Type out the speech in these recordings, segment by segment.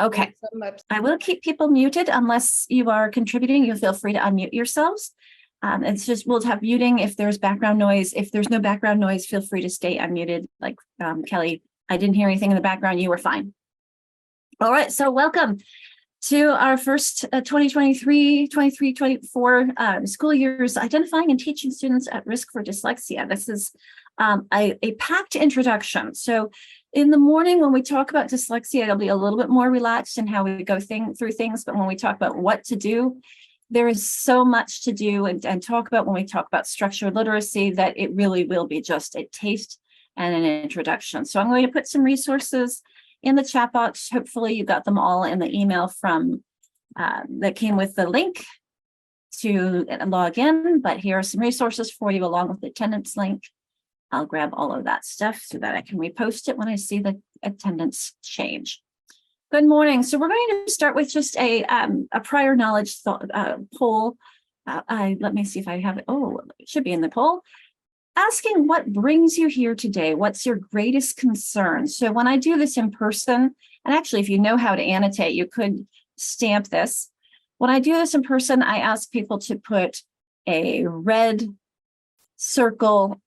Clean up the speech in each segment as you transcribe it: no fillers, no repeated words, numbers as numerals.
Okay, I will keep people muted unless you are contributing. You feel free to unmute yourselves. It's just, we'll have muting if there's background noise. If there's no background noise, feel free to stay unmuted. Like Kelly, I didn't hear anything in the background. You were fine. All right, so welcome to our first 2023-24 school year's identifying and teaching students at risk for dyslexia. This is a packed introduction. So in the morning, when we talk about dyslexia, it'll be a little bit more relaxed in how we go through things. But when we talk about what to do, there is so much to do and talk about when we talk about structured literacy that it really will be just a taste and an introduction. So I'm going to put some resources in the chat box. Hopefully you got them all in the email from that came with the link to log in. But here are some resources for you along with the attendance link. I'll grab all of that stuff so that I can repost it when I see the attendance change. Good morning. So we're going to start with just a prior knowledge poll. Let me see if I have it. Oh, it should be in the poll. Asking what brings you here today? What's your greatest concern? So when I do this in person, and actually if you know how to annotate, you could stamp this. When I do this in person, I ask people to put a red circle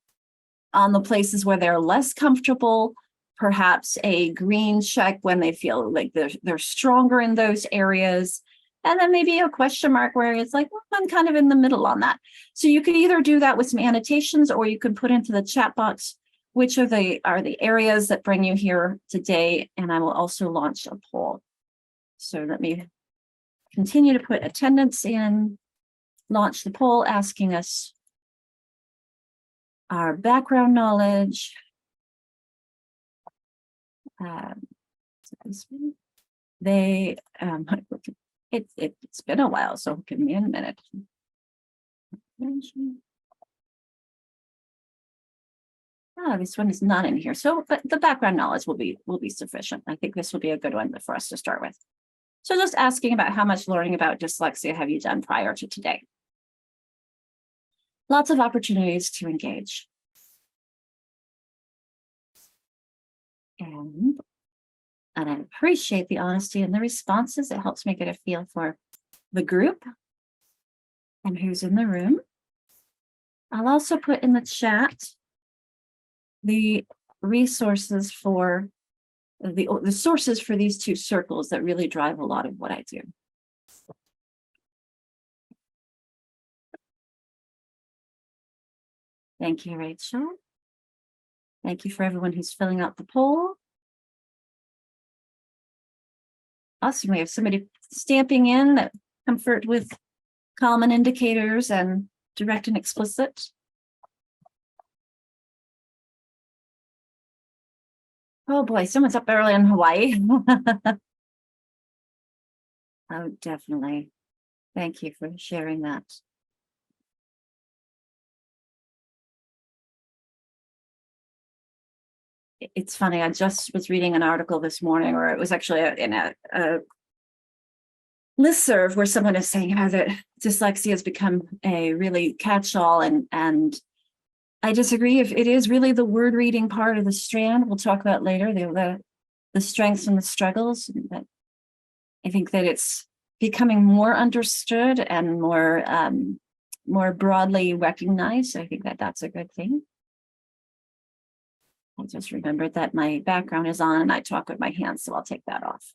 on the places where they're less comfortable, perhaps a green check when they feel like they're stronger in those areas, and then maybe a question mark where it's like, well, I'm kind of in the middle on that. So you could either do that with some annotations, or you can put into the chat box which are the areas that bring you here today, and I will also launch a poll. So let me continue to put attendance in, launch the poll asking us our background knowledge. It's been a while, so give me a minute. This one is not in here. So, but the background knowledge will be sufficient. I think this will be a good one for us to start with. So just asking about how much learning about dyslexia have you done prior to today? Lots of opportunities to engage. And I appreciate the honesty and the responses. It helps me get a feel for the group and who's in the room. I'll also put in the chat the resources for the sources for these two circles that really drive a lot of what I do. Thank you, Rachel. Thank you for everyone who's filling out the poll. Awesome. We have somebody stamping in that comfort with common indicators and direct and explicit. Oh boy, someone's up early in Hawaii. Oh, definitely. Thank you for sharing that. It's funny, I just was reading an article this morning, or it was actually in a listserv where someone is saying how that dyslexia has become a really catch-all, and I disagree. If it is really the word reading part of the strand, we'll talk about later, the strengths and the struggles. But I think that it's becoming more understood and more broadly recognized. I think that that's a good thing. I just remembered that my background is on and I talk with my hands, so I'll take that off.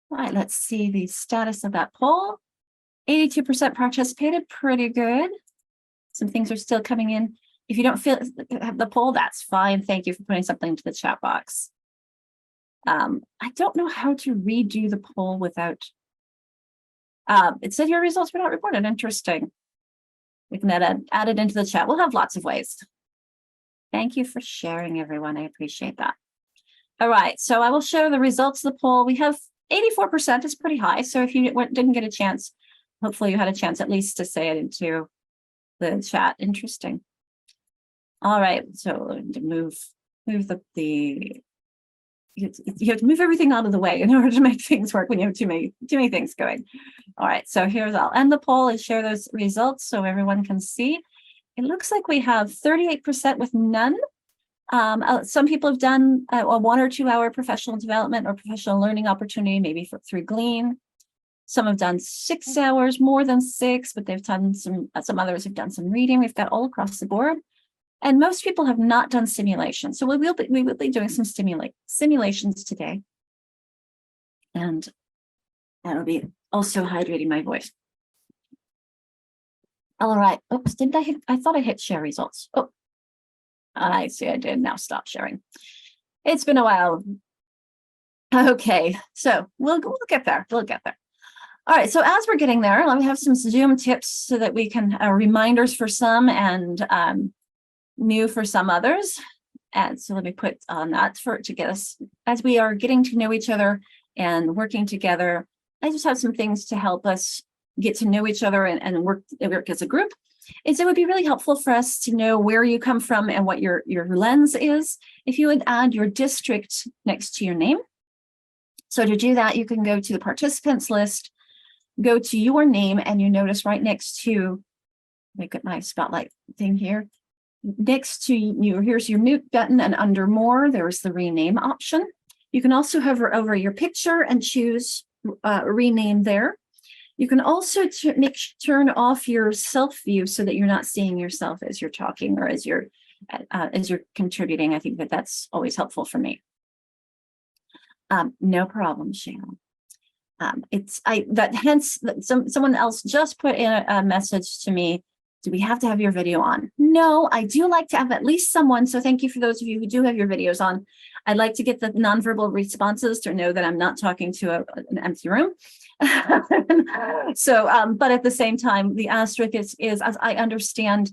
All right, let's see the status of that poll. 82% participated, pretty good. Some things are still coming in. If you don't have the poll, that's fine. Thank you for putting something into the chat box. I don't know how to redo the poll without, it said your results were not reported. Interesting. We can add it into the chat. We'll have lots of ways. Thank you for sharing, everyone. I appreciate that. All right, so I will show the results of the poll. We have 84% is pretty high. So if you didn't get a chance, hopefully you had a chance at least to say it into the chat. Interesting. All right, so to move you have to move everything out of the way in order to make things work when you have too many things going. All right, so I'll end the poll and share those results so everyone can see. It looks like we have 38% with none, Some people have done a 1 or 2 hour professional development or professional learning opportunity, maybe through Glean. Some have done 6 hours, more than 6, but they've done some others have done some reading. We've got all across the board. And most people have not done simulations. So we will be doing some simulations today. And that'll be also hydrating my voice. All right. Oops, didn't I hit? I thought I hit share results. Oh, I see I did. Now stop sharing. It's been a while. Okay, so we'll get there. We'll get there. All right, so as we're getting there, let me have some Zoom tips so that we can reminders for some and new for some others. And so let me put on that to get us, as we are getting to know each other and working together, I just have some things to help us get to know each other and work as a group. It would be really helpful for us to know where you come from and what your lens is. If you would add your district next to your name. So to do that, you can go to the participants list, go to your name, and you notice right next to, make it my spotlight thing here, next to you, here's your mute button, and under more, there's the rename option. You can also hover over your picture and choose rename there. You can also turn off your self view so that you're not seeing yourself as you're talking or as you're contributing. I think that's always helpful for me. No problem, Shannon. Someone else just put in a message to me. Do we have to have your video on? No, I do like to have at least someone. So thank you for those of you who do have your videos on. I'd like to get the nonverbal responses to know that I'm not talking to an empty room. So, but at the same time, the asterisk is, as I understand,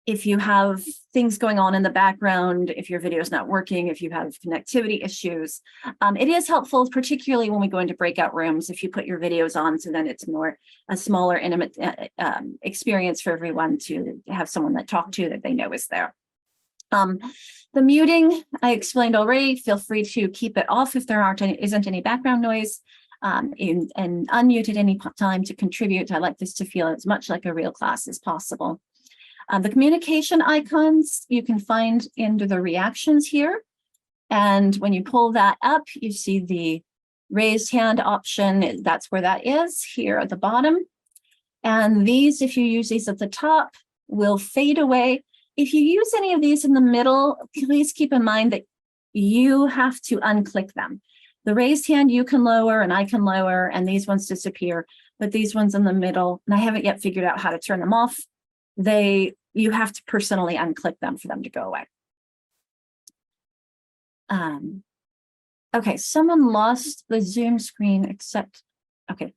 if you have things going on in the background, if your video is not working, if you have connectivity issues, it is helpful, particularly when we go into breakout rooms, if you put your videos on, so then it's a smaller, intimate experience for everyone to have someone that talk to that they know is there. The muting, I explained already. Feel free to keep it off if there isn't any background noise, and unmute at any time to contribute. I like this to feel as much like a real class as possible. The communication icons you can find under the reactions here. And when you pull that up, you see the raised hand option. That's where that is, here at the bottom. And these, if you use these at the top, will fade away. If you use any of these in the middle, please keep in mind that you have to unclick them. The raised hand you can lower and I can lower, and these ones disappear. But these ones in the middle, and I haven't yet figured out how to turn them off. You have to personally unclick them for them to go away. Okay, someone lost the Zoom screen, except, okay,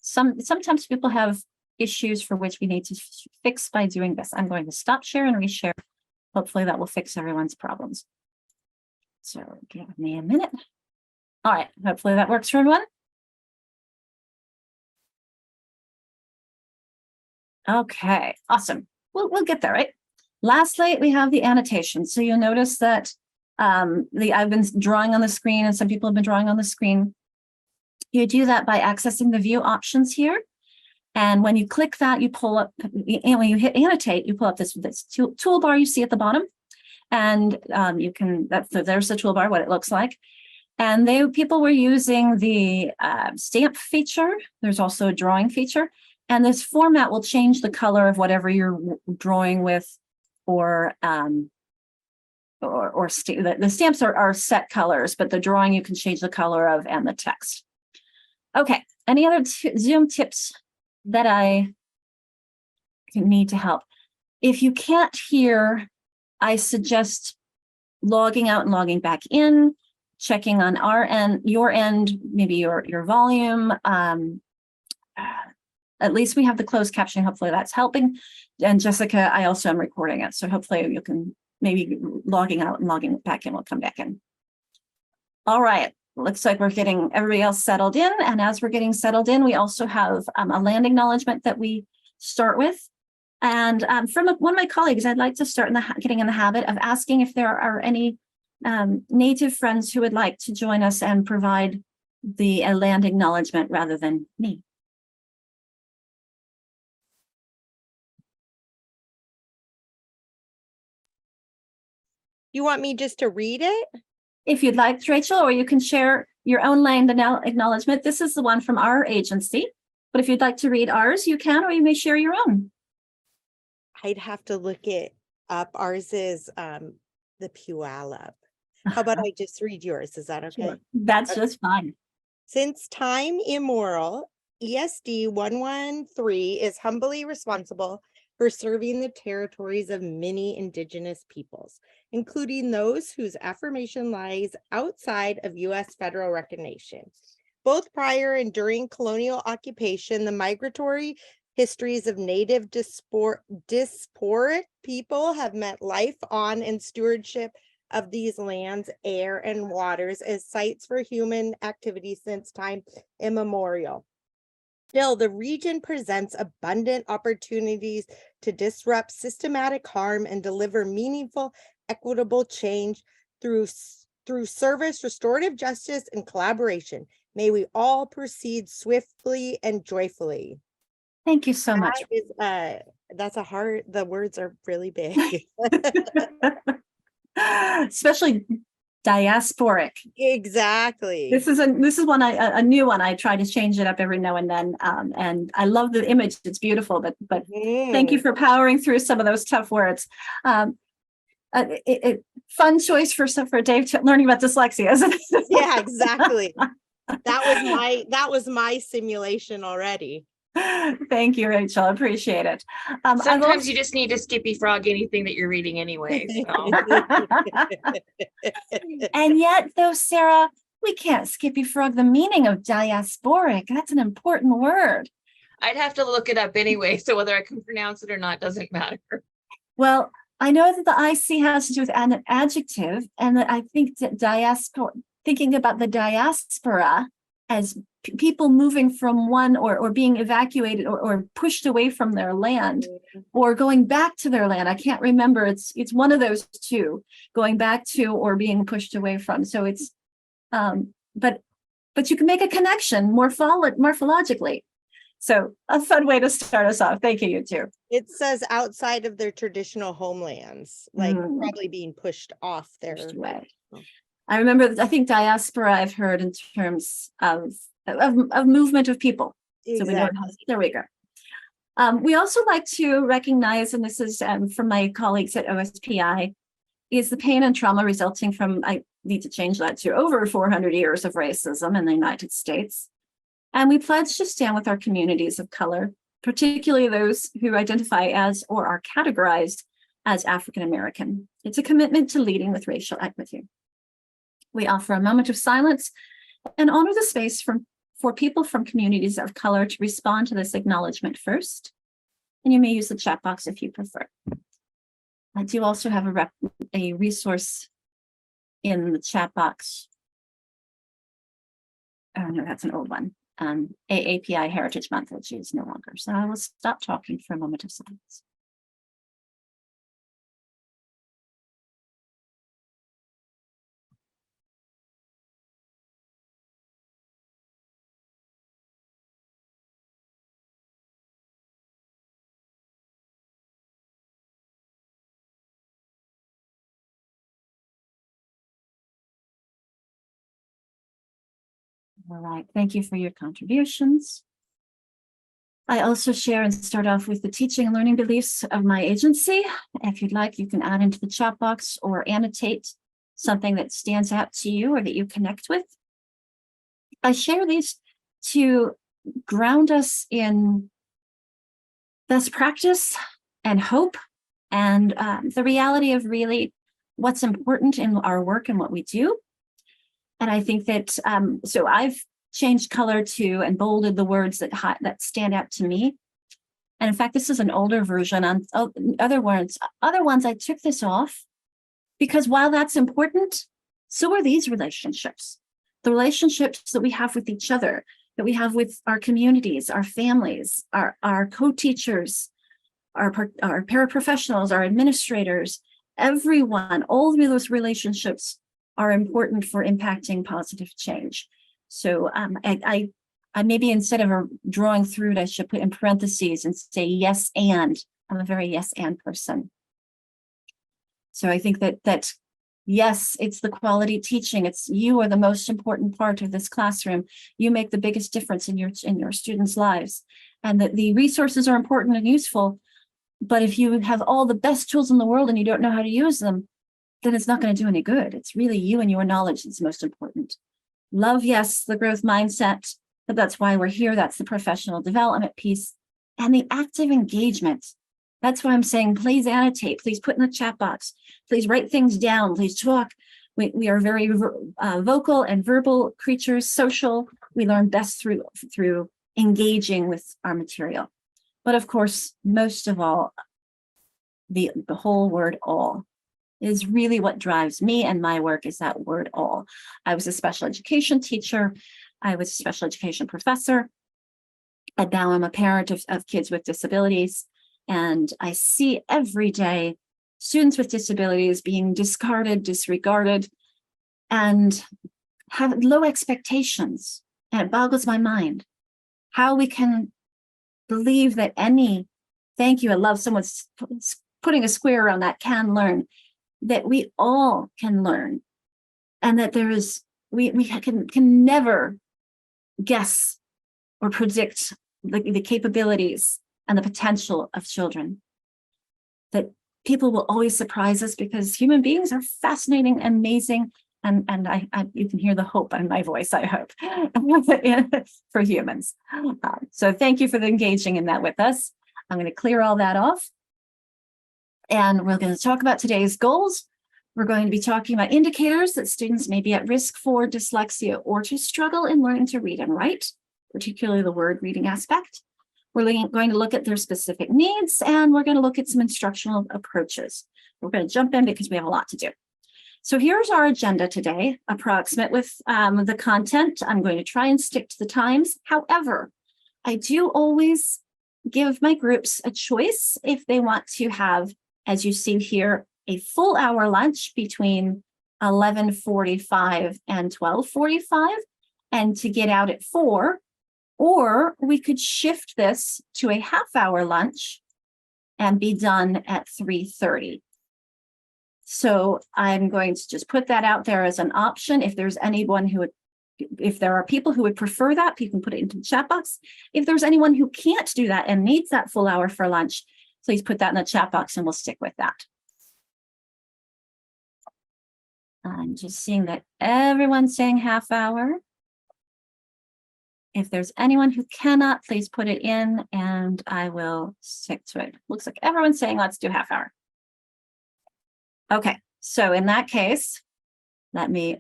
sometimes people have issues for which we need to fix by doing this. I'm going to stop share and reshare. Hopefully that will fix everyone's problems. So give me a minute. All right, hopefully that works for everyone. Okay, awesome. We'll get there, right? Lastly, we have the annotation. So you'll notice that I've been drawing on the screen, and some people have been drawing on the screen. You do that by accessing the view options here. And when you click that, you pull up, and when you hit annotate, you pull up this toolbar you see at the bottom. And you can, so there's the toolbar, what it looks like. And people were using the stamp feature. There's also a drawing feature. And this format will change the color of whatever you're drawing with, or the stamps are set colors, but the drawing you can change the color of and the text. Okay, any other Zoom tips that I need to help? If you can't hear, I suggest logging out and logging back in, checking on our end, your end, maybe your volume. At least we have the closed captioning. Hopefully that's helping. And Jessica, I also am recording it. So hopefully you can maybe logging out and logging back in will come back in. All right. Looks like we're getting everybody else settled in. And as we're getting settled in, we also have a land acknowledgement that we start with. And from one of my colleagues, I'd like to start getting in the habit of asking if there are any native friends who would like to join us and provide the land acknowledgement rather than me. You want me just to read it? If you'd like, Rachel, or you can share your own land acknowledgement. This is the one from our agency, but if you'd like to read ours, you can, or you may share your own. I'd have to look it up. Ours is the Puyallup. How about I just read yours? Is that okay? Sure. That's just fine. Since time immemorial, ESD 113 is humbly responsible for serving the territories of many indigenous peoples, including those whose affirmation lies outside of U.S. federal recognition. Both prior and during colonial occupation, the migratory histories of native diasporic people have meant life on and stewardship of these lands, air, and waters as sites for human activity since time immemorial. Still, the region presents abundant opportunities to disrupt systematic harm and deliver meaningful, equitable change through service, restorative justice, and collaboration. May we all proceed swiftly and joyfully. Thank you so much. That's a hard, the words are really big. Especially diasporic. Exactly. This is one a new one. I try to change it up every now and then, and I love the image. It's beautiful, but thank you for powering through some of those tough words. Fun choice for Dave learning about dyslexia, isn't it? Yeah, exactly. That was my simulation already. Thank you, Rachel. I appreciate it. Sometimes you just need to Skippy Frog anything that you're reading anyway. So. And yet, though, Sarah, we can't Skippy Frog the meaning of diasporic. That's an important word. I'd have to look it up anyway, so whether I can pronounce it or not doesn't matter. Well, I know that the IC has to do with an adjective, and that I think that thinking about the diaspora as people moving from one or being evacuated or pushed away from their land or going back to their land. I can't remember. It's one of those two, going back to or being pushed away from. So it's, but you can make a connection morphologically. So a fun way to start us off. Thank you, you two. It says outside of their traditional homelands, like probably being pushed off their way. I remember, I think diaspora I've heard in terms of movement of people. Exactly. So there we go. We also like to recognize, and this is from my colleagues at OSPI, is the pain and trauma resulting from, I need to change that to over 400 years of racism in the United States. And we pledge to stand with our communities of color, particularly those who identify as or are categorized as African American. It's a commitment to leading with racial equity. We offer a moment of silence and honor the space for people from communities of color to respond to this acknowledgement first. And you may use the chat box if you prefer. I do also have a resource in the chat box. Oh no, that's an old one. AAPI Heritage Month, which is no longer. So I will stop talking for a moment of silence. All right, thank you for your contributions. I also share and start off with the teaching and learning beliefs of my agency. If you'd like, you can add into the chat box or annotate something that stands out to you or that you connect with. I share these to ground us in best practice and hope and the reality of really what's important in our work and what we do. And I think that, so I've changed color to and bolded the words that stand out to me. And in fact, this is an older version. On other ones, I took this off because while that's important, so are these relationships. The relationships that we have with each other, that we have with our communities, our families, our co-teachers, our paraprofessionals, our administrators, everyone, all of those relationships are important for impacting positive change. So I maybe instead of drawing through it, I should put in parentheses and say yes and. I'm a very yes and person. So I think that Yes, it's the quality teaching. It's you are the most important part of this classroom. You make the biggest difference in your students' lives. And that the resources are important and useful. But if you have all the best tools in the world and you don't know how to use them, then it's not going to do any good. It's really you and your knowledge that's most important. Love, yes, the growth mindset, but that's why we're here. That's the professional development piece and the active engagement. That's why I'm saying, please annotate, please put in the chat box, please write things down, please talk. We are very vocal and verbal creatures, social. We learn best through engaging with our material. But of course, most of all, the whole word all is really what drives me and my work, is that word all. I was a special education teacher. I was a special education professor. And now I'm a parent of kids with disabilities. And I see every day students with disabilities being discarded, disregarded, and have low expectations. And it boggles my mind how we can believe that any thank you, I love someone's putting a square around that, can learn, that we all can learn, and that there is, we can never guess or predict the capabilities and the potential of children. That people will always surprise us because human beings are fascinating, amazing, and I you can hear the hope in my voice, I hope, for humans. So thank you for engaging in that with us. I'm going to clear all that off. And we're going to talk about today's goals. We're going to be talking about indicators that students may be at risk for dyslexia or to struggle in learning to read and write, particularly the word reading aspect. We're going to look at their specific needs, and we're going to look at some instructional approaches. We're going to jump in because we have a lot to do. So here's our agenda today, approximate with the content. I'm going to try and stick to the times. However, I do always give my groups a choice if they want to have, as you see here, a full hour lunch between 11:45 and 12:45, and to get out at 4, or we could shift this to a half-hour lunch and be done at 3:30. So I'm going to just put that out there as an option. If there's anyone who would, if there are people who would prefer that, you can put it into the chat box. If there's anyone who can't do that and needs that full hour for lunch, please put that in the chat box and we'll stick with that. I'm just seeing that everyone's saying half hour. If there's anyone who cannot, please put it in and I will stick to it. Looks like everyone's saying let's do half hour. Okay, so in that case, let me,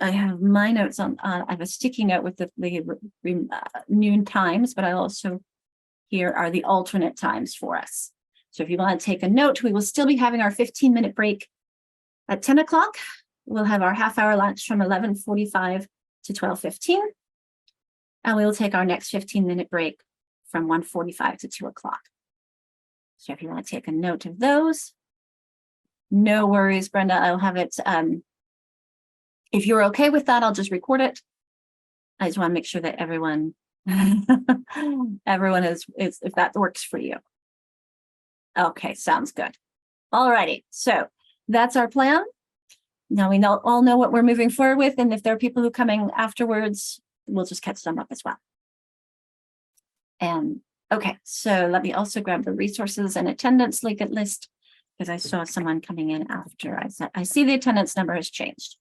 I have my notes on, I have a sticky note with the noon times, but I also, here are the alternate times for us. So if you want to take a note, we will still be having our 15-minute break at 10 o'clock. We'll have our half-hour lunch from 11:45 to 12:15. And we will take our next 15-minute break from 1:45 to 2 o'clock. So if you want to take a note of those, no worries, Brenda, I'll have it. If you're okay with that, I'll just record it. I just want to make sure that everyone is, if that works for you. Okay, sounds good. All righty, so that's our plan. Now we all know what we're moving forward with, and if there are people who are coming afterwards, we'll just catch them up as well. And okay, so let me also grab the resources and attendance list, because I saw someone coming in after I said, I see the attendance number has changed.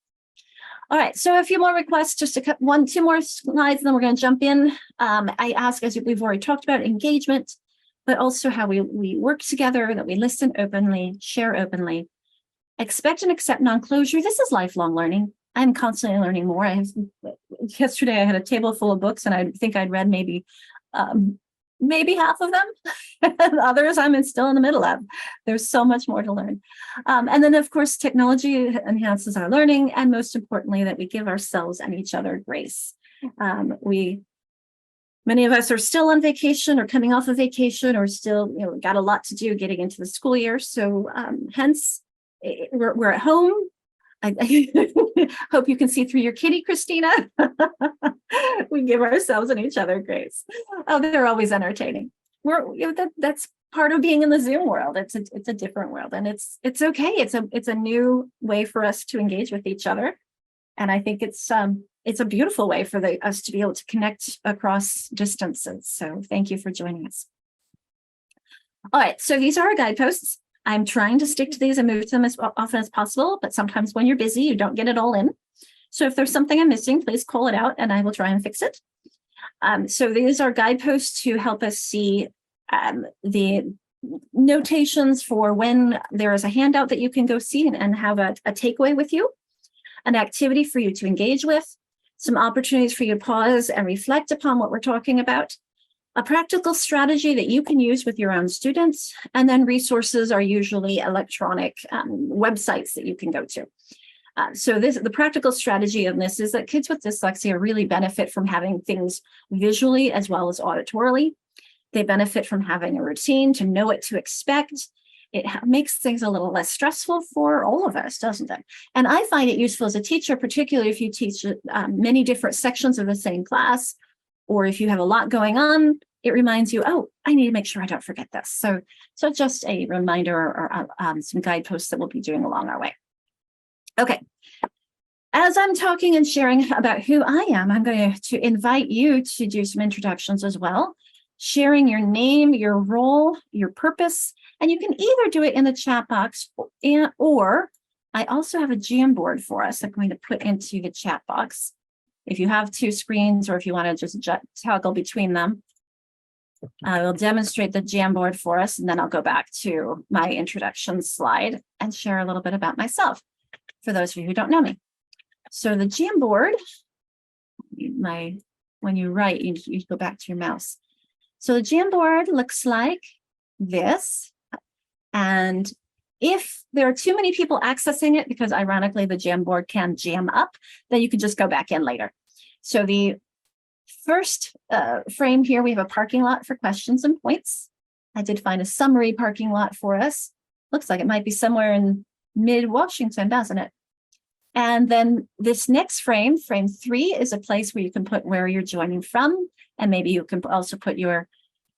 All right, so a few more requests, just two more slides, and then we're going to jump in. I ask, as we've already talked about, engagement, but also how we work together, that we listen openly, share openly, expect and accept non-closure. This is lifelong learning. I'm constantly learning more. Yesterday I had a table full of books, and I think I'd read maybe half of them. Others I'm still in the middle of. There's so much more to learn. And then, of course, technology enhances our learning, and most importantly, that we give ourselves and each other grace. Many of us are still on vacation or coming off of vacation, or still, got a lot to do getting into the school year. So hence, we're at home. I hope you can see through your kitty, Christina. We give ourselves and each other grace. Oh, they're always entertaining. That's part of being in the Zoom world. It's a different world, and it's okay. It's a new way for us to engage with each other, and I think it's a beautiful way for us to be able to connect across distances. So thank you for joining us. All right, so these are our guideposts. I'm trying to stick to these and move to them as often as possible, but sometimes when you're busy, you don't get it all in. So if there's something I'm missing, please call it out and I will try and fix it. So these are guideposts to help us see the notations for when there is a handout that you can go see and have a takeaway with you, an activity for you to engage with, some opportunities for you to pause and reflect upon what we're talking about, a practical strategy that you can use with your own students, and then resources are usually electronic websites that you can go to. So the practical strategy of this is that kids with dyslexia really benefit from having things visually as well as auditorily. They benefit from having a routine to know what to expect. It makes things a little less stressful for all of us, doesn't it? And I find it useful as a teacher, particularly if you teach many different sections of the same class, or if you have a lot going on, it reminds you, oh, I need to make sure I don't forget this. So just a reminder or some guideposts that we'll be doing along our way. Okay, as I'm talking and sharing about who I am, I'm going to invite you to do some introductions as well, sharing your name, your role, your purpose, and you can either do it in the chat box or I also have a Jamboard for us I'm going to put into the chat box. If you have two screens or if you want to just toggle between them, I will demonstrate the Jamboard for us, and then I'll go back to my introduction slide and share a little bit about myself for those of you who don't know me. So the Jamboard, when you write, you go back to your mouse. So the Jamboard looks like this. And if there are too many people accessing it, because ironically the Jamboard can jam up, then you can just go back in later. So the first frame here, we have a parking lot for questions and points. I did find a summary parking lot for us. Looks like it might be somewhere in mid-Washington, doesn't it? And then this next frame, frame 3, is a place where you can put where you're joining from, and maybe you can also put your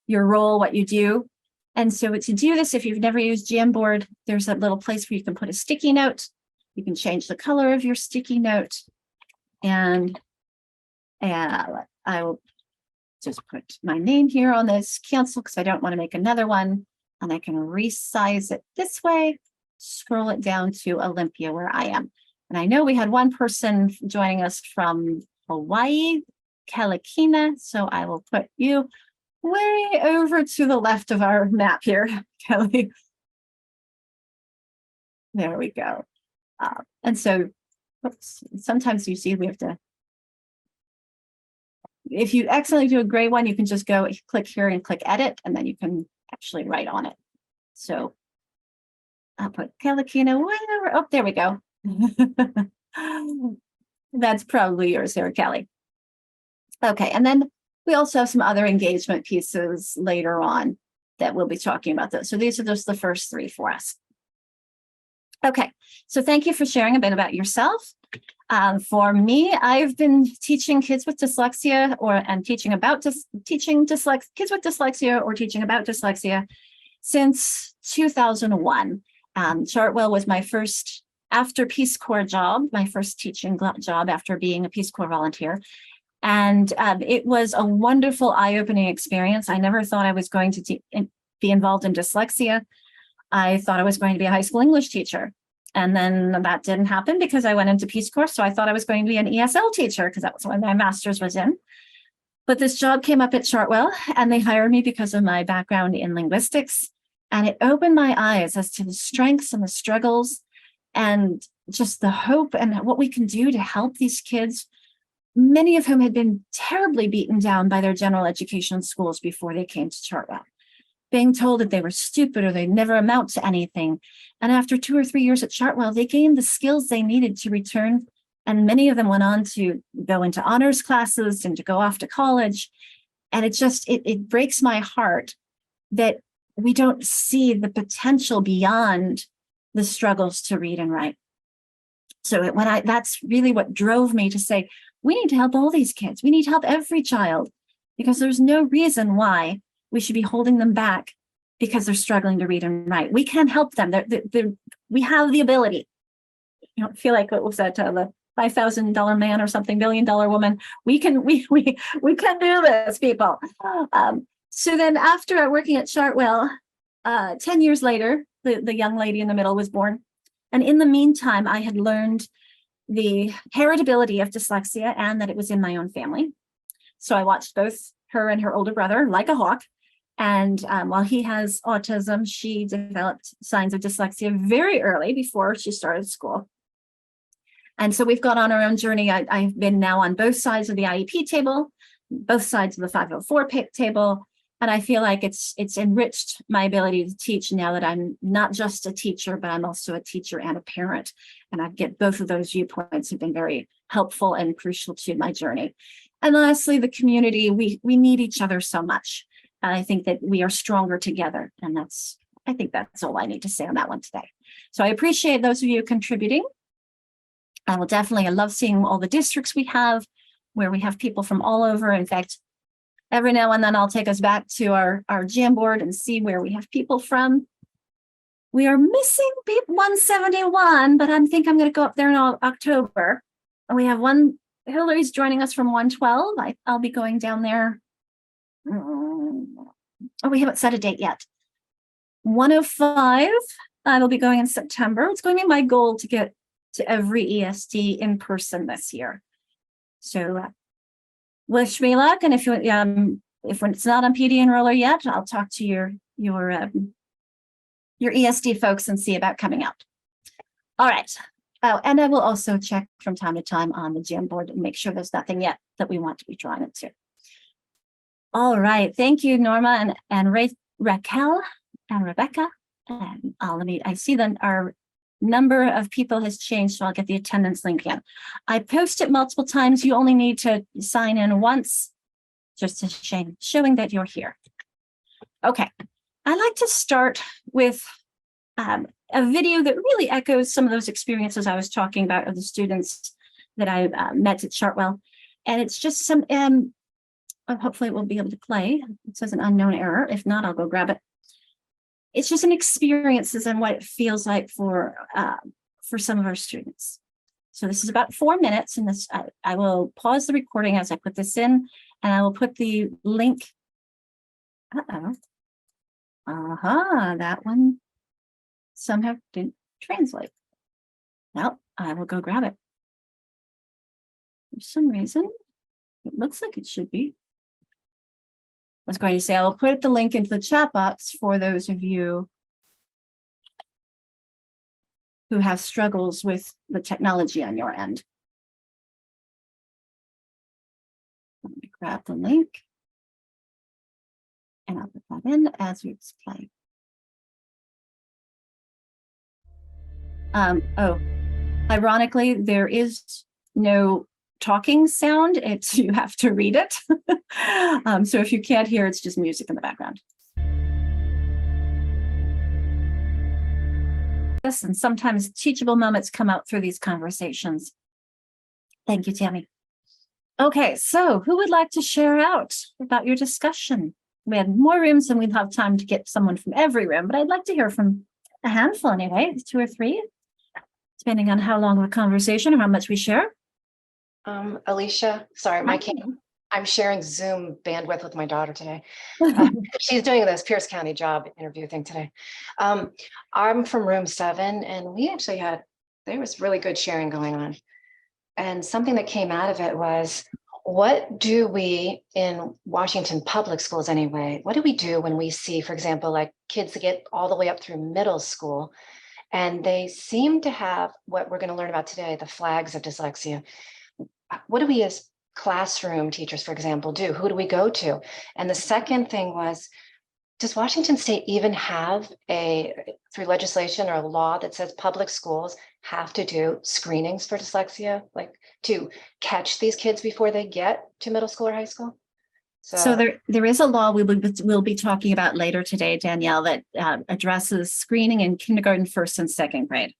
role, what you do. And so to do this, if you've never used Jamboard, there's a little place where you can put a sticky note. You can change the color of your sticky note. And I will just put my name here on this, cancel, because I don't want to make another one. And I can resize it this way, scroll it down to Olympia, where I am. And I know we had one person joining us from Hawaii, Kalakina. So I will put you way over to the left of our map here, Kelly. There we go. And so sometimes you see we have to, if you accidentally do a gray one, you can just go click here and click edit, and then you can actually write on it. So I'll put Kalakina way over. Oh, there we go. That's probably yours there, Kelly. Okay, and then we also have some other engagement pieces later on that we'll be talking about those. So these are just the first 3 for us. Okay, so thank you for sharing a bit about yourself. For me, I've been teaching kids with dyslexia teaching about kids with dyslexia or teaching about dyslexia since 2001. Chartwell was my first after Peace Corps job, my first teaching job after being a Peace Corps volunteer. And it was a wonderful eye-opening experience. I never thought I was going to be involved in dyslexia. I thought I was going to be a high school English teacher. And then that didn't happen because I went into Peace Corps. So I thought I was going to be an ESL teacher because that was what my master's was in. But this job came up at Chartwell and they hired me because of my background in linguistics. And it opened my eyes as to the strengths and the struggles and just the hope and what we can do to help these kids, many of whom had been terribly beaten down by their general education schools before they came to Chartwell, being told that they were stupid or they'd never amount to anything. And after 2 or 3 years at Chartwell, they gained the skills they needed to return. And many of them went on to go into honors classes and to go off to college. And it breaks my heart that we don't see the potential beyond the struggles to read and write. So that's really what drove me to say, we need to help all these kids. We need to help every child because there's no reason why we should be holding them back because they're struggling to read and write. We can help them. We have the ability. You don't feel like, what was that, the $5,000 man or something, $1 billion woman. We can do this, people. So then after working at Chartwell, 10 years later, the young lady in the middle was born. And in the meantime, I had learned the heritability of dyslexia and that it was in my own family. So I watched both her and her older brother like a hawk. And while he has autism, she developed signs of dyslexia very early before she started school. And so we've gone on our own journey. I've been now on both sides of the IEP table, both sides of the 504 table. And I feel like it's enriched my ability to teach now that I'm not just a teacher, but I'm also a teacher and a parent. And I get both of those viewpoints have been very helpful and crucial to my journey. And lastly, the community, we need each other so much. And I think that we are stronger together. And I think that's all I need to say on that one today. So I appreciate those of you contributing. I love seeing all the districts we have, where we have people from all over. In fact, every now and then I'll take us back to our Jamboard and see where we have people from. We are missing 171, but I think I'm going to go up there in October. And we have Hillary's joining us from 112. I'll be going down there. We haven't set a date yet. 105, I will be going in September. It's going to be my goal to get to every ESD in person this year. So wish me luck. And if it's not on PD Enroller yet, I'll talk to your ESD folks and see about coming out. All right. Oh, and I will also check from time to time on the Jamboard and make sure there's nothing yet that we want to be drawn into. All right. Thank you, Norma and Raquel and Rebecca. And I see that our number of people has changed, so I'll get the attendance link in. I post it multiple times. You only need to sign in once, just showing that you're here. Okay, I'd like to start with a video that really echoes some of those experiences I was talking about of the students that I met at Chartwell. And it's just some, hopefully it will be able to play. It says an unknown error. If not, I'll go grab it. It's just an experiences and what it feels like for some of our students. So this is about 4 minutes, and I will pause the recording as I put this in, and I will put the link. That one somehow didn't translate. Well, I will go grab it. For some reason, it looks like it should be. I was going to say, I'll put the link into the chat box for those of you who have struggles with the technology on your end. Let me grab the link and I'll put that in as we display. Ironically, there is no talking sound. You have to read it. So if you can't hear, it's just music in the background. Yes, and sometimes teachable moments come out through these conversations. Thank you, Tammy. Okay, so who would like to share out about your discussion? We had more rooms than we'd have time to get someone from every room, but I'd like to hear from a handful anyway, 2 or 3, depending on how long of a conversation or how much we share. Alicia, sorry, I'm sharing Zoom bandwidth with my daughter today. She's doing this Pierce County job interview thing today. I'm from room 7, and we actually there was really good sharing going on. And something that came out of it was, what do we in Washington public schools anyway, what do we do when we see, for example, like kids that get all the way up through middle school, and they seem to have what we're going to learn about today, the flags of dyslexia. What do we as classroom teachers, for example, do? Who do we go to? And the second thing was, does Washington State even have through legislation or a law that says public schools have to do screenings for dyslexia, like to catch these kids before they get to middle school or high school? So there is a law we'll be talking about later today, Danielle, that addresses screening in kindergarten, 1st and 2nd grade.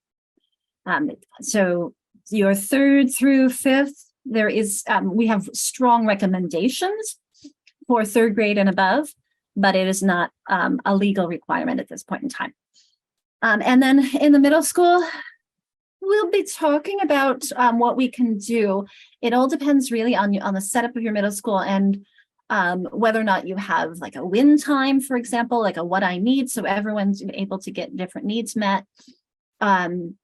So your 3rd through 5th, there is we have strong recommendations for 3rd grade and above, but it is not a legal requirement at this point in time. And then in the middle school, we'll be talking about what we can do. It all depends really on the setup of your middle school and whether or not you have like a win time, for example, like a what I need, so everyone's able to get different needs met. And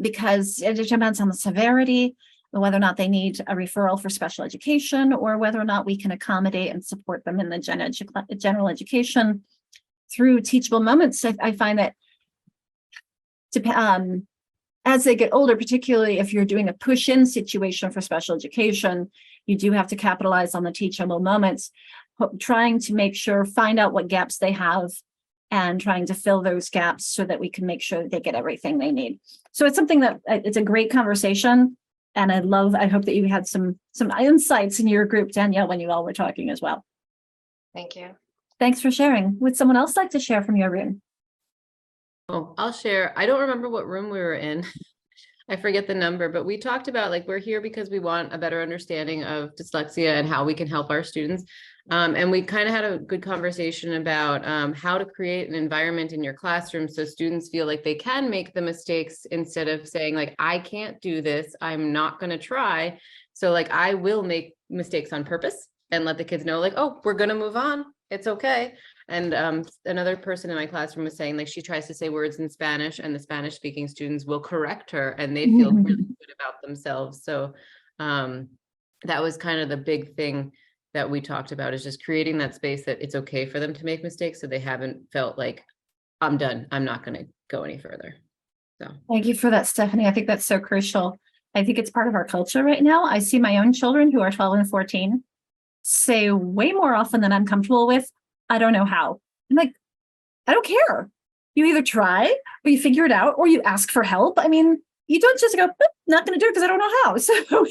because it depends on the severity, whether or not they need a referral for special education, or whether or not we can accommodate and support them in the general education through teachable moments. I find that as they get older, particularly if you're doing a push-in situation for special education, you do have to capitalize on the teachable moments, trying to make sure, find out what gaps they have and trying to fill those gaps so that we can make sure that they get everything they need. So it's something that it's a great conversation. And I hope that you had some insights in your group, Danielle, when you all were talking as well. Thank you. Thanks for sharing. Would someone else like to share from your room? Oh, I'll share. I don't remember what room we were in. I forget the number, but we talked about like, we're here because we want a better understanding of dyslexia and how we can help our students. And we kind of had a good conversation about how to create an environment in your classroom so students feel like they can make the mistakes instead of saying like, I can't do this, I'm not going to try. So like, I will make mistakes on purpose and let the kids know like, oh, we're going to move on. It's okay. And another person in my classroom was saying like she tries to say words in Spanish and the Spanish speaking students will correct her and they feel really good about themselves. So that was kind of the big thing that we talked about, is just creating that space that it's okay for them to make mistakes so they haven't felt like I'm done, I'm not going to go any further. So thank you for that, Stephanie. I think that's so crucial. I think it's part of our culture right now. I see my own children who are 12 and 14 say way more often than I'm comfortable with, I don't know how. I'm like, I don't care. You either try or you figure it out or you ask for help. I mean, you don't just go, not going to do it because I don't know how. So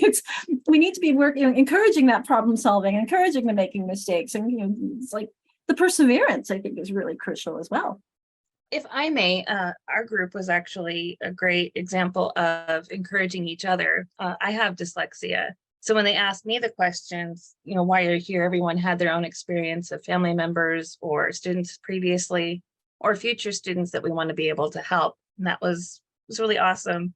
we need to be encouraging that problem solving, encouraging the making mistakes. And, it's like the perseverance, I think, is really crucial as well. If I may, our group was actually a great example of encouraging each other. I have dyslexia. So when they asked me the questions, why you're here, everyone had their own experience of family members or students previously, or future students that we want to be able to help. And that was really awesome.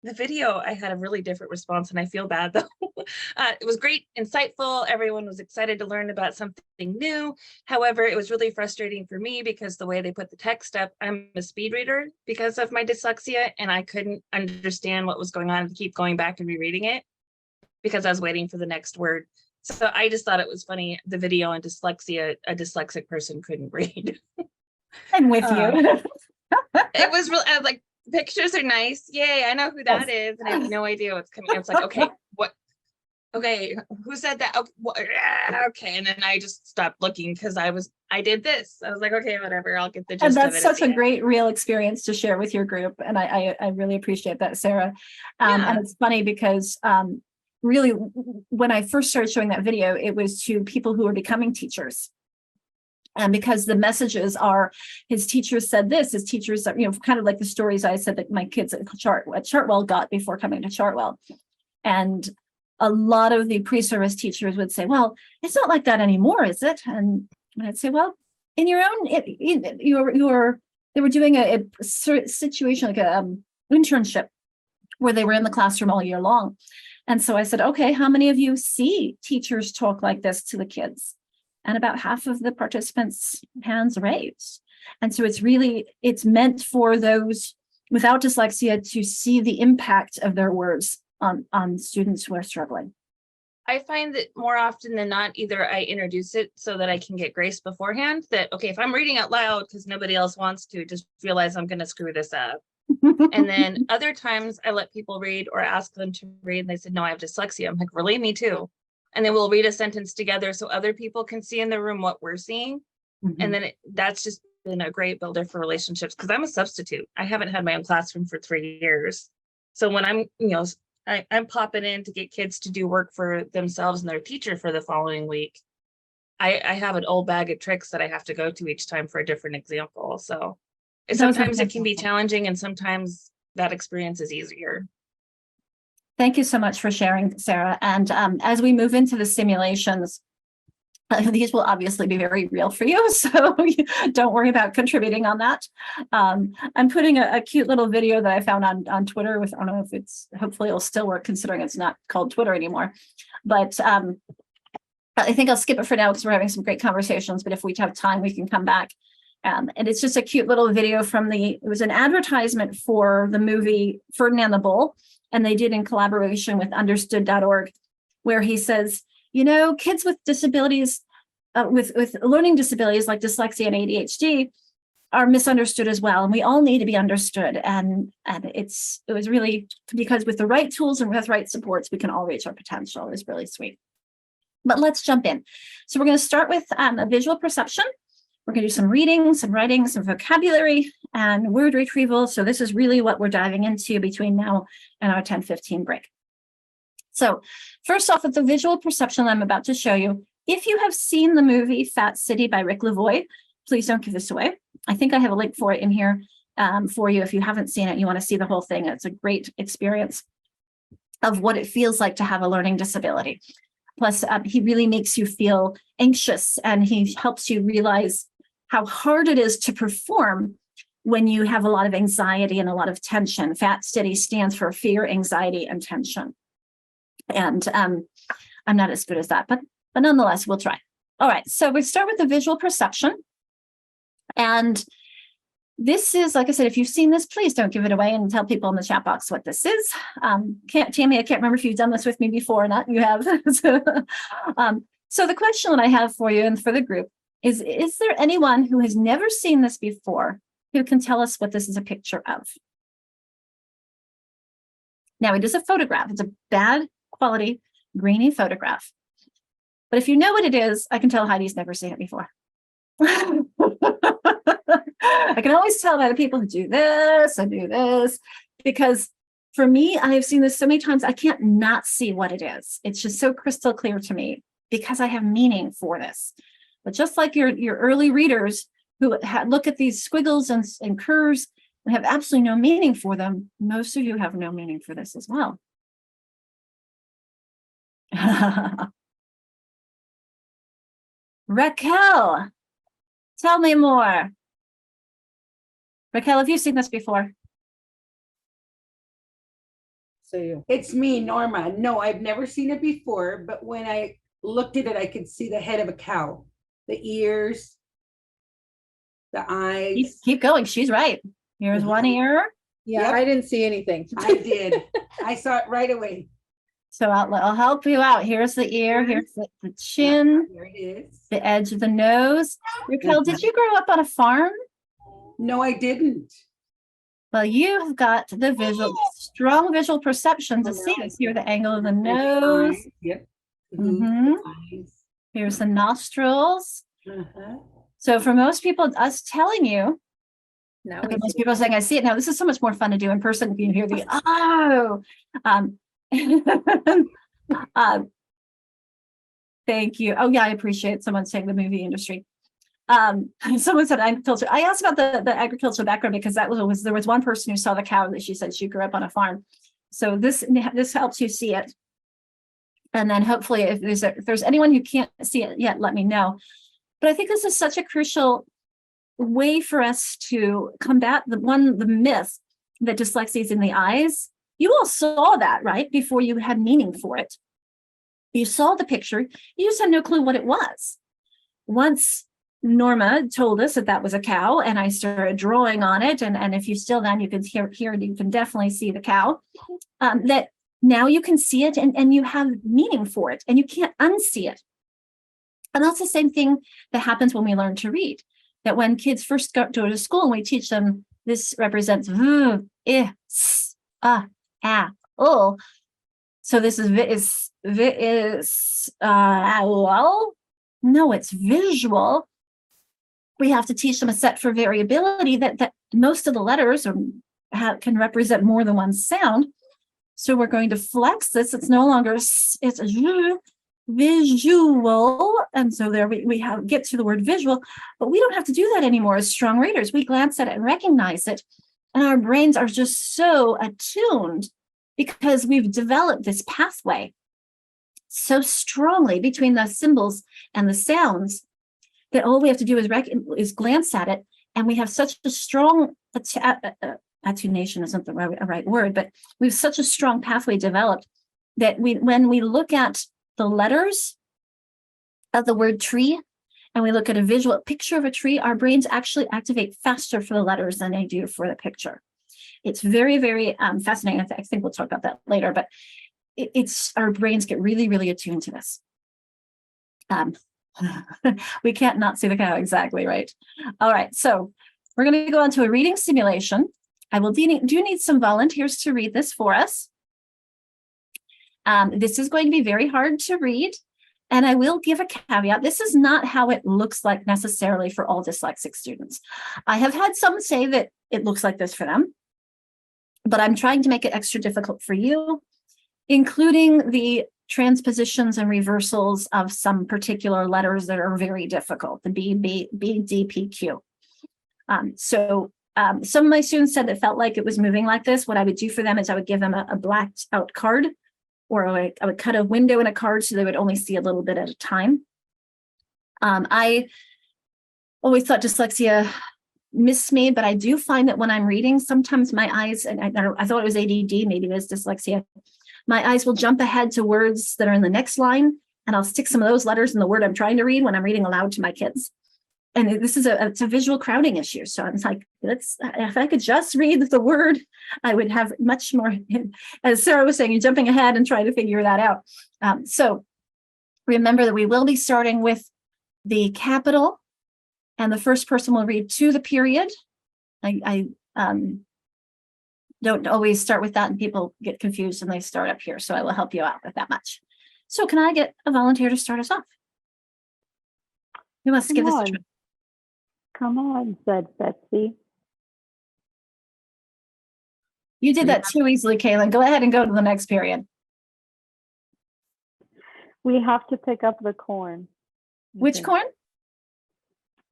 The video, I had a really different response, and I feel bad though. It was great, insightful. Everyone was excited to learn about something new. However, it was really frustrating for me because the way they put the text up, I'm a speed reader because of my dyslexia, and I couldn't understand what was going on and keep going back and rereading it because I was waiting for the next word. So I just thought it was funny, the video on dyslexia, a dyslexic person couldn't read. I'm with you. It was really, I was like, pictures are nice. Yay, I know who that is. And I have no idea what's coming. It's like, okay, what? Okay, who said that? Okay. And then I just stopped looking because I did this. I was like, okay, whatever, I'll get the gist And of it. that's such a great real experience to share with your group. And I really appreciate that, Sarah. And it's funny because really, when I first started showing that video, it was to people who are becoming teachers. And because the messages are, his teachers said this, his teachers, kind of like the stories I said that my kids at Chartwell got before coming to Chartwell. And a lot of the pre-service teachers would say, well, it's not like that anymore, is it? And I'd say, well, in your own, they were doing a situation, like a internship where they were in the classroom all year long. And so I said, okay, how many of you see teachers talk like this to the kids? And about half of the participants' hands raised. And so it's meant for those without dyslexia to see the impact of their words on students who are struggling. I find that more often than not, either I introduce it so that I can get grace beforehand, that, okay, if I'm reading out loud because nobody else wants to, just realize I'm going to screw this up. And then other times I let people read or ask them to read and they said, no, I have dyslexia. I'm like, really? Me too. And then we'll read a sentence together so other people can see in the room what we're seeing. And then that's just been a great builder for relationships, because I'm a substitute. I haven't had my own classroom for 3 years. So when I'm, I'm popping in to get kids to do work for themselves and their teacher for the following week, I have an old bag of tricks that I have to go to each time for a different example. So sometimes it can be challenging and sometimes that experience is easier. Thank you so much for sharing, Sarah. And as we move into the simulations, These will obviously be very real for you, so don't worry about contributing on that. I'm putting a cute little video that I found on Twitter with, I don't know if it's, hopefully it'll still work considering it's not called Twitter anymore. But I think I'll skip it for now because we're having some great conversations, but if we have time, we can come back. And it's just a cute little video from it was an advertisement for the movie Ferdinand the Bull, and they did in collaboration with understood.org, where he says, you know, kids with disabilities, with learning disabilities like dyslexia and ADHD are misunderstood as well. And we all need to be understood. And it was really, because with the right tools and with right supports, we can all reach our potential. It was really sweet. But let's jump in. So we're going to start with a visual perception. We're going to do some reading, some writing, some vocabulary, and word retrieval. So this is really what we're diving into between now and our 10:15 break. So first off, with the visual perception I'm about to show you, if you have seen the movie Fat City by Rick Lavoie, please don't give this away. I think I have a link for it in here for you. If you haven't seen it, you want to see the whole thing. It's a great experience of what it feels like to have a learning disability. Plus, he really makes you feel anxious, and he helps you realize how hard it is to perform when you have a lot of anxiety and a lot of tension. Fat City stands for fear, anxiety, and tension. And I'm not as good as that, but nonetheless, we'll try. All right, so we start with the visual perception. And this is, like I said, if you've seen this, please don't give it away and tell people in the chat box what this is. Tammy, I can't remember if you've done this with me before or not. You have. So the question that I have for you and for the group is there anyone who has never seen this before who can tell us what this is a picture of? Now, it is a photograph. It's a bad quality, grainy photograph. But if you know what it is, I can tell Heidi's never seen it before. I can always tell by the people who do this and do this, because for me, I have seen this so many times, I can't not see what it is. It's just so crystal clear to me because I have meaning for this. But just like your early readers who look at these squiggles and curves and have absolutely no meaning for them, most of you have no meaning for this as well. Raquel, tell me more. Raquel, have you seen this before? So it's me, Norma. No, I've never seen it before, but when I looked at it, I could see the head of a cow, the ears, the eyes. Keep going. She's right. Here's one ear. Yeah, Yep. I didn't see anything. I did. I saw it right away. So I'll help you out. Here's the ear. Here's the chin, There it is. the edge of the nose. Raquel, did you grow up on a farm? No, I didn't. Well, you have got the strong visual perception to see this. Here, the angle of the nose. Yep. Mhm. Eyes. Here's the nostrils. Uh-huh. So for most people, us telling you, Now okay, we most see. people are saying, I see it now. This is so much more fun to do in person. You hear the, oh. Thank you. Oh yeah, I appreciate someone saying the movie industry. Someone said agriculture. I asked about the agricultural background because there was one person who saw the cow that she said she grew up on a farm. So this helps you see it. And then hopefully if there's anyone who can't see it yet, let me know. But I think this is such a crucial way for us to combat the myth that dyslexia is in the eyes. You all saw that, right? Before you had meaning for it. You saw the picture, you just had no clue what it was. Once Norma told us that was a cow, and I started drawing on it, and if you still then you can hear you can definitely see the cow, that now you can see it and you have meaning for it, and you can't unsee it. And that's the same thing that happens when we learn to read. That when kids first go to school and we teach them, this represents v, I, s, a, o. So this is well, no, it's visual. We have to teach them a set for variability that most of the letters can represent more than one sound. So we're going to flex this. It's no longer, it's visual. And so there we get to the word visual, but we don't have to do that anymore as strong readers. We glance at it and recognize it. And our brains are just so attuned because we've developed this pathway. so strongly between the symbols and the sounds that all we have to do is glance at it, and we have such a strong attenuation isn't the right word, but we have such a strong pathway developed that when we look at the letters of the word tree and we look at a visual picture of a tree, our brains actually activate faster for the letters than they do for the picture. It's very, very fascinating. I think we'll talk about that later, but it's our brains get really, really attuned to this. We can't not see the cow, exactly right. All right, so we're going to go on to a reading simulation. I will do need some volunteers to read this for us. This is going to be very hard to read, and I will give a caveat. This is not how it looks like necessarily for all dyslexic students. I have had some say that it looks like this for them, but I'm trying to make it extra difficult for you, including the transpositions and reversals of some particular letters that are very difficult, the B, D, P, Q. Some of my students said that felt like it was moving like this. What I would do for them is I would give them a blacked out card, or I would cut a window in a card so they would only see a little bit at a time. I always thought dyslexia missed me, but I do find that when I'm reading, sometimes my eyes, and I thought it was ADD, maybe it was dyslexia, my eyes will jump ahead to words that are in the next line, and I'll stick some of those letters in the word I'm trying to read when I'm reading aloud to my kids. And this is it's a visual crowding issue. So I'm like, if I could just read the word, I would have much more, as Sarah was saying, you're jumping ahead and trying to figure that out. So remember that we will be starting with the capital, and the first person will read to the period. I don't always start with that, and people get confused and they start up here. So I will help you out with that much. So can I get a volunteer to start us off? Who wants to give this a try? Come on, said Betsy. You did that too easily, Kaylin. Go ahead and go to the next period. We have to pick up the corn. Which corn?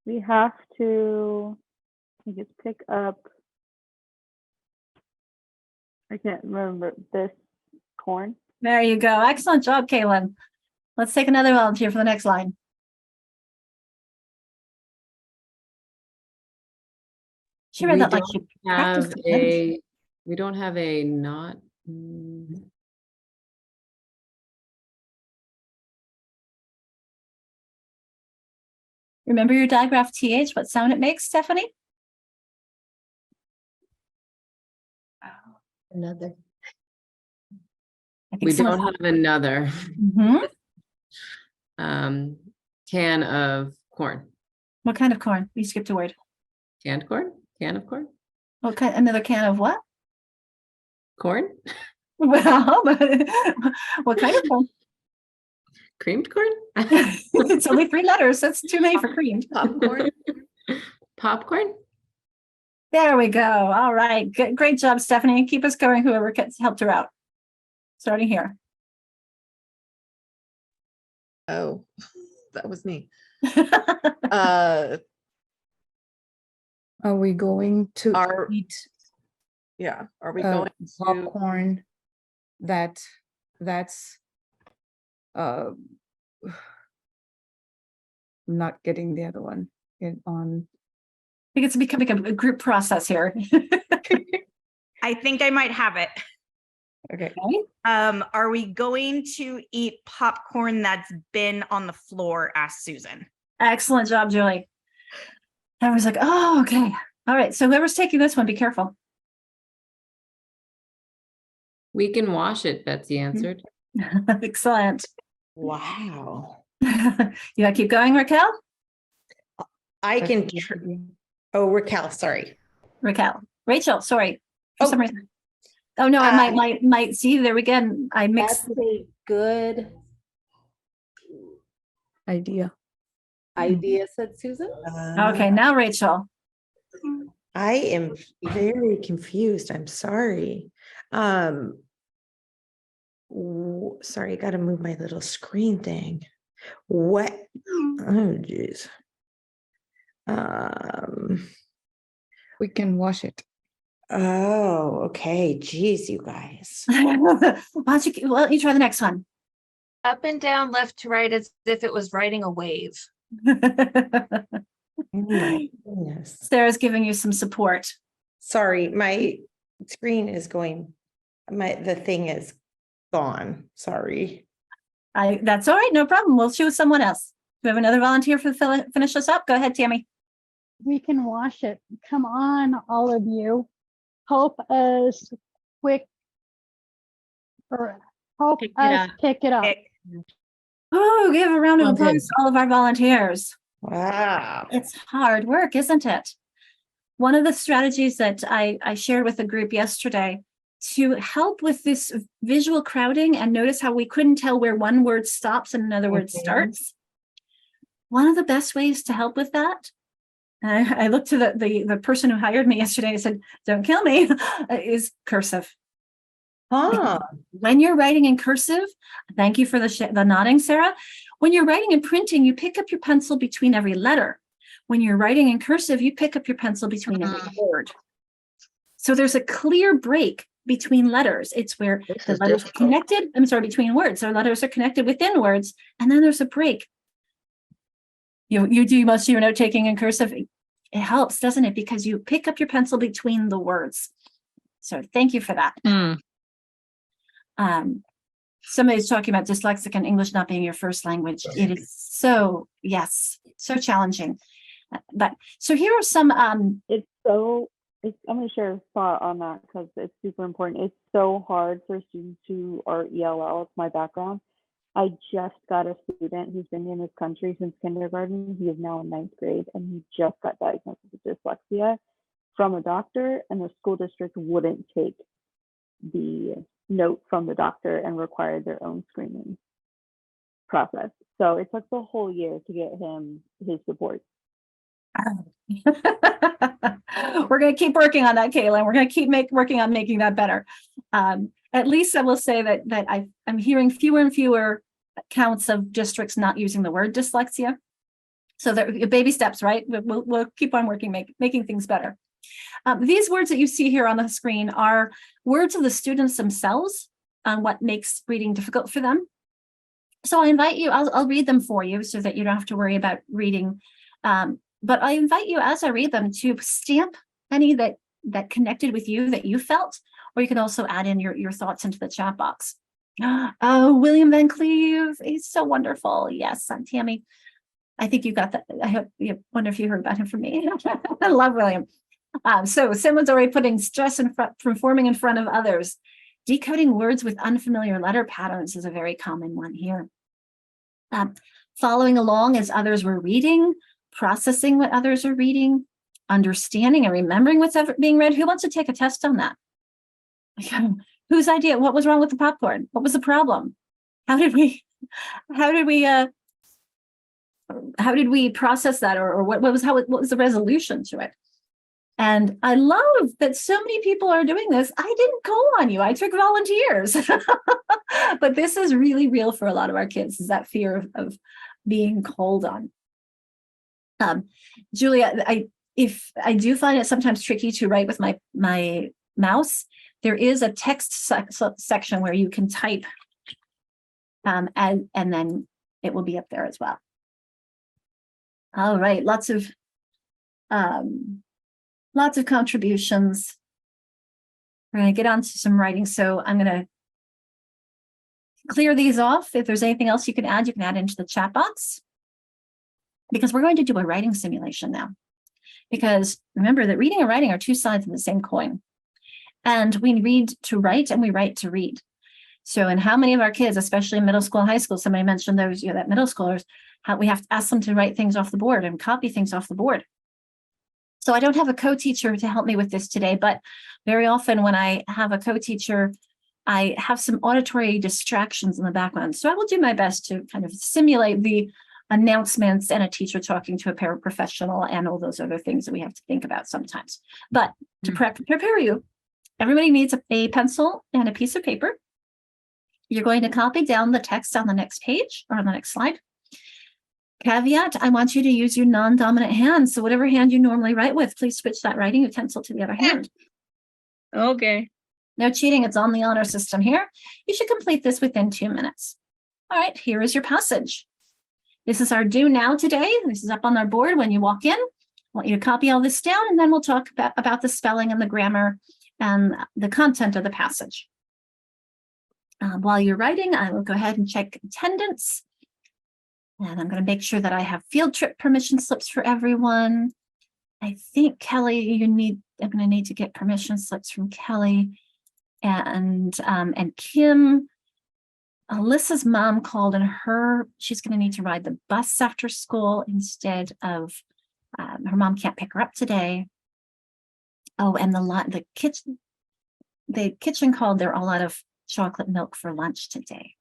We have to just pick up, I can't remember, this corn. There you go. Excellent job, Kaylin. Let's take another volunteer for the next line. She read that like she practiced it. We don't have a not. Remember your digraph TH, what sound it makes, Stephanie? Another. We don't have another. Can of corn. What kind of corn? You skipped a word. Canned corn? Can of corn? What kind? Another can of what? Corn? Well, what kind of corn? Creamed corn? It's only 3 letters. That's too many for creamed. Popcorn. Popcorn? There we go. All right. Good. Great job, Stephanie. Keep us going, whoever helped her out. Starting here. Oh, that was me. Are we going to Are- eat Are we going to popcorn that's not getting the other one on? I think it's becoming a group process here. I think I might have it. Okay. Are we going to eat popcorn that's been on the floor? Asked Susan. Excellent job, Julie. I was like, oh, okay. All right. So whoever's taking this one, be careful. We can wash it, Betsy answered. Excellent. Wow. You gotta keep going, Raquel? I can. Oh, Raquel, sorry. Raquel. Rachel, sorry. For Oh. some reason. Oh no, I might see there again. I mixed. That's a good Idea. idea, said Susan. Okay, now Rachel. I am very confused. I'm sorry. Sorry, I got to move my little screen thing. What? Oh, geez. We can wash it. Oh, okay. Geez, you guys. Why don't you try the next one? up and down, left to right, as if it was riding a wave. Oh my goodness. Sarah's giving you some support. Sorry, my screen is going, the thing is gone. Sorry. That's all right, no problem. We'll choose someone else. Do we have another volunteer for finish us up? Go ahead, Tammy. We can wash it. Come on, all of you. Help us quick or help Pick it us up. pick it up. Oh, give a round of Well applause done. to all of our volunteers. Wow. It's hard work, isn't it? One of the strategies that I shared with the group yesterday to help with this visual crowding and notice how we couldn't tell where one word stops and another word starts. One of the best ways to help with that, I looked to the person who hired me yesterday and said, don't kill me, is cursive. Huh. When you're writing in cursive, thank you for the nodding, Sarah. When you're writing and printing, you pick up your pencil between every letter. When you're writing in cursive, you pick up your pencil between every word. So there's a clear break between letters. It's where the letters are connected. I'm sorry, between words. So letters are connected within words, and then there's a break. You do most of your note taking in cursive. It helps, doesn't it? Because you pick up your pencil between the words. So thank you for that. Somebody's talking about dyslexic and English not being your first language. It is so, yes, so challenging. But so here are some I'm going to share a thought on that because it's super important. It's so hard for students who are ELL. It's my background. I just got a student who's been in this country since kindergarten. He is now in 9th grade, and he just got diagnosed with dyslexia from a doctor, and the school district wouldn't take the note from the doctor and required their own screening process. So it took the whole year to get him his support. We're going to keep working on that, Kaylin. We're going to keep working on making that better. At least I will say that I'm hearing fewer and fewer counts of districts not using the word dyslexia. So there baby steps, right? We'll keep on working, making things better. These words that you see here on the screen are words of the students themselves on what makes reading difficult for them. So I invite you, I'll read them for you so that you don't have to worry about reading. But I invite you as I read them to stamp any that connected with you that you felt, or you can also add in your thoughts into the chat box. Oh, William Van Cleve, he's so wonderful. Yes, I'm Tammy. I think you got that. Wonder if you heard about him from me. I love William. So someone's already putting stress from forming in front of others. Decoding words with unfamiliar letter patterns is a very common one here. Following along as others were reading, processing what others are reading, understanding and remembering what's being read. Who wants to take a test on that? Whose idea? What was wrong with the popcorn? What was the problem? How did we process that, or what was the resolution to it? And I love that so many people are doing this. I didn't call on you. I took volunteers. But this is really real for a lot of our kids, is that fear of being called on. Julia, if I do find it sometimes tricky to write with my mouse, there is a text section where you can type, and then it will be up there as well. All right, lots of contributions. We're going to get on to some writing, so I'm going to clear these off. If there's anything else you can add into the chat box, because we're going to do a writing simulation now. Because remember that reading and writing are two sides of the same coin. And we read to write and we write to read. So, and how many of our kids, especially in middle school and high school, somebody mentioned those, that middle schoolers, how we have to ask them to write things off the board and copy things off the board. So I don't have a co-teacher to help me with this today, but very often when I have a co-teacher, I have some auditory distractions in the background. So I will do my best to kind of simulate the announcements and a teacher talking to a paraprofessional and all those other things that we have to think about sometimes. But to prepare you, everybody needs a pencil and a piece of paper. You're going to copy down the text on the next page or on the next slide. Caveat, I want you to use your non-dominant hand. So whatever hand you normally write with, please switch that writing utensil to the other hand. Okay. No cheating, it's on the honor system here. You should complete this within 2 minutes. All right, here is your passage. This is our do now today. This is up on our board when you walk in. I want you to copy all this down, and then we'll talk about the spelling and the grammar and the content of the passage. While you're writing, I will go ahead and check attendance. And I'm going to make sure that I have field trip permission slips for everyone. I think Kelly, I'm going to need to get permission slips from Kelly and Kim. Alyssa's mom called, and she's going to need to ride the bus after school instead of, her mom can't pick her up today. Oh, and the kitchen called. They're all out of chocolate milk for lunch today.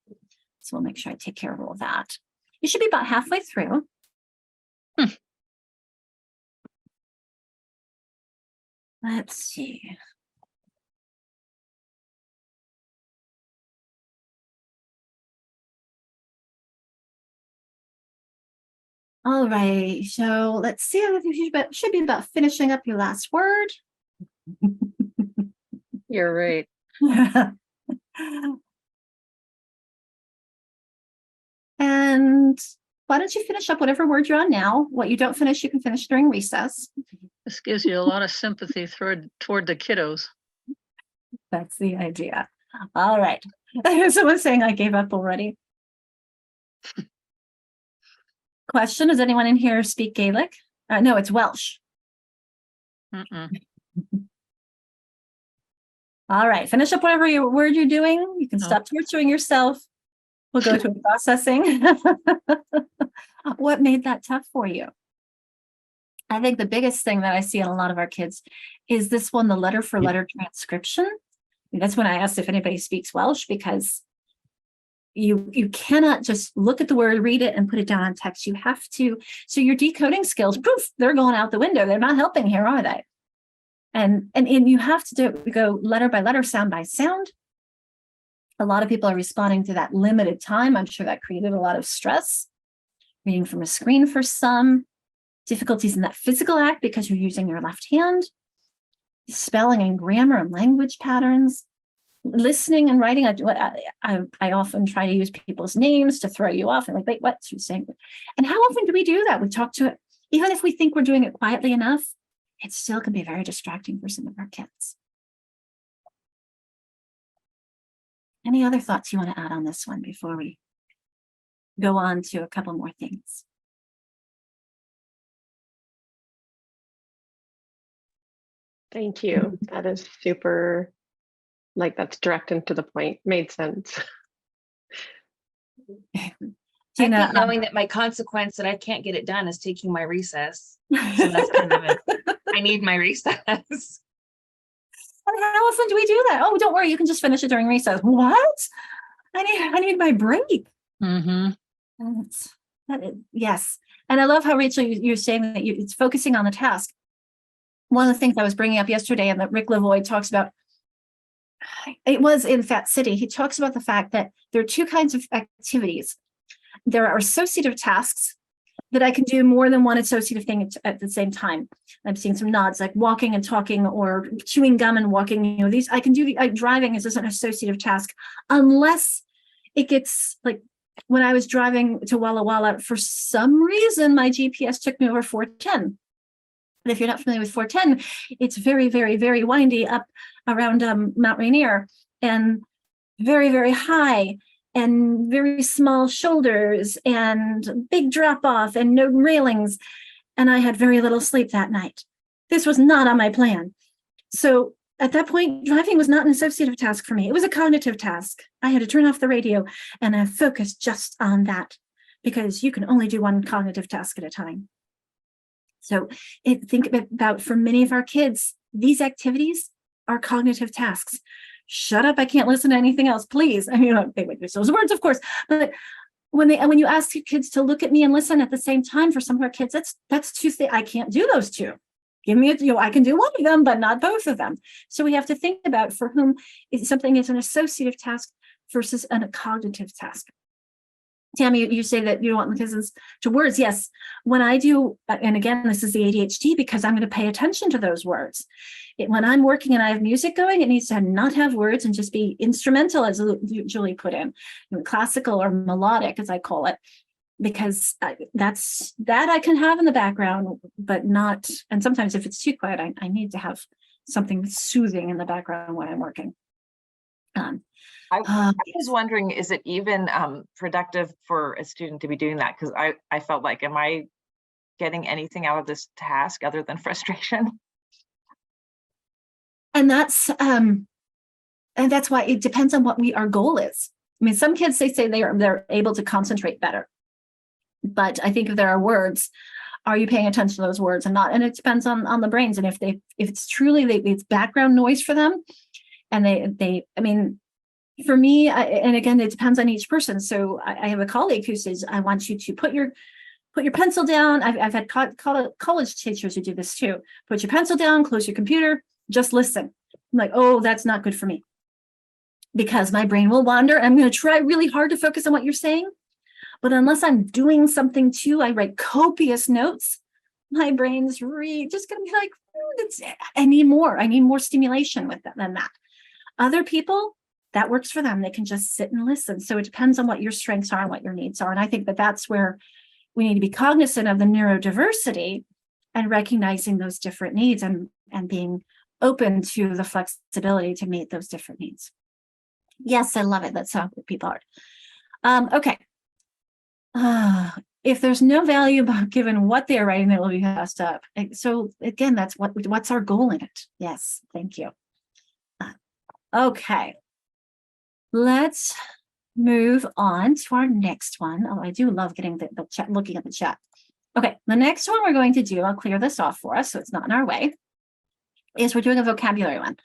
So we'll make sure I take care of all that. You should be about halfway through. Let's see. All right, so let's see. You should be about finishing up your last word. You're right. And why don't you finish up whatever word you're on now? What you don't finish, you can finish during recess. This gives you a lot of sympathy toward the kiddos. That's the idea. All right. Someone's saying I gave up already. Question, does anyone in here speak Gaelic? No, it's Welsh. Mm-mm. All right, finish up whatever word you're doing. You can stop torturing yourself. We'll go to processing. What made that tough for you? I think the biggest thing that I see in a lot of our kids is this one, the letter for letter transcription. And that's when I asked if anybody speaks Welsh, because you cannot just look at the word, read it, and put it down on text. You have to, so your decoding skills, poof, they're going out the window. They're not helping here, are they? And you have to go letter by letter, sound by sound. A lot of people are responding to that limited time. I'm sure that created a lot of stress. Reading from a screen for some, difficulties in that physical act because you're using your left hand, spelling and grammar and language patterns, listening and writing. I often try to use people's names to throw you off and like, wait, what's she saying? And how often do we do that? We talk to it, even if we think we're doing it quietly enough, it still can be very distracting for some of our kids. Any other thoughts you want to add on this one before we go on to a couple more things? Thank you. That is super, that's direct and to the point. Made sense. Tina, I think knowing that my consequence that I can't get it done is taking my recess. So that's kind of it. I need my recess. And how often do we do that? Oh, don't worry, you can just finish it during recess. What? I need my break. Mm-hmm. Yes. And I love how, Rachel, you're saying that it's focusing on the task. One of the things I was bringing up yesterday and that Rick Lavoie talks about, it was in Fat City. He talks about the fact that there are two kinds of activities. There are associative tasks that I can do more than one associative thing at the same time. I'm seeing some nods, like walking and talking or chewing gum and walking. You know, these I can do. Driving is an associative task, unless it gets like when I was driving to Walla Walla, for some reason, my GPS took me over 410. And if you're not familiar with 410, it's very, very, very windy up around Mount Rainier and very, very high and very small shoulders and big drop off and no railings. And I had very little sleep that night. This was not on my plan. So at that point, driving was not an associative task for me. It was a cognitive task. I had to turn off the radio and focus just on that, because you can only do one cognitive task at a time. So think about, for many of our kids, these activities are cognitive tasks. Shut up, I can't listen to anything else, please. I mean, they would use those words, of course, but when you ask your kids to look at me and listen at the same time, for some of our kids, that's two things. I can't do those two. Give me I can do one of them, but not both of them. So we have to think about for whom something is an associative task versus a cognitive task. Tammy, you say that you don't want listens to words. Yes. When I do, and again, this is the ADHD because I'm going to pay attention to those words. When I'm working and I have music going, it needs to not have words and just be instrumental, as Julie put in, classical or melodic, as I call it, because that I can have in the background, but not, and sometimes if it's too quiet, I need to have something soothing in the background when I'm working. I was wondering, is it even productive for a student to be doing that? Because I felt like, am I getting anything out of this task other than frustration? And that's why it depends on what our goal is. I mean, some kids, they say they're able to concentrate better, but I think if there are words, are you paying attention to those words and not? And it depends on the brains. And if it's truly it's background noise for them, and I mean, for me, and again, it depends on each person. So I have a colleague who says, I want you to put your pencil down. I've had college teachers who do this too. Put your pencil down, close your computer, just listen. I'm like, oh, that's not good for me, because my brain will wander. I'm going to try really hard to focus on what you're saying. But unless I'm doing something too, I write copious notes, my brain's just going to be like, I need more stimulation with that than that. Other people, that works for them. They can just sit and listen. So it depends on what your strengths are and what your needs are. And I think that's where we need to be cognizant of the neurodiversity and recognizing those different needs and being open to the flexibility to meet those different needs. Yes, I love it. That's how people are. Okay. If there's no value about given what they're writing, they will be passed up. So again, that's what's our goal in it. Yes, thank you. Okay. Let's move on to our next one. Oh, I do love getting the chat, looking at the chat. Okay, the next one we're going to do, I'll clear this off for us so it's not in our way, is we're doing a vocabulary one.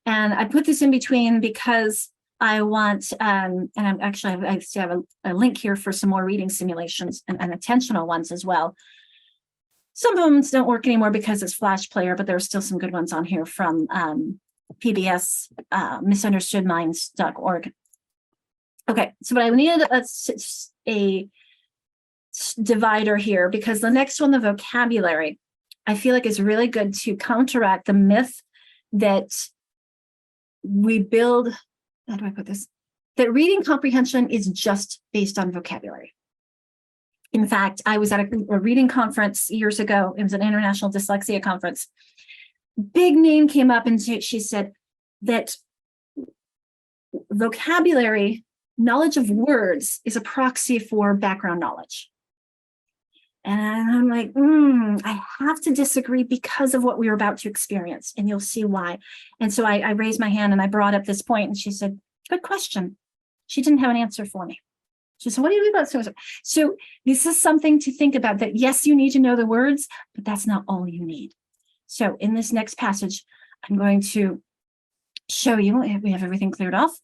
And I put this in between because I want, and I'm actually, I have a link here for some more reading simulations and attentional ones as well. Some of them don't work anymore because it's Flash Player, but there are still some good ones on here from PBS, misunderstoodminds.org. Okay, so but I needed a divider here because the next one, the vocabulary, I feel like is really good to counteract the myth that we build, how do I put this? That reading comprehension is just based on vocabulary. In fact, I was at a reading conference years ago. It was an international dyslexia conference. Big name came up and she said that vocabulary, knowledge of words, is a proxy for background knowledge. And I'm like, I have to disagree because of what we were about to experience, and you'll see why. And so I raised my hand and I brought up this point, and she said, good question. She didn't have an answer for me. She said, what do you do about so? So this is something to think about, that yes, you need to know the words, but that's not all you need. So in this next passage, I'm going to show you, we have everything cleared off.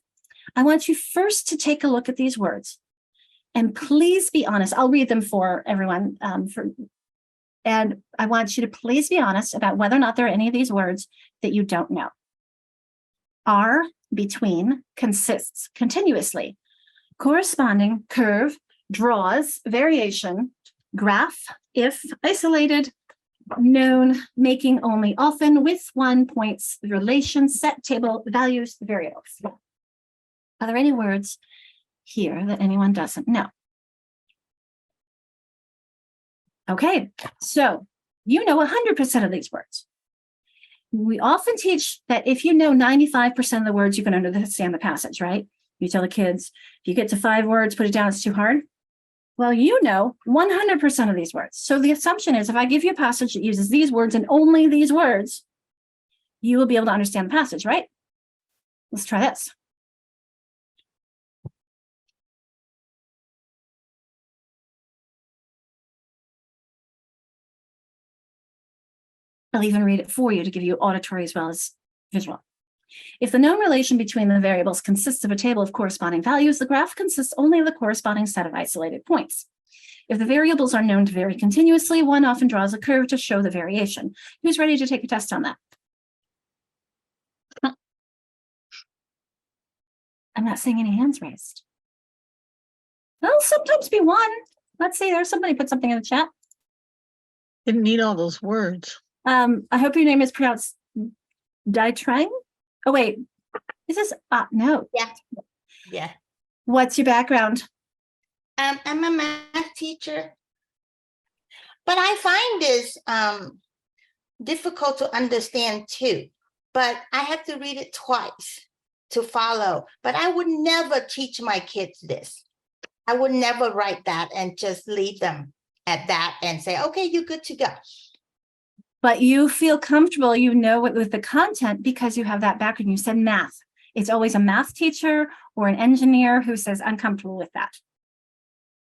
I want you first to take a look at these words. And please be honest. I'll read them for everyone. And I want you to please be honest about whether or not there are any of these words that you don't know. Are, between, consists, continuously, corresponding, curve, draws, variation, graph, if, isolated, known, making, only, often, with, one, points, relation, set, table, values, variables. Are there any words here that anyone doesn't know? Okay, so you know 100% of these words. We often teach that if you know 95% of the words, you can understand the passage, right? You tell the kids, if you get to 5 words, put it down, it's too hard. Well, you know 100% of these words. So the assumption is if I give you a passage that uses these words and only these words, you will be able to understand the passage, right? Let's try this. I'll even read it for you to give you auditory as well as visual. If the known relation between the variables consists of a table of corresponding values, the graph consists only of the corresponding set of isolated points. If the variables are known to vary continuously, one often draws a curve to show the variation. Who's ready to take a test on that? I'm not seeing any hands raised. Well, sometimes be one. Let's see, there's somebody put something in the chat. Didn't need all those words. I hope your name is pronounced Daitrang. Oh, wait. Is this, no. Yeah. What's your background? I'm a math teacher, but I find this difficult to understand too. But I have to read it twice to follow. But I would never teach my kids this. I would never write that and just leave them at that and say, okay, you're good to go. But you feel comfortable, you know, with the content because you have that background. You said math. It's always a math teacher or an engineer who says, I'm comfortable with that.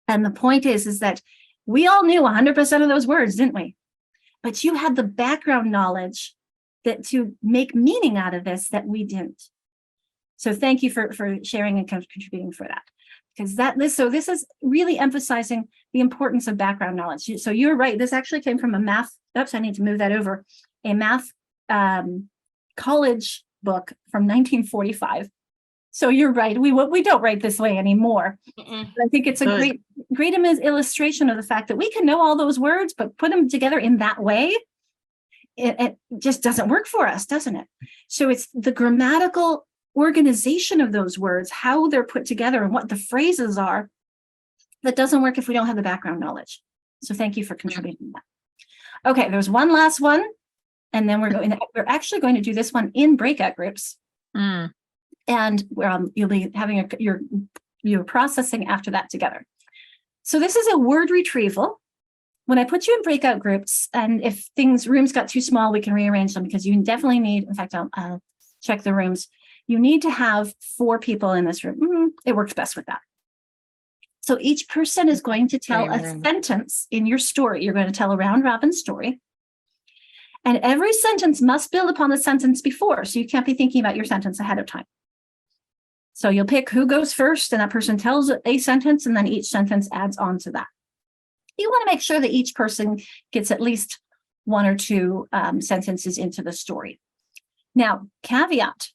And the point is that we all knew 100% of those words, didn't we? But you had the background knowledge that to make meaning out of this that we didn't. So thank you for sharing and contributing for that. Because this is really emphasizing the importance of background knowledge. So you're right. This actually came from a math. Oops, I need to move that over. A math college book from 1945. So you're right. We don't write this way anymore. I think it's a great illustration of the fact that we can know all those words, but put them together in that way, it just doesn't work for us, doesn't it? So it's the grammatical organization of those words, how they're put together and what the phrases are, that doesn't work if we don't have the background knowledge. So thank you for contributing that. Okay, there's one last one, and then we're actually going to do this one in breakout groups. And you'll be having your processing after that together. So this is a word retrieval. When I put you in breakout groups, and if rooms got too small, we can rearrange them because you definitely need, in fact, I'll check the rooms. You need to have 4 people in this room. It works best with that. So each person is going to tell a sentence in your story. You're going to tell a round robin story. And every sentence must build upon the sentence before. So you can't be thinking about your sentence ahead of time. So you'll pick who goes first, and that person tells a sentence, and then each sentence adds on to that. You want to make sure that each person gets at least 1 or 2 sentences into the story. Now, caveat.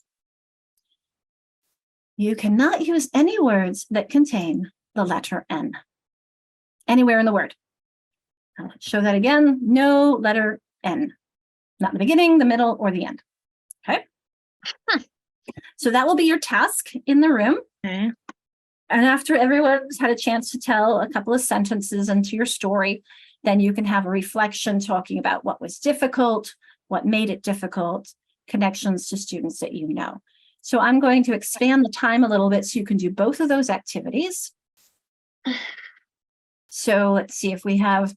You cannot use any words that contain the letter N anywhere in the word. I'll show that again. No letter N, not the beginning, the middle, or the end. Okay. So that will be your task in the room. Okay. And after everyone's had a chance to tell a couple of sentences into your story, then you can have a reflection talking about what was difficult, what made it difficult, connections to students that you know. So I'm going to expand the time a little bit so you can do both of those activities. So let's see if we have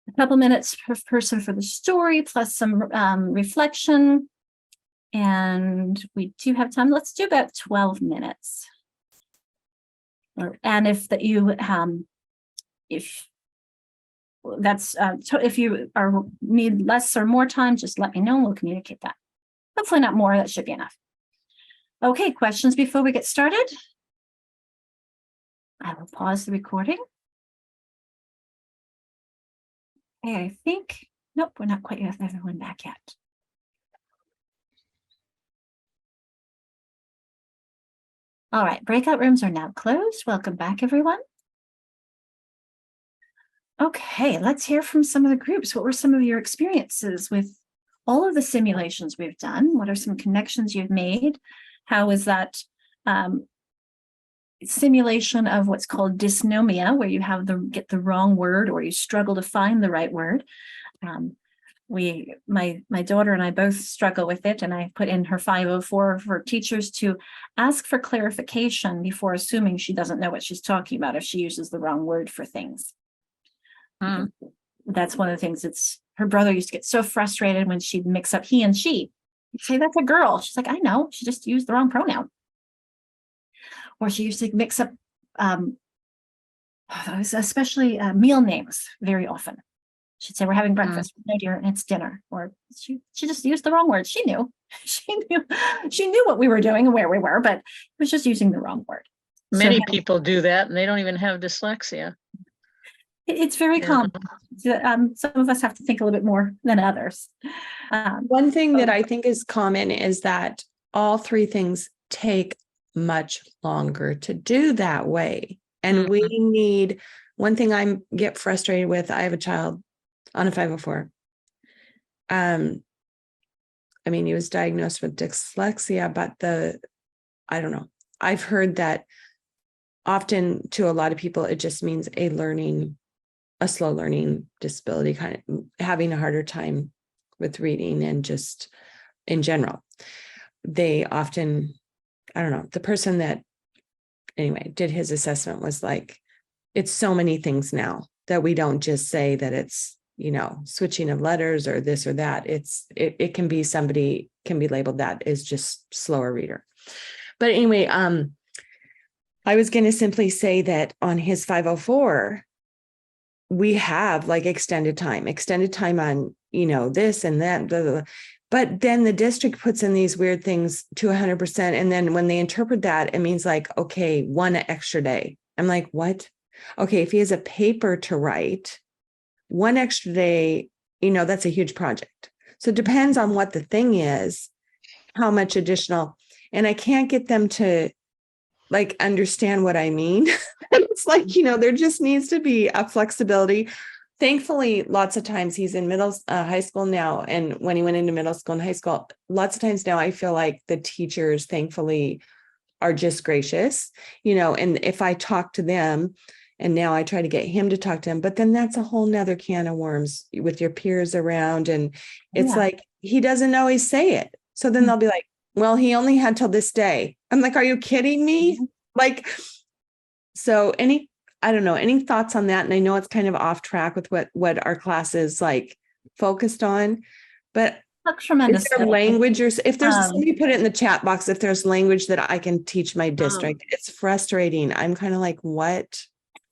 a couple minutes per person for the story, plus some reflection. And we do have time. Let's do about 12 minutes. And if you need less or more time, just let me know and we'll communicate that. Hopefully not more, that should be enough. Okay, questions before we get started? I will pause the recording. Okay, I think, nope, we're not quite with everyone back yet. All right, breakout rooms are now closed. Welcome back, everyone. Okay, let's hear from some of the groups. What were some of your experiences with all of the simulations we've done? What are some connections you've made? How is that simulation of what's called dysnomia, where you get the wrong word or you struggle to find the right word? My daughter and I both struggle with it, and I put in her 504 for teachers to ask for clarification before assuming she doesn't know what she's talking about if she uses the wrong word for things. That's one of the things. Her brother used to get so frustrated when she'd mix up he and she. He'd say, that's a girl. She's like, I know, she just used the wrong pronoun. Or she used to mix up, especially meal names very often. She'd say, we're having breakfast. No, dear, and it's dinner. Or she just used the wrong word. She knew. She knew what we were doing and where we were, but was just using the wrong word. Many people do that, and they don't even have dyslexia. It's very common. Some of us have to think a little bit more than others. One thing that I think is common is that all 3 things take much longer to do that way. And we need, one thing I get frustrated with, I have a child on a 504. I mean, he was diagnosed with dyslexia, but I don't know. I've heard that often to a lot of people, it just means a slow learning disability, kind of having a harder time with reading and just in general. They often, I don't know, the person that anyway did his assessment was like, it's so many things now that we don't just say that it's, switching of letters or this or that. It can be, somebody can be labeled that is just slower reader. But anyway, I was going to simply say that on his 504, we have like extended time on, this and that, blah, blah, blah. But then the district puts in these weird things to 100%. And then when they interpret that, it means like, okay, 1 extra day. I'm like, what? Okay, if he has a paper to write, 1 extra day, that's a huge project. So it depends on what the thing is, how much additional, and I can't get them to like understand what I mean. It's like, there just needs to be a flexibility. Thankfully, lots of times he's in high school now. And when he went into middle school and high school, lots of times now I feel like the teachers, thankfully, are just gracious, and if I talk to them, and now I try to get him to talk to him, but then that's a whole nother can of worms with your peers around. And it's like, he doesn't always say it. So then they'll be like, well, he only had till this day. I'm like, are you kidding me? Like, so I don't know, any thoughts on that? And I know it's kind of off track with what our class is like focused on, but is there language, or if there's somebody put it in the chat box, if there's language that I can teach my district. It's frustrating. I'm kind of like, what?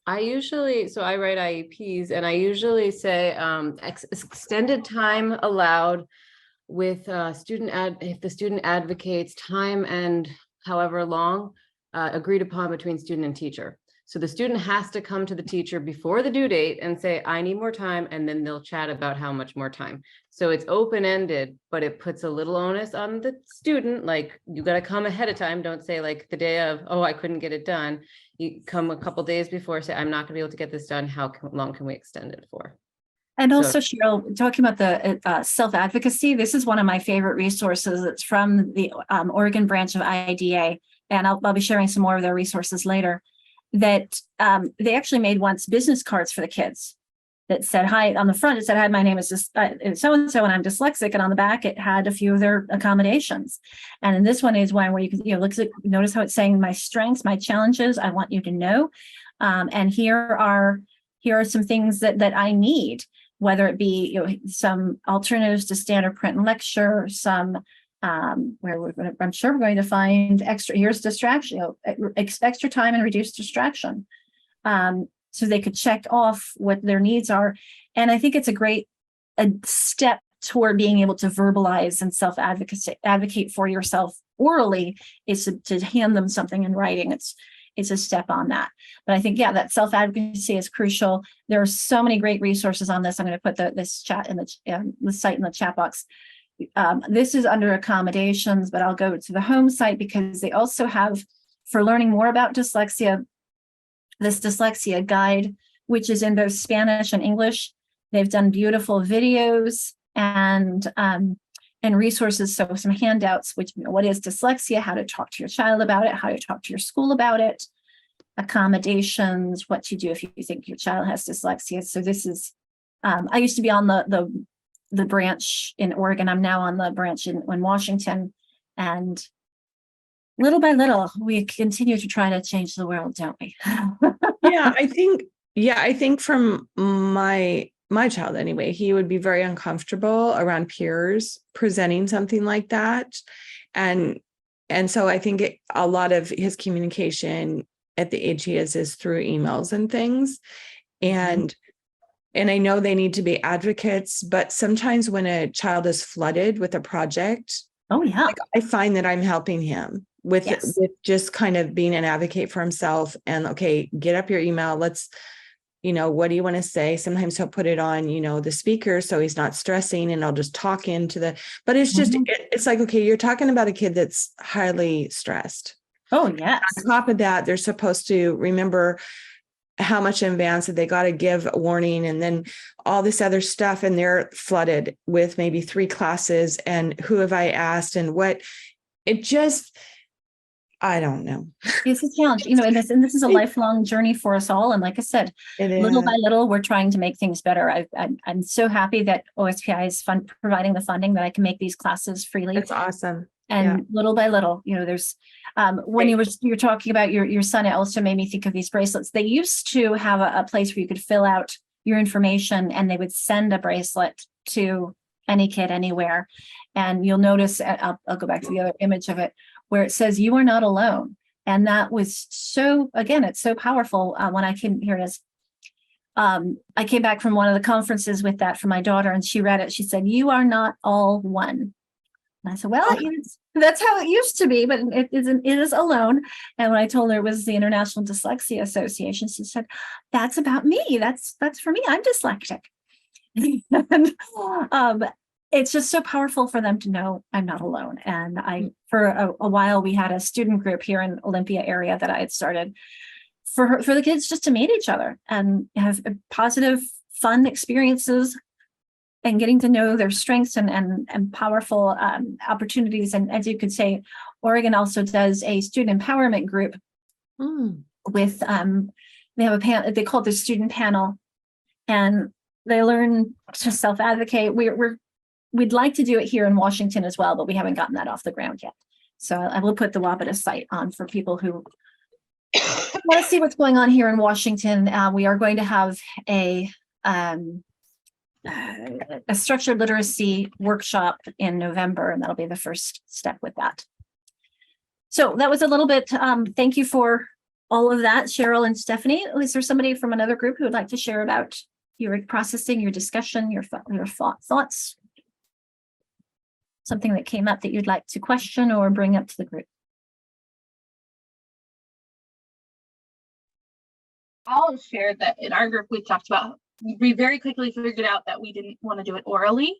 I write IEPs, and I usually say extended time allowed with if the student advocates, time and however long agreed upon between student and teacher. So the student has to come to the teacher before the due date and say, I need more time, and then they'll chat about how much more time. So it's open-ended, but it puts a little onus on the student. Like, you got to come ahead of time. Don't say like the day of, oh, I couldn't get it done. You come a couple days before, say, I'm not gonna be able to get this done. How long can we extend it for? And also, Cheryl, talking about the self-advocacy, this is one of my favorite resources. It's from the Oregon branch of IDA, and I'll be sharing some more of their resources later, that they actually made once business cards for the kids that said, hi, on the front, it said, hi, my name is so-and-so, and I'm dyslexic. And on the back, it had a few of their accommodations. And this one is one where you can, notice how it's saying my strengths, my challenges, I want you to know. And here are some things that I need, whether it be, some alternatives to standard print and lecture, some where I'm sure we're going to find here's distraction, extra time and reduce distraction. So they could check off what their needs are. And I think it's a step toward being able to verbalize and advocate for yourself orally, is to hand them something in writing. It's a step on that. But I think, that self-advocacy is crucial. There are so many great resources on this. I'm going to put this chat in the site in the chat box. This is under accommodations, but I'll go to the home site because they also have, for learning more about dyslexia, this dyslexia guide, which is in both Spanish and English. They've done beautiful videos and resources. So some handouts, which, what is dyslexia, how to talk to your child about it, how to talk to your school about it, accommodations, what to do if you think your child has dyslexia. So this is, I used to be on the branch in Oregon. I'm now on the branch in Washington, and little by little, we continue to try to change the world, don't we? I think from my child anyway, he would be very uncomfortable around peers presenting something like that. And so I think a lot of his communication at the age he is through emails and things. And I know they need to be advocates, but sometimes when a child is flooded with a project, I find that I'm helping him with just kind of being an advocate for himself. And okay, get up your email. Let's, what do you want to say? Sometimes he'll put it on, the speaker, so he's not stressing, and I'll just talk into but it's just, it's like, okay, you're talking about a kid that's highly stressed. Oh, yes. On top of that, they're supposed to remember how much in advance that they got to give a warning, and then all this other stuff. And they're flooded with maybe 3 classes and who have I asked and what. It just, I don't know. It's a challenge, you know, and this is a lifelong journey for us all. And like I said, little by little, we're trying to make things better. I'm so happy that OSPI is providing the funding that I can make these classes freely. That's awesome. And little by little, you know, there's when you're talking about your son, it also made me think of these bracelets. They used to have a place where you could fill out your information and they would send a bracelet to any kid anywhere. And you'll notice, I'll go back to the other image of it, where it says you are not alone. And that was so, again, it's so powerful. When I came, here it is. I came back from one of the conferences with that for my daughter, and she read it. She said, "You are not all one." And I said, well, that's how it used to be, but it isn't. It is alone. And when I told her it was the International Dyslexia Association, she said, "That's about me. That's for me. I'm dyslexic." And, it's just so powerful for them to know I'm not alone. And for a while, we had a student group here in Olympia area that I had started for the kids just to meet each other and have positive, fun experiences and getting to know their strengths and powerful opportunities. And as you could say, Oregon also does a student empowerment group with, they have a panel, they call it the student panel, and they learn to self-advocate. We'd like to do it here in Washington as well, but we haven't gotten that off the ground yet. So I will put the Wapita site on for people who want to see what's going on here in Washington. We are going to have a structured literacy workshop in November, and that'll be the first step with that. So that was a little bit, thank you for all of that, Cheryl and Stephanie. Is there somebody from another group who would like to share about your processing, your discussion, your thoughts? Something that came up that you'd like to question or bring up to the group? I'll share that in our group, we talked about, we very quickly figured out that we didn't want to do it orally.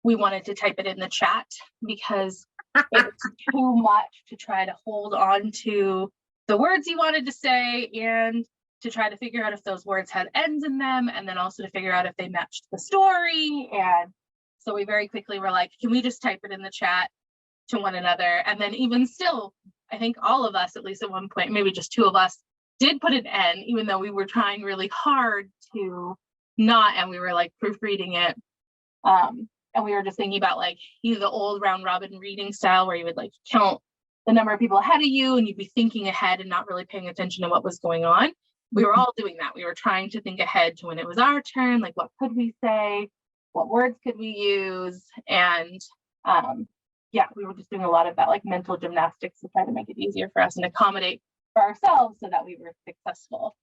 We wanted to type it in the chat because it was too much to try to hold on to the words you wanted to say and to try to figure out if those words had ends in them, and then also to figure out if they matched the story. And so we very quickly were like, can we just type it in the chat to one another? And then even still, I think all of us, at least at one point, maybe just 2 of us, did put an N, even though we were trying really hard to not, and we were like proofreading it. And we were just thinking about like either the old round robin reading style where you would like count the number of people ahead of you and you'd be thinking ahead and not really paying attention to what was going on. We were all doing that. We were trying to think ahead to when it was our turn, like what could we say? What words could we use? And yeah, we were just doing a lot of that like mental gymnastics to try to make it easier for us and accommodate for ourselves so that we were successful.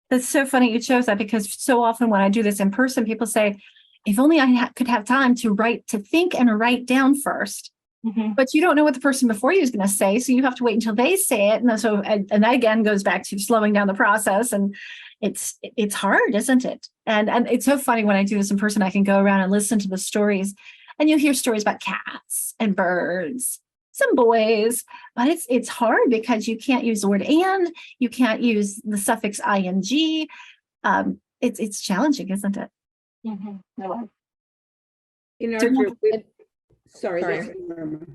That's so funny you chose that, because so often when I do this in person, people say, if only I could have time to think and write down first. But you don't know what the person before you is going to say. So you have to wait until they say it. And so, and that again goes back to slowing down the process. And it's hard, isn't it? And it's so funny when I do this in person, I can go around and listen to the stories, and you hear stories about cats and birds, some boys, but it's hard because you can't use the word and, you can't use the suffix ing. It's challenging, isn't it? In our group,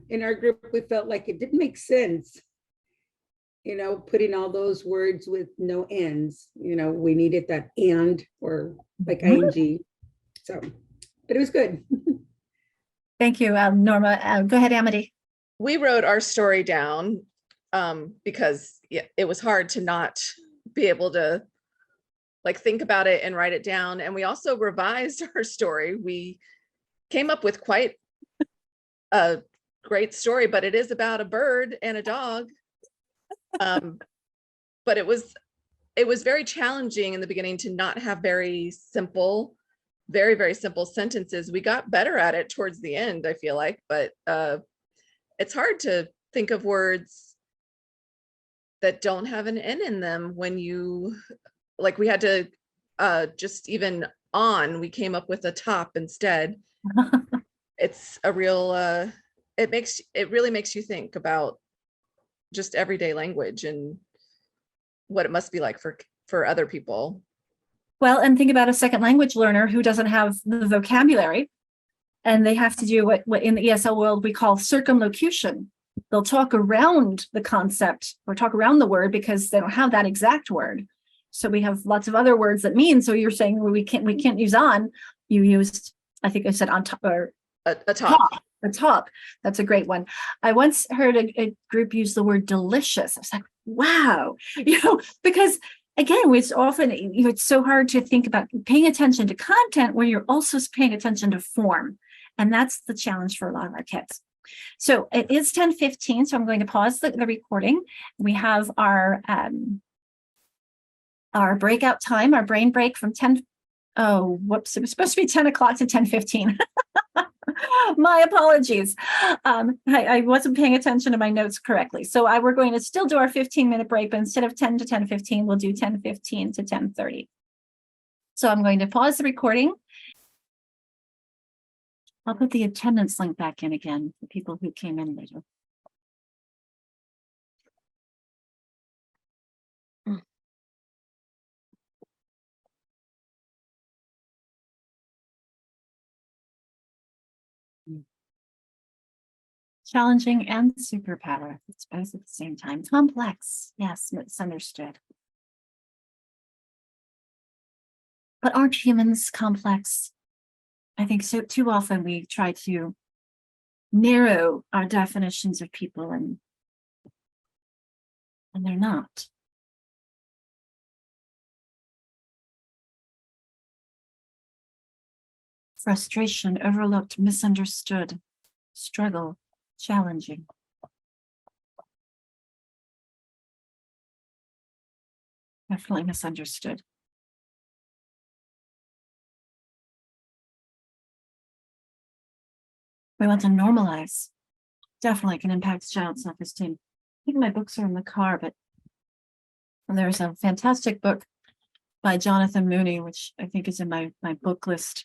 in our group, we felt like it didn't make sense, you know, putting all those words with no ends. You know, we needed that and or like ing. So, but it was good. Thank you, Norma. Go ahead, Amity. We wrote our story down because it was hard to not be able to like think about it and write it down. And we also revised our story. We came up with quite a great story, but it is about a bird and a dog. But it was very challenging in the beginning to not have very simple, very simple sentences. We got better at it towards the end, I feel like, but it's hard to think of words that don't have an N in them when you, like we had to just even on, we came up with a top instead. It's a real, it really makes you think about just everyday language and what it must be like for other people. Well, and think about a second language learner who doesn't have the vocabulary, and they have to do what in the ESL world we call circumlocution. They'll talk around the concept or talk around the word because they don't have that exact word. So we have lots of other words that mean. So you're saying, well, we can't use on. You used, I think I said on top or a top. A top. That's a great one. I once heard a group use the word delicious. I was like, wow, because again, it's often, it's so hard to think about paying attention to content when you're also paying attention to form. And that's the challenge for a lot of our kids. So it is 10:15, so I'm going to pause the recording. We have our breakout time, our brain break from 10. Oh, whoops, it was supposed to be 10 o'clock to 10:15. My apologies. I wasn't paying attention to my notes correctly. So we're going to still do our 15-minute break, but instead of 10 to 10:15, we'll do 10:15 to 10:30. So I'm going to pause the recording. I'll put the attendance link back in again for people who came in later. Challenging and superpower. It's both at the same time. Complex. Yes, misunderstood. But aren't humans complex? I think so too often we try to narrow our definitions of people and they're not. Frustration, overlooked, misunderstood, struggle, challenging. Definitely misunderstood. We want to normalize. Definitely can impact child self-esteem. I think my books are in the car, but there's a fantastic book by Jonathan Mooney, which I think is in my book list,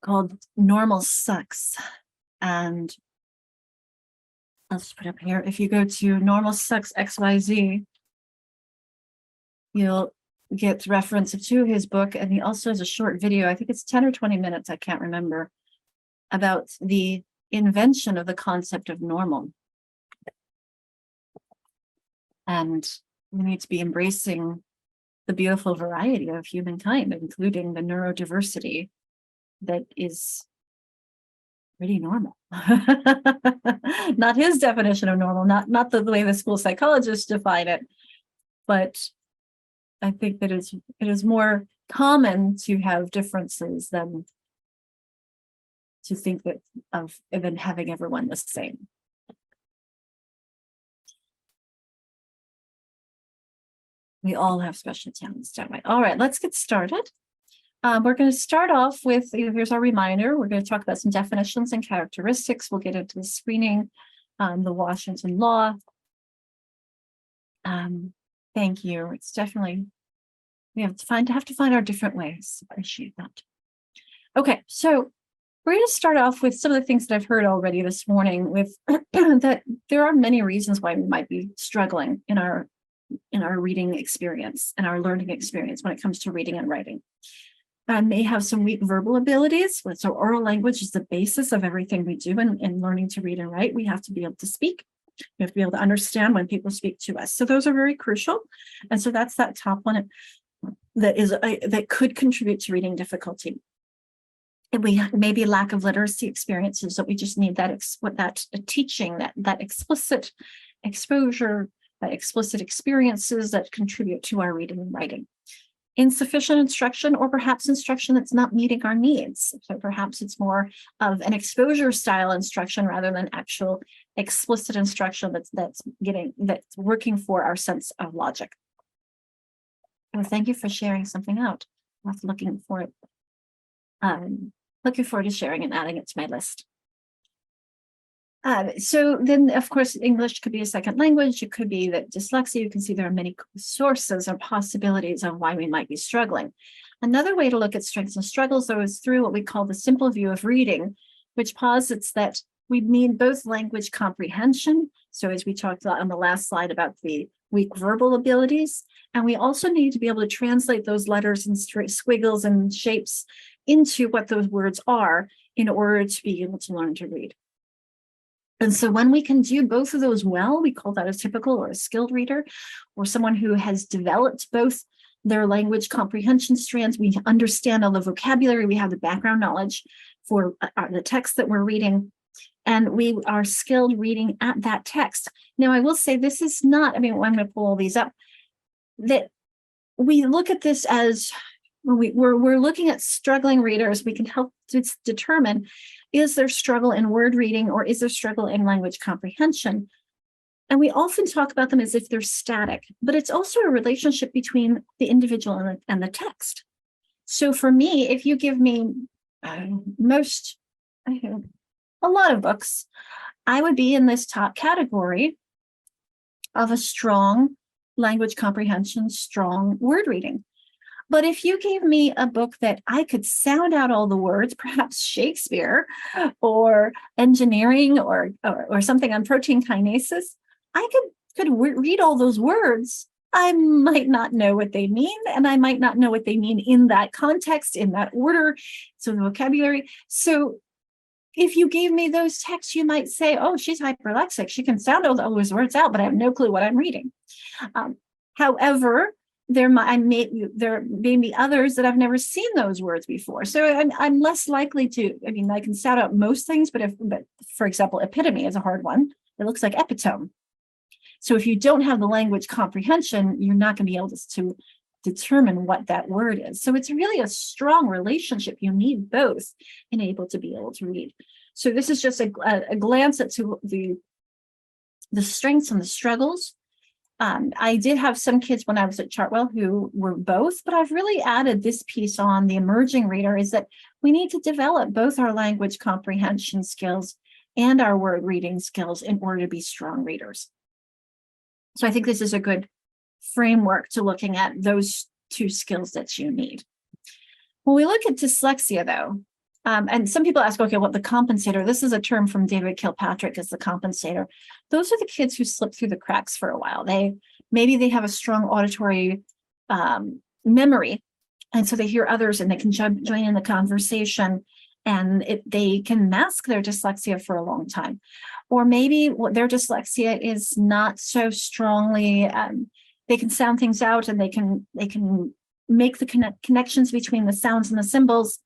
called Normal Sucks. And I'll just put up here. If you go to Normal Sucks XYZ, you'll get reference to his book. And he also has a short video. I think it's 10 or 20 minutes. I can't remember, about the invention of the concept of normal. And we need to be embracing the beautiful variety of humankind, including the neurodiversity that is pretty normal. Not his definition of normal, not the way the school psychologists define it, but I think that it is more common to have differences than to think that of even having everyone the same. We all have special talents, don't we? All right, let's get started. We're going to start off with, here's our reminder. We're going to talk about some definitions and characteristics. We'll get into the screening, the Washington law. Thank you. It's definitely, we have to find our different ways. Appreciate that. Okay, so we're going to start off with some of the things that I've heard already this morning with that there are many reasons why we might be struggling in our reading experience and our learning experience when it comes to reading and writing. May have some weak verbal abilities. So oral language is the basis of everything we do in learning to read and write. We have to be able to speak. We have to be able to understand when people speak to us. So those are very crucial. And so that's that top one that could contribute to reading difficulty. And we maybe lack of literacy experiences that we just need that teaching, that explicit exposure, that explicit experiences that contribute to our reading and writing. Insufficient instruction, or perhaps instruction that's not meeting our needs. So perhaps it's more of an exposure style instruction rather than actual explicit instruction that's working for our sense of logic. Well, thank you for sharing something out. I'm looking forward to sharing and adding it to my list. So then, of course, English could be a second language. It could be that dyslexia. You can see there are many sources or possibilities of why we might be struggling. Another way to look at strengths and struggles, though, is through what we call the simple view of reading, which posits that we need both language comprehension So as we talked about on the last slide about the weak verbal abilities, and we also need to be able to translate those letters and squiggles and shapes into what those words are in order to be able to learn to read. And so when we can do both of those well, we call that a typical or a skilled reader, or someone who has developed both their language comprehension strands. We understand all the vocabulary, we have the background knowledge for the text that we're reading, and we are skilled reading at that text. Now, I will say this is not, I mean, I'm going to pull all these up, that we look at this as when we're looking at struggling readers, we can help to determine, is there struggle in word reading or is there struggle in language comprehension? And we often talk about them as if they're static, but it's also a relationship between the individual and the text. So for me, if you give me a lot of books, I would be in this top category of a strong language comprehension, strong word reading. But if you gave me a book that I could sound out all the words, perhaps Shakespeare or engineering or something on protein kinases, I could read all those words. I might not know what they mean, and I might not know what they mean in that context, in that order, so the vocabulary. So if you gave me those texts, you might say, oh, she's hyperlexic. She can sound all those words out, but I have no clue what I'm reading. However, there may be others that I've never seen those words before. So I'm less likely to, I mean, I can sound out most things, but for example, epitome is a hard one. It looks like epitome. So if you don't have the language comprehension, you're not going to be able to determine what that word is. So it's really a strong relationship. You need both and able to be able to read. So this is just a glance at the strengths and the struggles. I did have some kids when I was at Chartwell who were both, but I've really added this piece on the emerging reader, is that we need to develop both our language comprehension skills and our word reading skills in order to be strong readers. So I think this is a good framework to looking at those two skills that you need. When we look at dyslexia, though, and some people ask, okay, what the compensator? This is a term from David Kilpatrick as the compensator. Those are the kids who slip through the cracks for a while. Maybe they have a strong auditory memory, and so they hear others and they can join in the conversation, and they can mask their dyslexia for a long time. Or maybe their dyslexia is not so strongly, they can sound things out and they can make the connections between the sounds and the symbols,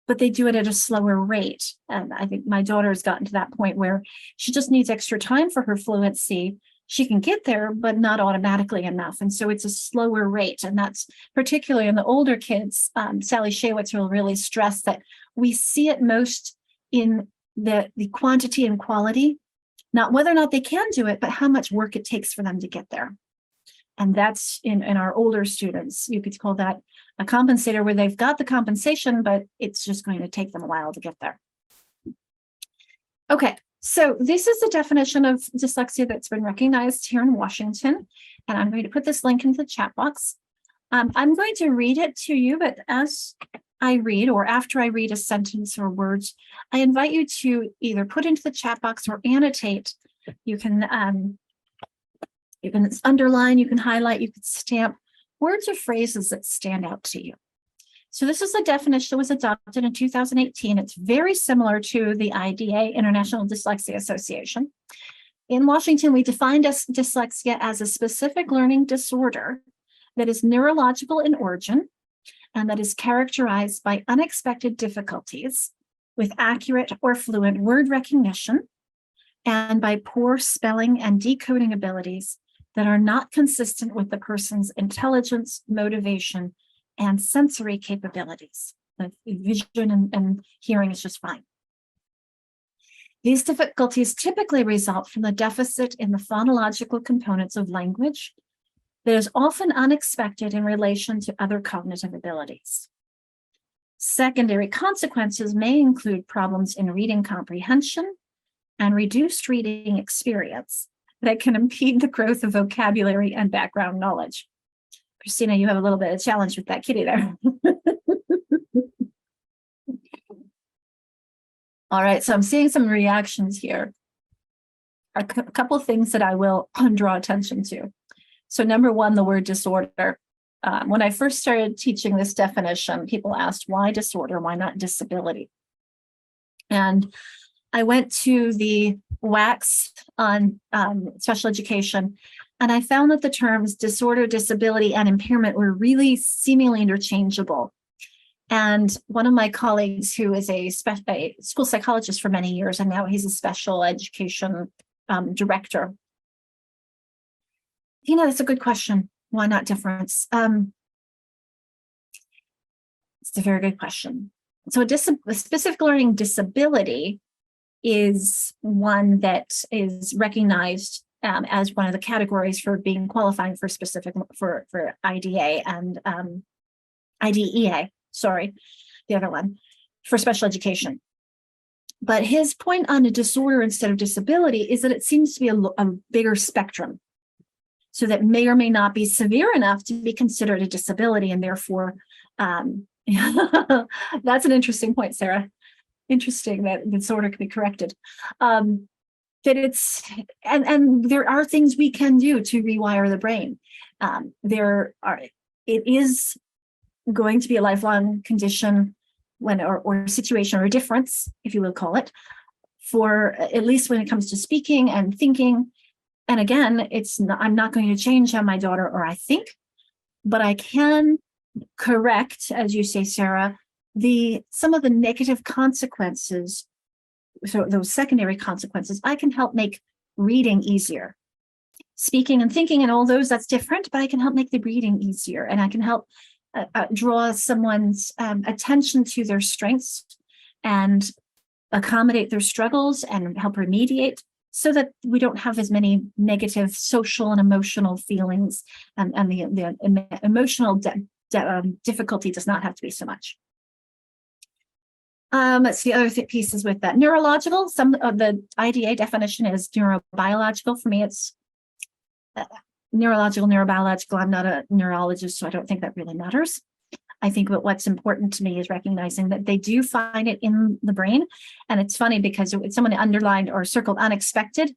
but they do it at a slower rate. And I think my daughter has gotten to that point where she just needs extra time for her fluency. She can get there, but not automatically enough. And so it's a slower rate. And that's particularly in the older kids. Sally Shaywitz will really stress that we see it most in the quantity and quality, not whether or not they can do it, but how much work it takes for them to get there. And that's in our older students. You could call that a compensator, where they've got the compensation, but it's just going to take them a while to get there. Okay, so this is the definition of dyslexia that's been recognized here in Washington. And I'm going to put this link into the chat box. I'm going to read it to you, but as I read, or after I read a sentence or words, I invite you to either put into the chat box or annotate. You can underline, you can highlight, you can stamp words or phrases that stand out to you. So this is a definition that was adopted in 2018. It's very similar to the IDA, International Dyslexia Association. In Washington, we defined dyslexia as a specific learning disorder that is neurological in origin and that is characterized by unexpected difficulties with accurate or fluent word recognition and by poor spelling and decoding abilities that are not consistent with the person's intelligence, motivation, and sensory capabilities. The vision and hearing is just fine. These difficulties typically result from the deficit in the phonological components of language that is often unexpected in relation to other cognitive abilities. Secondary consequences may include problems in reading comprehension and reduced reading experience that can impede the growth of vocabulary and background knowledge. Christina, you have a little bit of challenge with that kitty there. All right, so I'm seeing some reactions here. a couple of things that I will draw attention to. So number one, the word disorder. When I first started teaching this definition, people asked, why disorder? Why not disability? And I went to the WACS on special education, and I found that the terms disorder, disability, and impairment were really seemingly interchangeable. And one of my colleagues, who is a school psychologist for many years, and now he's a special education director. That's a good question. Why not difference? It's a very good question. So a specific learning disability is one that is recognized as one of the categories for being qualifying for specific for IDA and IDEA, sorry, the other one, for special education. But his point on a disorder instead of disability is that it seems to be a bigger spectrum. So that may or may not be severe enough to be considered a disability, and therefore, that's an interesting point, Sarah. Interesting that disorder can be corrected. That it's and there are things we can do to rewire the brain. It is going to be a lifelong condition or situation or difference, if you will call it, for at least when it comes to speaking and thinking. And again, I'm not going to change how my daughter or I think, but I can correct, as you say, Sarah, some of the negative consequences. So those secondary consequences, I can help make reading easier. Speaking and thinking and all those, that's different, but I can help make the reading easier, and I can help draw someone's attention to their strengths and accommodate their struggles and help remediate, so that we don't have as many negative social and emotional feelings, and the emotional difficulty does not have to be so much. Let's see other pieces with that. Neurological, some of the IDA definition is neurobiological. For me, it's neurological, neurobiological. I'm not a neurologist, so I don't think that really matters. I think that what's important to me is recognizing that they do find it in the brain. And it's funny because someone underlined or circled unexpected.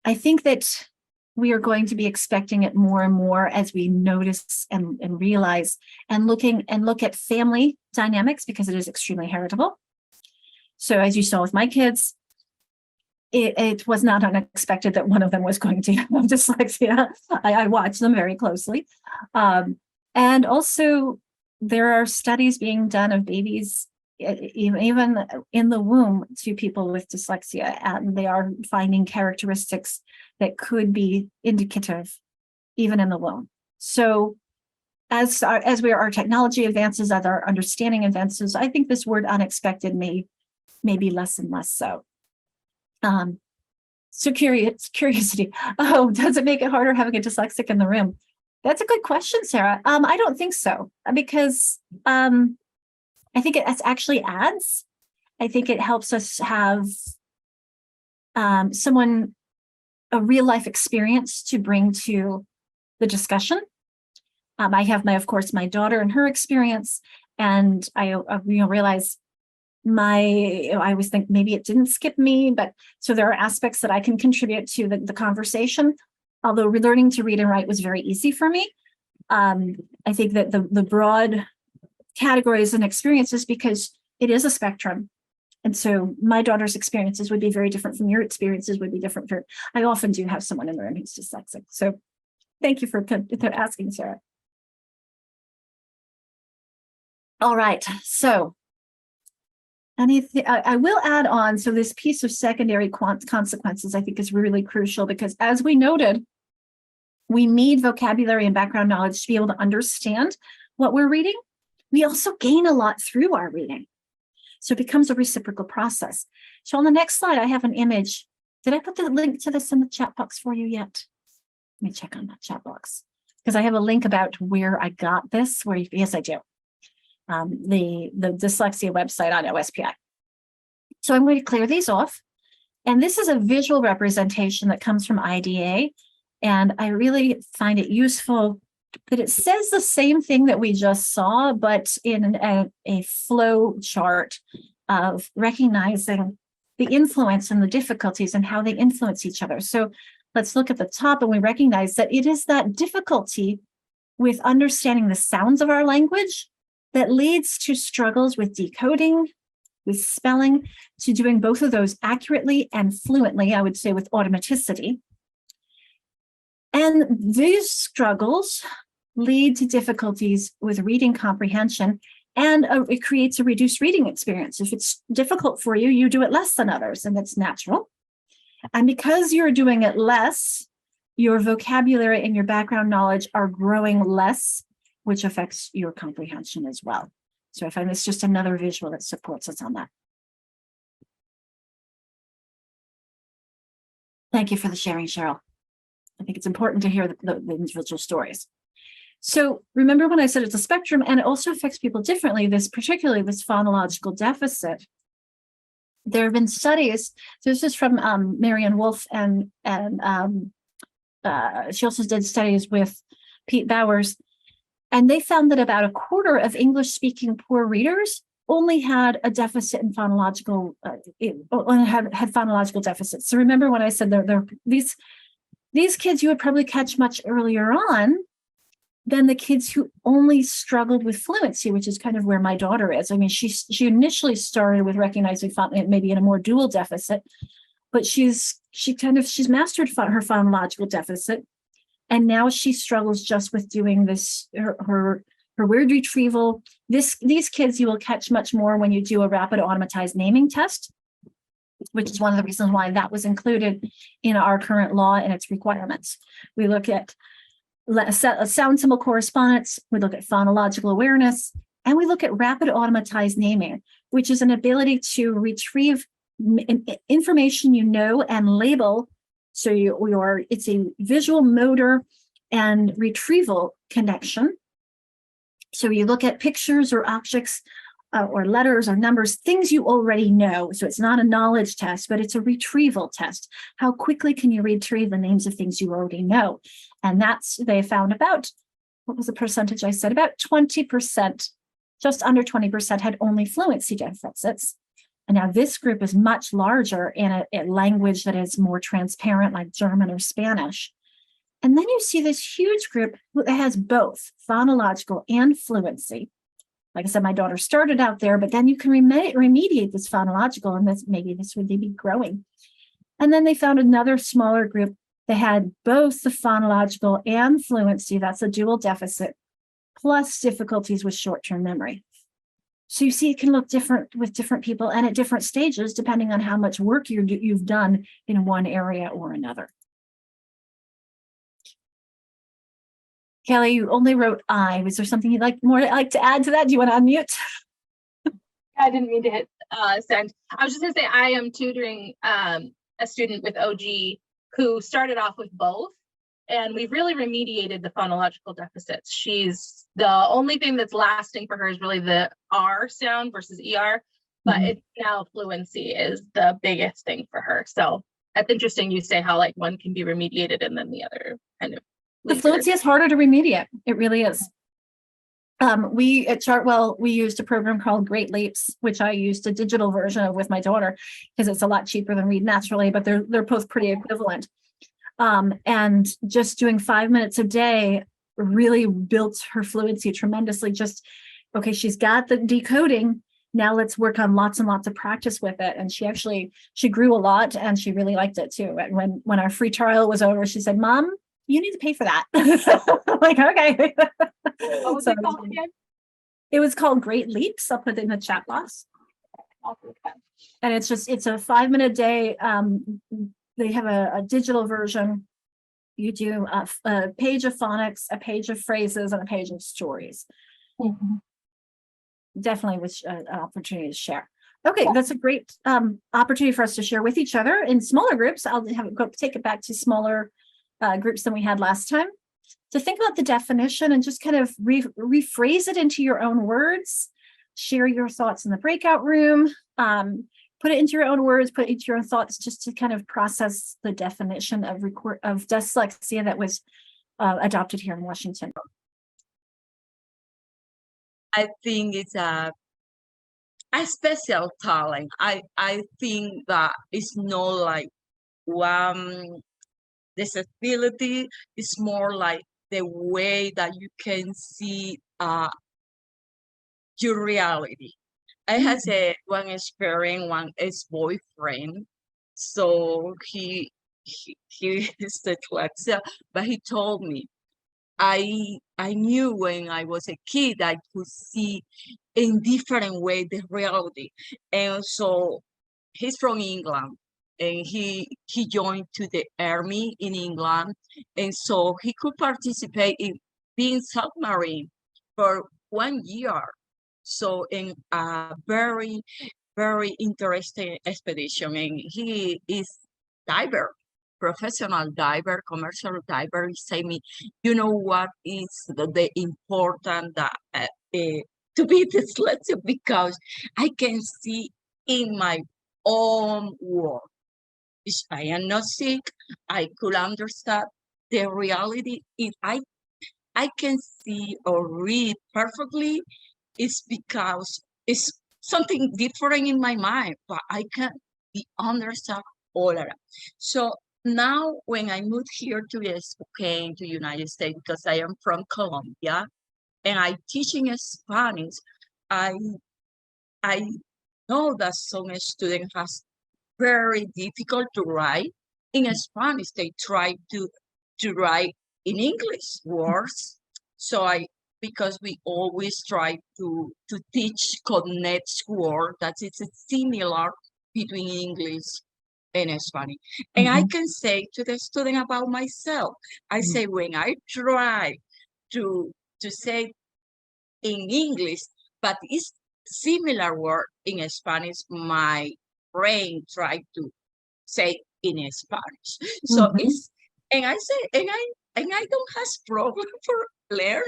I think that we are going to be expecting it more and more as we notice and realize and look at family dynamics, because it is extremely heritable. So as you saw with my kids, it was not unexpected that one of them was going to have dyslexia. I watched them very closely. And also, there are studies being done of babies, even in the womb, to people with dyslexia, and they are finding characteristics that could be indicative even in the womb. So as our technology advances, as our understanding advances, I think this word unexpected may be less and less so. So curiosity. Oh, does it make it harder having a dyslexic in the room? That's a good question, Sarah. I don't think so, because I think it actually adds. I think it helps us have a real life experience to bring to the discussion. I have of course, my daughter and her experience, and I realize I always think maybe it didn't skip me, but so there are aspects that I can contribute to the conversation. Although learning to read and write was very easy for me. I think that the broad categories and experiences, because it is a spectrum. And so my daughter's experiences would be very different from your experiences, would be different. I often do have someone in the room who's dyslexic. So thank you for asking, Sarah. All right, so I will add on, so this piece of secondary consequences I think is really crucial, because as we noted, we need vocabulary and background knowledge to be able to understand what we're reading. We also gain a lot through our reading. So it becomes a reciprocal process. So on the next slide, I have an image. Did I put the link to this in the chat box for you yet? Let me check on that chat box, because I have a link about where I got this. Yes, I do. The dyslexia website on OSPI. So I'm going to clear these off. And this is a visual representation that comes from IDA. And I really find it useful that it says the same thing that we just saw, but in a flow chart of recognizing the influence and the difficulties and how they influence each other. So let's look at the top, and we recognize that it is that difficulty with understanding the sounds of our language that leads to struggles with decoding, with spelling, to doing both of those accurately and fluently, I would say with automaticity. And these struggles lead to difficulties with reading comprehension, and it creates a reduced reading experience. If it's difficult for you, you do it less than others, and that's natural. And because you're doing it less, your vocabulary and your background knowledge are growing less, which affects your comprehension as well. So I find this just another visual that supports us on that. Thank you for the sharing, Cheryl. I think it's important to hear the individual stories. So remember when I said it's a spectrum, and it also affects people differently, particularly this phonological deficit. There have been studies, so this is from Marianne Wolf, and she also did studies with Pete Bowers, and they found that about a quarter of English-speaking poor readers only had a deficit in phonological, had phonological deficits. So remember when I said these kids you would probably catch much earlier on than the kids who only struggled with fluency, which is kind of where my daughter is. I mean, she initially started with recognizing maybe in a more dual deficit, but she's mastered her phonological deficit, and now she struggles just with doing this her word retrieval. These kids you will catch much more when you do a rapid automatized naming test, which is one of the reasons why that was included in our current law and its requirements. We look at sound symbol correspondence, we look at phonological awareness, and we look at rapid automatized naming, which is an ability to retrieve information you know and label. So it's a visual, motor, and retrieval connection. So you look at pictures or objects or letters or numbers, things you already know. So it's not a knowledge test, but it's a retrieval test. How quickly can you retrieve the names of things you already know? And they found about, what was the percentage I said? About 20%, just under 20% had only fluency deficits. And now this group is much larger in a language that is more transparent, like German or Spanish. And then you see this huge group that has both phonological and fluency. Like I said, my daughter started out there, but then you can remediate this phonological, and maybe this would be growing. And then they found another smaller group that had both the phonological and fluency, that's a dual deficit, plus difficulties with short-term memory. So you see, it can look different with different people and at different stages, depending on how much work you've done in one area or another. Kelly, you only wrote I. Was there something you'd like to add to that? Do you want to unmute? I didn't mean to hit send. I was just going to say I am tutoring a student with OG who started off with both, and we've really remediated the phonological deficits. The only thing that's lasting for her is really the R sound versus ER, but it's now fluency is the biggest thing for her. So that's interesting you say how like one can be remediated and then the other kind of. The fluency is harder to remediate. It really is. We at Chartwell, we used a program called Great Leaps, which I used a digital version of with my daughter because it's a lot cheaper than Read Naturally, but they're both pretty equivalent. And just doing 5 minutes a day really built her fluency tremendously. Okay, she's got the decoding. Now let's work on lots and lots of practice with it. And she grew a lot and she really liked it too. And when our free trial was over, she said, "Mom, you need to pay for that." I'm like, okay. What was it called again? It was called Great Leaps. I'll put it in the chat box. And it's a 5-minute day. They have a digital version. You do a page of phonics, a page of phrases, and a page of stories. Definitely was an opportunity to share. Okay, that's a great opportunity for us to share with each other in smaller groups. I'll take it back to smaller groups than we had last time, to think about the definition and just kind of rephrase it into your own words, share your thoughts in the breakout room, put it into your own words, put it into your own thoughts, just to kind of process the definition of dyslexia that was adopted here in Washington. I think it's a special talent. I think that it's not like one disability. It's more like the way that you can see your reality. I had one experience, one ex-boyfriend. So he is dyslexia, but he told me I knew when I was a kid I could see in different way the reality. And so he's from England and he joined to the army in England, and so he could participate in being submarine for 1 year. So in a very, very interesting expedition, and he is diver, professional diver, commercial diver. He say me, you know what is the important that to be dyslexic, because I can see in my own world. If I am not sick, I could understand the reality. If I can see or read perfectly, it's because it's something different in my mind, but I can be understand all around. So now when I moved here to Spokane, to United States, because I am from Colombia, and I teaching Spanish, I know that some students has very difficult to write in Spanish. They try to write in English words. So because we always try to teach connect word that is similar between English and Spanish. And I can say to the student about myself, I say when I try to say in English, but it's similar word in Spanish, my brain tried to say in Spanish. So it's, and I say, and I don't have problem for learn,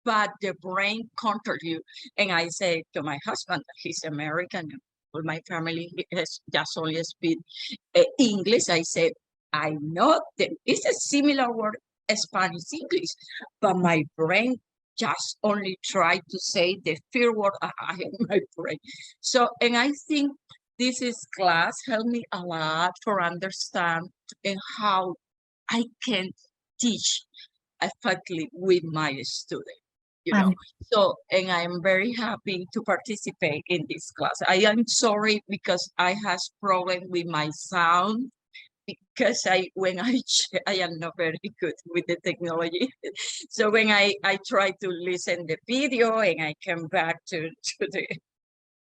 but the brain counter you. And I say to my husband, he's American, all my family has just only speak English. I say, I know that it's a similar word, Spanish English, but my brain just only try to say the fear word I have in my brain. So, and I think this is class helped me a lot for understand and how I can teach effectively with my student, you know. So, and I'm very happy to participate in this class. I am sorry because I have problem with my sound, because I am not very good with the technology. So when I try to listen the video and I come back to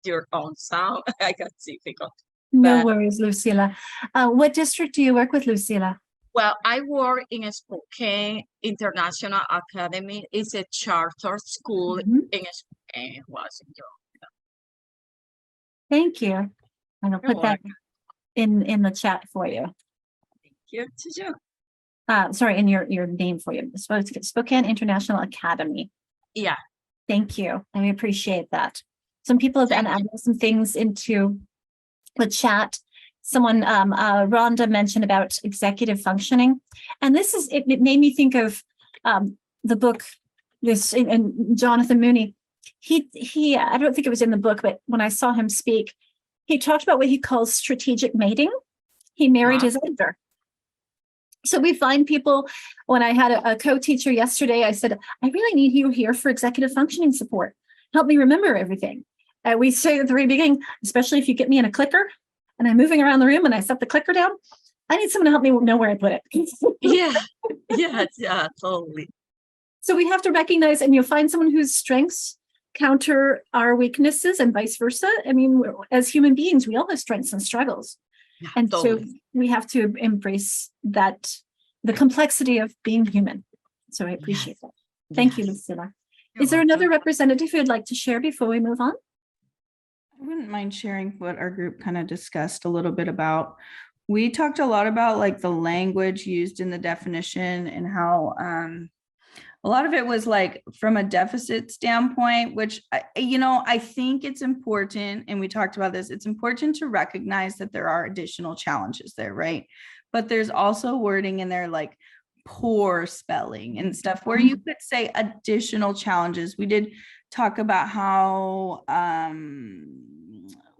your own sound, I got difficult. No worries, Lucila. What district do you work with, Lucila? Well, I work in Spokane International Academy. It's a charter school in Spokane, Washington. Thank you. I'm gonna put that in the chat for you. Thank you. Sorry, in your name for you. Spokane International Academy. Yeah. Thank you. I appreciate that. Some people have added some things into the chat. Someone, Rhonda mentioned about executive functioning. And this is, it made me think of the book, and Jonathan Mooney. He, I don't think it was in the book, but when I saw him speak, he talked about what he calls strategic mating. He married his editor. So we find people, when I had a co-teacher yesterday, I said, I really need you here for executive functioning support. Help me remember everything. We say at the very beginning, especially if you get me in a clicker and I'm moving around the room and I set the clicker down, I need someone to help me know where I put it. Yeah, totally. So we have to recognize, and you'll find someone whose strengths counter our weaknesses and vice versa. I mean, as human beings, we all have strengths and struggles. Yeah, and totally. So we have to embrace that, the complexity of being human. So I appreciate that. Thank you, Lucila. Is there another representative who'd like to share before we move on? I wouldn't mind sharing what our group kind of discussed a little bit about. We talked a lot about like the language used in the definition and how a lot of it was like from a deficit standpoint, which, I think it's important, and we talked about this, it's important to recognize that there are additional challenges there, right? But there's also wording in there like poor spelling and stuff where you could say additional challenges. We did talk about how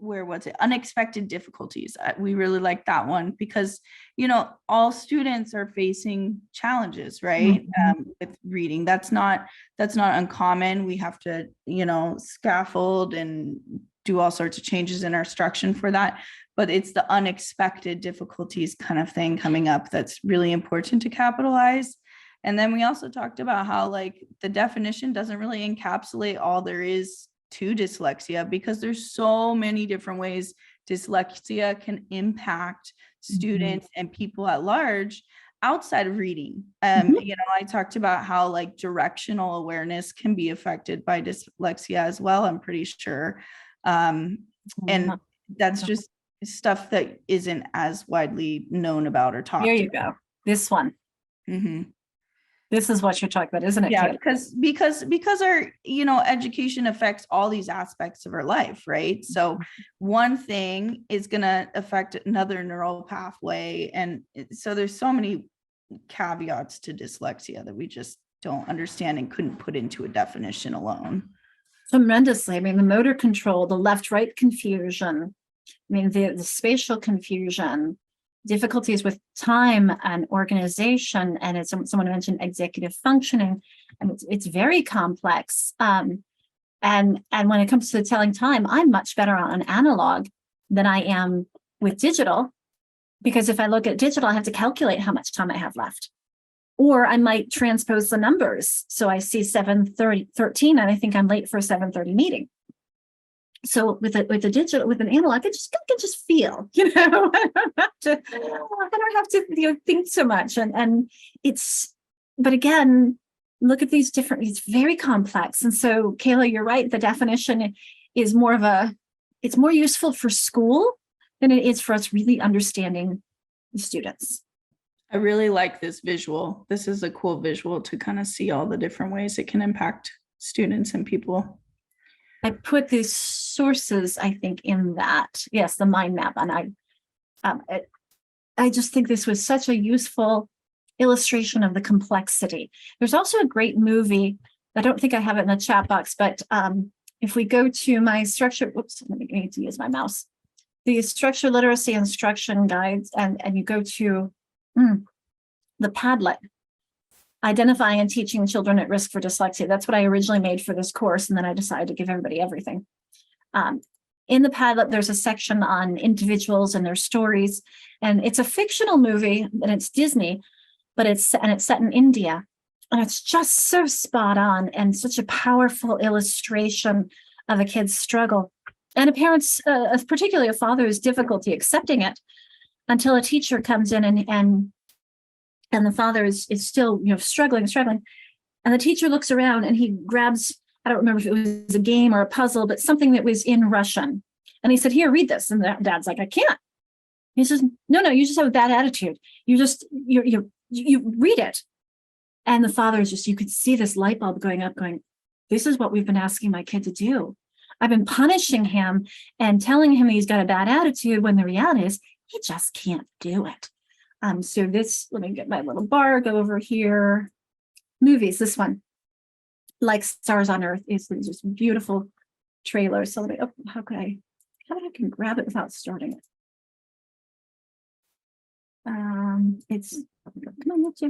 where was it? Unexpected difficulties. We really like that one because, you know, all students are facing challenges, right? With reading. That's not uncommon. We have to, you know, scaffold and do all sorts of changes in our instruction for that. But it's the unexpected difficulties kind of thing coming up that's really important to capitalize. And then we also talked about how like the definition doesn't really encapsulate all there is to dyslexia, because there's so many different ways dyslexia can impact students and people at large outside of reading. You know, I talked about how like directional awareness can be affected by dyslexia as well, I'm pretty sure. And that's just stuff that isn't as widely known about or talked about. Here you go. This one. This is what you're talking about, isn't it? Yeah, Kayla? because our, you know, education affects all these aspects of our life, right? So one thing is going to affect another neural pathway. And so there's so many caveats to dyslexia that we just don't understand and couldn't put into a definition alone. Tremendously. I mean, the motor control, the left-right confusion, I mean, the spatial confusion, difficulties with time and organization, and as someone mentioned, executive functioning, and it's very complex. And when it comes to telling time, I'm much better on analog than I am with digital, because if I look at digital, I have to calculate how much time I have left, or I might transpose the numbers. So I see 7:13, and I think I'm late for a 7:30 meeting. So with a digital, with an analog, I can just feel, you know, I don't have to you know, think so much. And it's, but again, look at these different, it's very complex. And so Kayla, you're right. The definition is more of it's more useful for school than it is for us really understanding the students. I really like this visual. This is a cool visual to kind of see all the different ways it can impact students and people. I put these sources, I think, in that. Yes, the mind map. And I just think this was such a useful illustration of the complexity. There's also a great movie. I don't think I have it in the chat box, but if we go to my structure, whoops, I need to use my mouse. The structure literacy instruction guides, and you go to the Padlet. Identifying and teaching children at risk for dyslexia. That's what I originally made for this course, and then I decided to give everybody everything. In the Padlet, there's a section on individuals and their stories, and it's a fictional movie, and it's Disney, but it's set in India, and it's just so spot on and such a powerful illustration of a kid's struggle and a parent's, particularly a father's difficulty accepting it until a teacher comes in and the father is still, you know, struggling. And the teacher looks around and he grabs, I don't remember if it was a game or a puzzle, but something that was in Russian. And he said, here, read this. And the dad's like, I can't. He says, no, you just have a bad attitude. You read it. And the father is just, you could see this light bulb going up going, this is what we've been asking my kid to do. I've been punishing him and telling him he's got a bad attitude when the reality is he just can't do it. So this, let me get my little bar, go over here. Movies, this one, Like Stars on Earth, is just beautiful trailer. So let me, how can I grab it without starting it? It's, come on, let's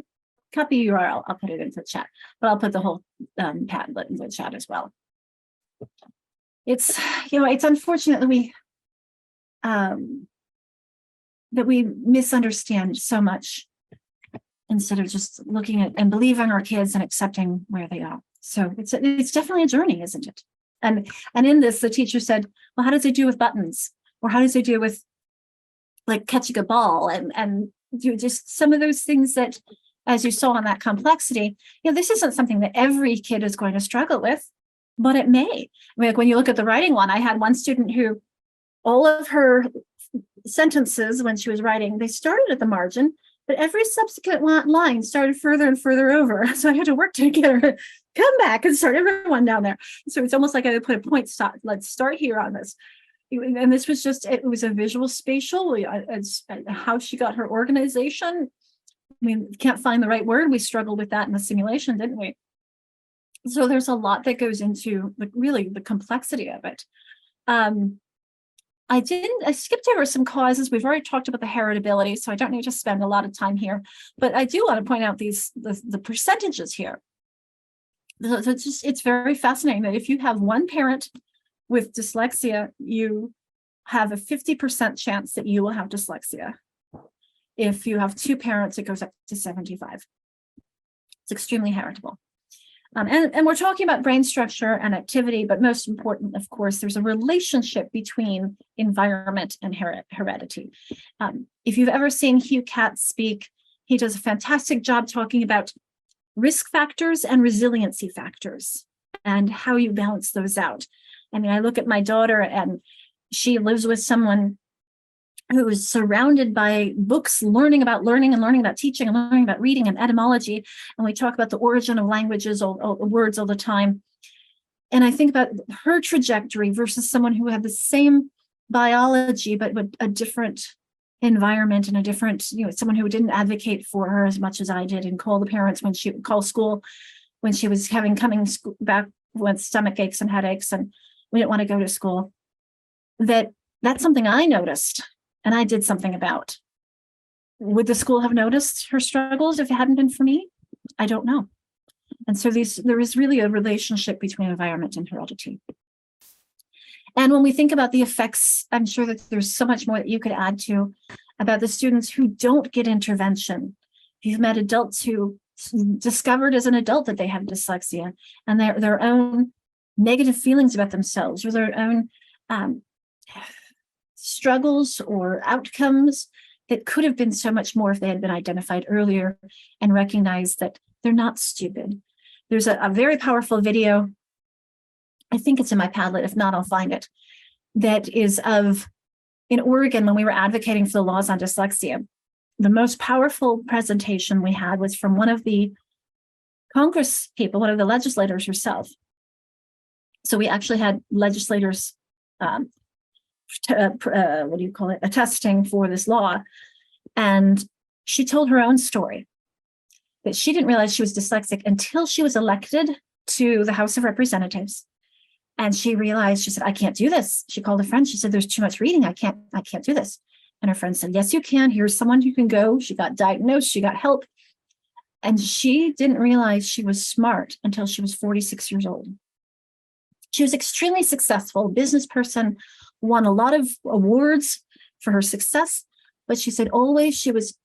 copy URL. I'll put it into the chat, but I'll put the whole Padlet into the chat as well. It's, you know, it's unfortunate that we misunderstand so much instead of just looking at and believing our kids and accepting where they are. So it's definitely a journey, isn't it? And in this, the teacher said, well, how does it do with buttons? Or how does it do with like catching a ball? And you just some of those things that, as you saw on that complexity, you know, this isn't something that every kid is going to struggle with, but it may. I mean, like when you look at the writing one, I had one student who all of her sentences when she was writing, they started at the margin, but every subsequent line started further and further over. So I had to work to get her to come back and start everyone down there. So it's almost like I put a point stop. Let's start here on this. And this was just, it was a visual spatial, it's how she got her organization. I mean, can't find the right word. We struggled with that in the simulation, didn't we? So there's a lot that goes into really the complexity of it. I skipped over some causes. We've already talked about the heritability, so I don't need to spend a lot of time here, but I do want to point out the percentages here. So it's very fascinating that if you have one parent with dyslexia, you have a 50% chance that you will have dyslexia. If you have two parents, it goes up to 75. It's extremely heritable. And we're talking about brain structure and activity, but most important, of course, there's a relationship between environment and heredity. If you've ever seen Hugh Katz speak, he does a fantastic job talking about risk factors and resiliency factors and how you balance those out. I mean, I look at my daughter and she lives with someone who is surrounded by books, learning about teaching and learning about reading and etymology. And we talk about the origin of languages, all words all the time. And I think about her trajectory versus someone who had the same biology, but with a different environment and a different, someone who didn't advocate for her as much as I did and call the parents when she would call school, when she was coming back with stomach aches and headaches and we didn't want to go to school. That's something I noticed. And I did something about. Would the school have noticed her struggles if it hadn't been for me? I don't know. And so there is really a relationship between environment and heredity. And when we think about the effects, I'm sure that there's so much more that you could add to about the students who don't get intervention. You've met adults who discovered as an adult that they have dyslexia and their own negative feelings about themselves or their own struggles or outcomes that could have been so much more if they had been identified earlier and recognized that they're not stupid. There's a very powerful video, I think it's in my Padlet, if not, I'll find it, that is in Oregon when we were advocating for the laws on dyslexia. The most powerful presentation we had was from one of the Congress people, one of the legislators herself. So we actually had legislators attesting for this law. And she told her own story that she didn't realize she was dyslexic until she was elected to the House of Representatives. And she realized, she said, I can't do this. She called a friend. She said, there's too much reading. I can't do this. And her friend said, yes, you can. Here's someone you can go. She got diagnosed. She got help. And she didn't realize she was smart until she was 46 years old. She was extremely successful, business person, won a lot of awards for her success, but she said always she was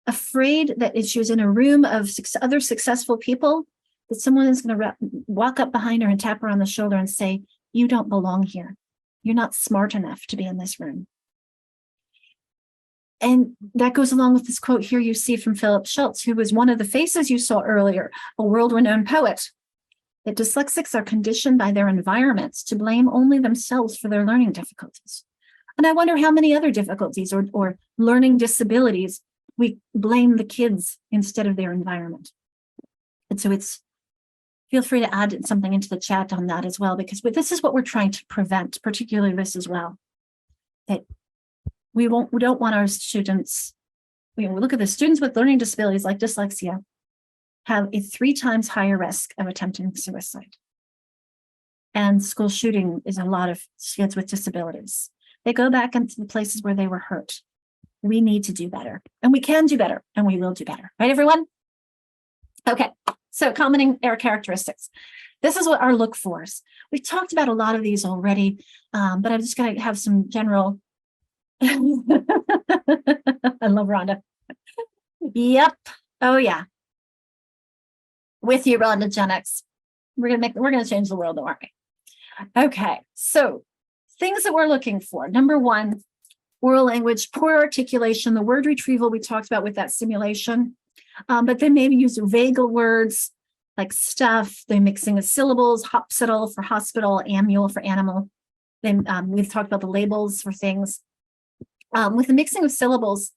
afraid that if she was in a room of other successful people, that someone is going to walk up behind her and tap her on the shoulder and say, you don't belong here. You're not smart enough to be in this room. And that goes along with this quote here you see from Philip Schultz, who was one of the faces you saw earlier, a world-renowned poet, that dyslexics are conditioned by their environments to blame only themselves for their learning difficulties. And I wonder how many other difficulties or learning disabilities we blame the kids instead of their environment. And so feel free to add something into the chat on that as well, because this is what we're trying to prevent, particularly this as well. That we don't want our students, we look at the students with learning disabilities like dyslexia, have a 3 times higher risk of attempting suicide. And school shooting is a lot of kids with disabilities. They go back into the places where they were hurt. We need to do better, and we can do better, and we will do better. Right, everyone? Okay, so common error characteristics. This is what our look fors. We've talked about a lot of these already, but I'm just going to have some general. I love Rhonda. Yep. Oh yeah. With you, Rhonda Gen X. We're gonna change the world, don't worry. Okay, so things that we're looking for. Number 1, oral language, poor articulation, the word retrieval we talked about with that simulation, but then maybe use vagal words like stuff, the mixing of syllables, hopsital for hospital, amule for animal. Then we've talked about the labels for things. With the mixing of syllables,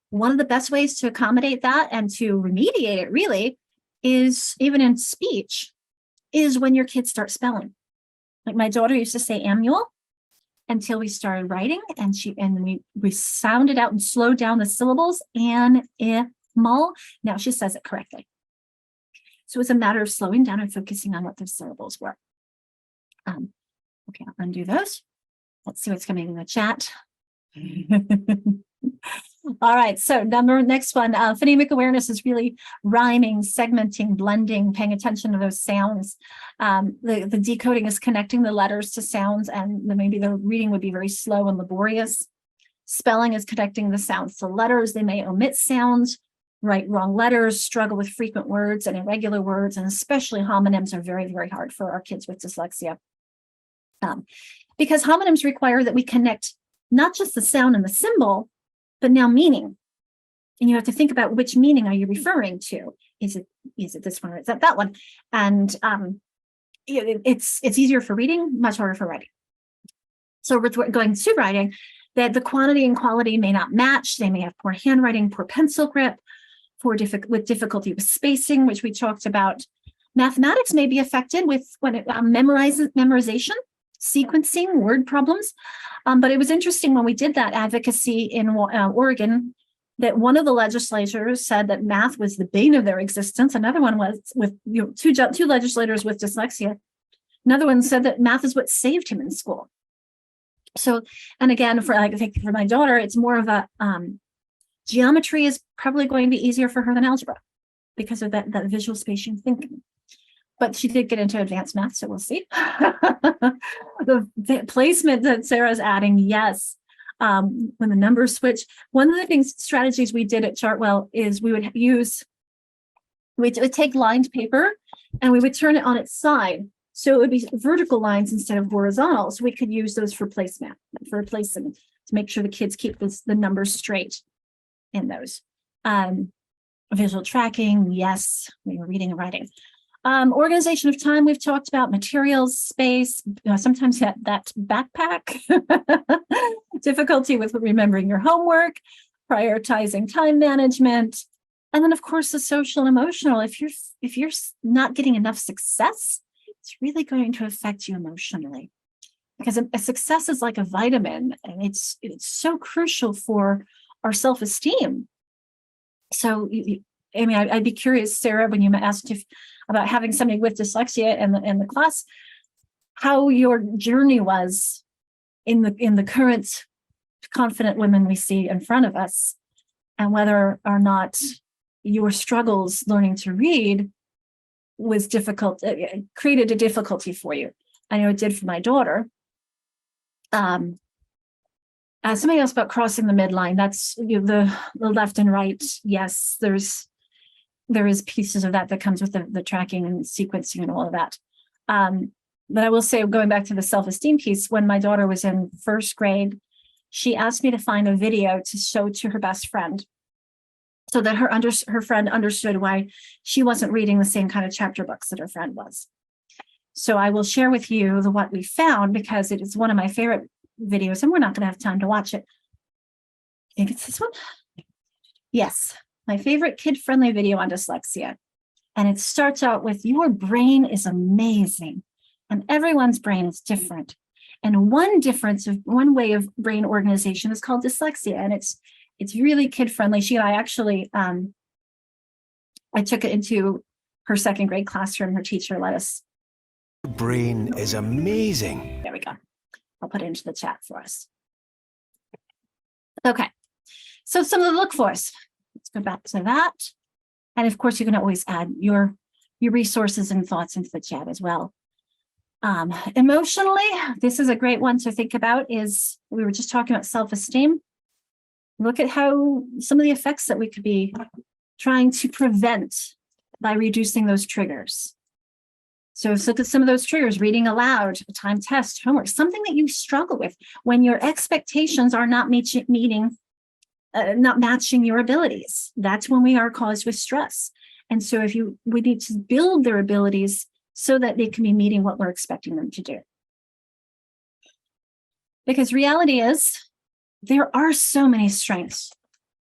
one of the best ways to accommodate that and to remediate it really is, even in speech, is when your kids start spelling. Like my daughter used to say amule until we started writing, and we sounded out and slowed down the syllables, animal. Now she says it correctly. So it's a matter of slowing down and focusing on what those syllables were. Okay, I'll undo those. Let's see what's coming in the chat. All right, so next one, phonemic awareness is really rhyming, segmenting, blending, paying attention to those sounds. The decoding is connecting the letters to sounds, and maybe the reading would be very slow and laborious. Spelling is connecting the sounds to letters. They may omit sounds, write wrong letters, struggle with frequent words and irregular words, and especially homonyms are very, very hard for our kids with dyslexia. Because homonyms require that we connect not just the sound and the symbol, but now meaning. And you have to think about which meaning are you referring to? Is it this one or is that one? And it's easier for reading, much harder for writing. So we're going to writing, that the quantity and quality may not match. They may have poor handwriting, poor pencil grip, with difficulty with spacing, which we talked about. Mathematics may be affected with when it memorization, sequencing, word problems. But it was interesting when we did that advocacy in Oregon, that one of the legislators said that math was the bane of their existence. Another one was with two legislators with dyslexia. Another one said that math is what saved him in school. So, and again, I think for my daughter, it's more of a geometry is probably going to be easier for her than algebra because of that visual spatial thinking. But she did get into advanced math, so we'll see. The placement that Sarah's adding, yes. When the numbers switch, one of the strategies we did at Chartwell is we would take lined paper and we would turn it on its side. So it would be vertical lines instead of horizontal. So we could use those for placement, for placement, to make sure the kids keep the numbers straight in those. Visual tracking, yes, we were reading and writing. Organization of time, we've talked about materials, space, sometimes that backpack, difficulty with remembering your homework, prioritizing time management, and then of course the social and emotional. If you're not getting enough success, it's really going to affect you emotionally, because a success is like a vitamin, and it's so crucial for our self-esteem. So I'd be curious, Sarah, when you asked about having somebody with dyslexia in the class, how your journey was in the current confident women we see in front of us, and whether or not your struggles learning to read was difficult, created a difficulty for you. I know it did for my daughter. Something else about crossing the midline, that's the left and right. Yes, there is pieces of that comes with the tracking and sequencing and all of that. But I will say, going back to the self-esteem piece, when my daughter was in first grade, she asked me to find a video to show to her best friend, so that her friend understood why she wasn't reading the same kind of chapter books that her friend was. So I will share with you what we found, because it is one of my favorite videos, and we're not going to have time to watch it. I think it's this one. Yes, my favorite kid-friendly video on dyslexia. And it starts out with, your brain is amazing, and everyone's brain is different. And one way of brain organization is called dyslexia, and it's really kid-friendly. She and I actually, I took it into her second grade classroom. Her teacher let us. Your brain is amazing. There we go. I'll put it into the chat for us. Okay, so some of the look fors. Let's go back to that. And of course, you can always add your resources and thoughts into the chat as well. Emotionally, this is a great one to think about. Is we were just talking about self-esteem. Look at how some of the effects that we could be trying to prevent by reducing those triggers. So look at some of those triggers: reading aloud, a time test, homework, something that you struggle with when your expectations are not matching your abilities. That's when we are caused with stress. And so we need to build their abilities so that they can be meeting what we're expecting them to do. Because reality is, there are so many strengths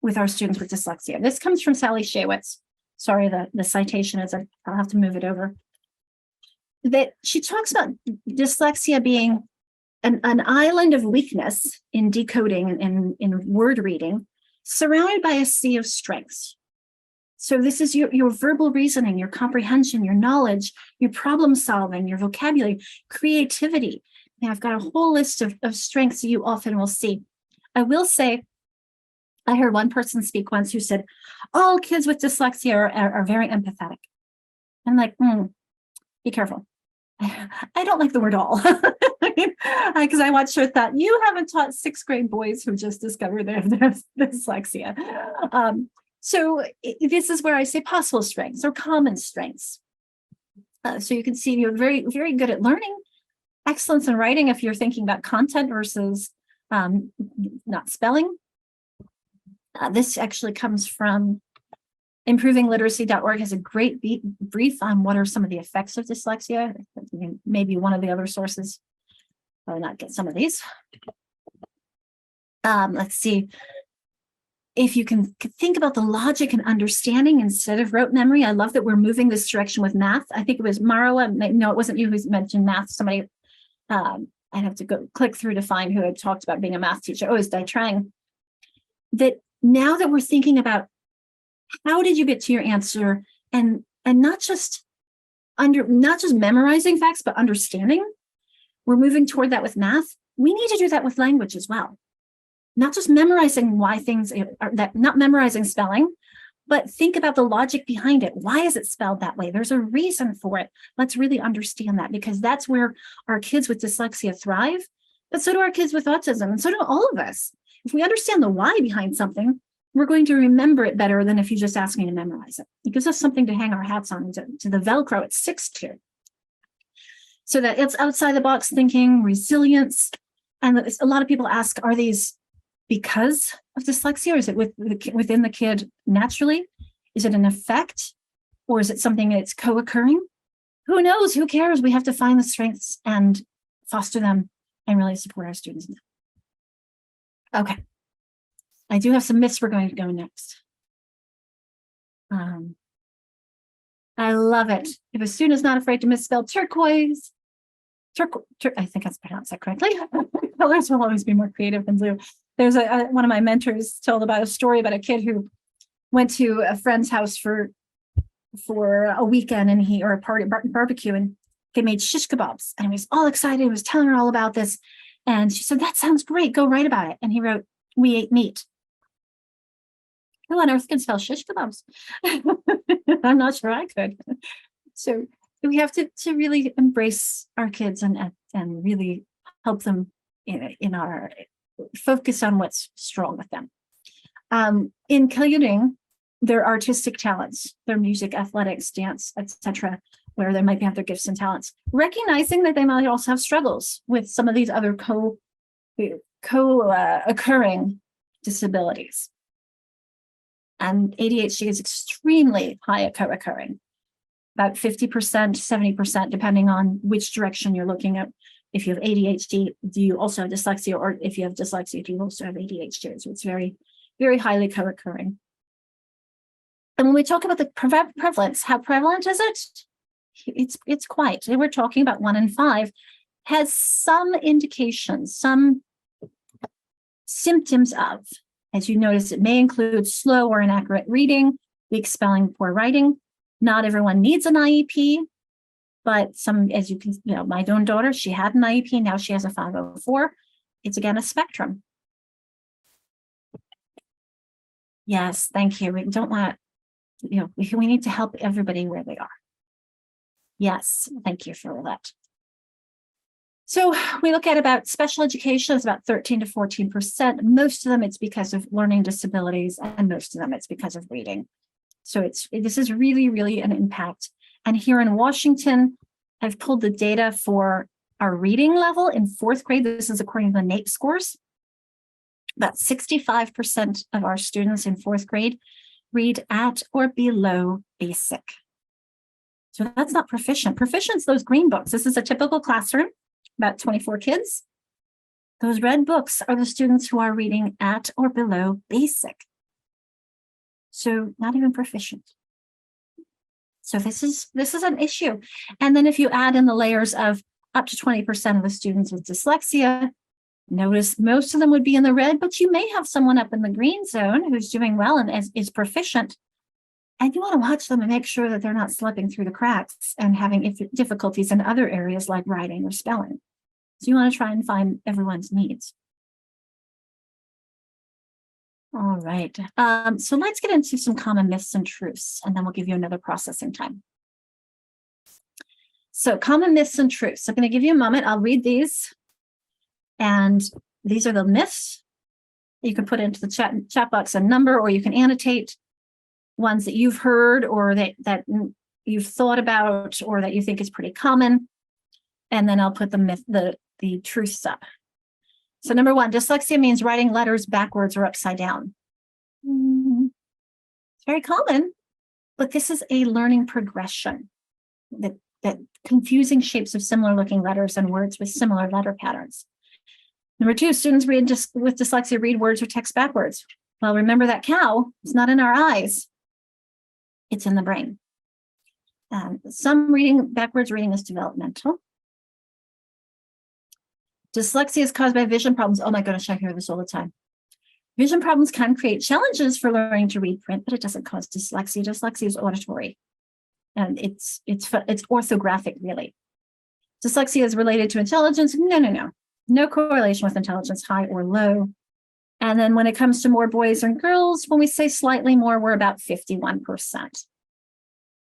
with our students with dyslexia. This comes from Sally Shaywitz. Sorry, the citation is, I'll have to move it over. That she talks about dyslexia being an island of weakness in decoding and in word reading, surrounded by a sea of strengths. So this is your verbal reasoning, your comprehension, your knowledge, your problem solving, your vocabulary, creativity. Yeah, I've got a whole list of strengths you often will see. I will say, I heard one person speak once who said, all kids with dyslexia are very empathetic. I'm like, be careful. I don't like the word all. Because I watched her thought, you haven't taught 6th grade boys who just discovered their dyslexia. This is where I say possible strengths or common strengths. So you can see you're very, very good at learning. Excellence in writing if you're thinking about content versus not spelling. This actually comes from improvingliteracy.org, has a great brief on what are some of the effects of dyslexia. Maybe one of the other sources. I'll not get some of these. Let's see. If you can think about the logic and understanding instead of rote memory. I love that we're moving this direction with math. I think it was Marwa. No, it wasn't you who mentioned math. Somebody, I'd have to go click through to find who had talked about being a math teacher. Oh, it's Dai Trang. That now that we're thinking about how did you get to your answer, and not just memorizing facts, but understanding. We're moving toward that with math. We need to do that with language as well. Not just memorizing why things are that, not memorizing spelling, but think about the logic behind it. Why is it spelled that way? There's a reason for it. Let's really understand that, because that's where our kids with dyslexia thrive, but so do our kids with autism, and so do all of us. If we understand the why behind something, we're going to remember it better than if you just ask me to memorize it. It gives us something to hang our hats on, to the Velcro it sticks to. So that it's outside the box thinking, resilience. And a lot of people ask, are these because of dyslexia, or is it within the kid naturally? Is it an effect, or is it something that's co-occurring? Who knows? Who cares? We have to find the strengths and foster them and really support our students. Okay. I do have some myths we're going to go next. I love it. If a student is not afraid to misspell turquoise, I think that's pronounced that correctly. Colors will always be more creative than blue. There's one of my mentors told about a story about a kid who went to a friend's house for a weekend, and or a party barbecue, and they made shish kebabs, and he was all excited. He was telling her all about this, and she said, "That sounds great. Go write about it." And he wrote, "We ate meat." Who on earth can spell shish kebabs? I'm not sure I could. So we have to really embrace our kids and really help them in our focus on what's strong with them. Including their artistic talents, their music, athletics, dance, etc., where they might have their gifts and talents. Recognizing that they might also have struggles with some of these other co-occurring disabilities. And ADHD is extremely high at co-occurring, about 50%, 70%, depending on which direction you're looking at. If you have ADHD, do you also have dyslexia? Or if you have dyslexia, do you also have ADHD? So it's very, very highly co-occurring. And when we talk about the prevalence, how prevalent is it? It's quite. We're talking about 1 in 5 has some indications, some symptoms of. As you notice, it may include slow or inaccurate reading, weak spelling, poor writing. Not everyone needs an IEP, but some, as you can, my own daughter, she had an IEP, now she has a 504. It's again a spectrum. Yes, thank you. We don't want, we need to help everybody where they are. Yes, thank you for that. So we look at about special education is about 13 to 14%. Most of them, it's because of learning disabilities, and most of them, it's because of reading. So this is really, really an impact. And here in Washington, I've pulled the data for our reading level in 4th grade. This is according to the NAEP scores. About 65% of our students in 4th grade read at or below basic. So that's not proficient. Proficient's those green books. This is a typical classroom, about 24 kids. Those red books are the students who are reading at or below basic. So not even proficient. So this is an issue. And then if you add in the layers of up to 20% of the students with dyslexia, notice most of them would be in the red, but you may have someone up in the green zone who's doing well and is proficient. And you want to watch them and make sure that they're not slipping through the cracks and having difficulties in other areas like writing or spelling. So you want to try and find everyone's needs. All right. So let's get into some common myths and truths, and then we'll give you another processing time. So common myths and truths. I'm going to give you a moment. I'll read these. And these are the myths. You can put into the chat box a number, or you can annotate ones that you've heard or that you've thought about or that you think is pretty common. And then I'll put the truths up. So number one, dyslexia means writing letters backwards or upside down. It's very common, but this is a learning progression that confusing shapes of similar looking letters and words with similar letter patterns. Number two, students with dyslexia read words or text backwards. Well, remember that cow is not in our eyes. It's in the brain. Some reading backwards reading is developmental. Dyslexia is caused by vision problems. Oh my goodness, I hear this all the time. Vision problems can create challenges for learning to read print, but it doesn't cause dyslexia. Dyslexia is auditory, and it's orthographic, really. Dyslexia is related to intelligence. No correlation with intelligence, high or low. And then when it comes to more boys and girls, when we say slightly more, we're about 51%.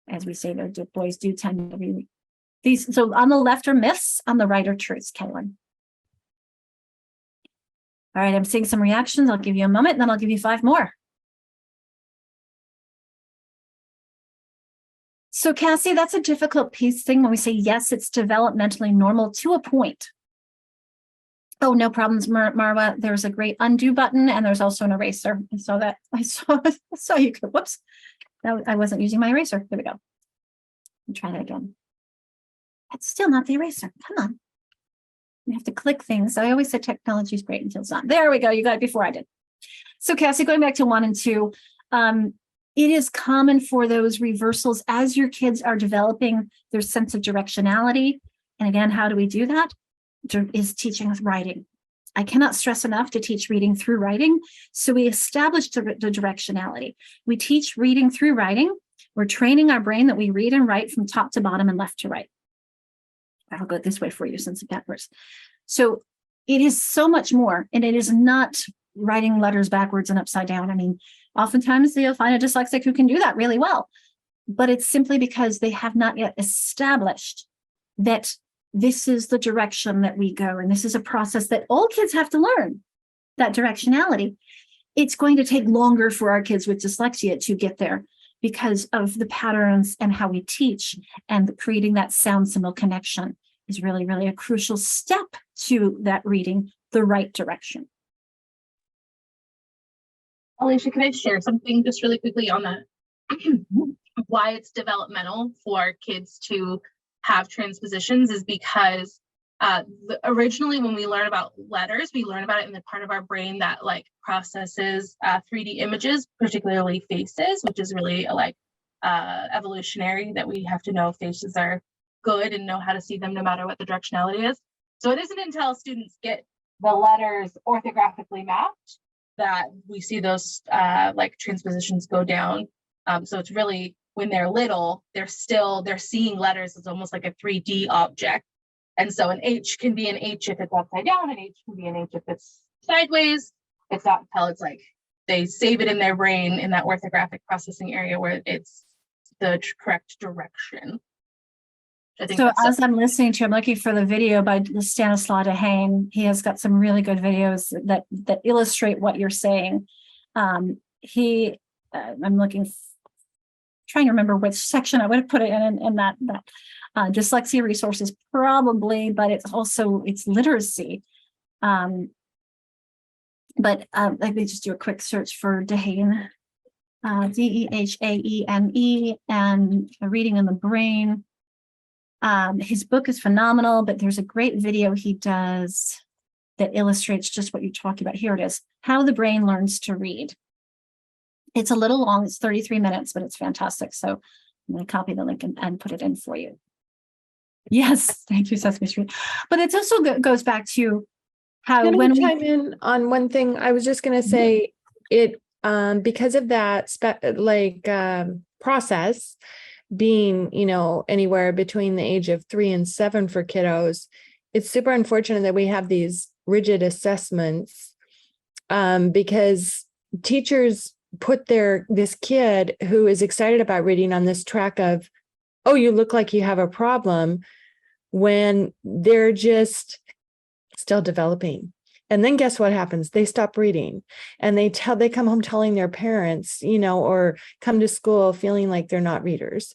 As we say, the boys do tend to be these. So on the left are myths, on the right are truths, Kaylin. All right, I'm seeing some reactions. I'll give you a moment, and then I'll give you 5 more. So Cassie, that's a difficult piece thing when we say, yes, it's developmentally normal to a point. Oh, no problems, Marwa. There's a great undo button, and there's also an eraser. I saw that. I saw you could, whoops. I wasn't using my eraser. There we go. I'll try that again. It's still not the eraser. Come on. You have to click things. I always said technology is great until it's not. There we go. You got it before I did. So Cassie, going back to 1 and 2, it is common for those reversals as your kids are developing their sense of directionality. And again, how do we do that? Is teaching with writing. I cannot stress enough to teach reading through writing. So we established the directionality. We teach reading through writing. We're training our brain that we read and write from top to bottom and left to right. I'll go this way for you since it's backwards. So it is so much more, and it is not writing letters backwards and upside down. I mean, oftentimes you'll find a dyslexic who can do that really well, but it's simply because they have not yet established that this is the direction that we go. And this is a process that all kids have to learn, that directionality. It's going to take longer for our kids with dyslexia to get there because of the patterns and how we teach, and creating that sound symbol connection is really, really a crucial step to that reading the right direction. Alicia, can I share something just really quickly on that? Why it's developmental for kids to have transpositions is because originally when we learn about letters, we learn about it in the part of our brain that processes 3D images, particularly faces, which is really evolutionary, that we have to know faces are good and know how to see them no matter what the directionality is. So it isn't until students get the letters orthographically mapped that we see those transpositions go down. So it's really when they're little, they're seeing letters as almost like a 3D object. And so an H can be an H if it's upside down, an H can be an H if it's sideways. It's not until it's they save it in their brain in that orthographic processing area where it's the correct direction. So as I'm listening to, I'm looking for the video by Stanislaw Dehaene. He has got some really good videos that illustrate what you're saying. I'm trying to remember which section I would have put it in that dyslexia resources probably, but it's literacy. But let me just do a quick search for Dehaene, Dehaene, and Reading in the Brain. His book is phenomenal, but there's a great video he does that illustrates just what you're talking about. Here it is, How the Brain Learns to Read. It's a little long, it's 33 minutes, but it's fantastic. So I'm going to copy the link and put it in for you. Yes, thank you, Sesame Street. But it also goes back to how Can when I we chime in on one thing? I was just going to say it because of that process being, anywhere between the age of 3 and 7 for kiddos, it's super unfortunate that we have these rigid assessments because teachers put this kid who is excited about reading on this track of, oh, you look like you have a problem, when they're just still developing. And then guess what happens? They stop reading and they come home telling their parents, or come to school feeling like they're not readers.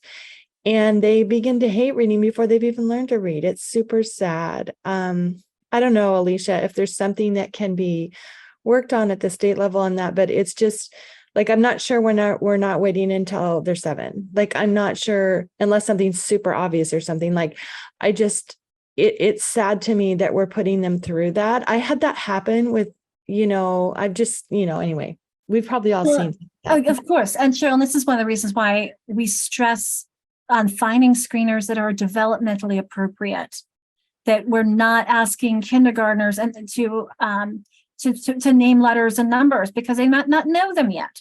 And they begin to hate reading before they've even learned to read. It's super sad. I don't know, Alicia, if there's something that can be worked on at the state level on that, but it's just like, I'm not sure we're not waiting until they're 7. Like, I'm not sure unless something's super obvious or something. Like, it's sad to me that we're putting them through that. I had that happen with, anyway, we've probably all seen that. Oh, of course. And Cheryl, this is one of the reasons why we stress on finding screeners that are developmentally appropriate, that we're not asking kindergartners and to name letters and numbers because they might not know them yet.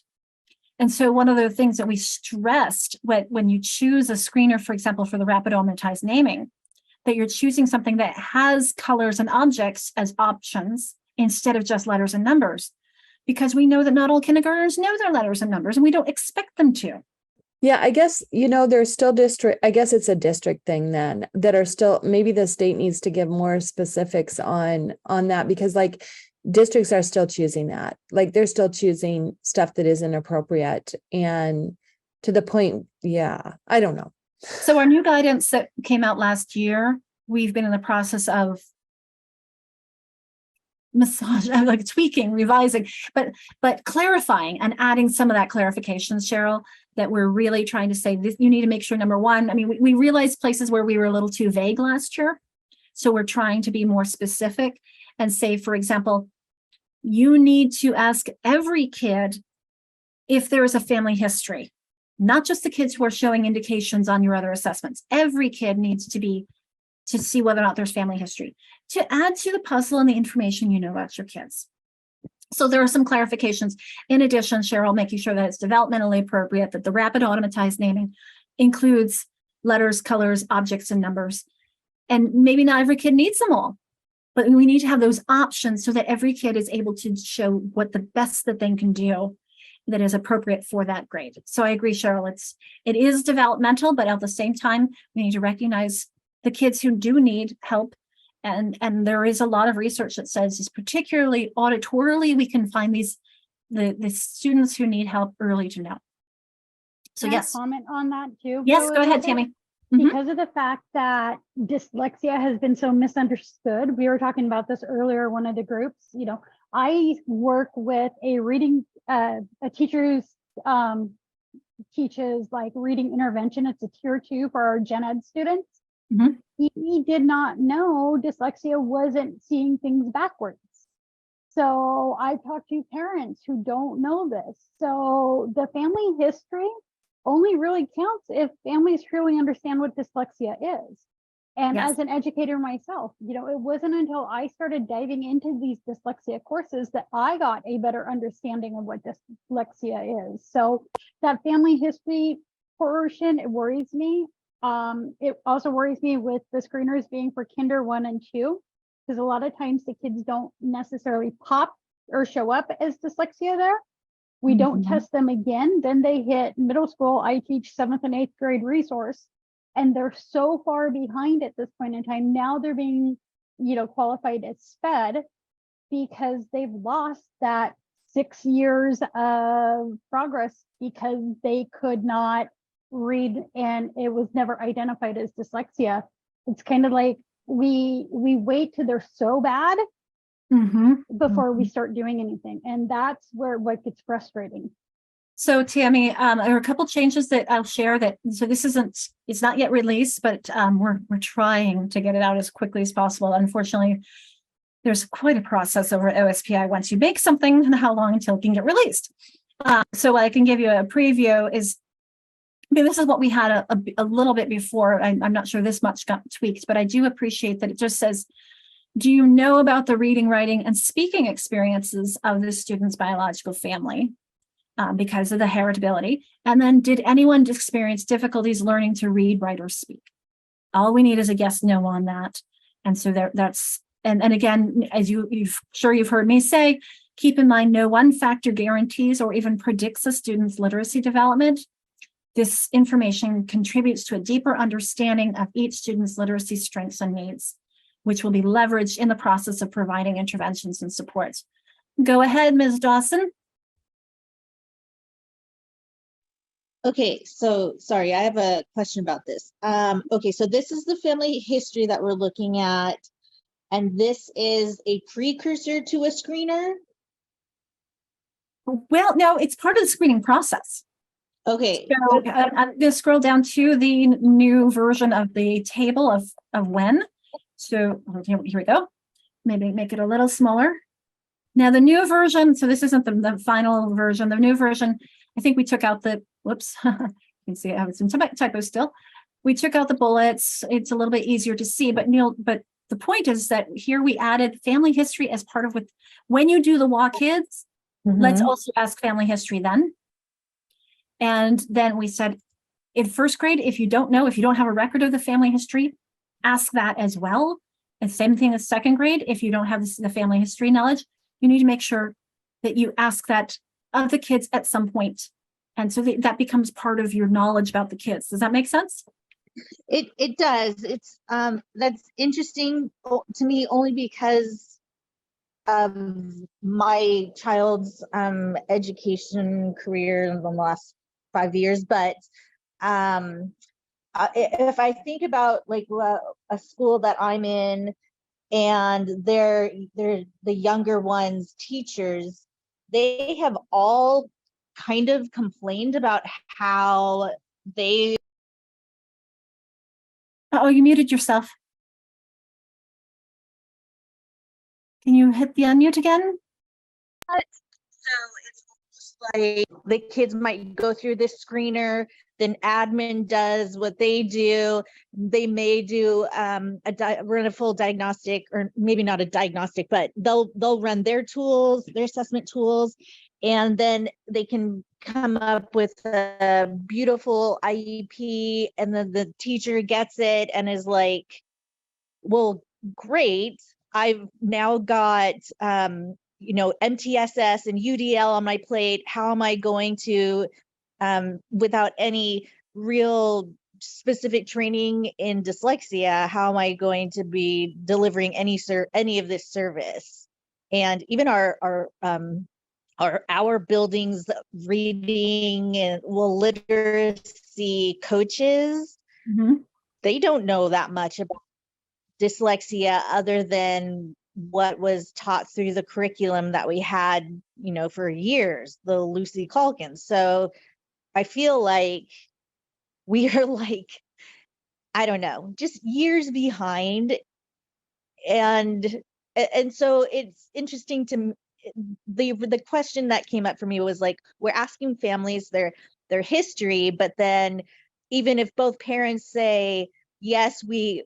And so one of the things that we stressed when you choose a screener, for example, for the rapid automatized naming, that you're choosing something that has colors and objects as options instead of just letters and numbers, because we know that not all kindergartners know their letters and numbers, and we don't expect them to. Yeah, I guess, there's still I guess it's a district thing then that are still, maybe the state needs to give more specifics on that, because like districts are still choosing that. Like they're still choosing stuff that isn't appropriate. And to the point, I don't know. So our new guidance that came out last year, we've been in the process of tweaking, revising, but clarifying and adding some of that clarifications, Cheryl, that we're really trying to say this. You need to make sure, number one, I mean, we realized places where we were a little too vague last year. So we're trying to be more specific and say, for example, you need to ask every kid if there is a family history, not just the kids who are showing indications on your other assessments. Every kid needs to see whether or not there's family history, to add to the puzzle and the information you know about your kids. So there are some clarifications. In addition, Cheryl, making sure that it's developmentally appropriate, that the rapid automatized naming includes letters, colors, objects, and numbers. And maybe not every kid needs them all, but we need to have those options so that every kid is able to show what the best that they can do that is appropriate for that grade. So I agree, Cheryl, it is developmental, but at the same time, we need to recognize the kids who do need help. And there is a lot of research that says, is particularly auditorily, we can find the students who need help early to know. So Can I yes. comment on that too? Yes, go ahead, Tammy. Because of the fact that dyslexia has been so misunderstood. We were talking about this earlier, one of the groups, I work with a teacher who teaches like reading intervention. It's a tier 2 for our gen ed students. He did not know dyslexia wasn't seeing things backwards. So I talked to parents who don't know this. So the family history only really counts if families truly understand what dyslexia is. And Yes. as an educator myself, it wasn't until I started diving into these dyslexia courses that I got a better understanding of what dyslexia is. So that family history portion, it worries me. It also worries me with the screeners being for kinder 1 and 2, because a lot of times the kids don't necessarily pop or show up as dyslexia there. We don't test them again. Then they hit middle school. I teach 7th and 8th grade resource, and they're so far behind at this point in time. Now they're being, qualified as SPED because they've lost that 6 years of progress because they could not read and it was never identified as dyslexia. It's kind of like we wait till they're so bad before we start doing anything, and that's where what gets frustrating. So Tammy, there are a couple changes that I'll share so this it's not yet released, but we're trying to get it out as quickly as possible. Unfortunately, there's quite a process over at OSPI once you make something and how long until it can get released. So I can give you a preview this is what we had a little bit before. I'm not sure this much got tweaked, but I do appreciate that it just says, do you know about the reading, writing, and speaking experiences of the student's biological family because of the heritability? And then did anyone experience difficulties learning to read, write, or speak? All we need is a yes, no on that. And so that's, and again, as you've heard me say, keep in mind, no one factor guarantees or even predicts a student's literacy development. This information contributes to a deeper understanding of each student's literacy strengths and needs, which will be leveraged in the process of providing interventions and supports. Go ahead, Ms. Dawson. Okay, so sorry, I have a question about this. Okay, so this is the family history that we're looking at, and this is a precursor to a screener? Well, no, it's part of the screening process. Okay. So I'm going to scroll down to the new version of the table of when. So here we go. Maybe make it a little smaller. Now the new version, so this isn't the final version. The new version, I think we took out the, whoops, you can see I have some typos still. We took out the bullets. It's a little bit easier to see, but the point is that here we added family history as part of when you do the WA Kids, let's also ask family history then. And then we said in first grade, if you don't have a record of the family history, ask that as well. And same thing as second grade, if you don't have the family history knowledge, you need to make sure that you ask that of the kids at some point. And so that becomes part of your knowledge about the kids. Does that make sense? It does. It's that's interesting to me only because of my child's education career in the last 5 years. But if I think about like a school that I'm in, and they're the younger ones, teachers, they have all kind of complained about how they. Oh, you muted yourself. Can you hit the unmute again? So it's almost like the kids might go through this screener, then admin does what they do. They may do run a full diagnostic, or maybe not a diagnostic, but they'll run their tools, their assessment tools, and then they can come up with a beautiful IEP, and then the teacher gets it and is like, well, great. I've now got MTSS and UDL on my plate. How am I going to, without any real specific training in dyslexia, how am I going to be delivering any of this service? And even our buildings reading and literacy coaches, they don't know that much about dyslexia other than what was taught through the curriculum that we had, for years, the Lucy Calkins. So I feel like we are like, I don't know, just years behind. And so it's interesting to the question that came up for me was like, we're asking families their history, but then even if both parents say, yes, we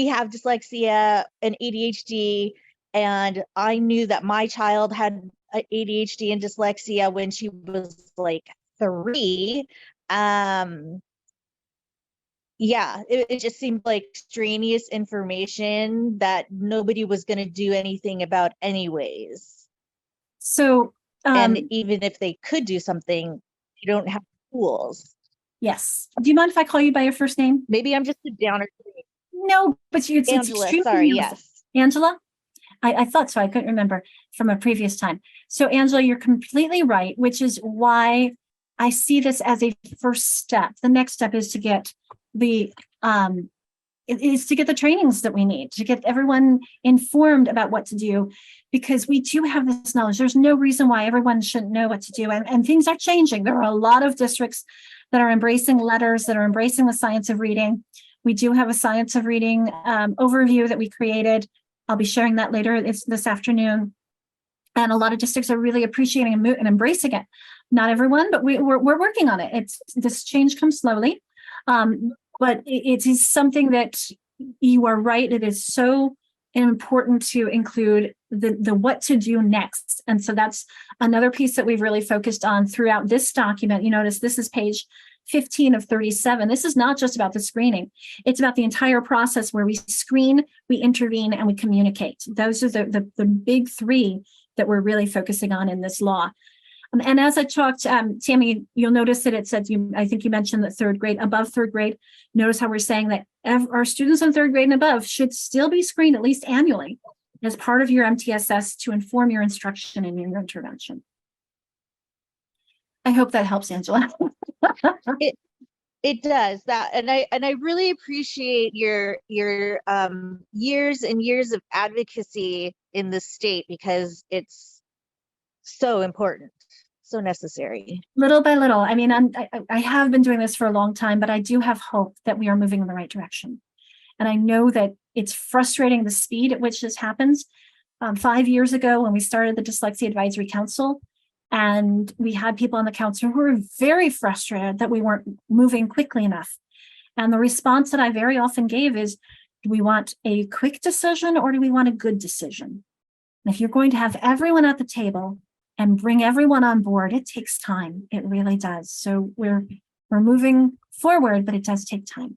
have dyslexia and ADHD, and I knew that my child had ADHD and dyslexia when she was like 3. It just seemed like extraneous information that nobody was going to do anything about anyways. So, and even if they could do something, you don't have tools. Yes. Do you mind if I call you by your first name? Maybe I'm just a downer. No, but it's Angela, extremely sorry, universal. yes. Angela? I thought so. I couldn't remember from a previous time. So Angela, you're completely right, which is why I see this as a first step. The next step is to get the trainings that we need, to get everyone informed about what to do, because we do have this knowledge. There's no reason why everyone shouldn't know what to do. And things are changing. There are a lot of districts that are embracing letters, that are embracing the science of reading. We do have a science of reading overview that we created. I'll be sharing that later this afternoon. And a lot of districts are really appreciating and embracing it. Not everyone, but we're working on it. This change comes slowly. But it is something that you are right. It is so important to include the what to do next. And so that's another piece that we've really focused on throughout this document. You notice this is page 15 of 37. This is not just about the screening. It's about the entire process where we screen, we intervene, and we communicate. Those are the big three that we're really focusing on in this law. And as I talked, Tammy, you'll notice that it said, I think you mentioned that third grade, above third grade. Notice how we're saying that our students in third grade and above should still be screened at least annually as part of your MTSS to inform your instruction and your intervention. I hope that helps, Angela. It does that, and I really appreciate your years and years of advocacy in the state, because it's so important, so necessary. Little by little. I mean, I have been doing this for a long time, but I do have hope that we are moving in the right direction. And I know that it's frustrating the speed at which this happens. 5 years ago, when we started the Dyslexia Advisory Council, and we had people on the council who were very frustrated that we weren't moving quickly enough. And the response that I very often gave is, do we want a quick decision or do we want a good decision? And if you're going to have everyone at the table and bring everyone on board, it takes time. It really does. So we're moving forward, but it does take time.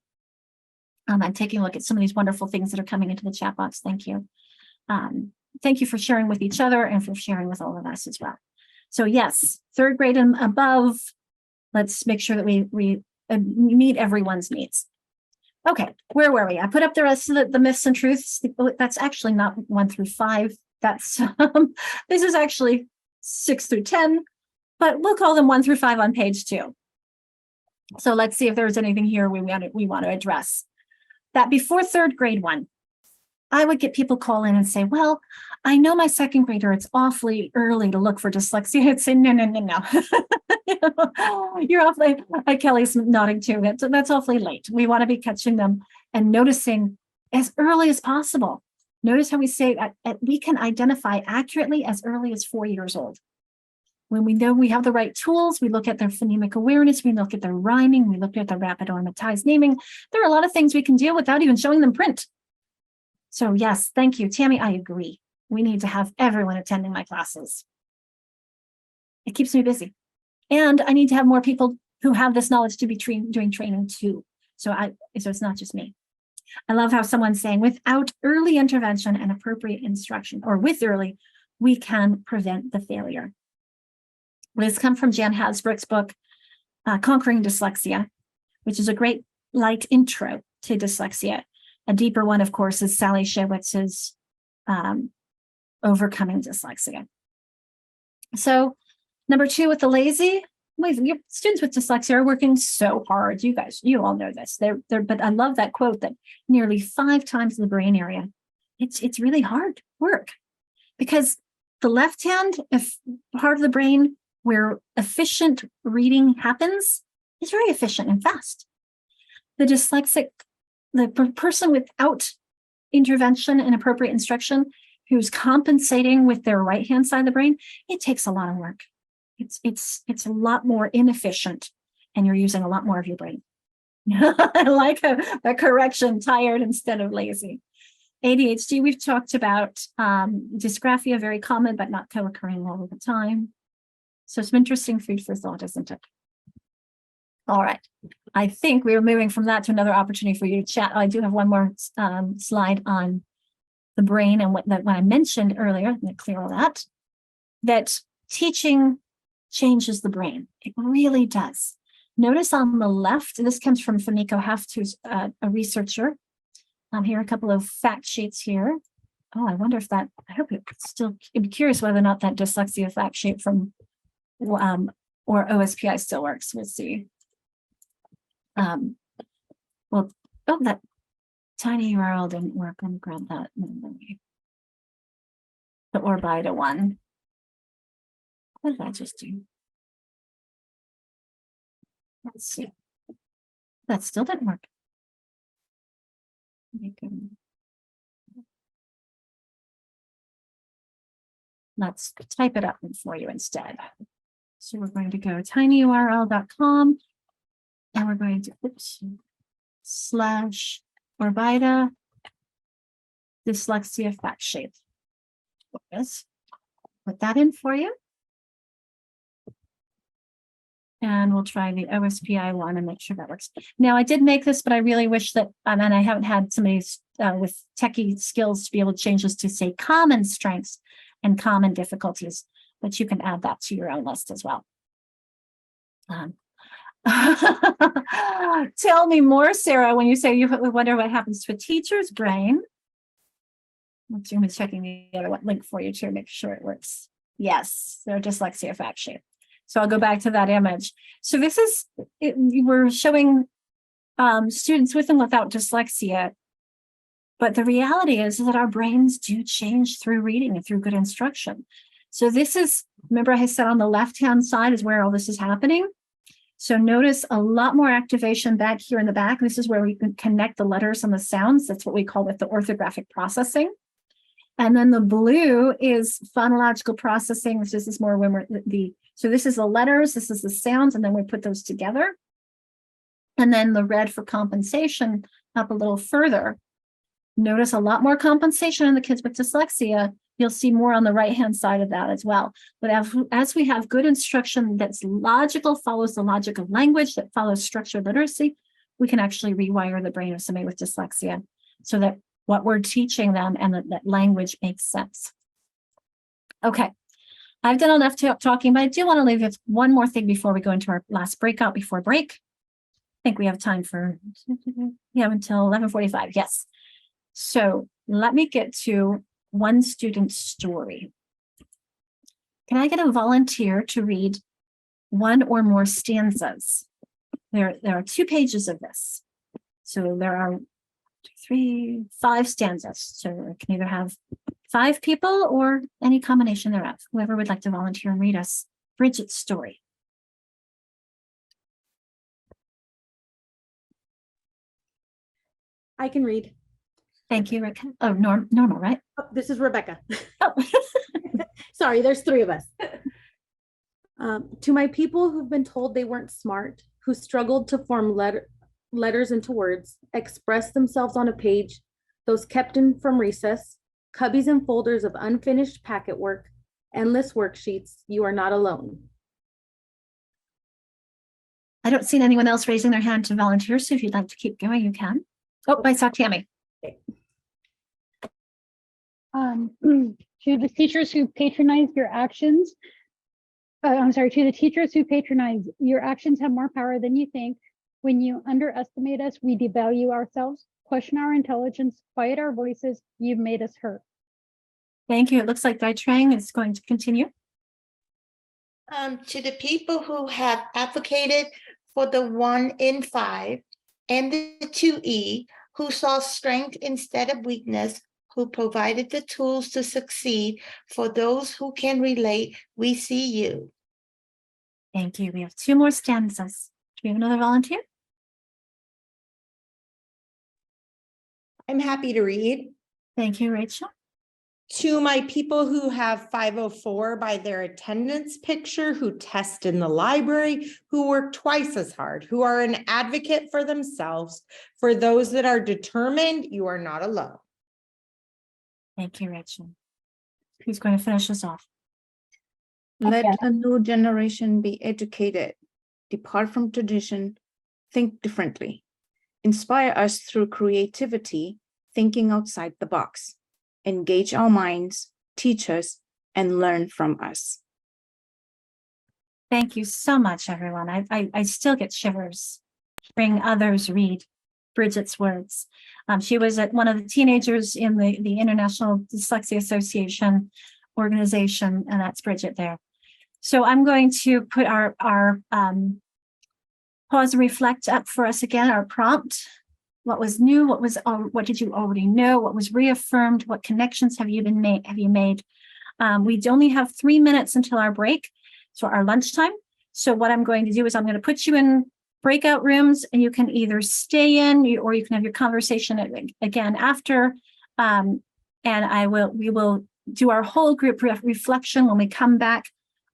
I'm taking a look at some of these wonderful things that are coming into the chat box. Thank you. Thank you for sharing with each other and for sharing with all of us as well. So yes, third grade and above, let's make sure that we meet everyone's needs. Okay, where were we? I put up the rest of the myths and truths. That's actually not 1 through 5. That's this is actually 6 through 10, but we'll call them 1 through 5 on page 2. So let's see if there's anything here we want to address. That before third grade one, I would get people call in and say, well, I know my second grader, it's awfully early to look for dyslexia. I'd say, no. You're awfully, Kelly's nodding too. That's awfully late. We want to be catching them and noticing as early as possible. Notice how we say we can identify accurately as early as 4 years old. When we know we have the right tools, we look at their phonemic awareness, we look at their rhyming, we look at their rapid ornatized naming. There are a lot of things we can do without even showing them print. So yes, thank you, Tammy. I agree. We need to have everyone attending my classes. It keeps me busy. And I need to have more people who have this knowledge to be doing training too. So it's not just me. I love how someone's saying without early intervention and appropriate instruction, or with early, we can prevent the failure. This comes from Jan Hasbrook's book, Conquering Dyslexia, which is a great light intro to dyslexia. A deeper one, of course, is Sally Shewitz's Overcoming Dyslexia. So number 2 with the lazy, your students with dyslexia are working so hard. You guys, you all know this. But I love that quote that nearly 5 times the brain area. It's really hard work, because the left hand, if part of the brain where efficient reading happens, is very efficient and fast. The dyslexic, the person without intervention and appropriate instruction who's compensating with their right hand side of the brain, it takes a lot of work. It's a lot more inefficient, and you're using a lot more of your brain. I like a correction, tired instead of lazy. ADHD, we've talked about dysgraphia, very common, but not co-occurring all the time. So some interesting food for thought, isn't it? All right. I think we're moving from that to another opportunity for you to chat. I do have one more slide on the brain and what I mentioned earlier. I'm going to clear all that teaching changes the brain. It really does. Notice on the left, this comes from Famiko Heft, who's a researcher. Here are a couple of fact sheets here. Oh, I wonder if that, I hope it's still, I'd be curious whether or not that dyslexia fact sheet from or OSPI still works. We'll see. Well, oh, that tiny URL didn't work. Let me grab that. The Orbida one. What did I just do? Let's see. That still didn't work. Let's type it up for you instead. So we're going to go tinyurl.com and we're going to / Orbida dyslexia fact sheet. Put that in for you. And we'll try the OSPI one and make sure that works. Now, I did make this, but I really wish that, and I haven't had somebody with techie skills to be able to change this to say common strengths and common difficulties, but you can add that to your own list as well. Tell me more, Sarah, when you say you wonder what happens to a teacher's brain. I'm checking the other link for you to make sure it works. Yes, they're dyslexia fact sheet. So I'll go back to that image. So this is, we're showing students with and without dyslexia. But the reality is that our brains do change through reading and through good instruction. So this is, remember I said on the left-hand side is where all this is happening. So notice a lot more activation back here in the back. This is where we can connect the letters and the sounds. That's what we call with the orthographic processing. And then the blue is phonological processing. This is more when we're so this is the letters, this is the sounds, and then we put those together. And then the red for compensation up a little further. Notice a lot more compensation in the kids with dyslexia. You'll see more on the right-hand side of that as well. But as we have good instruction that's logical, follows the logic of language, that follows structured literacy, we can actually rewire the brain of somebody with dyslexia so that what we're teaching them and that language makes sense. Okay, I've done enough talking, but I do want to leave with one more thing before we go into our last breakout before break. I think we have time for, until 11:45, yes. So let me get to one student's story. Can I get a volunteer to read one or more stanzas? There are 2 pages of this. So there are 3, 5 stanzas. So it can either have 5 people or any combination thereof. Whoever would like to volunteer and read us Bridget's story. I can read. Thank you, Rebecca. Oh, normal, right? Oh, this is Rebecca. Oh. Sorry, there's 3 of us. To my people who've been told they weren't smart, who struggled to form letters into words, express themselves on a page, those kept in from recess, cubbies and folders of unfinished packet work, endless worksheets, you are not alone. I don't see anyone else raising their hand to volunteer, so if you'd like to keep going, you can. Oh, I saw Tammy. To the teachers who patronize your actions, to the teachers who patronize, your actions have more power than you think. When you underestimate us, we devalue ourselves, question our intelligence, quiet our voices. You've made us hurt. Thank you. It looks like Dai Trang is going to continue. To the people who have advocated for the 1 in 5 and the 2E, who saw strength instead of weakness, who provided the tools to succeed, for those who can relate, we see you. Thank you. We have 2 more stanzas. Do we have another volunteer? I'm happy to read. Thank you, Rachel. To my people who have 504 by their attendance picture, who test in the library, who work twice as hard, who are an advocate for themselves, for those that are determined, you are not alone. Thank you, Rachel. Who's going to finish us off? Let a new generation be educated, depart from tradition, think differently. Inspire us through creativity, thinking outside the box. Engage our minds, teach us, and learn from us. Thank you so much, everyone. I still get shivers hearing others read Bridget's words. She was one of the teenagers in the International Dyslexia Association organization, and that's Bridget there. So I'm going to put our pause and reflect up for us again, our prompt. What was new? What did you already know? What was reaffirmed? What connections have you made? We only have 3 minutes until our break, so our lunchtime. So what I'm going to do is I'm going to put you in breakout rooms, and you can either stay in or you can have your conversation again after. And we will do our whole group reflection when we come back.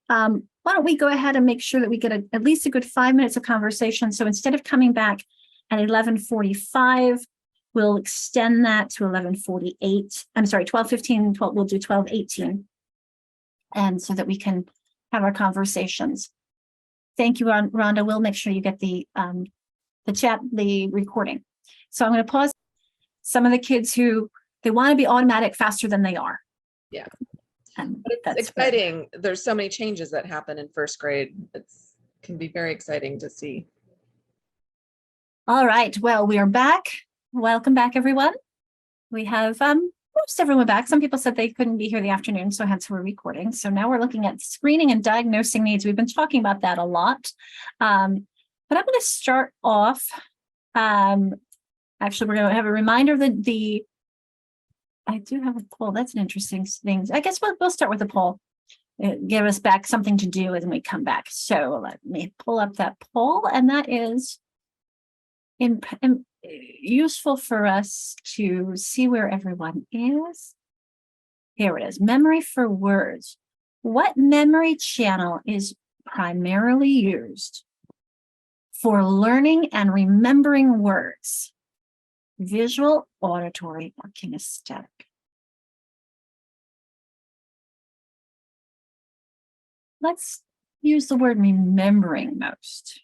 Why don't we go ahead and make sure that we get at least a good 5 minutes of conversation. So instead of coming back at 11:45, we'll extend that to 11:48. I'm sorry, 12:15. We'll do 12:18, and so that we can have our conversations. Thank you, Rhonda. We'll make sure you get the recording. So I'm going to pause. Some of the kids who they want to be automatic faster than they are. Yeah. And But it's exciting. There's so many changes that happen in first grade. Can be very exciting to see. All right. Well, we are back. Welcome back, everyone. We have most everyone back. Some people said they couldn't be here the afternoon, so hence we're recording. So now we're looking at screening and diagnosing needs. We've been talking about that a lot. But I'm going to start off. Actually, we're going to have a reminder that I do have a poll. That's an interesting thing. I guess we'll start with a poll. Give us back something to do as we come back. So let me pull up that poll, and that is useful for us to see where everyone is. Here it is. Memory for words. What memory channel is primarily used for learning and remembering words? Visual, auditory, or kinesthetic? Let's use the word remembering most.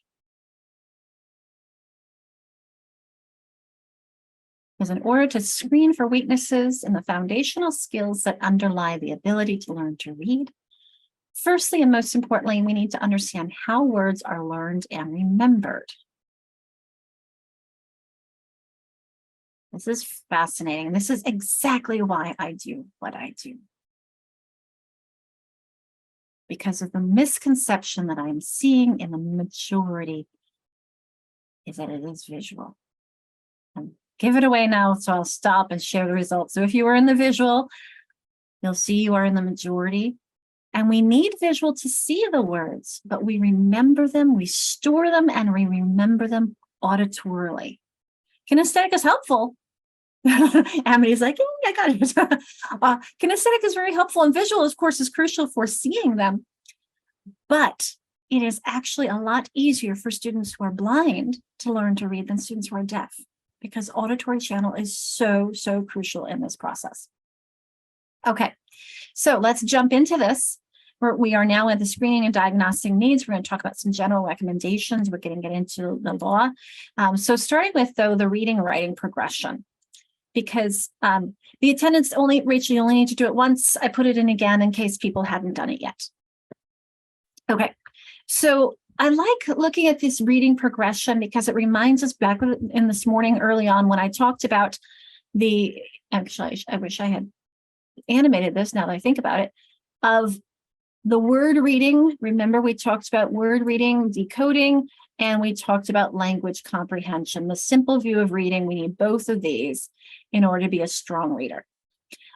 Because in order to screen for weaknesses in the foundational skills that underlie the ability to learn to read, firstly and most importantly, we need to understand how words are learned and remembered. This is fascinating. This is exactly why I do what I do. Because of the misconception that I'm seeing in the majority is that it is visual. And give it away now, so I'll stop and share the results. So if you are in the visual, you'll see you are in the majority. And we need visual to see the words, but we remember them, we store them, and we remember them auditorily. Kinesthetic is helpful. Amity's like, oh, I got it. Kinesthetic is very helpful, and visual, of course, is crucial for seeing them. But it is actually a lot easier for students who are blind to learn to read than students who are deaf, because auditory channel is so crucial in this process. Okay, so let's jump into this. We are now at the screening and diagnostic needs. We're going to talk about some general recommendations. We're going to get into the law. So starting with, though, the reading and writing progression. Because the attendance Rachel, you only need to do it once. I put it in again in case people hadn't done it yet. Okay, so I like looking at this reading progression because it reminds us back in this morning early on when I talked about actually, I wish I had animated this now that I think about it, of the word reading. Remember, we talked about word reading, decoding, and we talked about language comprehension. The simple view of reading, we need both of these in order to be a strong reader.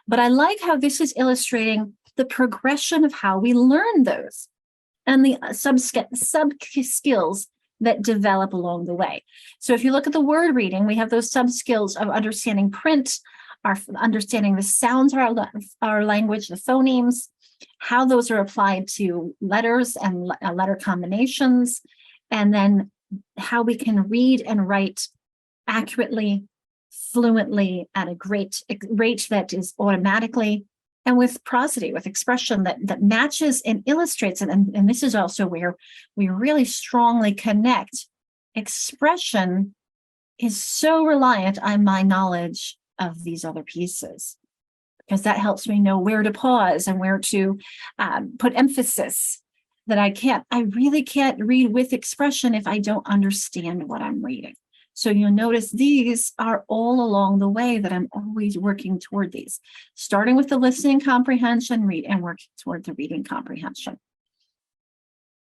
But I like how this is illustrating the progression of how we learn those and the sub skills that develop along the way. So if you look at the word reading, we have those sub skills of understanding print, understanding the sounds of our language, the phonemes, how those are applied to letters and letter combinations, and then how we can read and write accurately, fluently, at a great rate that is automatically, and with prosody, with expression that matches and illustrates it. And this is also where we really strongly connect. Expression is so reliant on my knowledge of these other pieces, because that helps me know where to pause and where to put emphasis. That I really can't read with expression if I don't understand what I'm reading. So you'll notice these are all along the way that I'm always working toward these, starting with the listening comprehension, and working toward the reading comprehension.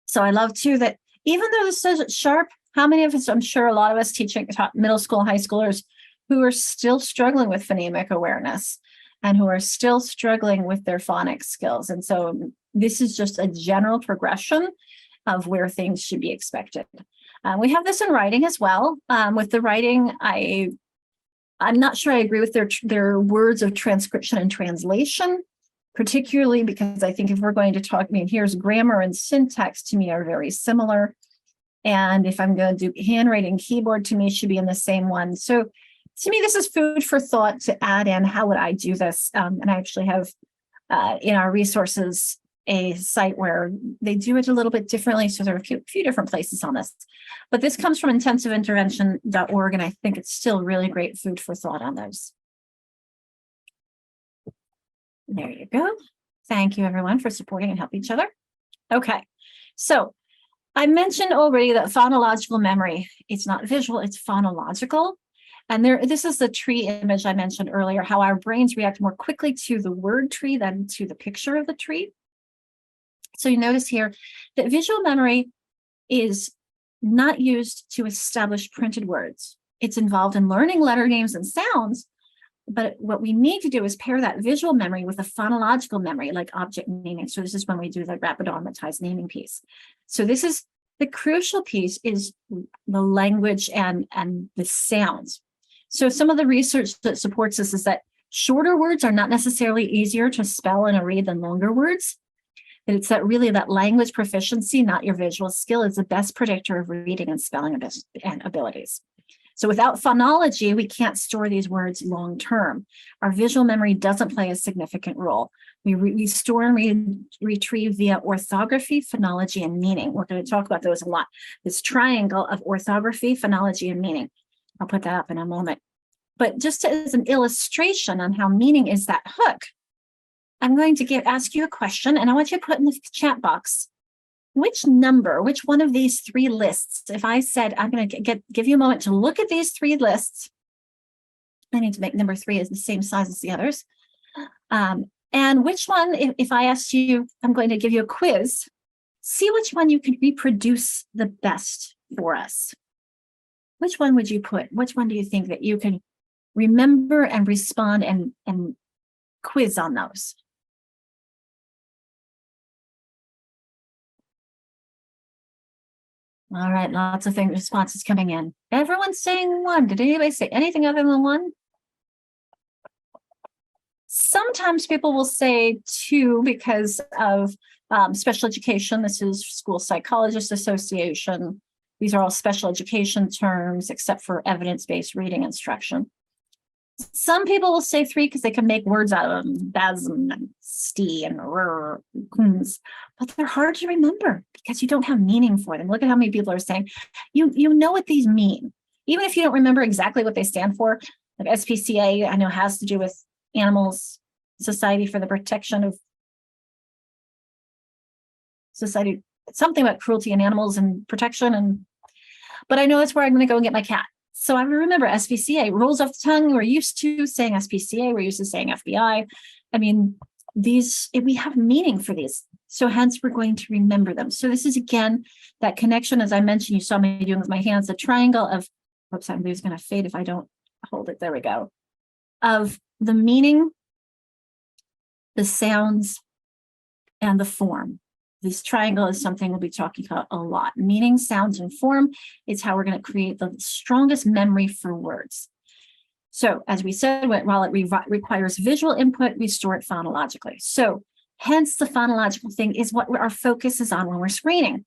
So I love too that even though this says it's sharp, how many of us, I'm sure a lot of us teaching middle school, high schoolers who are still struggling with phonemic awareness and who are still struggling with their phonics skills. And so this is just a general progression of where things should be expected. We have this in writing as well. With the writing, I'm not sure I agree with their words of transcription and translation, particularly because I think if we're going to talk, here's grammar and syntax to me are very similar. And if I'm going to do handwriting, keyboard to me should be in the same one. So to me, this is food for thought to add in. How would I do this? And I actually have in our resources a site where they do it a little bit differently. So there are a few different places on this, but this comes from intensiveintervention.org, and I think it's still really great food for thought on those. There you go. Thank you, everyone, for supporting and helping each other. Okay, so I mentioned already that phonological memory, it's not visual, it's phonological. And this is the tree image I mentioned earlier, how our brains react more quickly to the word tree than to the picture of the tree. So you notice here that visual memory is not used to establish printed words. It's involved in learning letter names and sounds, but what we need to do is pair that visual memory with a phonological memory, like object naming. So this is when we do the rapid automatized naming piece. So this is the crucial piece, is the language and the sounds. So some of the research that supports this is that shorter words are not necessarily easier to spell in a read than longer words. That it's that really that language proficiency, not your visual skill, is the best predictor of reading and spelling and abilities. So without phonology, we can't store these words long term. Our visual memory doesn't play a significant role. We store and retrieve via orthography, phonology, and meaning. We're going to talk about those a lot. This triangle of orthography, phonology, and meaning. I'll put that up in a moment. But just as an illustration on how meaning is that hook, I'm going to ask you a question, and I want you to put in the chat box, which one of these three lists, if I said, I'm going to give you a moment to look at these three lists. I need to make number 3 is the same size as the others. And which one, if I asked you, I'm going to give you a quiz, see which one you can reproduce the best for us. Which one would you put? Which one do you think that you can remember and respond and quiz on those? All right, lots of responses coming in. Everyone's saying 1. Did anybody say anything other than 1? Sometimes people will say 2 because of special education. This is School Psychologists Association. These are all special education terms, except for evidence-based reading instruction. Some people will say 3 because they can make words out of them, basm and sti and but they're hard to remember because you don't have meaning for them. Look at how many people are saying, you know what these mean. Even if you don't remember exactly what they stand for, like SPCA, I know has to do with Animals, Society for the Protection of Society, something about cruelty in animals and protection. But I know that's where I'm going to go and get my cat. So I remember SPCA rolls off the tongue. We're used to saying SPCA. We're used to saying FBI. I mean, we have meaning for these. So hence we're going to remember them. So this is, again, that connection, as I mentioned, you saw me doing with my hands, the triangle of, oops, I'm going to fade if I don't hold it. There we go. Of the meaning, the sounds, and the form. This triangle is something we'll be talking about a lot. Meaning, sounds, and form is how we're going to create the strongest memory for words. So as we said, while it requires visual input, we store it phonologically. So hence the phonological thing is what our focus is on when we're screening.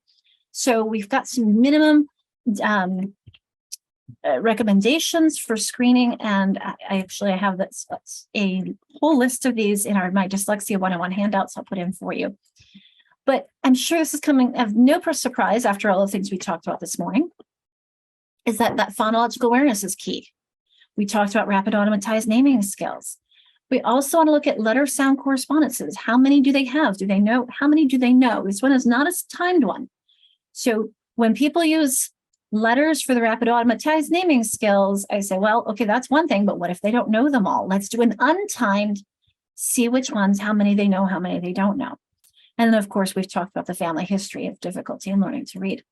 So we've got some minimum recommendations for screening, and I actually have a whole list of these in my Dyslexia 101 handouts I'll put in for you. But I'm sure this is coming of no surprise after all the things we talked about this morning, is that phonological awareness is key. We talked about rapid automatized naming skills. We also want to look at letter sound correspondences. How many do they have? Do they know? How many do they know? This one is not a timed one. So when people use letters for the rapid automatized naming skills, I say, well, okay, that's one thing, but what if they don't know them all? Let's do an untimed, see which ones, how many they know, how many they don't know. And then, of course, we've talked about the family history of difficulty in learning to read.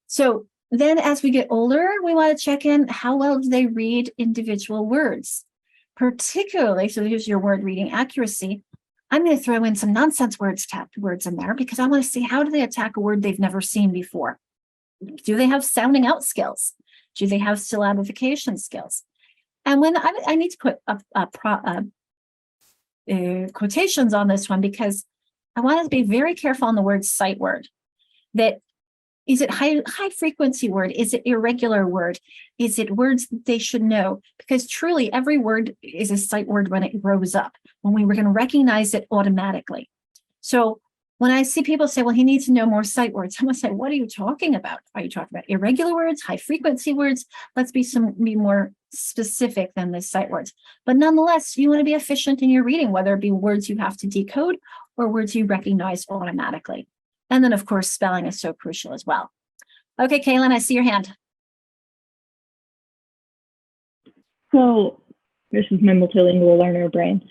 So then as we get older, we want to check in, how well do they read individual words? Particularly, so here's your word reading accuracy. I'm going to throw in some nonsense words in there because I want to see how do they attack a word they've never seen before. Do they have sounding out skills? Do they have syllabification skills? And when I need to put quotations on this one because I want to be very careful on the word sight word. That Is it high frequency word? Is it irregular word? Is it words that they should know? Because truly every word is a sight word when it grows up, when we were going to recognize it automatically. So when I see people say, well, he needs to know more sight words, I'm going to say, what are you talking about? Are you talking about irregular words, high frequency words? Let's be more specific than the sight words. But nonetheless, you want to be efficient in your reading, whether it be words you have to decode or words you recognize automatically. And then, of course, spelling is so crucial as well. Okay, Kaylin, I see your hand. So this is my multilingual learner brain.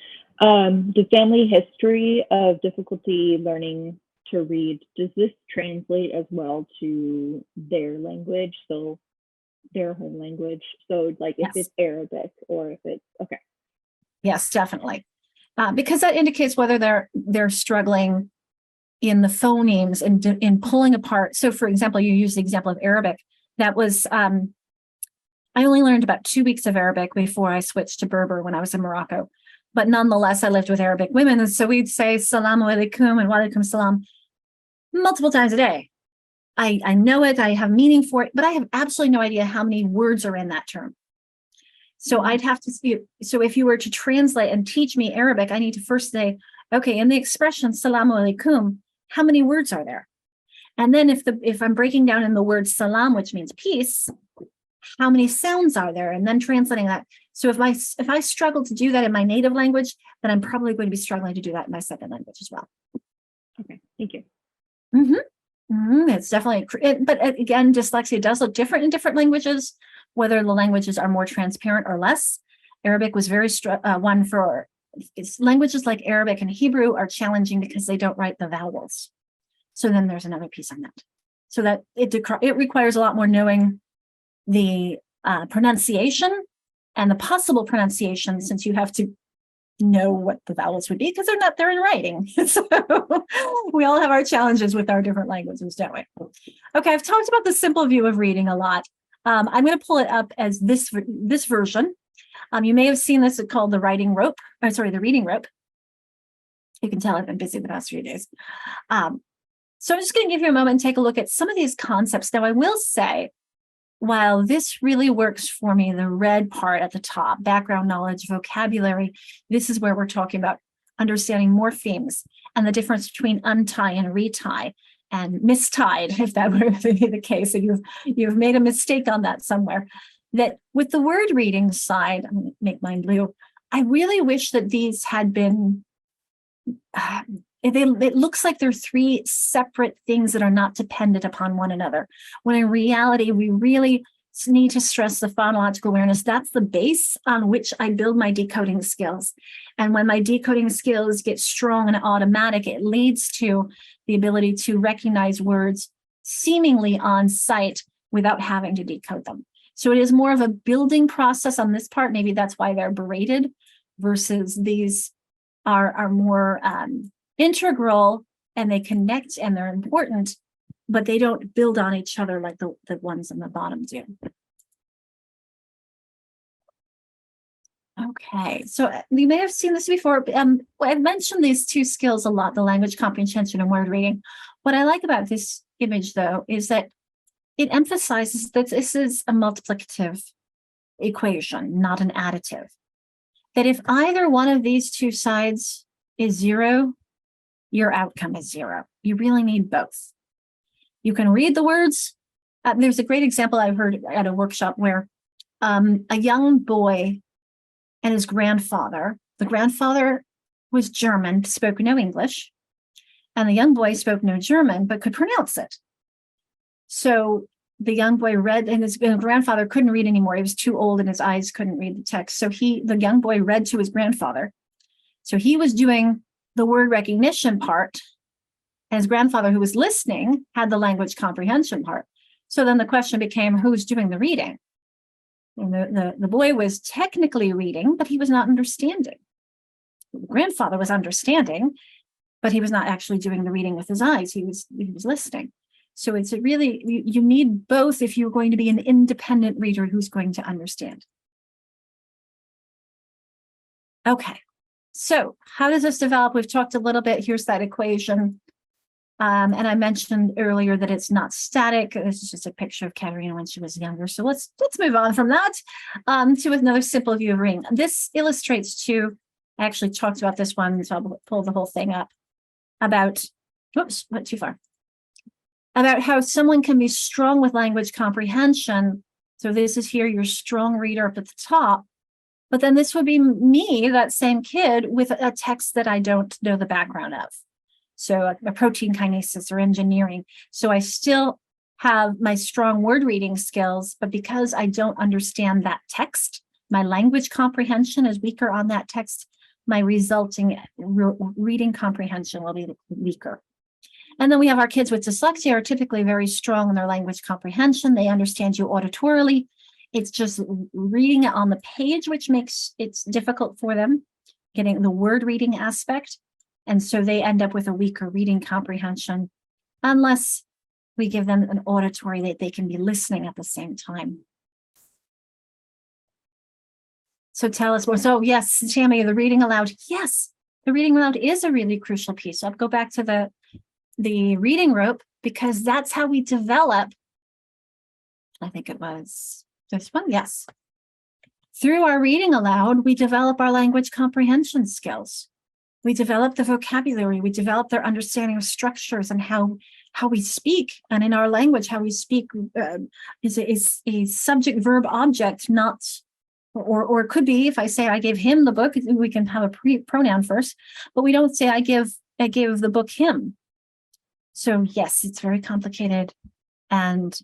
The family history of difficulty learning to read, does this translate as well to their language? So their home language. So like if it's Arabic or if it's, okay. Yes, definitely. Because that indicates whether they're struggling in the phonemes and in pulling apart. So for example, you use the example of Arabic. That was, I only learned about 2 weeks of Arabic before I switched to Berber when I was in Morocco. But nonetheless, I lived with Arabic women. And so we'd say Salamu alaikum and wa alaikum salam multiple times a day. I know it, I have meaning for it, but I have absolutely no idea how many words are in that term. So I'd have to see, so if you were to translate and teach me Arabic, I need to first say, okay, in the expression Salamu alaikum, how many words are there? And then if I'm breaking down in the word salam, which means peace, how many sounds are there? And then translating that. So if I struggle to do that in my native language, then I'm probably going to be struggling to do that in my second language as well. Okay, thank you. It's definitely, but again, dyslexia does look different in different languages, whether the languages are more transparent or less. Arabic was very one for languages like Arabic and Hebrew are challenging because they don't write the vowels. So then there's another piece on that. So that it requires a lot more knowing the pronunciation and the possible pronunciation, since you have to know what the vowels would be because they're in writing. So we all have our challenges with our different languages, don't we? Okay, I've talked about the simple view of reading a lot. I'm going to pull it up as this version. You may have seen this called the reading rope. You can tell I've been busy the past few days. So I'm just going to give you a moment and take a look at some of these concepts. Now, I will say, while this really works for me, the red part at the top, background knowledge, vocabulary, this is where we're talking about understanding morphemes and the difference between untie and retie and mistied, if that were to be the case. So you've made a mistake on that somewhere. That with the word reading side, I'm going to make mine blue, I really wish that these had been, it looks like they're three separate things that are not dependent upon one another, when in reality, we really need to stress the phonological awareness. That's the base on which I build my decoding skills. And when my decoding skills get strong and automatic, it leads to the ability to recognize words seemingly on sight without having to decode them. So it is more of a building process on this part. Maybe that's why they're braided versus these are more integral, and they connect and they're important, but they don't build on each other like the ones on the bottom do. Okay, so you may have seen this before. I've mentioned these two skills a lot, the language comprehension and word reading. What I like about this image, though, is that it emphasizes that this is a multiplicative equation, not an additive. That if either one of these two sides is 0, your outcome is 0. You really need both. You can read the words. There's a great example I've heard at a workshop where a young boy and his grandfather, the grandfather was German, spoke no English, and the young boy spoke no German, but could pronounce it. So the young boy read, and his grandfather couldn't read anymore. He was too old and his eyes couldn't read the text. So the young boy read to his grandfather. So he was doing the word recognition part, and his grandfather, who was listening, had the language comprehension part. So then the question became, who's doing the reading? And the boy was technically reading, but he was not understanding. The grandfather was understanding, but he was not actually doing the reading with his eyes. He was listening. So it's really, you need both if you're going to be an independent reader who's going to understand. Okay, so how does this develop? We've talked a little bit. Here's that equation. And I mentioned earlier that it's not static. This is just a picture of Katerina when she was younger. So let's move on from that to another simple view of reading. This illustrates too, I actually talked about this one, so I'll pull the whole thing up, about, whoops, went too far, about how someone can be strong with language comprehension. So this is here, your strong reader up at the top. But then this would be me, that same kid, with a text that I don't know the background of. So a protein kinesis or engineering. So I still have my strong word reading skills, but because I don't understand that text, my language comprehension is weaker on that text, my resulting reading comprehension will be weaker. And then we have our kids with dyslexia are typically very strong in their language comprehension. They understand you auditorily. It's just reading it on the page, which makes it difficult for them, getting the word reading aspect. And so they end up with a weaker reading comprehension unless we give them an auditory that they can be listening at the same time. So tell us more. So yes, Tammy, the reading aloud. Yes, the reading aloud is a really crucial piece. So I'll go back to the reading rope because that's how we develop. I think it was this one. Yes. Through our reading aloud, we develop our language comprehension skills. We develop the vocabulary, we develop their understanding of structures and how we speak. And in our language, how we speak is a subject, verb, object, not, or it could be, if I say I gave him the book, we can have a pronoun first, but we don't say I gave the book him. So yes, it's very complicated. And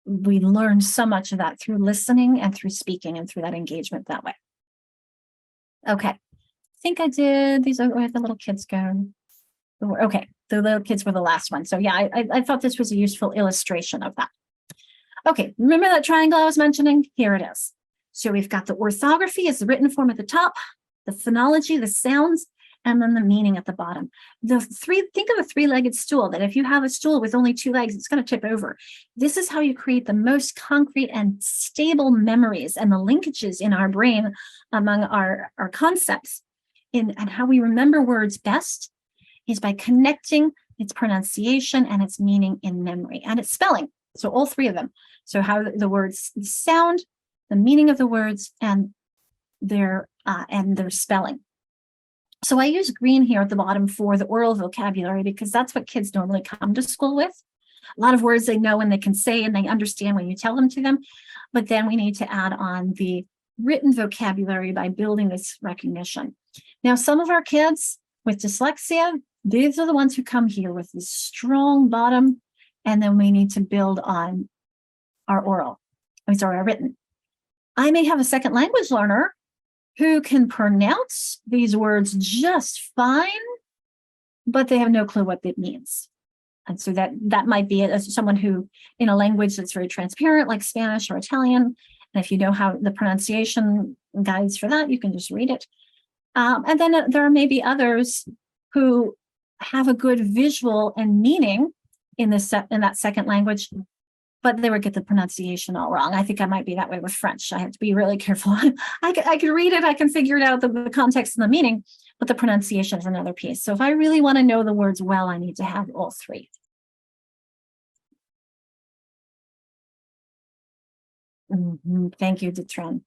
we learn so much of that through listening and through speaking and through that engagement that way. Okay. I think I did these. Where the little kids go? Okay, the little kids were the last one. So yeah, I thought this was a useful illustration of that. Okay, remember that triangle I was mentioning? Here it is. So we've got the orthography as the written form at the top, the phonology, the sounds, and then the meaning at the bottom. Think of a three-legged stool, that if you have a stool with only two legs, it's going to tip over. This is how you create the most concrete and stable memories and the linkages in our brain among our concepts. And how we remember words best is by connecting its pronunciation and its meaning in memory and its spelling. So all three of them. So how the words sound, the meaning of the words, and their spelling. So I use green here at the bottom for the oral vocabulary because that's what kids normally come to school with. A lot of words they know and they can say and they understand when you tell them to them. But then we need to add on the written vocabulary by building this recognition. Now, some of our kids with dyslexia, these are the ones who come here with this strong bottom, and then we need to build on our our written. I may have a second language learner who can pronounce these words just fine, but they have no clue what it means. And so that might be someone who, in a language that's very transparent, like Spanish or Italian, and if you know how the pronunciation guides for that, you can just read it. And then there are maybe others who have a good visual and meaning in that second language, but they would get the pronunciation all wrong. I think I might be that way with French. I have to be really careful. I can read it, I can figure it out, the context and the meaning, but the pronunciation is another piece. So if I really want to know the words well, I need to have all three. Thank you, Detron.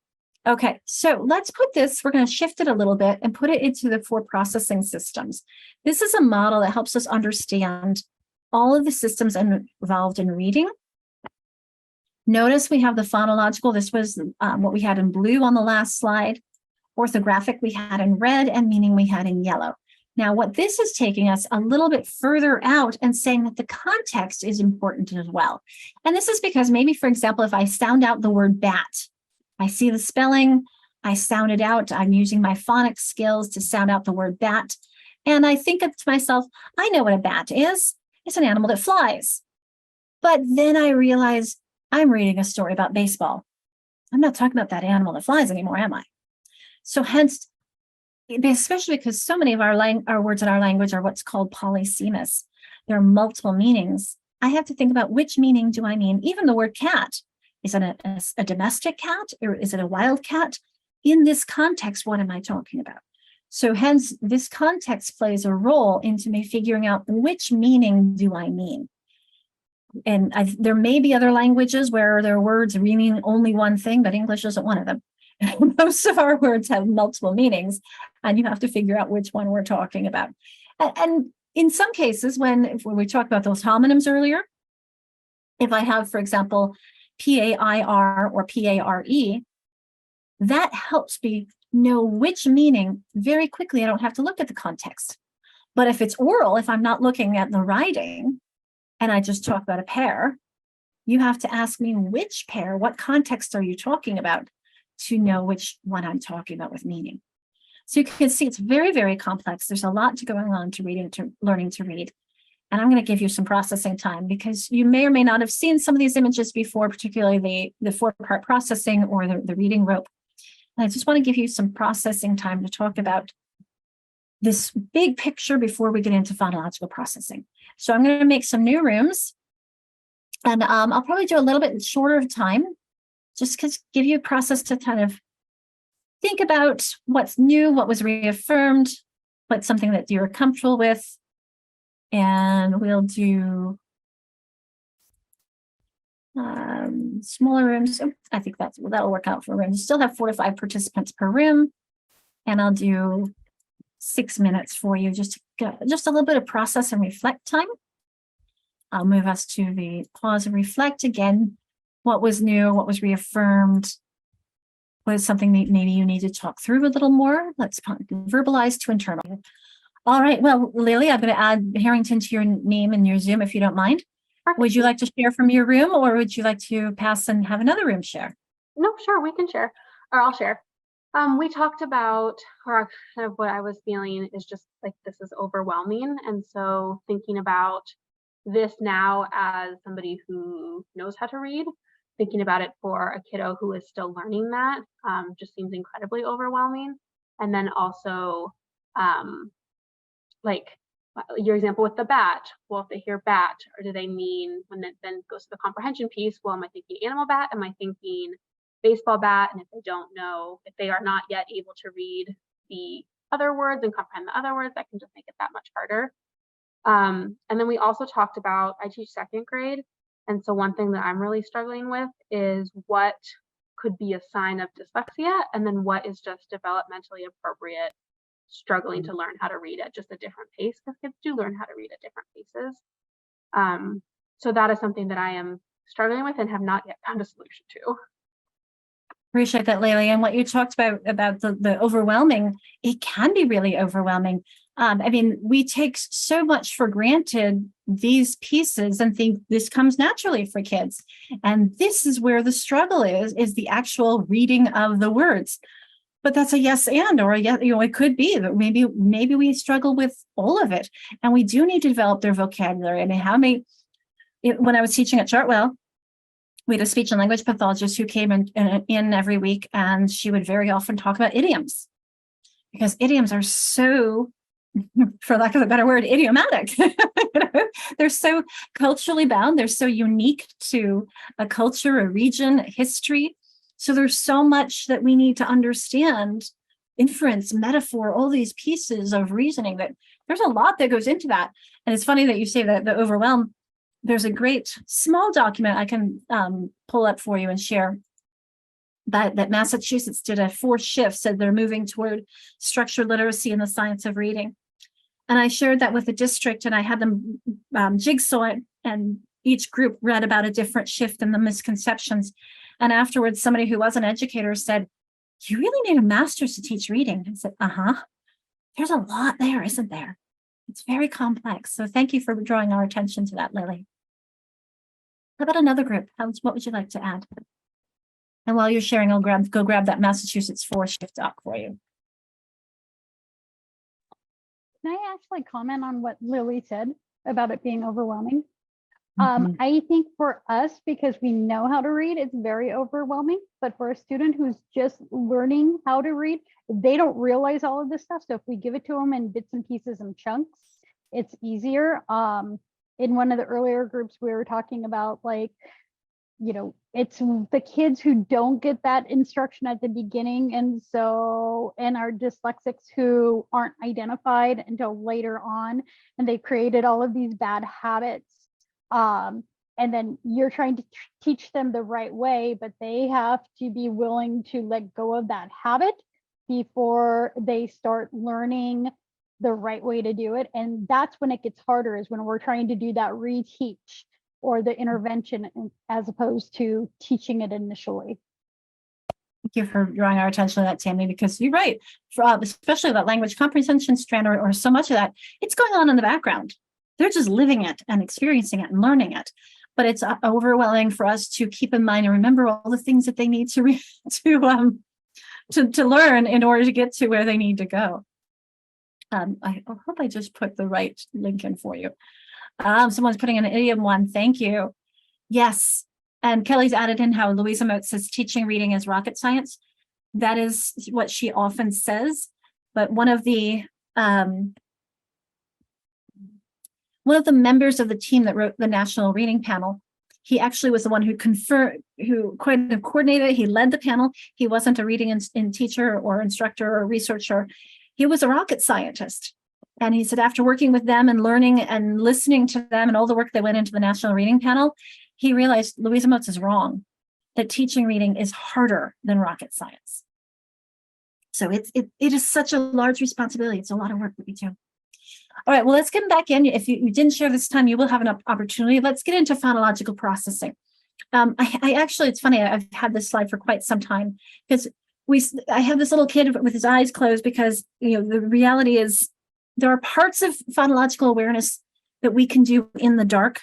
Okay, so let's put this, we're going to shift it a little bit and put it into the 4 processing systems. This is a model that helps us understand all of the systems involved in reading. Notice we have the phonological, this was what we had in blue on the last slide, orthographic we had in red, and meaning we had in yellow. Now, what this is taking us a little bit further out and saying that the context is important as well. And this is because maybe, for example, if I sound out the word bat, I see the spelling, I sound it out, I'm using my phonics skills to sound out the word bat. And I think to myself, I know what a bat is. It's an animal that flies. But then I realize I'm reading a story about baseball. I'm not talking about that animal that flies anymore, am I? So hence, especially because so many of our words in our language are what's called polysemous. There are multiple meanings. I have to think about which meaning do I mean. Even the word cat. Is it a domestic cat or is it a wild cat? In this context, what am I talking about? So hence, this context plays a role into me figuring out which meaning do I mean. And there may be other languages where there are words meaning only one thing, but English isn't one of them. Most of our words have multiple meanings, and you have to figure out which one we're talking about. And in some cases, when we talked about those homonyms earlier, if I have, for example, PAIR or PARE, that helps me know which meaning very quickly. I don't have to look at the context. But if it's oral, if I'm not looking at the writing and I just talk about a pair, you have to ask me which pair, what context are you talking about, to know which one I'm talking about with meaning. So you can see it's very, very complex. There's a lot going on to learning to read. And I'm going to give you some processing time because you may or may not have seen some of these images before, particularly the 4-part processing or the reading rope. And I just want to give you some processing time to talk about this big picture before we get into phonological processing. So I'm going to make some new rooms, and I'll probably do a little bit shorter of time, just because give you a process to kind of think about what's new, what was reaffirmed, what's something that you're comfortable with. And we'll do smaller rooms. So I think that'll work out for rooms. Still have 4 to 5 participants per room. And I'll do 6 minutes for you, just a little bit of process and reflect time. I'll move us to the pause and reflect again. What was new? What was reaffirmed? What is something that maybe you need to talk through a little more? Let's verbalize to internal. All right. Well, Lily, I'm going to add Harrington to your name in your Zoom if you don't mind. Perfect. Would you like to share from your room, or would you like to pass and have another room share? No, sure, we can share, or I'll share. We talked about, or kind of what I was feeling is just like this is overwhelming. And so thinking about this now as somebody who knows how to read, thinking about it for a kiddo who is still learning that just seems incredibly overwhelming. And then also like your example with the bat, well, if they hear bat, or do they mean, when it then goes to the comprehension piece, well, am I thinking animal bat? Am I thinking baseball bat? And if they don't know, if they are not yet able to read the other words and comprehend the other words, that can just make it that much harder. And then we also talked about, I teach 2nd grade. And so one thing that I'm really struggling with is what could be a sign of dyslexia, and then what is just developmentally appropriate struggling to learn how to read at just a different pace, because kids do learn how to read at different paces. So that is something that I am struggling with and have not yet found a solution to. Appreciate that, Laylee. And what you talked about the overwhelming, it can be really overwhelming. I mean, we take so much for granted these pieces and think this comes naturally for kids. And this is where the struggle is the actual reading of the words. But that's a yes and, or a yes, it could be that maybe we struggle with all of it, and we do need to develop their vocabulary. I mean, when I was teaching at Chartwell, we had a speech and language pathologist who came in every week, and she would very often talk about idioms, because idioms are so, for lack of a better word, idiomatic. They're so culturally bound. They're so unique to a culture, a region, a history. So there's so much that we need to understand, inference, metaphor, all these pieces of reasoning, that there's a lot that goes into that. And it's funny that you say that the overwhelm. There's a great small document I can pull up for you and share that Massachusetts did a 4 shifts, said they're moving toward structured literacy in the science of reading. And I shared that with the district, and I had them jigsaw it, and each group read about a different shift in the misconceptions. And afterwards, somebody who was an educator said, "You really need a master's to teach reading." I said, there's a lot there, isn't there? It's very complex. So thank you for drawing our attention to that, Lily. How about another group? What would you like to add? And while you're sharing, I'll go grab that Massachusetts 4 shift doc for you. Can I actually comment on what Lily said about it being overwhelming? I think for us, because we know how to read, it's very overwhelming. But for a student who's just learning how to read, they don't realize all of this stuff. So if we give it to them in bits and pieces and chunks, it's easier. In one of the earlier groups, we were talking about like it's the kids who don't get that instruction at the beginning. And our dyslexics who aren't identified until later on, and they created all of these bad habits. And then you're trying to teach them the right way, but they have to be willing to let go of that habit before they start learning the right way to do it. And that's when it gets harder, is when we're trying to do that reteach or the intervention as opposed to teaching it initially. Thank you for drawing our attention to that, Tammy, because you're right. Especially that language comprehension strand or so much of that, it's going on in the background. They're just living it and experiencing it and learning it. But it's overwhelming for us to keep in mind and remember all the things that they need to learn in order to get to where they need to go. I hope I just put the right link in for you. Someone's putting in an idiom one. Thank you. Yes. And Kelly's added in how Louisa Moat says teaching reading is rocket science. That is what she often says. But one of the members of the team that wrote the National Reading Panel, he actually was the one who coordinated it. He led the panel. He wasn't a reading teacher or instructor or researcher. He was a rocket scientist. And he said after working with them and learning and listening to them and all the work that went into the National Reading Panel, he realized Louisa Moats is wrong, that teaching reading is harder than rocket science. So it is such a large responsibility. It's a lot of work that we do. All right, well, let's get back in. If you didn't share this time, you will have an opportunity. Let's get into phonological processing. I actually, it's funny, I've had this slide for quite some time because I have this little kid with his eyes closed because, the reality is there are parts of phonological awareness that we can do in the dark.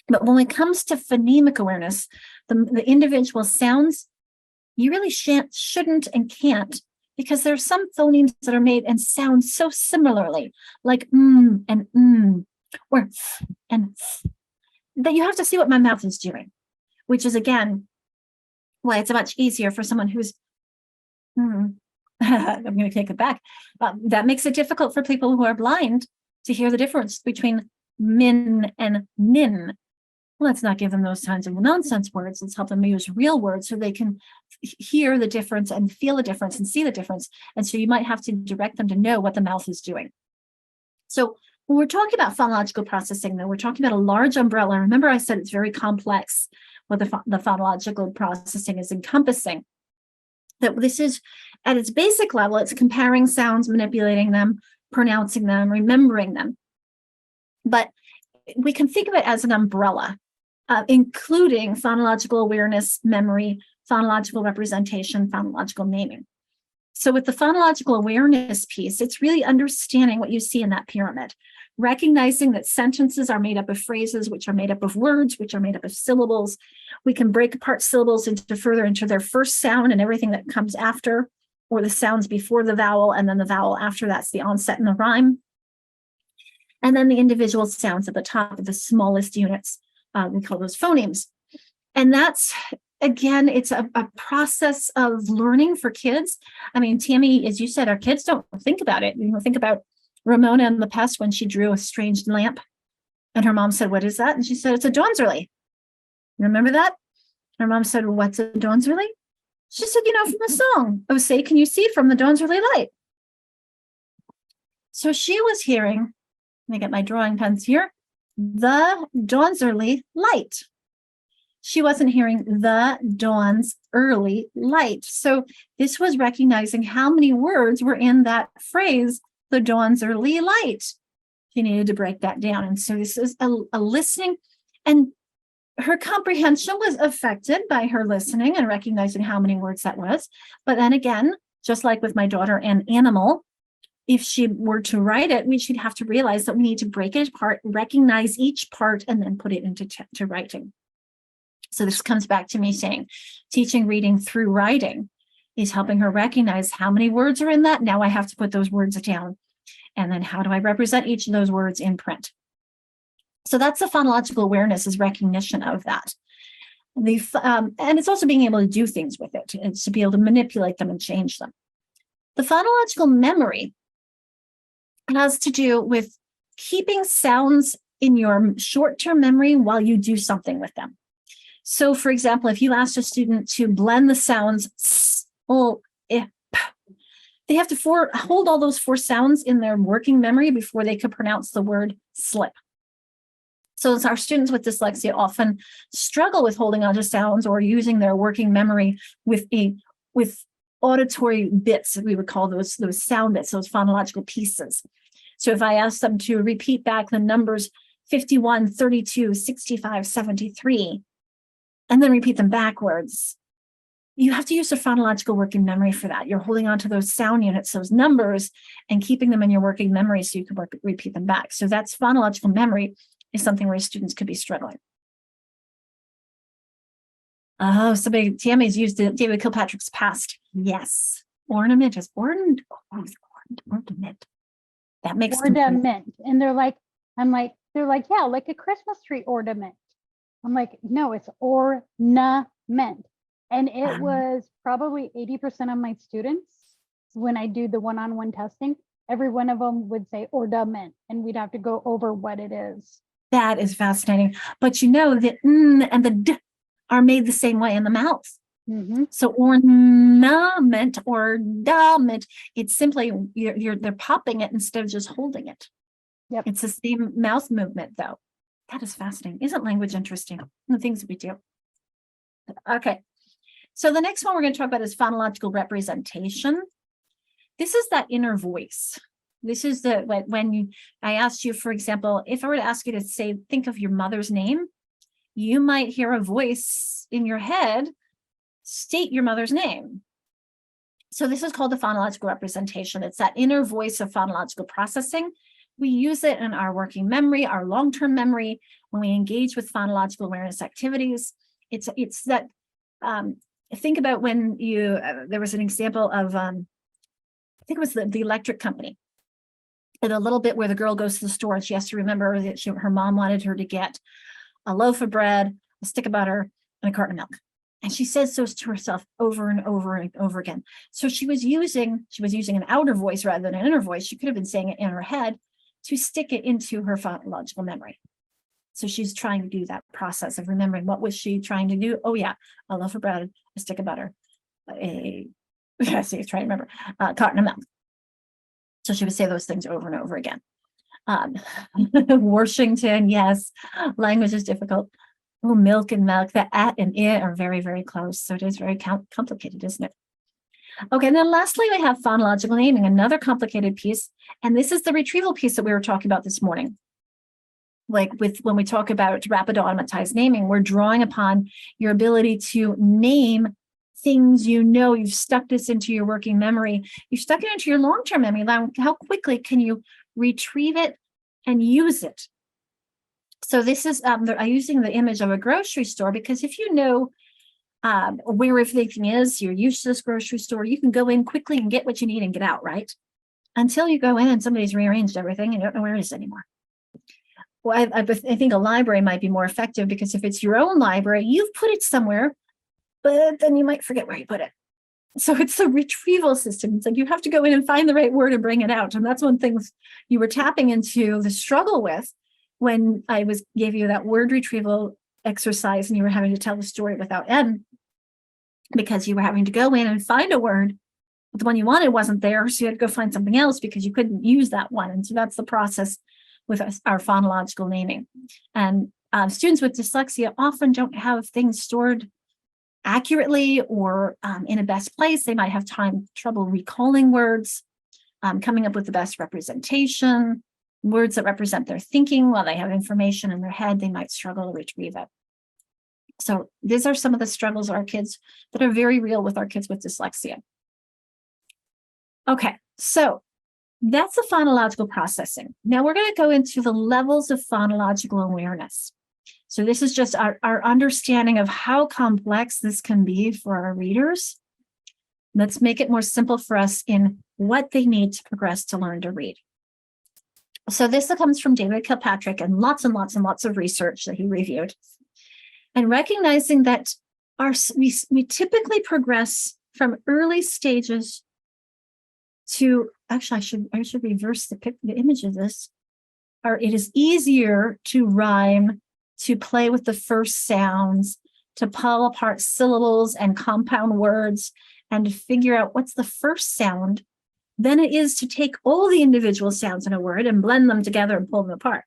But when it comes to phonemic awareness, the individual sounds, you really shouldn't and can't, because there are some phonemes that are made and sound so similarly, like and or and that you have to see what my mouth is doing, which is, again, why it's much easier for someone who's, I'm going to take it back. That makes it difficult for people who are blind to hear the difference between min and nin. Let's not give them those kinds of nonsense words. Let's help them use real words so they can hear the difference and feel the difference and see the difference. And so you might have to direct them to know what the mouth is doing. So when we're talking about phonological processing, though, we're talking about a large umbrella. Remember, I said it's very complex what the phonological processing is encompassing. That this is, at its basic level, it's comparing sounds, manipulating them, pronouncing them, remembering them. But we can think of it as an umbrella, including phonological awareness, memory, phonological representation, phonological naming. So with the phonological awareness piece, it's really understanding what you see in that pyramid, recognizing that sentences are made up of phrases, which are made up of words, which are made up of syllables. We can break apart syllables into their first sound and everything that comes after, or the sounds before the vowel, and then the vowel after that's the onset in the rhyme. And then the individual sounds at the top of the smallest units, we call those phonemes. And that's, again, it's a process of learning for kids. I mean, Tammy, as you said, our kids don't think about it. Think about Ramona in the past when she drew a strange lamp. And her mom said, "What is that?" And she said, "It's a Dawnzerly." Remember that? Her mom said, "Well, what's a Dawnzerly?" She said, from the song, "Oh, say, can you see from the Dawnzerly light?" So she was hearing, let me get my drawing pens here, the Dawnzerly light. She wasn't hearing the dawn's early light. So this was recognizing how many words were in that phrase, the dawn's early light. She needed to break that down. And so this is a listening, and her comprehension was affected by her listening and recognizing how many words that was. But then again, just like with my daughter and animal, if she were to write it, she'd have to realize that we need to break it apart, recognize each part, and then put it into writing. So this comes back to me saying teaching reading through writing is helping her recognize how many words are in that. Now I have to put those words down. And then how do I represent each of those words in print? So that's the phonological awareness, is recognition of that. And it's also being able to do things with it. It's to be able to manipulate them and change them. The phonological memory has to do with keeping sounds in your short-term memory while you do something with them. So for example, if you asked a student to blend the sounds s, o, I, p, they have to hold all those 4 sounds in their working memory before they could pronounce the word slip. So our students with dyslexia often struggle with holding on to sounds or using their working memory with auditory bits, we would call those sound bits, those phonological pieces. So if I ask them to repeat back the numbers 51, 32, 65, 73, and then repeat them backwards, you have to use a phonological working memory for that. You're holding on to those sound units, those numbers, and keeping them in your working memory so you can repeat them back. So that's phonological memory is something where students could be struggling. Oh, Tammy's used David Kilpatrick's past. Yes. Ornament is ornament. That makes ornament. And they're like, yeah, like a Christmas tree ornament. I'm like, no, it's ornament. And it was probably 80% of my students, when I do the one-on-one testing, every one of them would say ornament, and we'd have to go over what it is. That is fascinating. But you know, the n and the d are made the same way in the mouth. So ornament or ornament, it's simply they're popping it instead of just holding it. Yep. It's the same mouth movement though. That is fascinating. Isn't language interesting? The things that we do. Okay. So the next one we're going to talk about is phonological representation. This is that inner voice. This is I asked you, for example, if I were to ask you to say, think of your mother's name, you might hear a voice in your head state your mother's name. So this is called the phonological representation. It's that inner voice of phonological processing. We use it in our working memory, our long-term memory, when we engage with phonological awareness activities. It's that, think about when there was an example of, I think it was the electric company. And a little bit where the girl goes to the store and she has to remember that her mom wanted her to get a loaf of bread, a stick of butter, and a carton of milk. And she says those to herself over and over and over again. So she was using an outer voice rather than an inner voice. She could have been saying it in her head to stick it into her phonological memory. So she's trying to do that process of remembering, what was she trying to do? Oh yeah, a loaf of bread, a stick of butter, carton of milk. So she would say those things over and over again. Washington, yes, language is difficult. Oh, milk and milk, the at and it are very, very close. So it is very complicated, isn't it? Okay, and then lastly, we have phonological naming, another complicated piece. And this is the retrieval piece that we were talking about this morning. Like when we talk about rapid automatized naming, we're drawing upon your ability to name things you've stuck this into your working memory. You've stuck it into your long-term memory. How quickly can you retrieve it and use it? So this is, I'm using the image of a grocery store, because if you know where everything is, you're used to this grocery store, you can go in quickly and get what you need and get out, right? Until you go in and somebody's rearranged everything and you don't know where it is anymore. Well, I think a library might be more effective, because if it's your own library, you've put it somewhere, but then you might forget where you put it. So it's the retrieval system. It's like you have to go in and find the right word and bring it out. And that's one thing you were tapping into the struggle with when I gave you that word retrieval exercise, and you were having to tell the story without N, because you were having to go in and find a word, but the one you wanted wasn't there. So you had to go find something else because you couldn't use that one. And so that's the process with our phonological naming. And students with dyslexia often don't have things stored accurately or in a best place. They might have trouble recalling words, coming up with the best representation, words that represent their thinking. While they have information in their head, they might struggle to retrieve it. So these are some of the struggles of our kids that are very real with our kids with dyslexia. Okay, so that's the phonological processing. Now we're going to go into the levels of phonological awareness. So this is just our understanding of how complex this can be for our readers. Let's make it more simple for us in what they need to progress to learn to read. So this comes from David Kilpatrick and lots of research that he reviewed. And recognizing that we typically progress from early stages to, actually I should reverse the image of this. It is easier to rhyme, to play with the first sounds, to pull apart syllables and compound words and to figure out what's the first sound than it is to take all the individual sounds in a word and blend them together and pull them apart.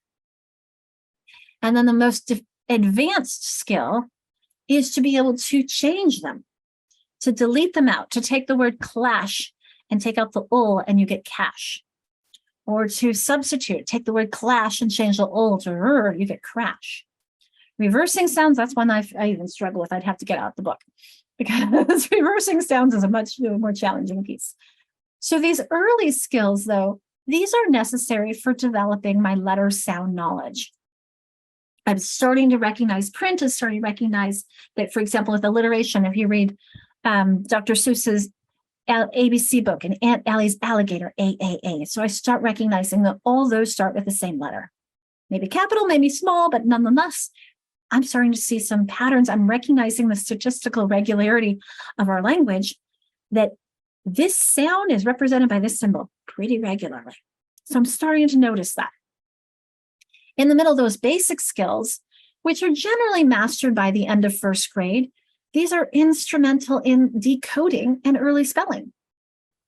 And then the most advanced skill is to be able to change them, to delete them out, to take the word clash and take out the ul and you get cash. Or to substitute, take the word clash and change the ul to r, you get crash. Reversing sounds, that's one I even struggle with. I'd have to get out the book because reversing sounds is a much more challenging piece. So these early skills, though, these are necessary for developing my letter sound knowledge. I'm starting to recognize print, is starting to recognize that, for example, with alliteration, if you read Dr. Seuss's ABC book and Aunt Allie's alligator, AAA. So I start recognizing that all those start with the same letter. Maybe capital, maybe small, but nonetheless, I'm starting to see some patterns. I'm recognizing the statistical regularity of our language, that this sound is represented by this symbol pretty regularly. So I'm starting to notice that. In the middle, those basic skills, which are generally mastered by the end of first grade, these are instrumental in decoding and early spelling,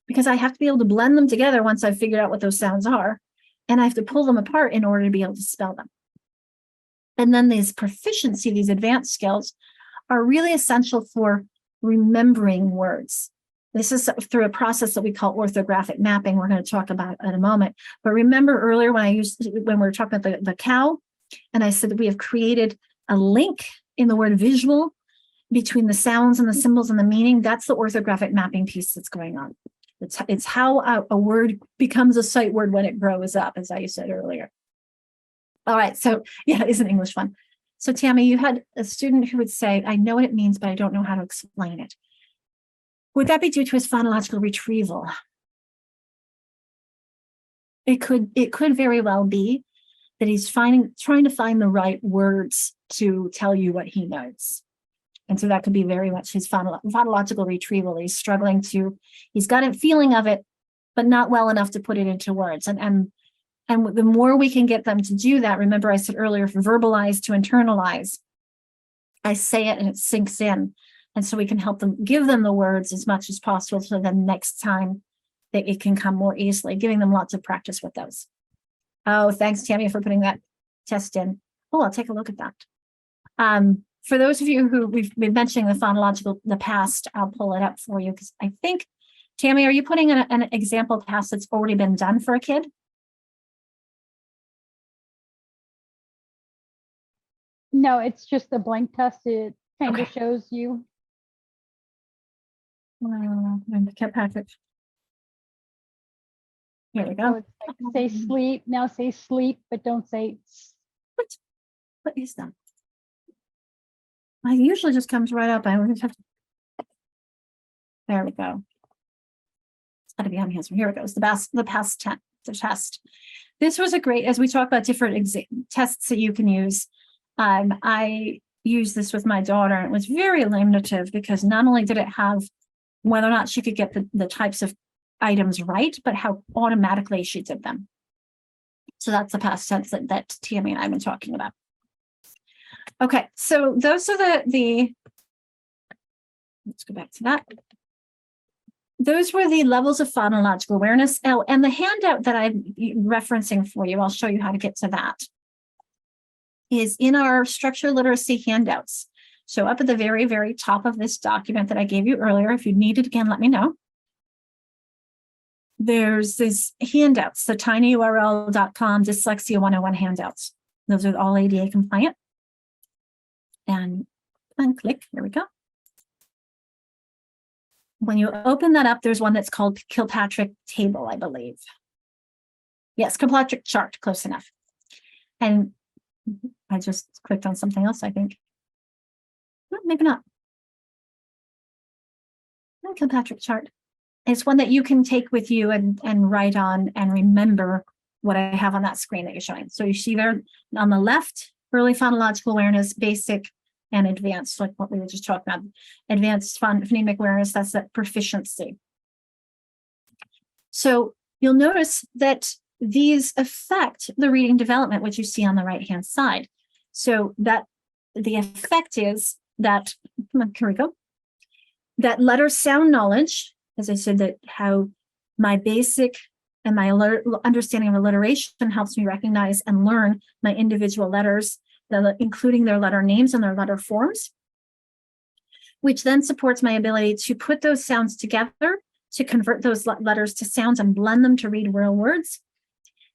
because I have to be able to blend them together once I've figured out what those sounds are, and I have to pull them apart in order to be able to spell them. And then these proficiency, these advanced skills, are really essential for remembering words. This is through a process that we call orthographic mapping. We're going to talk about in a moment. But remember earlier when we were talking about the cow, and I said that we have created a link in the word visual between the sounds and the symbols and the meaning. That's the orthographic mapping piece that's going on. It's how a word becomes a sight word when it grows up, as I said earlier. All right, so yeah, it is an English one. So Tammy, you had a student who would say, I know what it means, but I don't know how to explain it. Would that be due to his phonological retrieval? It could very well be that he's trying to find the right words to tell you what he knows. And so that could be very much his phonological retrieval. He's got a feeling of it, but not well enough to put it into words. And the more we can get them to do that, remember I said earlier, verbalize to internalize. I say it and it sinks in. And so we can help them, give them the words as much as possible so then next time that it can come more easily, giving them lots of practice with those. Oh, thanks, Tammy, for putting that test in. Oh, I'll take a look at that. For those of you who we've been mentioning the past, I'll pull it up for you because I think, Tammy, are you putting an example past that's already been done for a kid? No, it's just a blank test. It kind of shows you. Patrick. Here we go. So it's like, say sleep. Now say sleep, but don't say. What is that? It usually just comes right up. I just have to. There we go. It's got to be on here. So here it goes. The past tense, the test. This was a great, as we talk about different tests that you can use. I used this with my daughter, and it was very illuminative because not only did it have whether or not she could get the types of items right, but how automatically she did them. So that's the past tense that Tammy and I have been talking about. Okay, so those are the let's go back to that. Those were the levels of phonological awareness. Oh, and the handout that I'm referencing for you, I'll show you how to get to that, is in our structured literacy handouts. So up at the very, very top of this document that I gave you earlier, if you need it again, let me know. There's this handouts, the tinyurl.com Dyslexia 101 handouts. Those are all ADA compliant. And click, here we go. When you open that up, there's one that's called Kilpatrick table, I believe. Yes, Kilpatrick chart, close enough. And I just clicked on something else, I think. No, maybe not. Kilpatrick chart. It's one that you can take with you and write on and remember what I have on that screen that you're showing. So you see there on the left, early phonological awareness, basic and advanced, like what we were just talking about. Advanced phonemic awareness, that's that proficiency. So you'll notice that these affect the reading development, which you see on the right-hand side. So that the effect is that, here we go, that letter sound knowledge, as I said, that how my basic and my understanding of alliteration helps me recognize and learn my individual letters, including their letter names and their letter forms, which then supports my ability to put those sounds together, to convert those letters to sounds and blend them to read real words.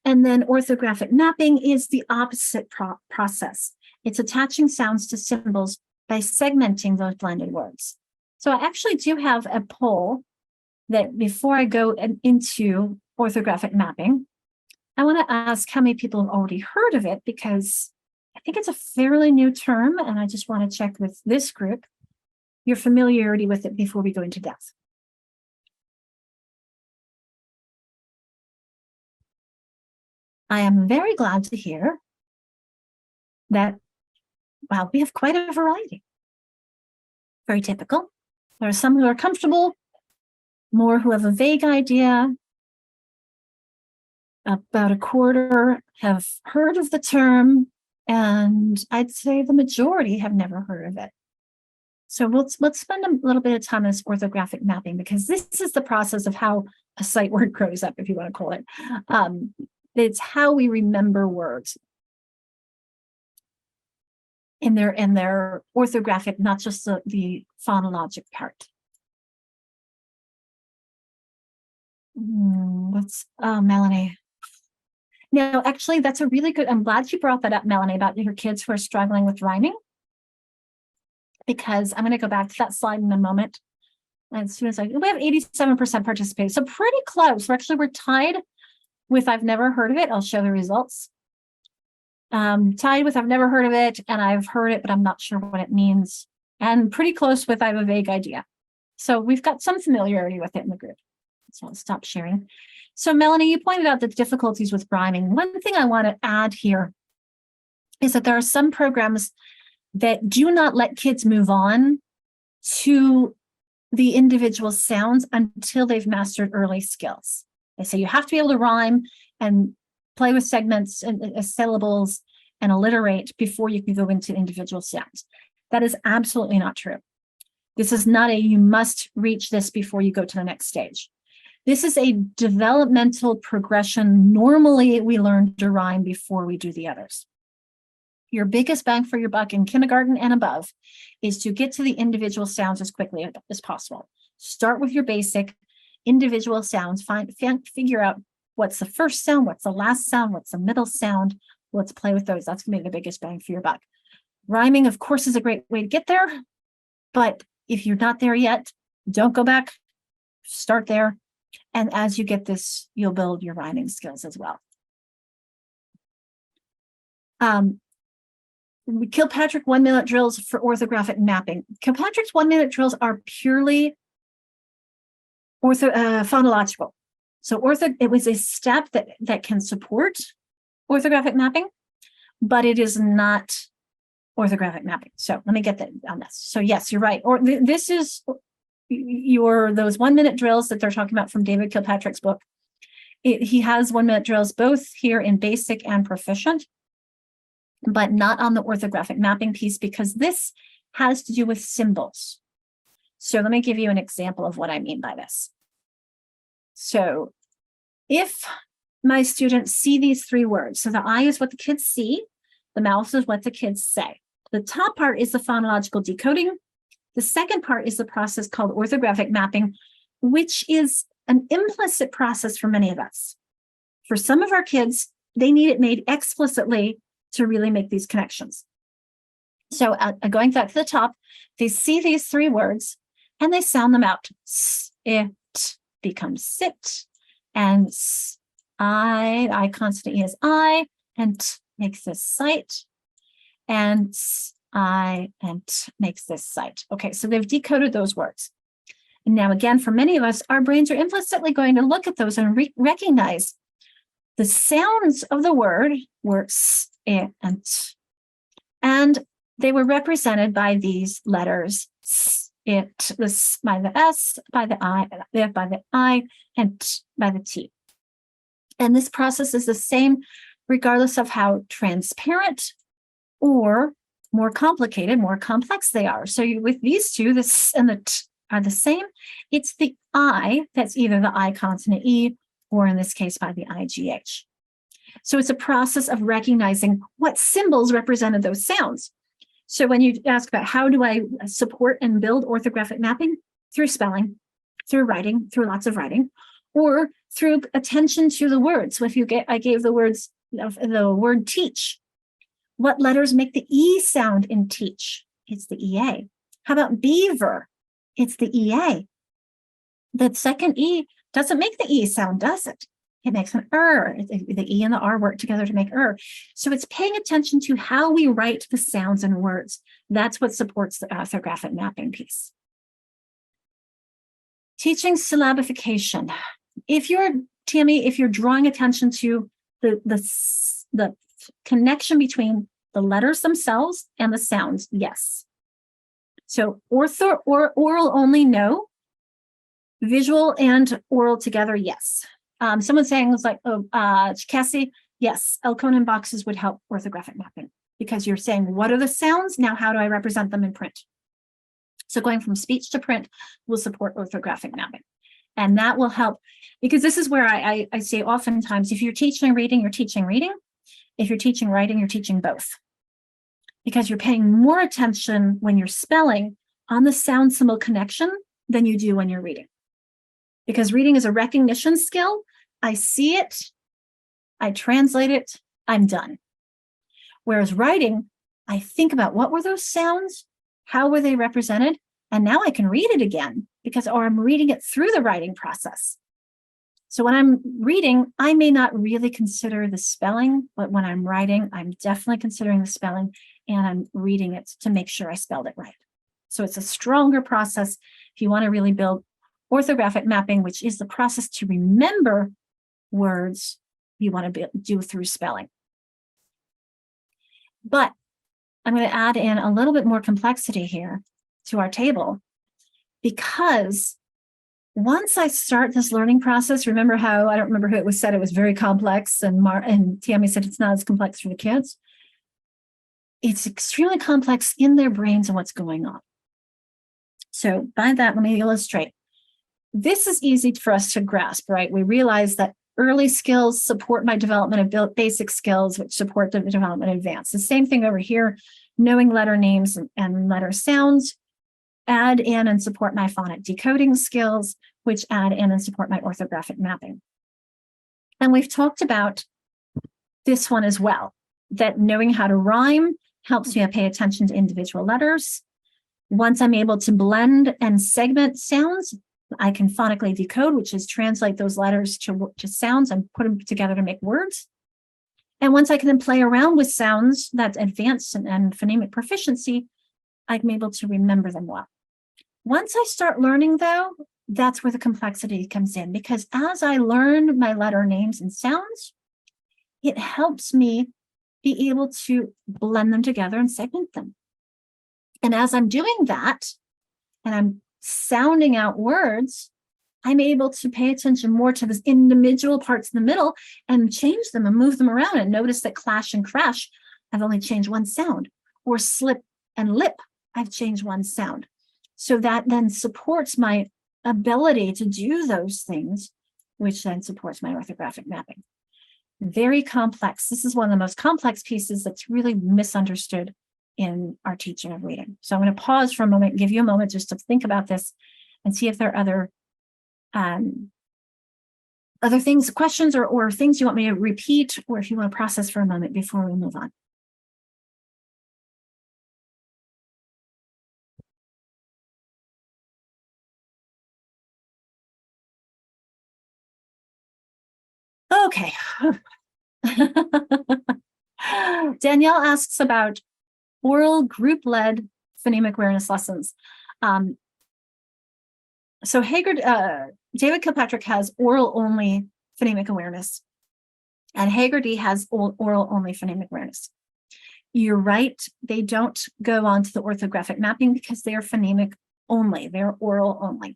And then orthographic mapping is the opposite process. It's attaching sounds to symbols by segmenting those blended words. So I actually do have a poll that before I go into orthographic mapping, I want to ask how many people have already heard of it, because I think it's a fairly new term, and I just want to check with this group your familiarity with it before we go into depth. I am very glad to hear that, wow, we have quite a variety. Very typical. There are some who are comfortable, more who have a vague idea. About a quarter have heard of the term, and I'd say the majority have never heard of it. So let's spend a little bit of time on this orthographic mapping, because this is the process of how a sight word grows up, if you want to call it. It's how we remember words in their orthographic, not just the phonologic part. Melanie. No, actually, that's a really good, I'm glad you brought that up, Melanie, about your kids who are struggling with rhyming, because I'm going to go back to that slide in a moment. And as soon as we have 87% participation, so pretty close. We're tied with I've never heard of it. I'll show the results. Tied with I've never heard of it, and I've heard it, but I'm not sure what it means. And pretty close with I have a vague idea. So we've got some familiarity with it in the group. So I'll stop sharing. So Melanie, you pointed out the difficulties with rhyming. One thing I want to add here is that there are some programs that do not let kids move on to the individual sounds until they've mastered early skills. They say you have to be able to rhyme and play with segments and syllables and alliterate before you can go into individual sounds. That is absolutely not true. This is not a you must reach this before you go to the next stage. This is a developmental progression. Normally, we learn to rhyme before we do the others. Your biggest bang for your buck in kindergarten and above is to get to the individual sounds as quickly as possible. Start with your basic individual sounds. Figure out what's the first sound, what's the last sound, what's the middle sound. Let's play with those. That's going to be the biggest bang for your buck. Rhyming, of course, is a great way to get there. But if you're not there yet, don't go back. Start there. And as you get this, you'll build your rhyming skills as well. Kilpatrick 1-minute drills for orthographic mapping. Kilpatrick's 1-minute drills are purely phonological. So it was a step that can support orthographic mapping, but it is not orthographic mapping. So let me get that on this. So yes, you're right. Or this is those 1-minute drills that they're talking about from David Kilpatrick's book. He has 1-minute drills both here in basic and proficient, but not on the orthographic mapping piece, because this has to do with symbols. So let me give you an example of what I mean by this. So if my students see these 3 words, so the eye is what the kids see, the mouth is what the kids say. The top part is the phonological decoding. The second part is the process called orthographic mapping, which is an implicit process for many of us. For some of our kids, they need it made explicitly to really make these connections. So going back to the top, they see these 3 words and they sound them out. It becomes sit, and I constant E is I, and t makes this sight, and I and t makes this sight. Okay, so they've decoded those words. And now again, for many of us, our brains are implicitly going to look at those and recognize the sounds of the word were s, and t. And they were represented by these letters, this by the S, by the I, and t by the T. And this process is the same regardless of how transparent or more complicated, more complex they are. So with these two, this and the t are the same. It's the I that's either the I consonant E, or in this case by the IGH. So it's a process of recognizing what symbols represented those sounds. So when you ask about how do I support and build orthographic mapping? Through spelling, through writing, through lots of writing, or through attention to the words. So if I gave the words, the word teach, what letters make the E sound in teach? It's the EA. How about beaver? It's the EA. The second E doesn't make the E sound, does it? It makes an The E and the R work together to make So it's paying attention to how we write the sounds and words. That's what supports the orthographic mapping piece. Teaching syllabification. Tammy, if you're drawing attention to the connection between the letters themselves and the sounds, yes. So oral only, no. Visual and oral together, yes. Someone saying was like, Cassie, yes, Elkonin boxes would help orthographic mapping because you're saying, what are the sounds? Now, how do I represent them in print? So going from speech to print will support orthographic mapping. And that will help, because this is where I say oftentimes, if you're teaching reading, you're teaching reading. If you're teaching writing, you're teaching both. Because you're paying more attention when you're spelling on the sound symbol connection than you do when you're reading. Because reading is a recognition skill. I see it, I translate it, I'm done. Whereas writing, I think about what were those sounds? How were they represented? And now I can read it again because, or I'm reading it through the writing process. So when I'm reading, I may not really consider the spelling, but when I'm writing, I'm definitely considering the spelling and I'm reading it to make sure I spelled it right. So it's a stronger process if you want to really build orthographic mapping, which is the process to remember words you want to do through spelling. But I'm going to add in a little bit more complexity here to our table, because once I start this learning process, remember how, I don't remember who it was said, it was very complex, and Tammy said it's not as complex for the kids. It's extremely complex in their brains and what's going on. So by that, let me illustrate. This is easy for us to grasp, right? We realize that early skills support my development of basic skills, which support the development of advanced. The same thing over here, knowing letter names and letter sounds, add in and support my phonic decoding skills, which add in and support my orthographic mapping. And we've talked about this one as well, that knowing how to rhyme helps me pay attention to individual letters. Once I'm able to blend and segment sounds, I can phonically decode, which is translate those letters to sounds and put them together to make words. And once I can then play around with sounds, that's advanced and phonemic proficiency, I'm able to remember them well. Once I start learning, though, that's where the complexity comes in, because as I learn my letter names and sounds, it helps me be able to blend them together and segment them. And as I'm doing that, and I'm sounding out words, I'm able to pay attention more to the individual parts in the middle and change them and move them around and notice that clash and crash, I've only changed one sound, or slip and lip, I've changed one sound. So that then supports my ability to do those things, which then supports my orthographic mapping. Very complex. This is one of the most complex pieces that's really misunderstood in our teaching of reading. So I'm going to pause for a moment, give you a moment just to think about this and see if there are other things, questions or things you want me to repeat, or if you want to process for a moment before we move on. Okay. Danielle asks about oral group-led phonemic awareness lessons. So David Kilpatrick has oral-only phonemic awareness, and Hagerty has oral-only phonemic awareness. You're right, they don't go on to the orthographic mapping because they are phonemic only, they're oral only.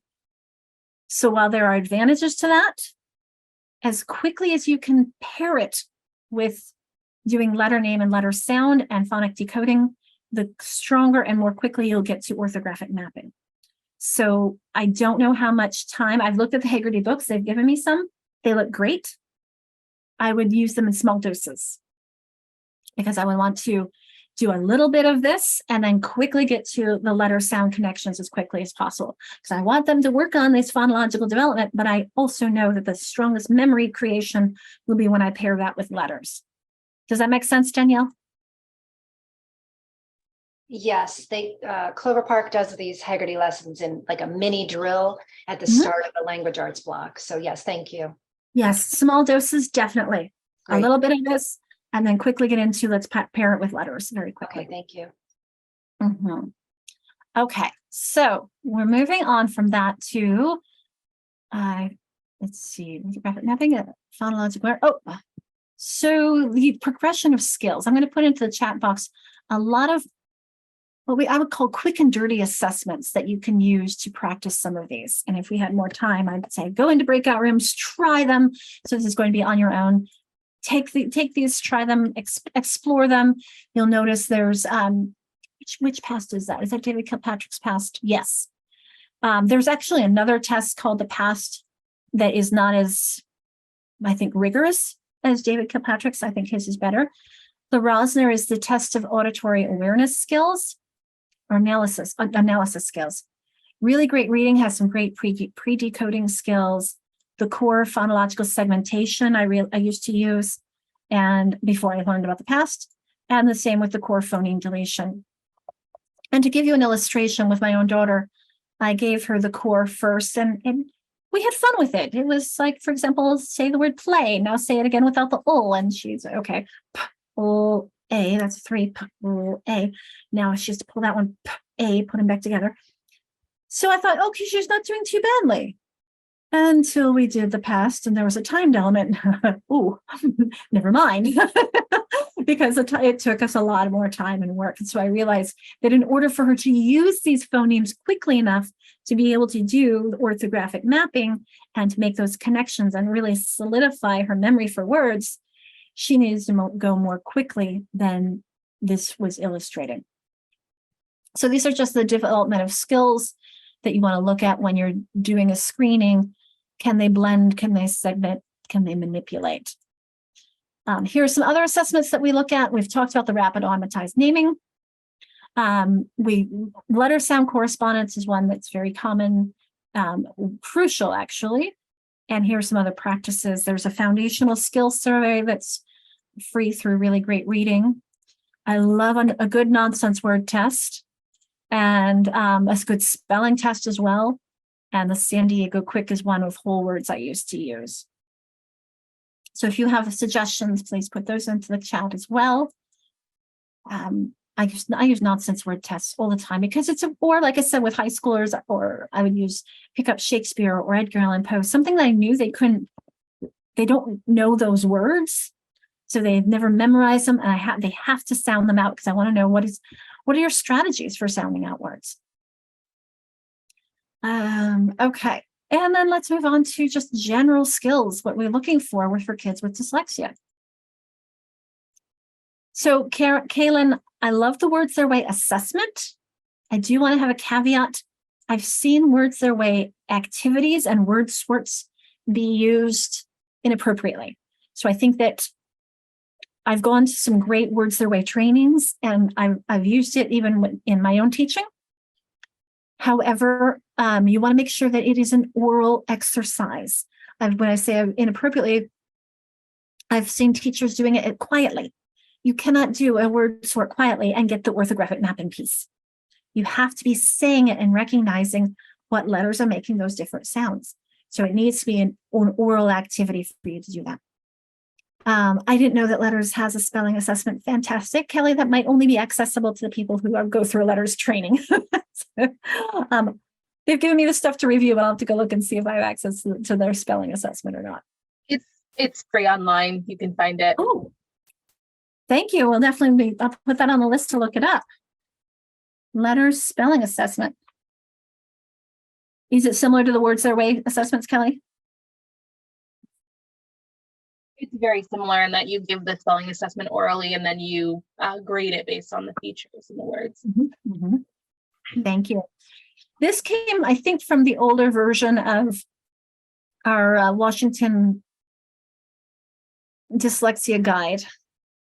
So while there are advantages to that, as quickly as you can pair it with doing letter name and letter sound and phonic decoding, the stronger and more quickly you'll get to orthographic mapping. So I don't know how much time. I've looked at the Haggerty books. They've given me some. They look great. I would use them in small doses because I would want to do a little bit of this and then quickly get to the letter sound connections as quickly as possible. Because I want them to work on this phonological development, but I also know that the strongest memory creation will be when I pair that with letters. Does that make sense, Danielle? Yes, Clover Park does these Haggerty lessons in like a mini drill at the start of the language arts block. So yes, thank you. Yes, small doses, definitely. Great. A little bit of this, and then quickly get into let's pair it with letters very quickly. Okay, thank you. Okay, so we're moving on from that to, let's see, mapping a phonological. So the progression of skills. I'm going to put into the chat box a lot of what I would call quick and dirty assessments that you can use to practice some of these. And if we had more time, I'd say go into breakout rooms, try them. So this is going to be on your own. Take these, try them, explore them. You'll notice there's which past is that? Is that David Kilpatrick's past? Yes. There's actually another test called the past that is not as, I think, rigorous as David Kilpatrick's. I think his is better. The Rosner is the test of auditory awareness skills or analysis skills. Really great reading, has some great pre-decoding skills. The core phonological segmentation I used to use, and before I learned about the past, and the same with the core phoneme deletion. And to give you an illustration with my own daughter, I gave her the core first, and we had fun with it. It was like, for example, say the word play. Now say it again without the O, and she's okay. O, A, that's 3, O, A. Now she has to pull that one, A, put them back together. So I thought, okay, she's not doing too badly. Until we did the past and there was a timed element. Ooh, never mind. Because it took us a lot more time and work. And so I realized that in order for her to use these phonemes quickly enough to be able to do the orthographic mapping and to make those connections and really solidify her memory for words, she needs to go more quickly than this was illustrated. So these are just the development of skills that you want to look at when you're doing a screening. Can they blend? Can they segment? Can they manipulate? Here are some other assessments that we look at. We've talked about the rapid automatized naming. Letter sound correspondence is one that's very common, crucial actually. And here's some other practices. There's a foundational skills survey that's free through really great reading. I love a good nonsense word test and a good spelling test as well. And the San Diego Quick is one with whole words I used to use. So if you have suggestions, please put those into the chat as well. I use nonsense word tests all the time because or like I said, with high schoolers, or I would pick up Shakespeare or Edgar Allan Poe, something that I knew they don't know those words. So they've never memorized them, and they have to sound them out because I want to know what are your strategies for sounding out words. Okay, and then let's move on to just general skills, what we're looking for kids with dyslexia. So Kaylin, I love the Words Their Way assessment. I do want to have a caveat. I've seen Words Their Way activities and word sorts be used inappropriately. So I think that I've gone to some great Words Their Way trainings, and I've used it even in my own teaching. However, you want to make sure that it is an oral exercise. When I say inappropriately, I've seen teachers doing it quietly. You cannot do a word sort quietly and get the orthographic mapping piece. You have to be saying it and recognizing what letters are making those different sounds. So it needs to be an oral activity for you to do that. I didn't know that Letters has a spelling assessment. Fantastic. Kelly, that might only be accessible to the people who go through Letters training. They've given me the stuff to review, but I'll have to go look and see if I have access to their spelling assessment or not. It's free online. You can find it. Oh, thank you. I'll put that on the list to look it up. Letters spelling assessment. Is it similar to the Words Their Way assessments, Kelly? it's very similar in that you give the spelling assessment orally and then you grade it based on the features in the words. Thank you. This came, I think, from the older version of our Washington dyslexia guide,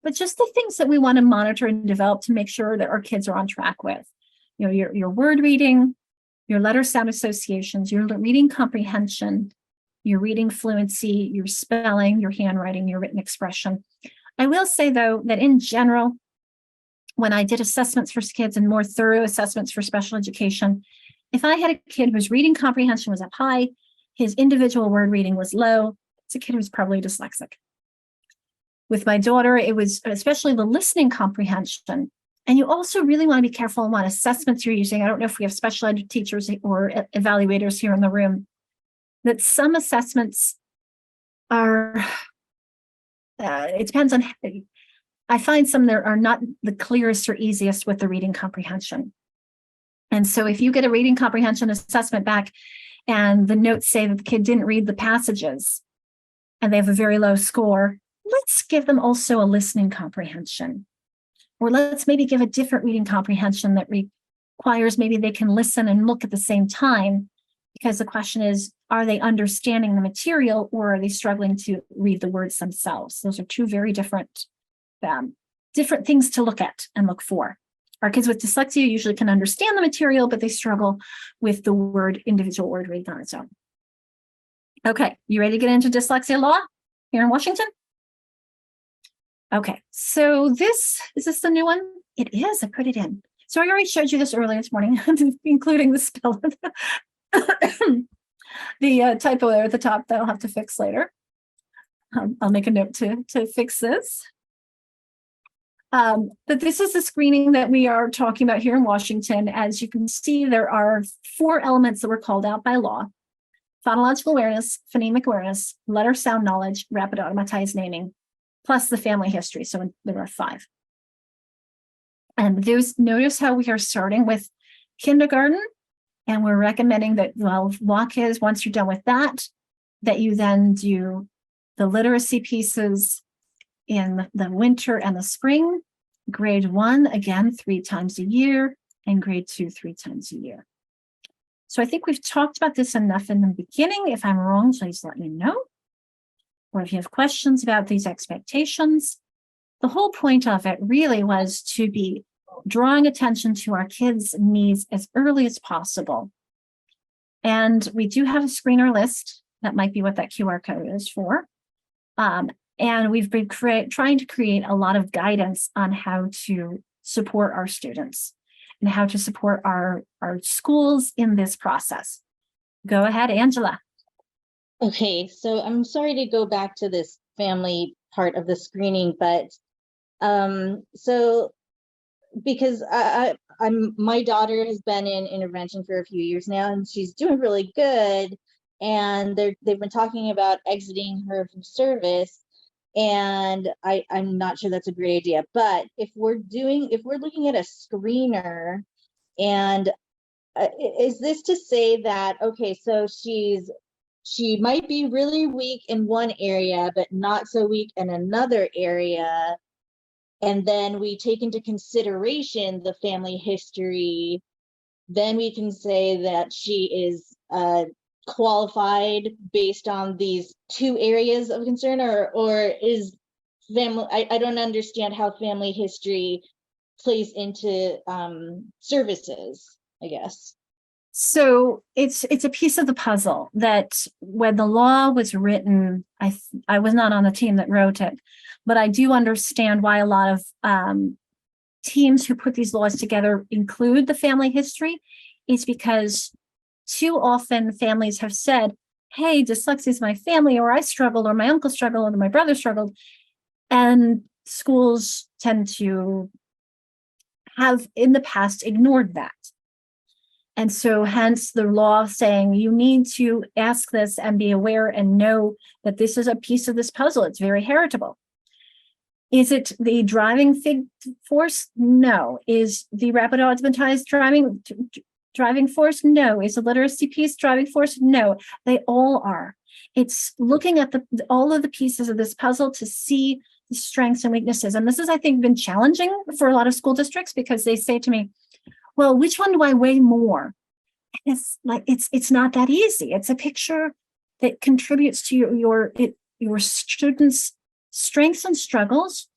but just the things that we want to monitor and develop to make sure that our kids are on track with. You know, your word reading, your letter sound associations, your reading comprehension, your reading fluency, your spelling, your handwriting, your written expression. I will say, though, that in general, when I did assessments for kids and more thorough assessments for special education, if I had a kid whose reading comprehension was up high, his individual word reading was low, it's a kid who's probably dyslexic. With my daughter, it was especially the listening comprehension. And you also really want to be careful on what assessments you're using. I don't know if we have special ed teachers or evaluators here in the room, that some assessments are, it depends on, I find some that are not the clearest or easiest with the reading comprehension. And so if you get a reading comprehension assessment back and the notes say that the kid didn't read the passages and they have a very low score, let's give them also a listening comprehension. Or let's maybe give a different reading comprehension that requires maybe they can listen and look at the same time, because the question is, are they understanding the material or are they struggling to read the words themselves? Those are two very different things to look at and look for. Our kids with dyslexia usually can understand the material, but they struggle with the individual word reading on its own. Okay, you ready to get into dyslexia law here in Washington? Okay, so is this the new one? It is, I put it in. So I already showed you this earlier this morning, including the spell, the typo there at the top that I'll have to fix later. I'll make a note to fix this. But this is the screening that we are talking about here in Washington. As you can see, there are 4 elements that were called out by law: phonological awareness, phonemic awareness, letter sound knowledge, rapid automatized naming, plus the family history. So there are 5. And notice how we are starting with kindergarten, and we're recommending that, well, law kids, once you're done with that, that you then do the literacy pieces in the winter and the spring, grade 1, again, 3 times a year, and grade 2, 3 times a year. So I think we've talked about this enough in the beginning. If I'm wrong, please let me know. Or if you have questions about these expectations. The whole point of it really was to be drawing attention to our kids' needs as early as possible. And we do have a screener list. That might be what that QR code is for. And we've been trying to create a lot of guidance on how to support our students and how to support our schools in this process. Go ahead, Angela. Okay, so I'm sorry to go back to this family part of the screening, but so because my daughter has been in intervention for a few years now, and she's doing really good. And they've been talking about exiting her from service, and I'm not sure that's a great idea. But if we're looking at a screener, and is this to say that, okay, so she might be really weak in one area, but not so weak in another area, and then we take into consideration the family history, then we can say that she is qualified based on these 2 areas of concern, or is family, I don't understand how family history plays into services, I guess. So it's a piece of the puzzle that when the law was written, I was not on the team that wrote it, but I do understand why a lot of teams who put these laws together include the family history. Is because too often families have said, hey, dyslexia is my family, or I struggled, or my uncle struggled, or my brother struggled. And schools tend to have in the past ignored that. And so hence the law saying you need to ask this and be aware and know that this is a piece of this puzzle. It's very heritable. Is it the driving force? No. Is the rapid automatized driving force? No. Is the literacy piece driving force? No. They all are. It's looking at all of the pieces of this puzzle to see the strengths and weaknesses. And this has, I think, been challenging for a lot of school districts because they say to me, well, which one do I weigh more? And it's like, it's not that easy. It's a picture that contributes to your students' strengths and struggles.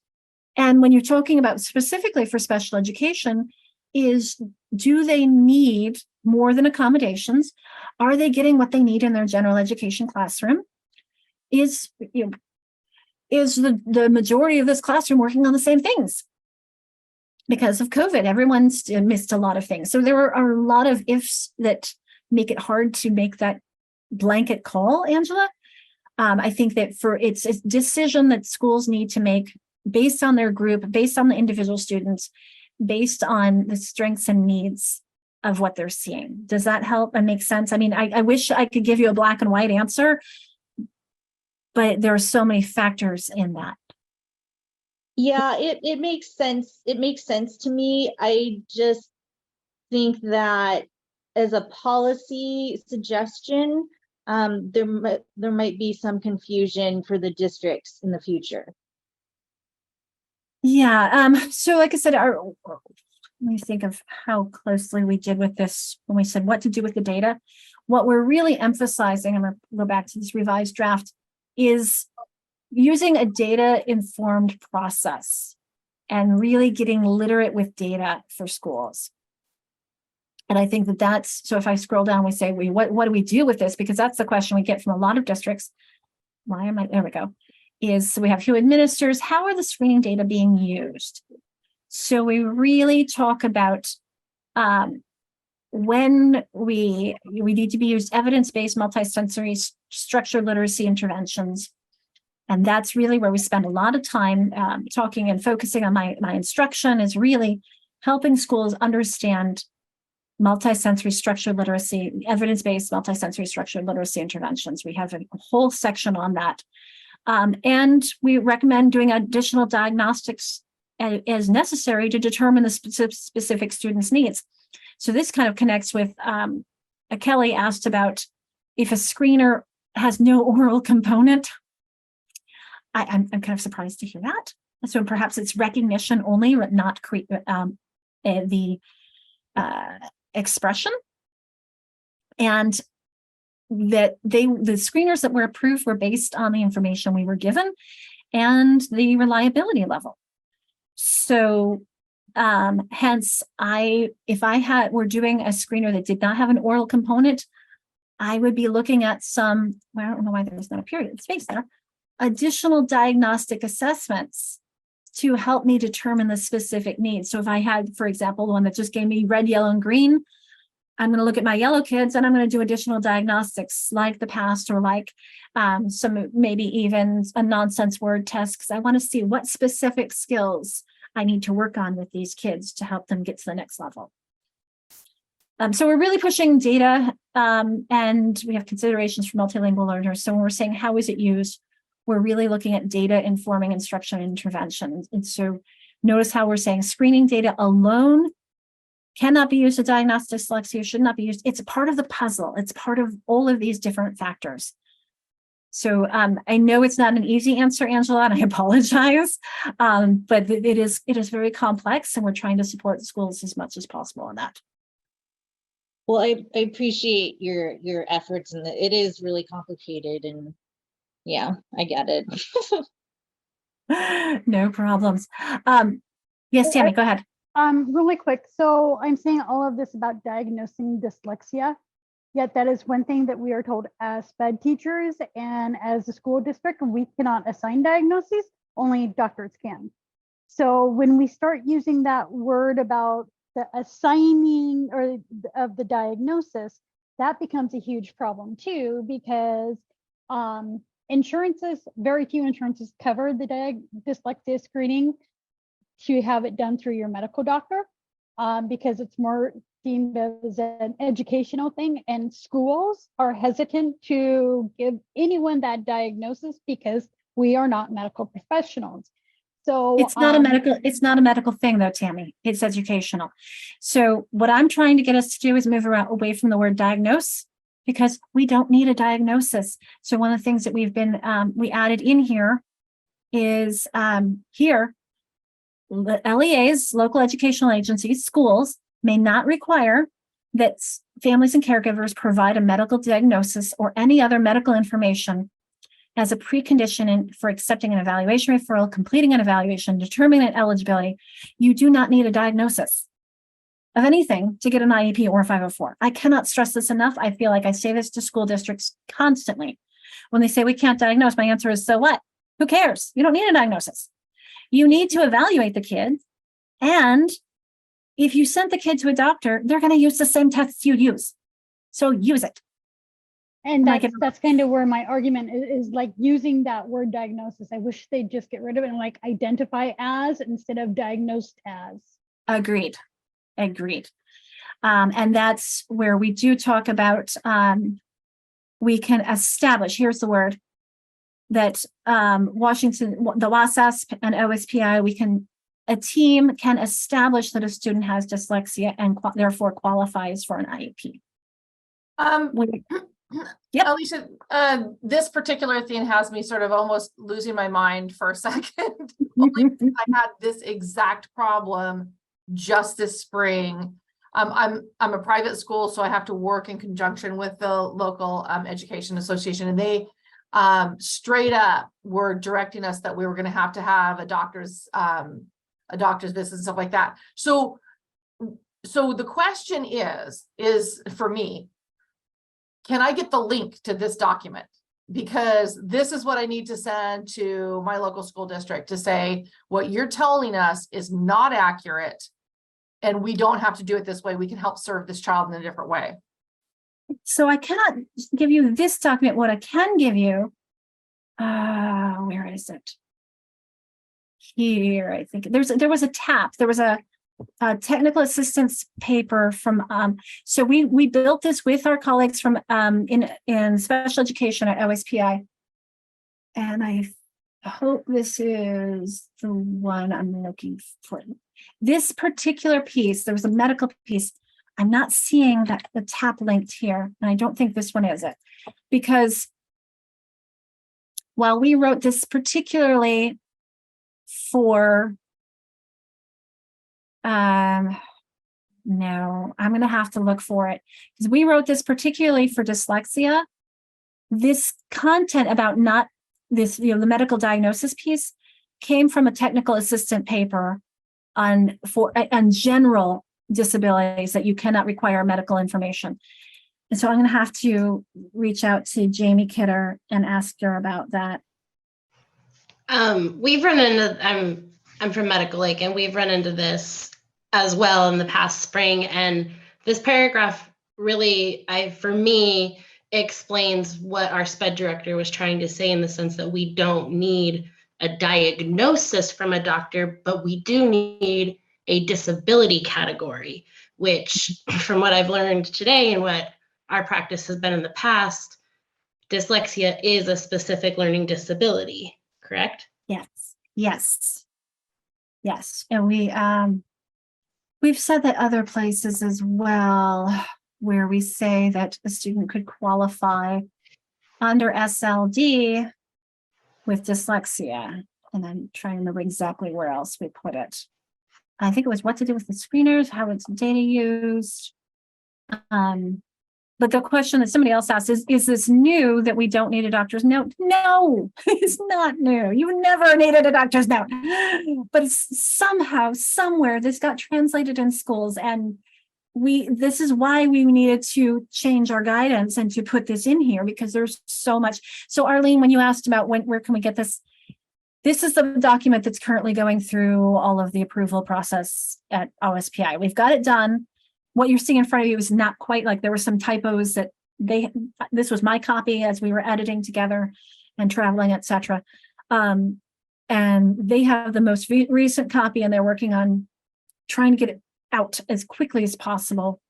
And when you're talking about specifically for special education, do they need more than accommodations? Are they getting what they need in their general education classroom? Is the majority of this classroom working on the same things? Because of COVID, everyone's missed a lot of things. So there are a lot of ifs that make it hard to make that blanket call, Angela. I think that it's a decision that schools need to make based on their group, based on the individual students, based on the strengths and needs of what they're seeing. Does that help and make sense? I mean, I wish I could give you a black and white answer, but there are so many factors in that. Yeah, it makes sense. It makes sense to me. I just think that as a policy suggestion, there might be some confusion for the districts in the future. Yeah. So like I said, let me think of how closely we did with this when we said what to do with the data. What we're really emphasizing, I'm going to go back to this revised draft, is using a data-informed process and really getting literate with data for schools. And I think so if I scroll down, we say, what do we do with this? Because that's the question we get from a lot of districts. There we go. So we have who administers, how are the screening data being used? So we really talk about when we need to be used evidence-based multisensory structured literacy interventions. And that's really where we spend a lot of time talking and focusing on my instruction is really helping schools understand multisensory structured literacy, evidence-based multisensory structured literacy interventions. We have a whole section on that. And we recommend doing additional diagnostics as necessary to determine the specific student's needs. So this kind of connects with, Kelly asked about if a screener has no oral component. I'm kind of surprised to hear that. So perhaps it's recognition only, but not the expression. And that the screeners that were approved were based on the information we were given and the reliability level. So hence if we're doing a screener that did not have an oral component, I would be looking at I don't know why there's not a period space there, additional diagnostic assessments to help me determine the specific needs. So if I had, for example, the one that just gave me red, yellow, and green, I'm going to look at my yellow kids and I'm going to do additional diagnostics like the past or like some maybe even a nonsense word test because I want to see what specific skills I need to work on with these kids to help them get to the next level. So we're really pushing data and we have considerations for multilingual learners. So when we're saying how is it used, we're really looking at data informing instruction and intervention. And so notice how we're saying screening data alone cannot be used to diagnose dyslexia, should not be used. It's a part of the puzzle. It's part of all of these different factors. So I know it's not an easy answer, Angela, and I apologize, but it is very complex and we're trying to support the schools as much as possible in that. Well, I appreciate your efforts and it is really complicated and yeah, I get it. No problems. Yes, Tammy, go ahead. Really quick. So I'm saying all of this about diagnosing dyslexia, yet that is one thing that we are told as SPED teachers and as a school district, we cannot assign diagnoses, only doctors can. So when we start using that word about the assigning or of the diagnosis, that becomes a huge problem too, because very few insurances cover the dyslexia screening to have it done through your medical doctor because it's more deemed as an educational thing, and schools are hesitant to give anyone that diagnosis because we are not medical professionals. So it's not a medical thing though, Tammy. It's educational. So what I'm trying to get us to do is move away from the word diagnose because we don't need a diagnosis. So one of the things that we added in here is here, the LEAs, local educational agencies, schools may not require that families and caregivers provide a medical diagnosis or any other medical information as a precondition for accepting an evaluation referral, completing an evaluation, determining eligibility. You do not need a diagnosis of anything to get an IEP or a 504. I cannot stress this enough. I feel like I say this to school districts constantly. When they say we can't diagnose, my answer is, so what? Who cares? You don't need a diagnosis. You need to evaluate the kid. And if you sent the kid to a doctor, they're going to use the same tests you use. So use it. And that's kind of where my argument is like using that word diagnosis. I wish they'd just get rid of it and like identify as instead of diagnosed as. Agreed. And that's where we do talk about, we can establish, here's the word, that Washington, the WASASP and OSPI, a team can establish that a student has dyslexia and therefore qualifies for an IEP. Yep. Alicia, this particular thing has me sort of almost losing my mind for a second. Only because I had this exact problem just this spring. I'm a private school, so I have to work in conjunction with the local education association, and they straight up were directing us that we were going to have a doctor's visit and stuff like that. So the question is for me, can I get the link to this document? Because this is what I need to send to my local school district to say, what you're telling us is not accurate, and we don't have to do it this way. We can help serve this child in a different way. So I cannot give you this document. What I can give you, where is it? Here, I think there was a TAP. There was a technical assistance paper from, so we built this with our colleagues from in special education at OSPI. And I hope this is the one I'm looking for. This particular piece, there was a medical piece. I'm not seeing that the TAP linked here. And I don't think this one is it. Because while we wrote this particularly for no, I'm going to have to look for it because we wrote this particularly for dyslexia. This content about not this, the medical diagnosis piece came from a technical assistant paper on general disabilities that you cannot require medical information. And so I'm going to have to reach out to Jamie Kidder and ask her about that. We've run into, I'm from Medical Lake, and we've run into this as well in the past spring. And this paragraph really, for me, explains what our SPED director was trying to say, in the sense that we don't need a diagnosis from a doctor, but we do need a disability category, which from what I've learned today and what our practice has been in the past, dyslexia is a specific learning disability, correct? Yes. And we've said that other places as well, where we say that a student could qualify under SLD with dyslexia. And I'm trying to remember exactly where else we put it. I think it was what to do with the screeners, how it's data used. But the question that somebody else asked is this new that we don't need a doctor's note? No, it's not new. You never needed a doctor's note. But it's somehow, somewhere, this got translated in schools. And this is why we needed to change our guidance and to put this in here, because there's so much. So Arlene, when you asked about where can we get this, this is the document that's currently going through all of the approval process at OSPI. We've got it done. What you're seeing in front of you is not quite, like there were some typos that this was my copy as we were editing together and traveling, etc. And they have the most recent copy, and they're working on trying to get it out as quickly as possible.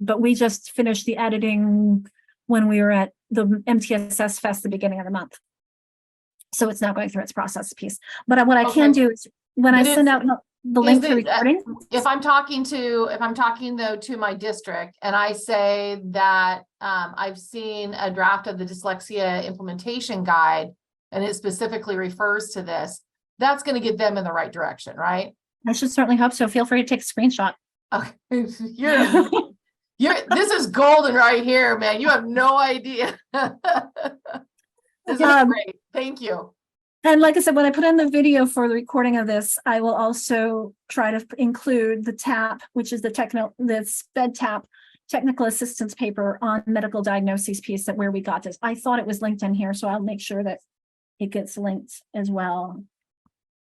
But we just finished the editing when we were at the MTSS Fest the beginning of the month. So it's not going through its process piece. But what I can do is when I send out, The Is link to the it, recording? if I'm talking though to my district and I say that I've seen a draft of the dyslexia implementation guide and it specifically refers to this, that's going to get them in the right direction, right? I should certainly hope so. Feel free to take a screenshot. Okay. This is golden right here, man. You have no idea. This is great. Thank you. And like I said, when I put in the video for the recording of this, I will also try to include the TAP, which is the SPED TAP technical assistance paper on medical diagnoses piece that where we got this. I thought it was linked in here, so I'll make sure that it gets linked as well.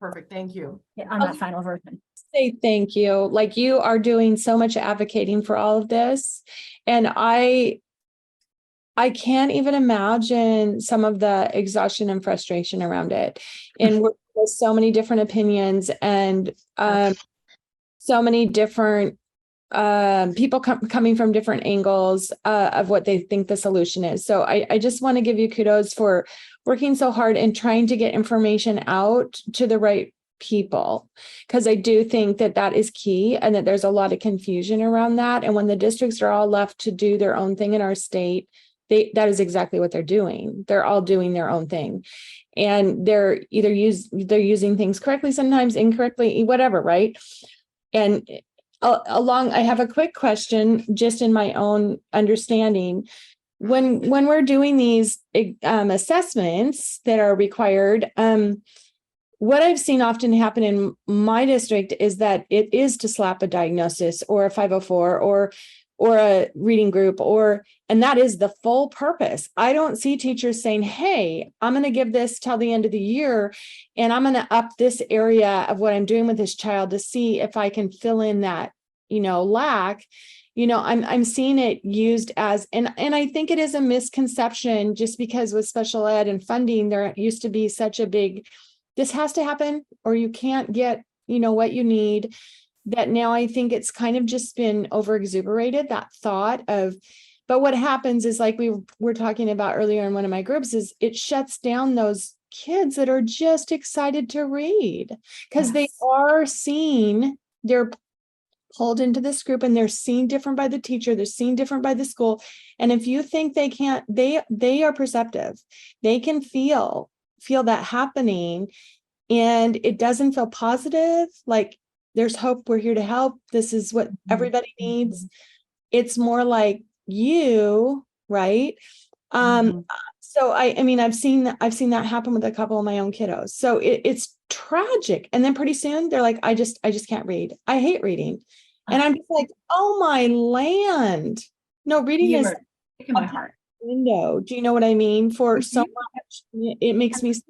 Perfect. Thank you. Yeah, on that final version. Say thank you. Like, you are doing so much advocating for all of this. And I can't even imagine some of the exhaustion and frustration around it. And with so many different opinions and so many different people coming from different angles of what they think the solution is. So I just want to give you kudos for working so hard and trying to get information out to the right people, because I do think that that is key and that there's a lot of confusion around that. And when the districts are all left to do their own thing in our state, that is exactly what they're doing. They're all doing their own thing. And they're using things correctly, sometimes incorrectly, whatever, right? And I have a quick question, just in my own understanding. When we're doing these assessments that are required, what I've seen often happen in my district is that it is to slap a diagnosis or a 504 or a reading group, and that is the full purpose. I don't see teachers saying, hey, I'm going to give this till the end of the year, and I'm going to up this area of what I'm doing with this child to see if I can fill in that, lack. I'm seeing it used as, and I think it is a misconception, just because with special ed and funding, there used to be such a big, this has to happen or you can't get, what you need. That now I think it's kind of just been over exuberated, that thought of, but what happens is, like we were talking about earlier in one of my groups, is it shuts down those kids that are just excited to read, because they are seen, they're pulled into this group and they're seen different by the teacher, they're seen different by the school. And if you think they can't, they are perceptive. They can feel that happening, and it doesn't feel positive. Like, there's hope, we're here to help, this is what everybody needs. It's more like you, right? So I mean, I've seen that happen with a couple of my own kiddos. So it's tragic. And then pretty soon they're like, I just can't read. I hate reading. And I'm just like, oh my land. No, reading is in my heart. Window. Do you know what I mean? For so much, it makes me sad.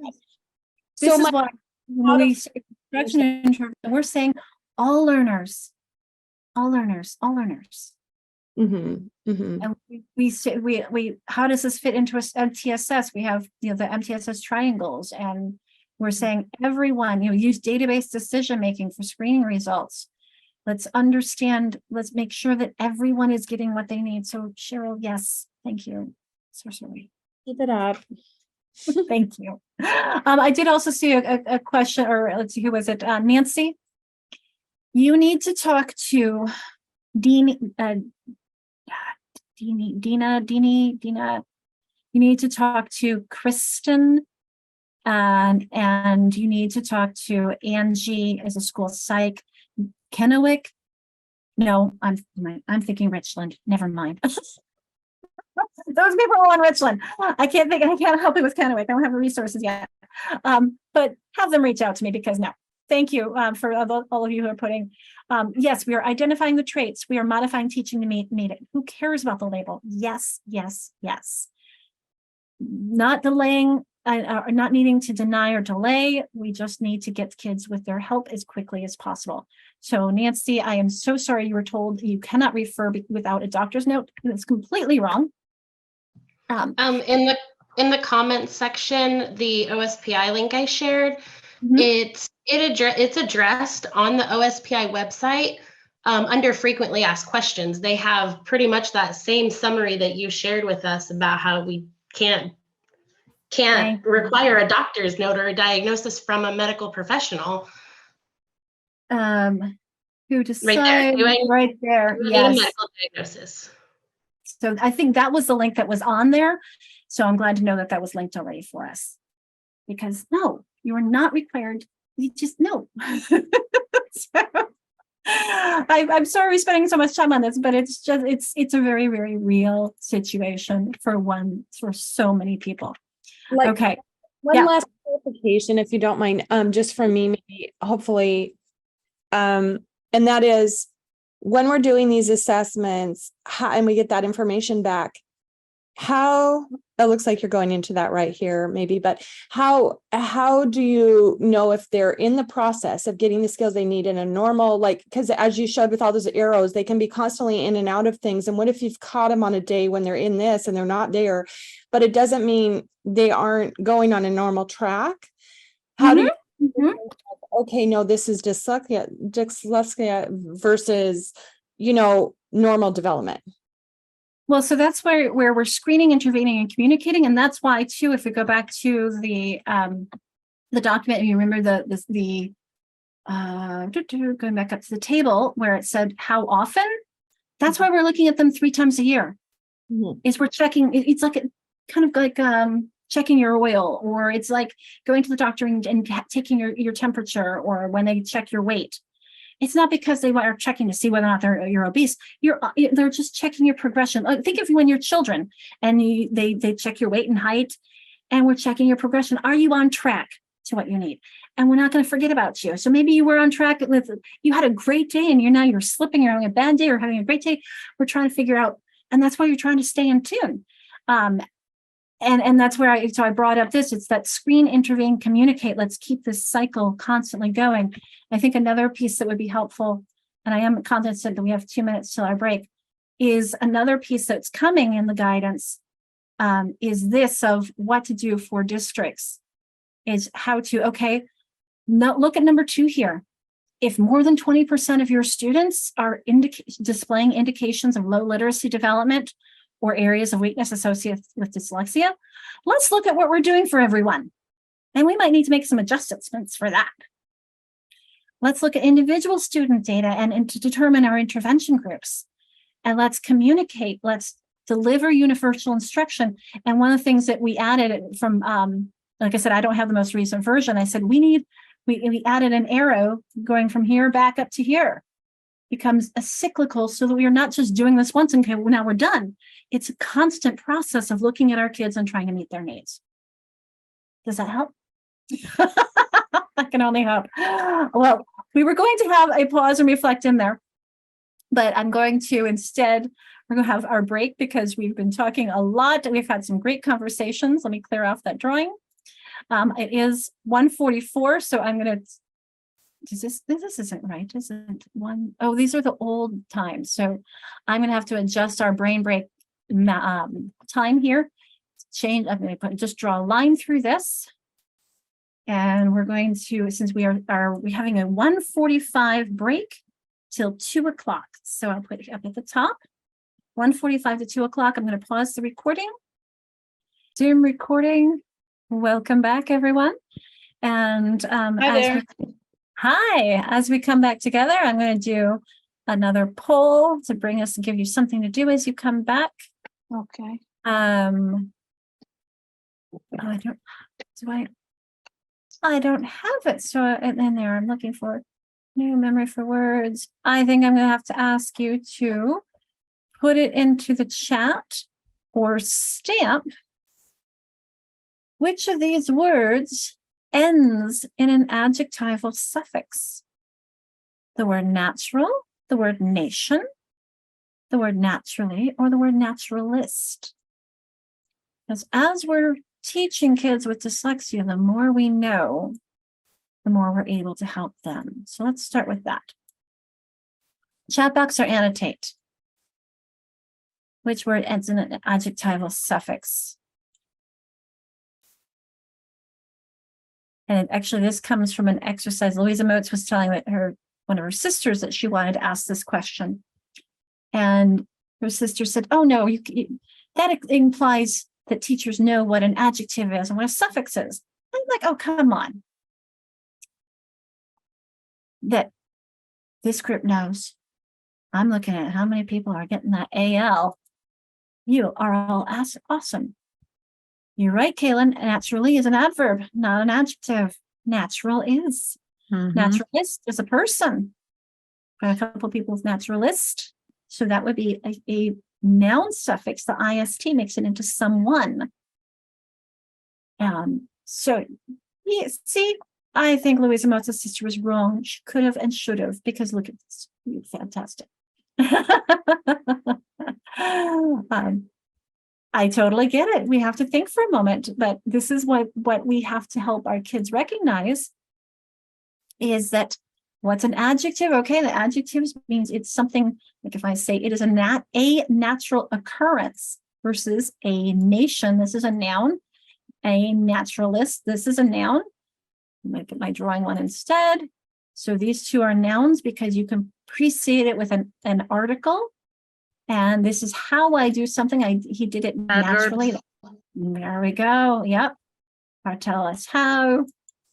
This So is why when we say instruction and intervention, we're saying all learners. Mm-hmm. And we say, we how does this fit into MTSS? We have, the MTSS triangles, and we're saying everyone, use database decision making for screening results. Let's understand, let's make sure that everyone is getting what they need. So Cheryl, yes, thank you. So sorry. Keep it up. Thank you. I did also see a question, or let's see, who was it? Nancy, you need to talk to Dina. You need to talk to Kristen, and you need to talk to Angie as a school psych. Kennewick. No, I'm thinking Richland. Never mind. Those people are in Richland. I can't help you with Kennewick. I don't have the resources yet. But have them reach out to me, because no. Thank you for all of you who are putting, yes, we are identifying the traits. We are modifying teaching to meet it. Who cares about the label? Yes, yes, yes. Not delaying, not needing to deny or delay. We just need to get kids with their help as quickly as possible. So Nancy, I am so sorry you were told you cannot refer without a doctor's note. It's completely wrong. In the comments section, the OSPI link I shared, it's addressed on the OSPI website under frequently asked questions. They have pretty much that same summary that you shared with us about how we can't require a doctor's note or a diagnosis from a medical professional. Who Right there. decide right there. Do I need a Yes. medical diagnosis? So I think that was the link that was on there. So I'm glad to know that that was linked already for us. Because no, you are not required. You just no. So, I'm sorry we're spending so much time on this, but it's just it's a very, very real situation for so many people. Like, okay. One Yeah. last clarification, if you don't mind, just from me, maybe, hopefully. And that is when we're doing these assessments, and we get that information back, how it looks like you're going into that right here, maybe, but how do you know if they're in the process of getting the skills they need in a normal, like, because as you showed with all those arrows, they can be constantly in and out of things. And what if you've caught them on a day when they're in this and they're not there, but it doesn't mean they aren't going on a normal track? How do you, okay, no, this is dyslexia versus, normal development. Well, so that's where we're screening, intervening, and communicating, and that's why too. If we go back to the document, and you remember going back up to the table where it said how often. That's why we're looking at them 3 times a year. Is we're checking. It's like kind of like checking your oil, or it's like going to the doctor and taking your temperature, or when they check your weight. It's not because they are checking to see whether or not you're obese. They're just checking your progression. Think of when you're children and they check your weight and height, and we're checking your progression. Are you on track to what you need? And we're not going to forget about you. So maybe you were on track you had a great day, and you're slipping, you're having a bad day or having a great day. We're trying to figure out, and that's why you're trying to stay in tune. And that's where I brought up this. It's that screen, intervene, communicate. Let's keep this cycle constantly going. I think another piece that would be helpful, and I am cognizant that we have 2 minutes till our break, is another piece that's coming in the guidance, is this of what to do for districts, is how to, look at number 2 here. If more than 20% of your students are displaying indications of low literacy development or areas of weakness associated with dyslexia, let's look at what we're doing for everyone. And we might need to make some adjustments for that. Let's look at individual student data and to determine our intervention groups. And let's communicate, let's deliver universal instruction. And one of the things that we added from, like I said, I don't have the most recent version. I said, we added an arrow going from here back up to here. Becomes a cyclical, so that we are not just doing this once and now we're done. It's a constant process of looking at our kids and trying to meet their needs. Does that help? I can only hope. Well, we were going to have a pause and reflect in there, but I'm going to instead, we're going to have our break because we've been talking a lot. We've had some great conversations. Let me clear off that drawing. It is 1:44, so I'm going to this isn't right, isn't one? Oh, these are the old times. So I'm going to have to adjust our brain break time here. I'm going to just draw a line through this. And we're going to, since we're having a 1:45 break till 2 o'clock. So I'll put it up at the top, 1:45 to 2 o'clock. I'm going to pause the recording. Zoom recording. Welcome back, everyone. And as we come back together, I'm going to do another poll to bring us and give you something to do as you come back. Okay. I don't have it. So in there, I'm looking for new memory for words. I think I'm going to have to ask you to put it into the chat or stamp which of these words ends in an adjectival suffix. The word natural, the word nation, the word naturally, or the word naturalist. Because as we're teaching kids with dyslexia, the more we know, the more we're able to help them. So let's start with that. Chat box or annotate. Which word ends in an adjectival suffix? And actually, this comes from an exercise. Louisa Moats was telling one of her sisters that she wanted to ask this question. And her sister said, oh, no, that implies that teachers know what an adjective is and what a suffix is. I'm like, oh, come on. That This group knows. I'm looking at how many people are getting that AL. You are all awesome. You're right, Kaylin. Naturally is an adverb, not an adjective. Natural is. Naturalist is a person. Got a couple people with naturalist. So that would be a noun suffix. The ist makes it into someone. So yeah, see, I think Louisa Motta's sister was wrong. She could have and should have, because look at this. You're fantastic. I totally get it. We have to think for a moment, but this is what we have to help our kids recognize is that what's an adjective? Okay, the adjectives means it's something, like if I say it is a natural occurrence versus a nation, this is a noun. A naturalist, this is a noun. I'm going to put my drawing one instead. So these two are nouns because you can precede it with an article. And this is how I do something. He did it naturally. There we go. Yep. Or tell us how.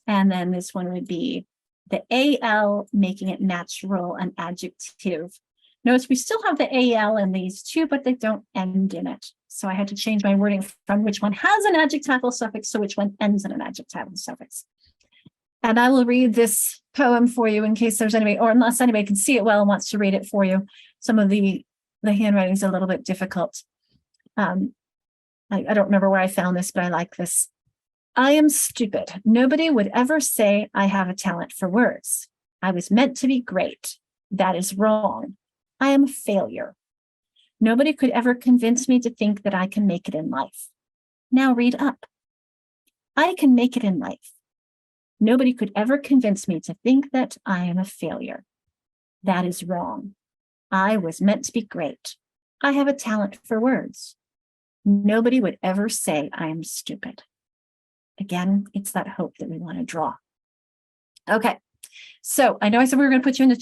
And then this one would be the AL, making it natural, an adjective. Notice we still have the AL in these two, but they don't end in it. So I had to change my wording from which one has an adjectival suffix to which one ends in an adjectival suffix. And I will read this poem for you in case there's anybody, or unless anybody can see it well and wants to read it for you. Some of the handwriting is a little bit difficult. I don't remember where I found this, but I like this. I am stupid. Nobody would ever say I have a talent for words. I was meant to be great. That is wrong. I am a failure. Nobody could ever convince me to think that I can make it in life. Now read up. I can make it in life. Nobody could ever convince me to think that I am a failure. That is wrong. I was meant to be great. I have a talent for words. Nobody would ever say I am stupid. Again, it's that hope that we want to draw. Okay. So I know I said we were going to put you in the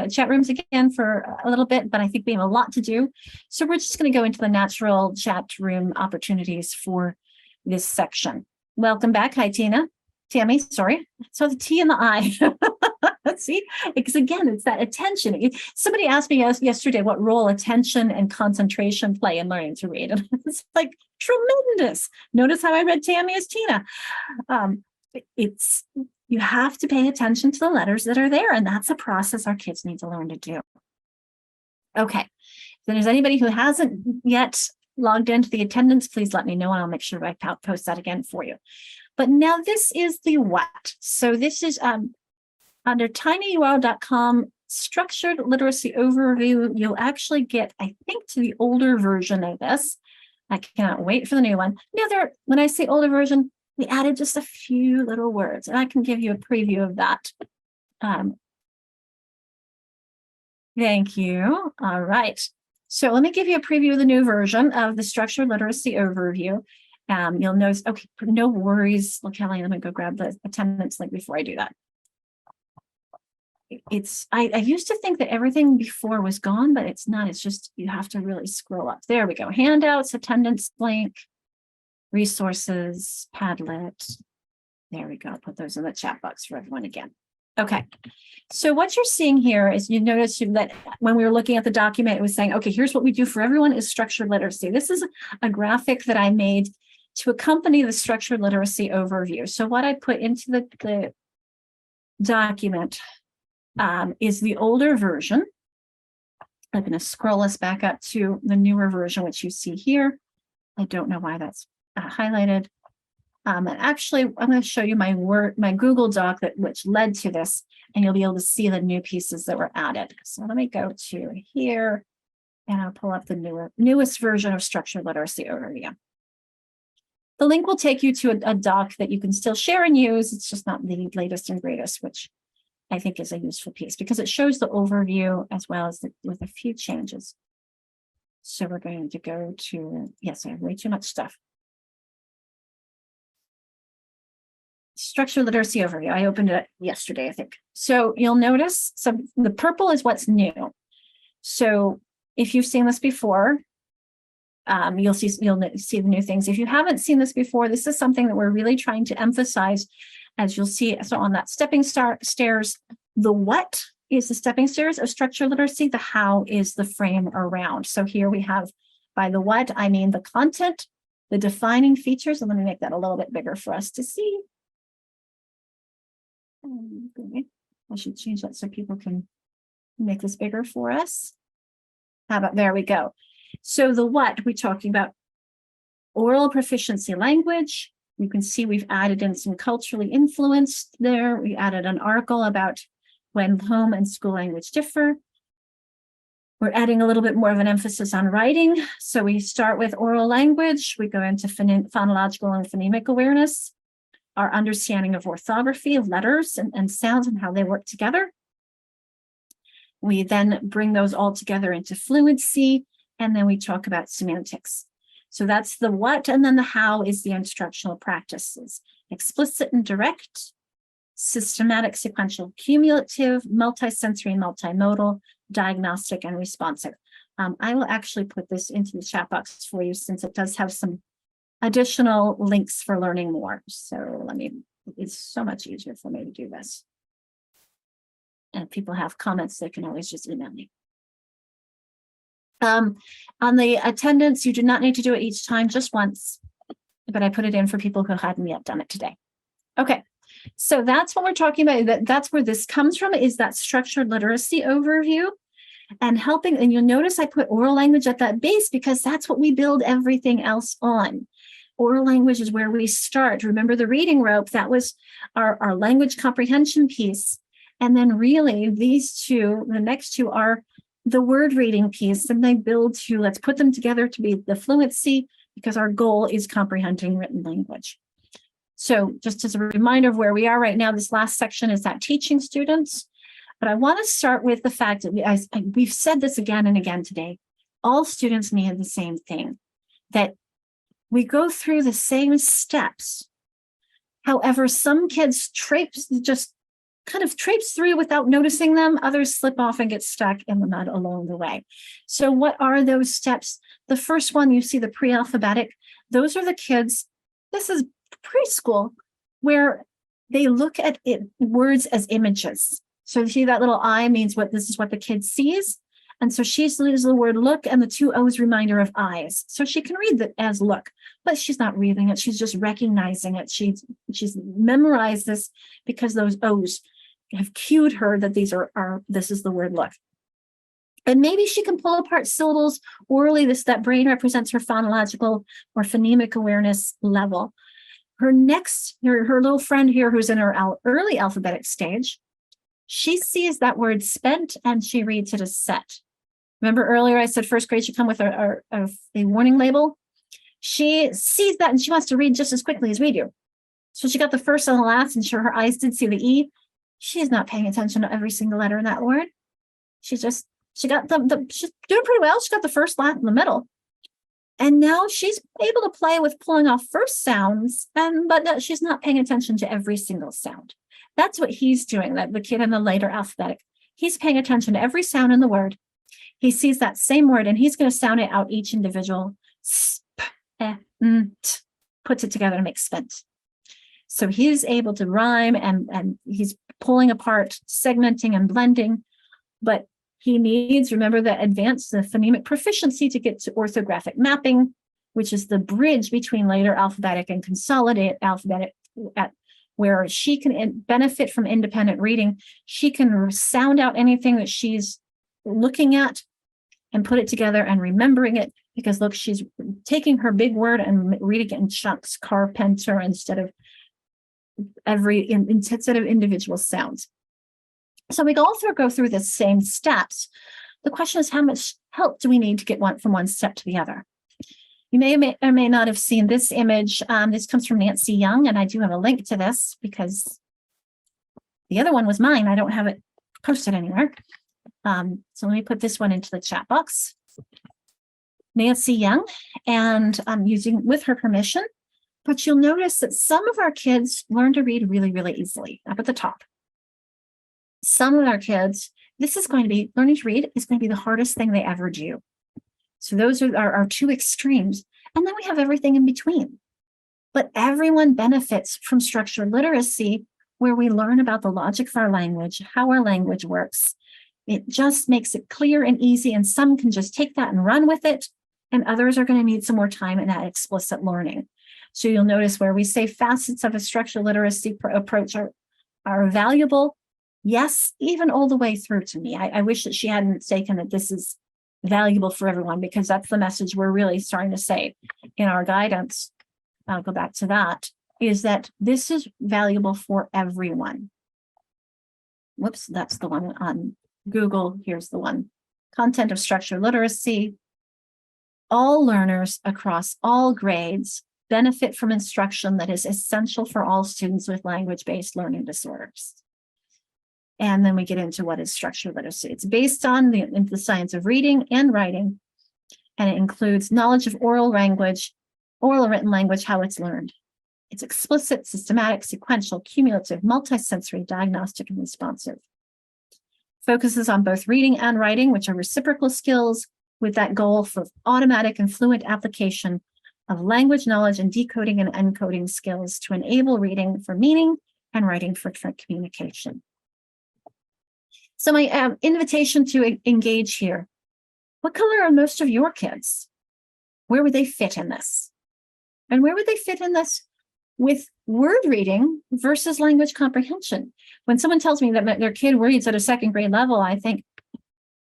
chat rooms again for a little bit, but I think we have a lot to do. So we're just going to go into the natural chat room opportunities for this section. Welcome back. Hi, Tammy, sorry. So the T and the I. Let's see, because again, it's that attention. Somebody asked me yesterday what role attention and concentration play in learning to read. And it's like tremendous. Notice how I read Tammy as Tina. You have to pay attention to the letters that are there, and that's a process our kids need to learn to do. Okay, if there's anybody who hasn't yet logged into the attendance, please let me know, and I'll make sure I post that again for you. But now this is the what. So this is under tinyurl.com structured literacy overview. You'll actually get, I think, to the older version of this. I cannot wait for the new one. Now, when I say older version, we added just a few little words, and I can give you a preview of that. Thank you. All right. So let me give you a preview of the new version of the structured literacy overview. You'll notice, okay, no worries. Look, Kelly, let me go grab the attendance link before I do that. I used to think that everything before was gone, but it's not. It's just you have to really scroll up. There we go. Handouts, attendance link, resources, Padlet. There we go. I'll put those in the chat box for everyone again. Okay. So what you're seeing here is you notice that when we were looking at the document, it was saying, okay, here's what we do for everyone is structured literacy. This is a graphic that I made to accompany the structured literacy overview. So what I put into the document is the older version. I'm going to scroll us back up to the newer version, which you see here. I don't know why that's highlighted. And actually, I'm going to show you my Google Doc which led to this, and you'll be able to see the new pieces that were added. So let me go to here, and I'll pull up the newest version of structured literacy overview. The link will take you to a doc that you can still share and use. It's just not the latest and greatest, which I think is a useful piece because it shows the overview as well as with a few changes. So we're going to go to, yes, I have way too much stuff. Structured literacy overview. I opened it yesterday, I think. So you'll notice the purple is what's new. So if you've seen this before, you'll see the new things. If you haven't seen this before, this is something that we're really trying to emphasize, as you'll see. So on that stepping stairs, the what is the stepping stairs of structured literacy. The how is the frame around. So here we have, by the what, I mean the content, the defining features. And let me make that a little bit bigger for us to see. Okay. I should change that so people can make this bigger for us. How about, there we go. So the what, we're talking about oral proficiency language. You can see we've added in some culturally influenced there. We added an article about when home and school language differ. We're adding a little bit more of an emphasis on writing. So we start with oral language. We go into phonological and phonemic awareness, our understanding of orthography, of letters and sounds and how they work together. We then bring those all together into fluency, and then we talk about semantics. So that's the what, and then the how is the instructional practices. Explicit and direct, systematic, sequential, cumulative, multisensory, multimodal, diagnostic, and responsive. I will actually put this into the chat box for you since it does have some additional links for learning more. So it's so much easier for me to do this. And if people have comments, they can always just email me. On the attendance, you do not need to do it each time, just once, but I put it in for people who hadn't yet done it today. Okay, so that's what we're talking about. That's where this comes from, is that structured literacy overview and helping. And you'll notice I put oral language at that base because that's what we build everything else on. Oral language is where we start. Remember the reading rope, that was our language comprehension piece. And then really these two, the next two are the word reading piece, and they build to, let's put them together to be the fluency, because our goal is comprehending written language. So just as a reminder of where we are right now, this last section is that teaching students. But I want to start with the fact that we've said this again and again today, all students need the same thing, that we go through the same steps. However, some kids just kind of traipse through without noticing them. Others slip off and get stuck in the mud along the way. So what are those steps? The first one, you see the pre-alphabetic. Those are the kids, this is preschool, where they look at words as images. So you see that little I means this is what the kid sees. And so she uses the word look, and the two O's remind her of eyes. So she can read that as look, but she's not reading it. She's just recognizing it. She's memorized this because those O's have cued her that this is the word look. And maybe she can pull apart syllables orally. That brain represents her phonological or phonemic awareness level. Her little friend here, who's in her early alphabetic stage, she sees that word spent and she reads it as set. Remember earlier I said first grade should come with a warning label? She sees that and she wants to read just as quickly as we do. So she got the first and the last, and sure, her eyes did see the E. She's not paying attention to every single letter in that word. She got she's doing pretty well. She got the first, last, and the middle. And now she's able to play with pulling off first sounds, but she's not paying attention to every single sound. That's what he's doing, that the kid in the later alphabetic. He's paying attention to every sound in the word. He sees that same word and he's going to sound it out each individual, puts it together to make spent. So he's able to rhyme and he's pulling apart, segmenting and blending, but he needs, remember, the phonemic proficiency to get to orthographic mapping, which is the bridge between later alphabetic and consolidated alphabetic, where she can benefit from independent reading. She can sound out anything that she's looking at and put it together and remembering it, because look, she's taking her big word and reading it in chunks, carpenter, instead of individual sounds. So we go through the same steps. The question is, how much help do we need to get from one step to the other? You may or may not have seen this image. This comes from Nancy Young, and I do have a link to this because the other one was mine. I don't have it posted anywhere. So let me put this one into the chat box. Nancy Young, and I'm using with her permission, but you'll notice that some of our kids learn to read really, really easily up at the top. Some of our kids, learning to read is going to be the hardest thing they ever do. So those are our two extremes. And then we have everything in between. But everyone benefits from structured literacy where we learn about the logic of our language, how our language works. It just makes it clear and easy, and some can just take that and run with it, and others are going to need some more time in that explicit learning. So you'll notice where we say facets of a structural literacy approach are valuable. Yes, even all the way through to me. I wish that she hadn't taken that this is valuable for everyone, because that's the message we're really starting to say in our guidance. I'll go back to that, is that this is valuable for everyone. Whoops, that's the one on Google. Here's the one. Content of structural literacy. All learners across all grades benefit from instruction that is essential for all students with language-based learning disorders. And then we get into what is structural literacy. It's based on the science of reading and writing, and it includes knowledge of oral language, oral and written language, how it's learned. It's explicit, systematic, sequential, cumulative, multisensory, diagnostic, and responsive. Focuses on both reading and writing, which are reciprocal skills, with that goal for automatic and fluent application of language knowledge and decoding and encoding skills to enable reading for meaning and writing for communication. So my invitation to engage here. What color are most of your kids? Where would they fit in this? And where would they fit in this with word reading versus language comprehension? When someone tells me that their kid reads at a second grade level, I think,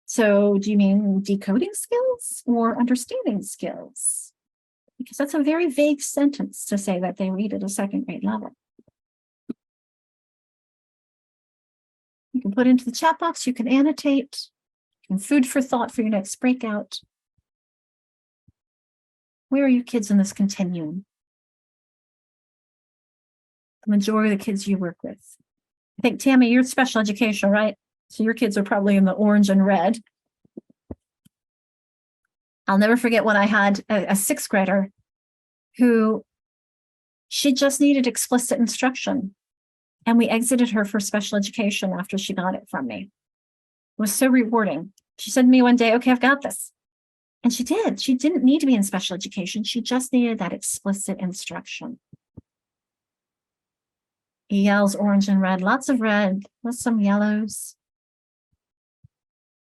so do you mean decoding skills or understanding skills? Because that's a very vague sentence to say that they read at a second grade level. You can put into the chat box, you can annotate, and food for thought for your next breakout. Where are you kids in this continuum? The majority of the kids you work with. I think, Tammy, you're special education, right? So your kids are probably in the orange and red. I'll never forget when I had a sixth grader who she just needed explicit instruction. And we exited her for special education after she got it from me. It was so rewarding. She said to me one day, okay, I've got this. And she did. She didn't need to be in special education. She just needed that explicit instruction. He yells orange and red, lots of red, with some yellows.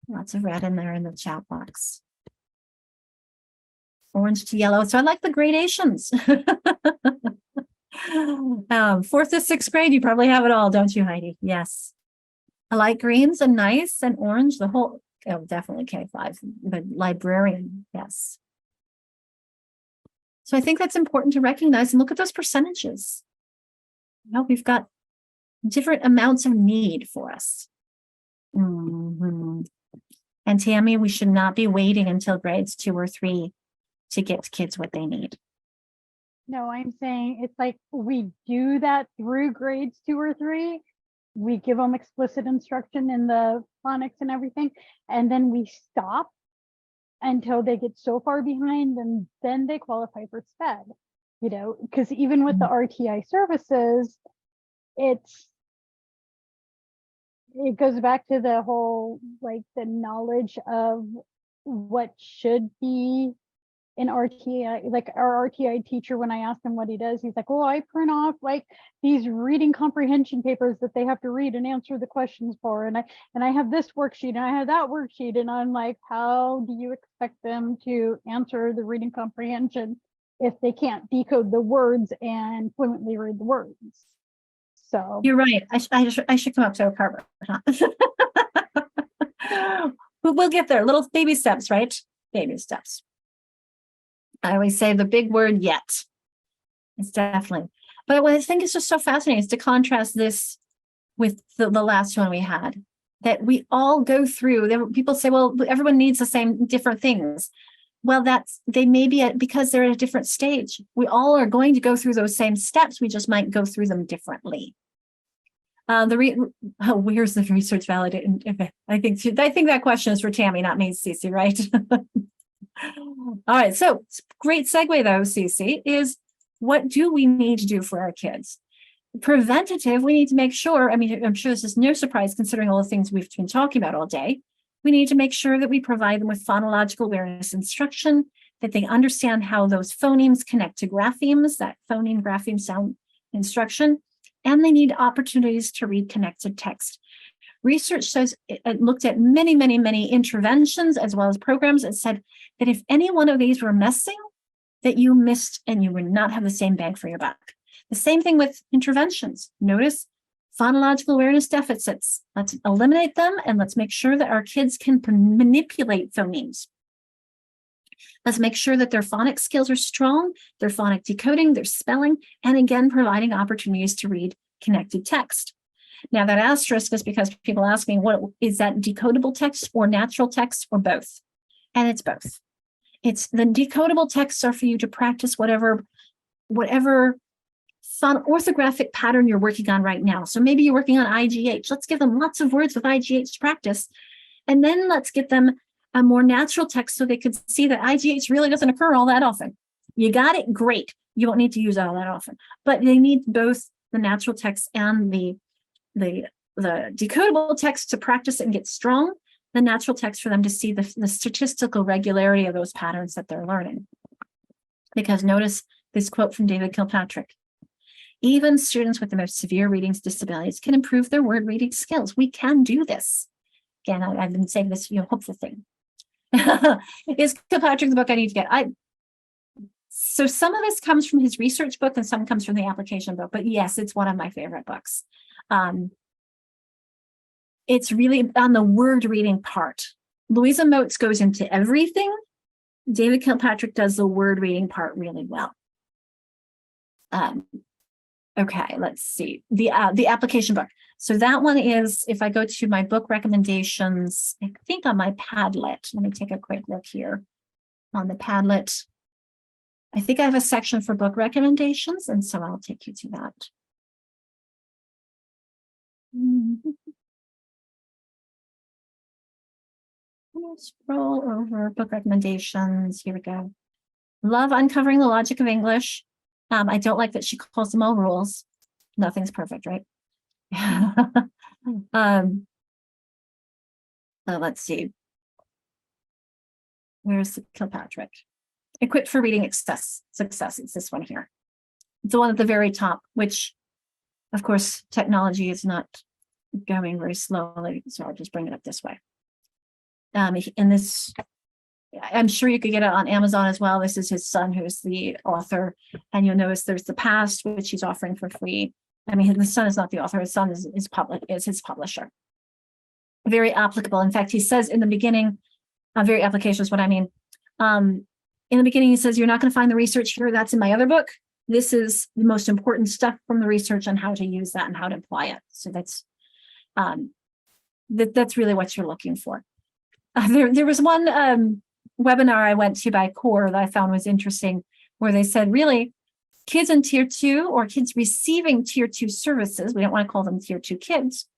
Lots of red in there in the chat box. Orange to yellow. So I like the gradations. Fourth to sixth grade, you probably have it all, don't you, Heidi? Yes. I like greens and nice and orange, the whole, oh, definitely K5, but librarian, yes. So I think that's important to recognize and look at those percentages. You know, we've got different amounts of need for us. And Tammy, we should not be waiting until grades 2 or 3 to get kids what they need. No, I'm saying it's like we do that through grades 2 or 3. We give them explicit instruction in the phonics and everything, and then we stop until they get so far behind, and then they qualify for SPED. You know, because even with the RTI services, it goes back to the whole, like, the knowledge of what should be in RTI. Like our RTI teacher, when I asked him what he does, he's like, well, I print off like these reading comprehension papers that they have to read and answer the questions for. And I have this worksheet and I have that worksheet. And I'm like, how do you expect them to answer the reading comprehension if they can't decode the words and fluently read the words? So you're right. I should come up to a carver, huh? But we'll get there. Little baby steps, right? Baby steps. I always say the big word yet. It's definitely. But what I think is just so fascinating is to contrast this with the last one we had, that we all go through. People say, well, everyone needs the same different things. Well, they may be because they're at a different stage. We all are going to go through those same steps. We just might go through them differently. Here's the research validated. I think that question is for Tammy, not me, Cece, right? All right, so great segue though, Cece, is what do we need to do for our kids? Preventative, we need to make sure, I mean, I'm sure this is no surprise considering all the things we've been talking about all day. We need to make sure that we provide them with phonological awareness instruction, that they understand how those phonemes connect to graphemes, that phoneme grapheme sound instruction, and they need opportunities to read connected text. Research shows it looked at many, many, many interventions as well as programs and said that if any one of these were missing, that you missed and you would not have the same bang for your buck. The same thing with interventions. Notice phonological awareness deficits. Let's eliminate them and let's make sure that our kids can manipulate phonemes. Let's make sure that their phonics skills are strong, their phonic decoding, their spelling, and again, providing opportunities to read connected text. Now that asterisk is because people ask me, what is that decodable text or natural text or both? And it's both. It's the decodable texts are for you to practice whatever orthographic pattern you're working on right now. So maybe you're working on IGH. Let's give them lots of words with IGH to practice. And then let's get them a more natural text so they could see that IGH really doesn't occur all that often. You got it, great. You don't need to use it all that often. But they need both the natural text and the decodable text to practice and get strong, the natural text for them to see the statistical regularity of those patterns that they're learning. Because notice this quote from David Kilpatrick. Even students with the most severe reading disabilities can improve their word reading skills. We can do this. Again, I've been saying this, hopeful thing. Is Kilpatrick's book I need to get? So some of this comes from his research book and some comes from the application book, but yes, it's one of my favorite books. It's really on the word reading part. Louisa Moats goes into everything. David Kilpatrick does the word reading part really well. Okay, let's see. The application book. So that one is, if I go to my book recommendations, I think on my Padlet, let me take a quick look here on the Padlet. I think I have a section for book recommendations, and so I'll take you to that. Scroll over book recommendations. Here we go. Love Uncovering the Logic of English. I don't like that she calls them all rules. Nothing's perfect, right? Let's see. Where's Kilpatrick? Equipped for Reading Success. It's this one here. It's the one at the very top, which, of course, technology is not going very slowly. So I'll just bring it up this way. In this, I'm sure you could get it on Amazon as well. This is his son, who's the author. And you'll notice there's the past, which he's offering for free. I mean, the son is not the author. His son is his publisher. Very applicable. In fact, he says in the beginning, very application is what I mean. In the beginning, he says, you're not going to find the research here. That's in my other book. This is the most important stuff from the research on how to use that and how to apply it. So that's really what you're looking for. There was one webinar I went to by CORE that I found was interesting, where they said, really, kids in tier 2 or kids receiving tier 2 services, we don't want to call them tier 2 kids,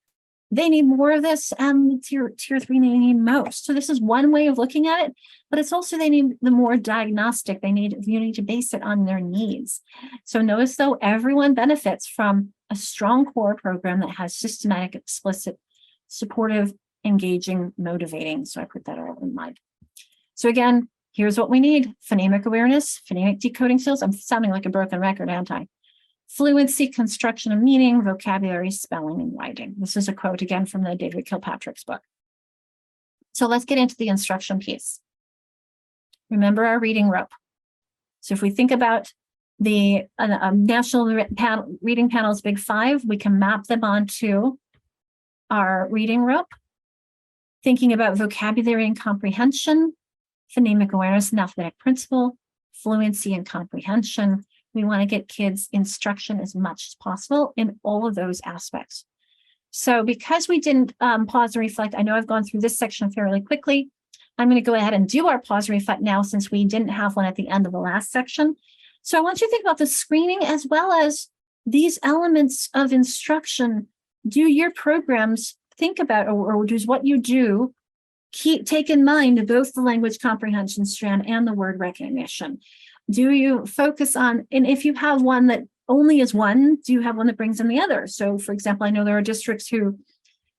they need more of this, and tier 3 they need most. So this is one way of looking at it, but it's also they need the more diagnostic. You need to base it on their needs. So notice though, everyone benefits from a strong core program that has systematic, explicit, supportive, engaging, motivating. So I put that all in mind. So again, here's what we need: phonemic awareness, phonemic decoding skills. I'm sounding like a broken record, aren't I? Fluency, construction of meaning, vocabulary, spelling, and writing. This is a quote again from the David Kilpatrick's book. So let's get into the instruction piece. Remember our reading rope. So if we think about the National Reading Panel's Big Five, we can map them onto our reading rope. Thinking about vocabulary and comprehension, phonemic awareness and alphabetic principle, fluency and comprehension. We want to get kids instruction as much as possible in all of those aspects. So because we didn't pause and reflect, I know I've gone through this section fairly quickly. I'm going to go ahead and do our pause and reflect now, since we didn't have one at the end of the last section. So I want you to think about the screening as well as these elements of instruction. Do your programs think about, or does what you do take in mind both the language comprehension strand and the word recognition? Do you focus on, and if you have one that only is one, do you have one that brings in the other? So for example, I know there are districts who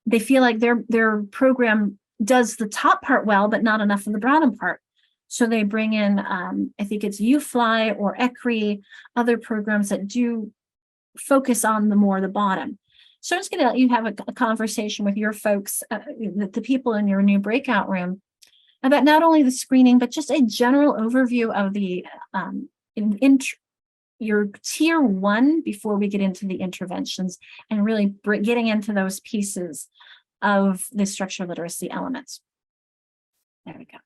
they feel like their program does the top part well, but not enough of the bottom part. So they bring in, I think it's UFly or ECRI, other programs that do focus on the bottom. So I'm just going to let you have a conversation with your folks, the people in your new breakout room, about not only the screening, but just a general overview of the your tier 1 before we get into the interventions and really getting into those pieces of the structural literacy elements. There we go.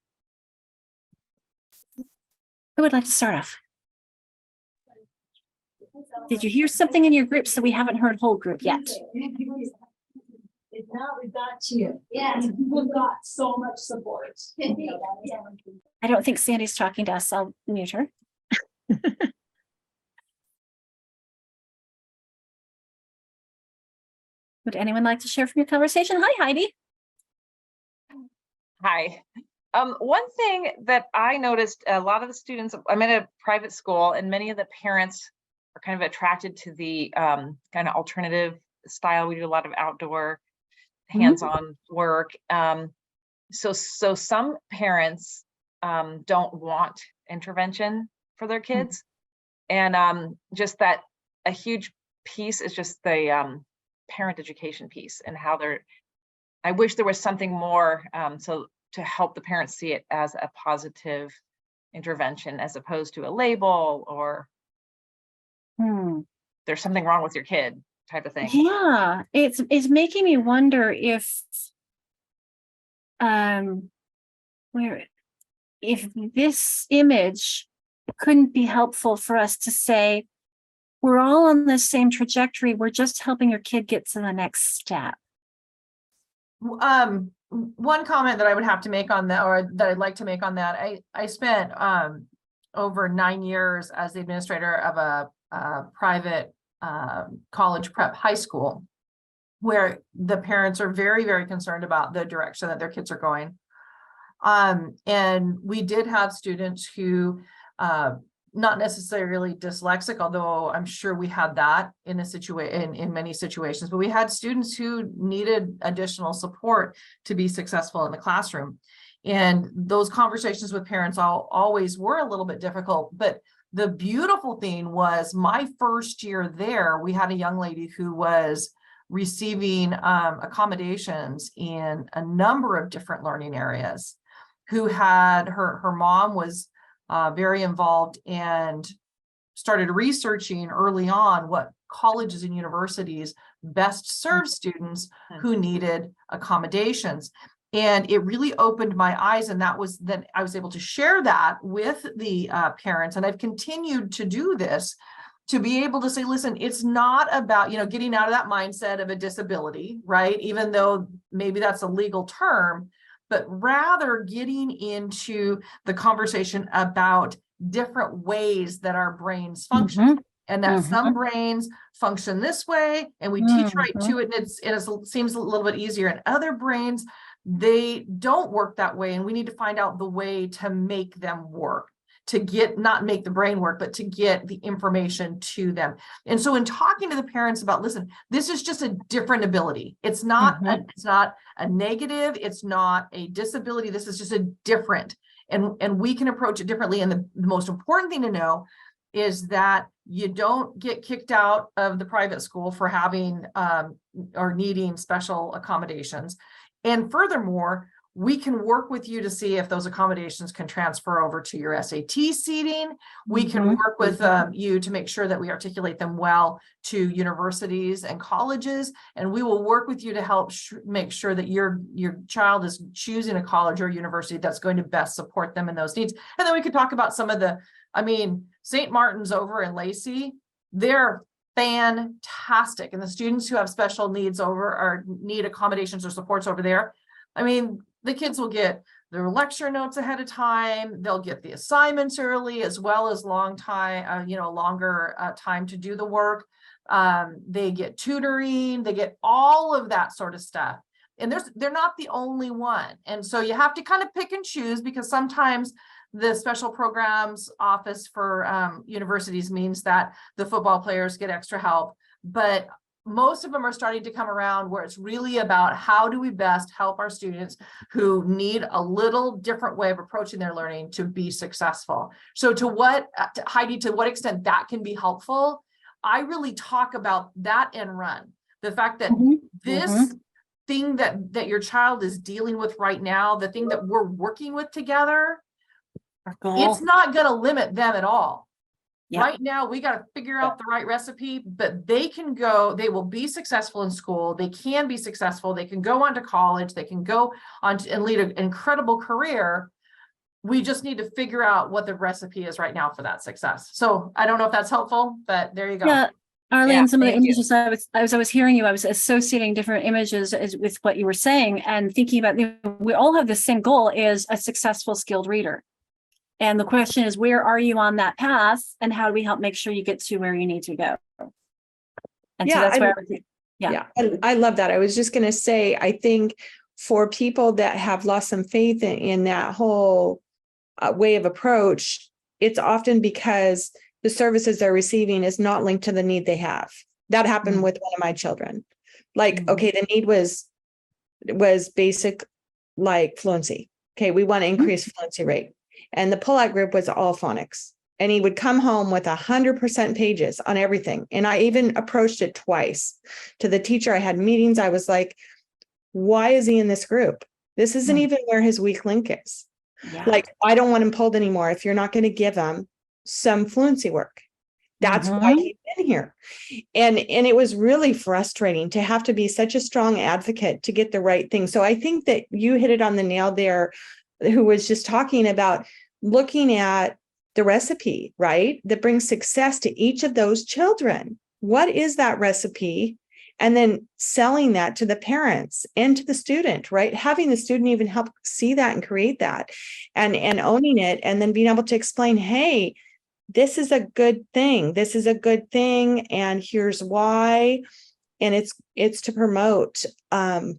Who would like to start off? Did you hear something in your group? So we haven't heard whole group yet. Now we've got you. Yeah, we've got so much support. I don't think Sandy's talking to us. I'll mute her. Would anyone like to share from your conversation? Hi, Heidi. Hi. One thing that I noticed, a lot of the students, I'm in a private school, and many of the parents are kind of attracted to the kind of alternative style. We do a lot of outdoor hands-on work. So some parents don't want intervention for their kids. And just that a huge piece is just the parent education piece and how I wish there was something more so to help the parents see it as a positive intervention as opposed to a label or there's something wrong with your kid type of thing. Yeah, it's making me wonder if this image couldn't be helpful for us to say, we're all on the same trajectory. We're just helping your kid get to the next step. One comment that I would have to make on that, or that I'd like to make on that, I spent over 9 years as the administrator of a private college prep high school, where the parents are very, very concerned about the direction that their kids are going. And we did have students who not necessarily dyslexic, although I'm sure we had that in a situation in many situations, but we had students who needed additional support to be successful in the classroom. And those conversations with parents always were a little bit difficult. But the beautiful thing was, my first year there, we had a young lady who was receiving accommodations in a number of different learning areas, who had her mom was very involved and started researching early on what colleges and universities best serve students who needed accommodations. And it really opened my eyes, and that was then I was able to share that with the parents, and I've continued to do this, to be able to say, listen, it's not about, getting out of that mindset of a disability, right? Even though maybe that's a legal term, but rather getting into the conversation about different ways that our brains function. And that some brains function this way, and we teach right to it, and it seems a little bit easier. And other brains, they don't work that way, and we need to find out the way to make them work, to not make the brain work, but to get the information to them. And so in talking to the parents about, listen, this is just a different ability. It's not a negative, it's not a disability. This is just a different, and we can approach it differently. And the most important thing to know is that you don't get kicked out of the private school for having or needing special accommodations. And furthermore, we can work with you to see if those accommodations can transfer over to your SAT seating. We can work with you to make sure that we articulate them well to universities and colleges. And we will work with you to help make sure that your child is choosing a college or university that's going to best support them in those needs. And then we could talk about some of the, St. Martin's over in Lacey, they're fantastic. And the students who have special needs or need accommodations or supports over there, the kids will get their lecture notes ahead of time. They'll get the assignments early, as well as longer time to do the work. They get tutoring, they get all of that sort of stuff. And they're not the only one. And so you have to kind of pick and choose, because sometimes the special programs office for universities means that the football players get extra help, but most of them are starting to come around where it's really about how do we best help our students who need a little different way of approaching their learning to be successful. So Heidi, to what extent that can be helpful, I really talk about that and run. The fact that this thing that your child is dealing with right now, the thing that we're working with together, it's not going to limit them at all. Yeah. Right now, we got to figure out the right recipe, but they will be successful in school. They can be successful. They can go on to college. They can go on and lead an incredible career. We just need to figure out what the recipe is right now for that success. So I don't know if that's helpful, but there you go. Yeah. Arlene, Yeah, some of the thank you. images I was hearing you, I was associating different images with what you were saying and thinking about, we all have the same goal, is a successful, skilled reader. And the question is, where are you on that path, and how do we help make sure you get to where you need to go? And so that's where I love that. I was just going to say, I think for people that have lost some faith in that whole way of approach, it's often because the services they're receiving is not linked to the need they have. That happened with one of my children. Like, okay, the need was basic, like fluency. Okay, we want to increase fluency rate. And the pullout group was all phonics. And he would come home with 100% pages on everything. And I even approached it twice to the teacher. I had meetings. I was like, why is he in this group? This isn't even where his weak link is. Yeah. Like, I don't want him pulled anymore if you're not going to give him some fluency work. That's why he's in here. And it was really frustrating to have to be such a strong advocate to get the right thing. So I think that you hit it on the nail there, who was just talking about looking at the recipe, right? That brings success to each of those children. What is that recipe? And then selling that to the parents and to the student, right? Having the student even help see that and create that and owning it, and then being able to explain, hey, this is a good thing. This is a good thing. And here's why. And it's to promote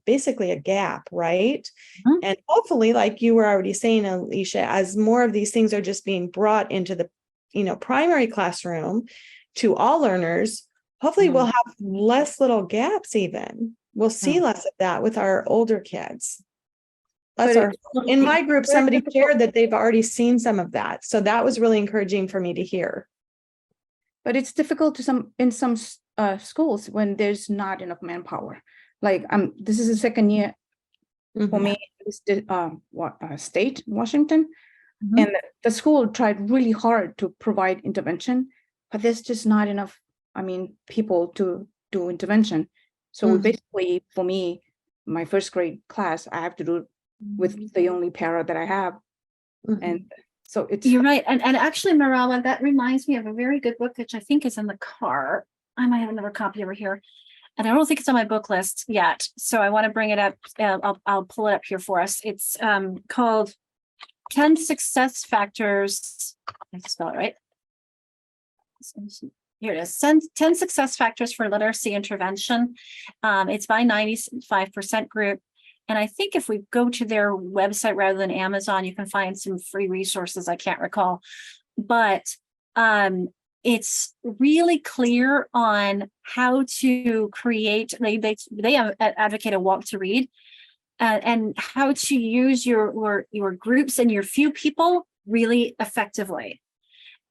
basically a gap, right? And hopefully, like you were already saying, Alicia, as more of these things are just being brought into the primary classroom to all learners, hopefully we'll have less little gaps even. We'll see less of that with our older kids. In my group, somebody shared that they've already seen some of that. So that was really encouraging for me to hear. But it's difficult in some schools when there's not enough manpower. Like this is the second year for me in state, Washington, and the school tried really hard to provide intervention, but there's just not enough, people to do intervention. So basically, for me, my first grade class, I have to do with the only para that I have, and so you're right. And actually, Marala, that reminds me of a very good book, which I think is in the car. I might have another copy over here, and I don't think it's on my book list yet. So I want to bring it up. I'll pull it up here for us. It's called 10 Success Factors. I spell it right. Here it is. 10 Success Factors for Literacy Intervention. It's by 95% group. And I think if we go to their website rather than Amazon, you can find some free resources. I can't recall, but it's really clear on how to create. They advocate a walk to read, and how to use your groups and your few people really effectively.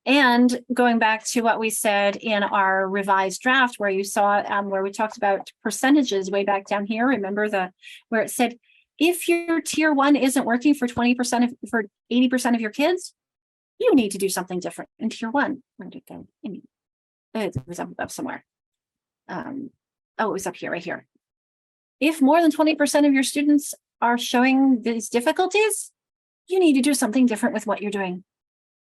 And going back to what we said in our revised draft, where you saw where we talked about percentages way back down here, remember where it said, if your tier 1 isn't working for 20% for 80% of your kids, you need to do something different in tier 1. Where did it go? It was up somewhere. It was up here, right here. If more than 20% of your students are showing these difficulties, you need to do something different with what you're doing.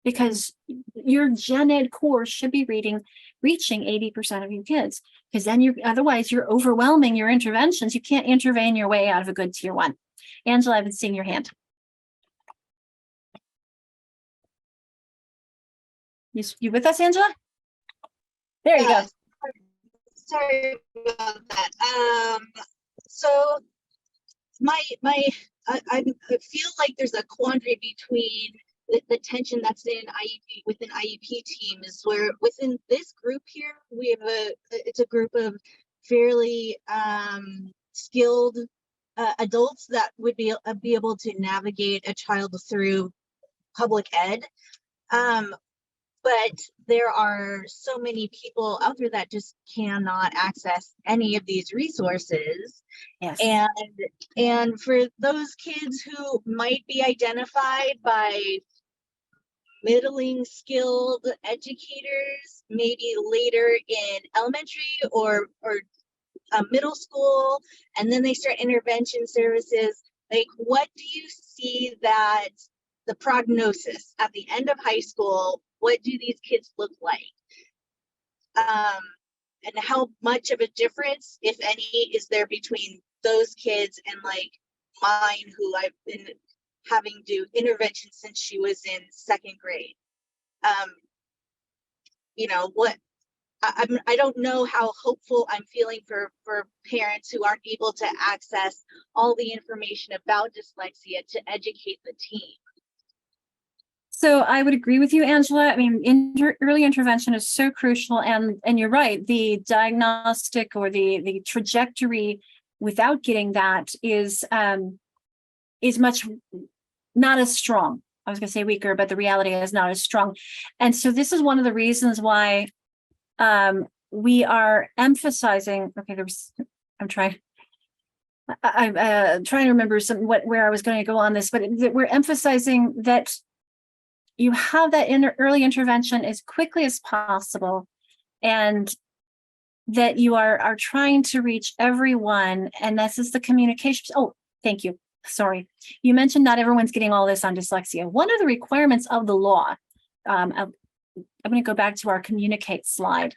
Because your gen ed course should be reaching 80% of your kids, because then otherwise you're overwhelming your interventions. You can't intervene your way out of a good tier 1. Angela, I've been seeing your hand. You with us, Angela? There you go. Sorry about that. So I feel like there's a quandary between the tension that's within IEP team is where within this group here, we have it's a group of fairly skilled adults that would be able to navigate a child through public ed. but there are so many people out there that just cannot access any of these resources. Yes. And for those kids who might be identified by middling skilled educators, maybe later in elementary or middle school, and then they start intervention services, like what do you see that the prognosis at the end of high school, what do these kids look like? And how much of a difference, if any, is there between those kids and like mine, who I've been having do intervention since she was in 2nd grade? You know, what I don't know how hopeful I'm feeling for parents who aren't able to access all the information about dyslexia to educate the team. So I would agree with you, Angela. I mean, early intervention is so crucial, and you're right. The diagnostic or the trajectory without getting that is much not as strong. I was going to say weaker, but the reality is not as strong. And so this is one of the reasons why we are emphasizing. Okay, I'm trying to remember where I was going to go on this, but we're emphasizing that you have that early intervention as quickly as possible, and that you are trying to reach everyone. And this is the communication. Oh, thank you. Sorry. You mentioned not everyone's getting all this on dyslexia. One of the requirements of the law, I'm going to go back to our communicate slide,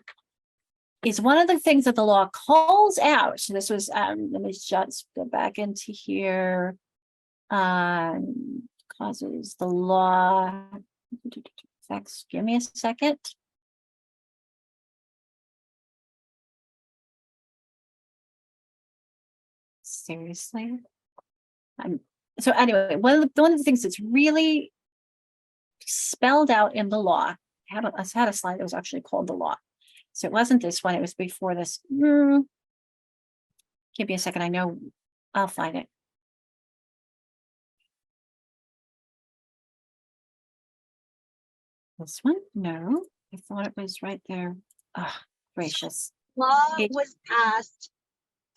is one of the things that the law calls out. So this was, let me just go back into here. Causes the law. Give me a second. Seriously. So anyway, one of the things that's really spelled out in the law, I had a slide that was actually called the law. So it wasn't this one, it was before this. Give me a second, I know I'll find it. This one? No, I thought it was right there. Oh, gracious. Law was passed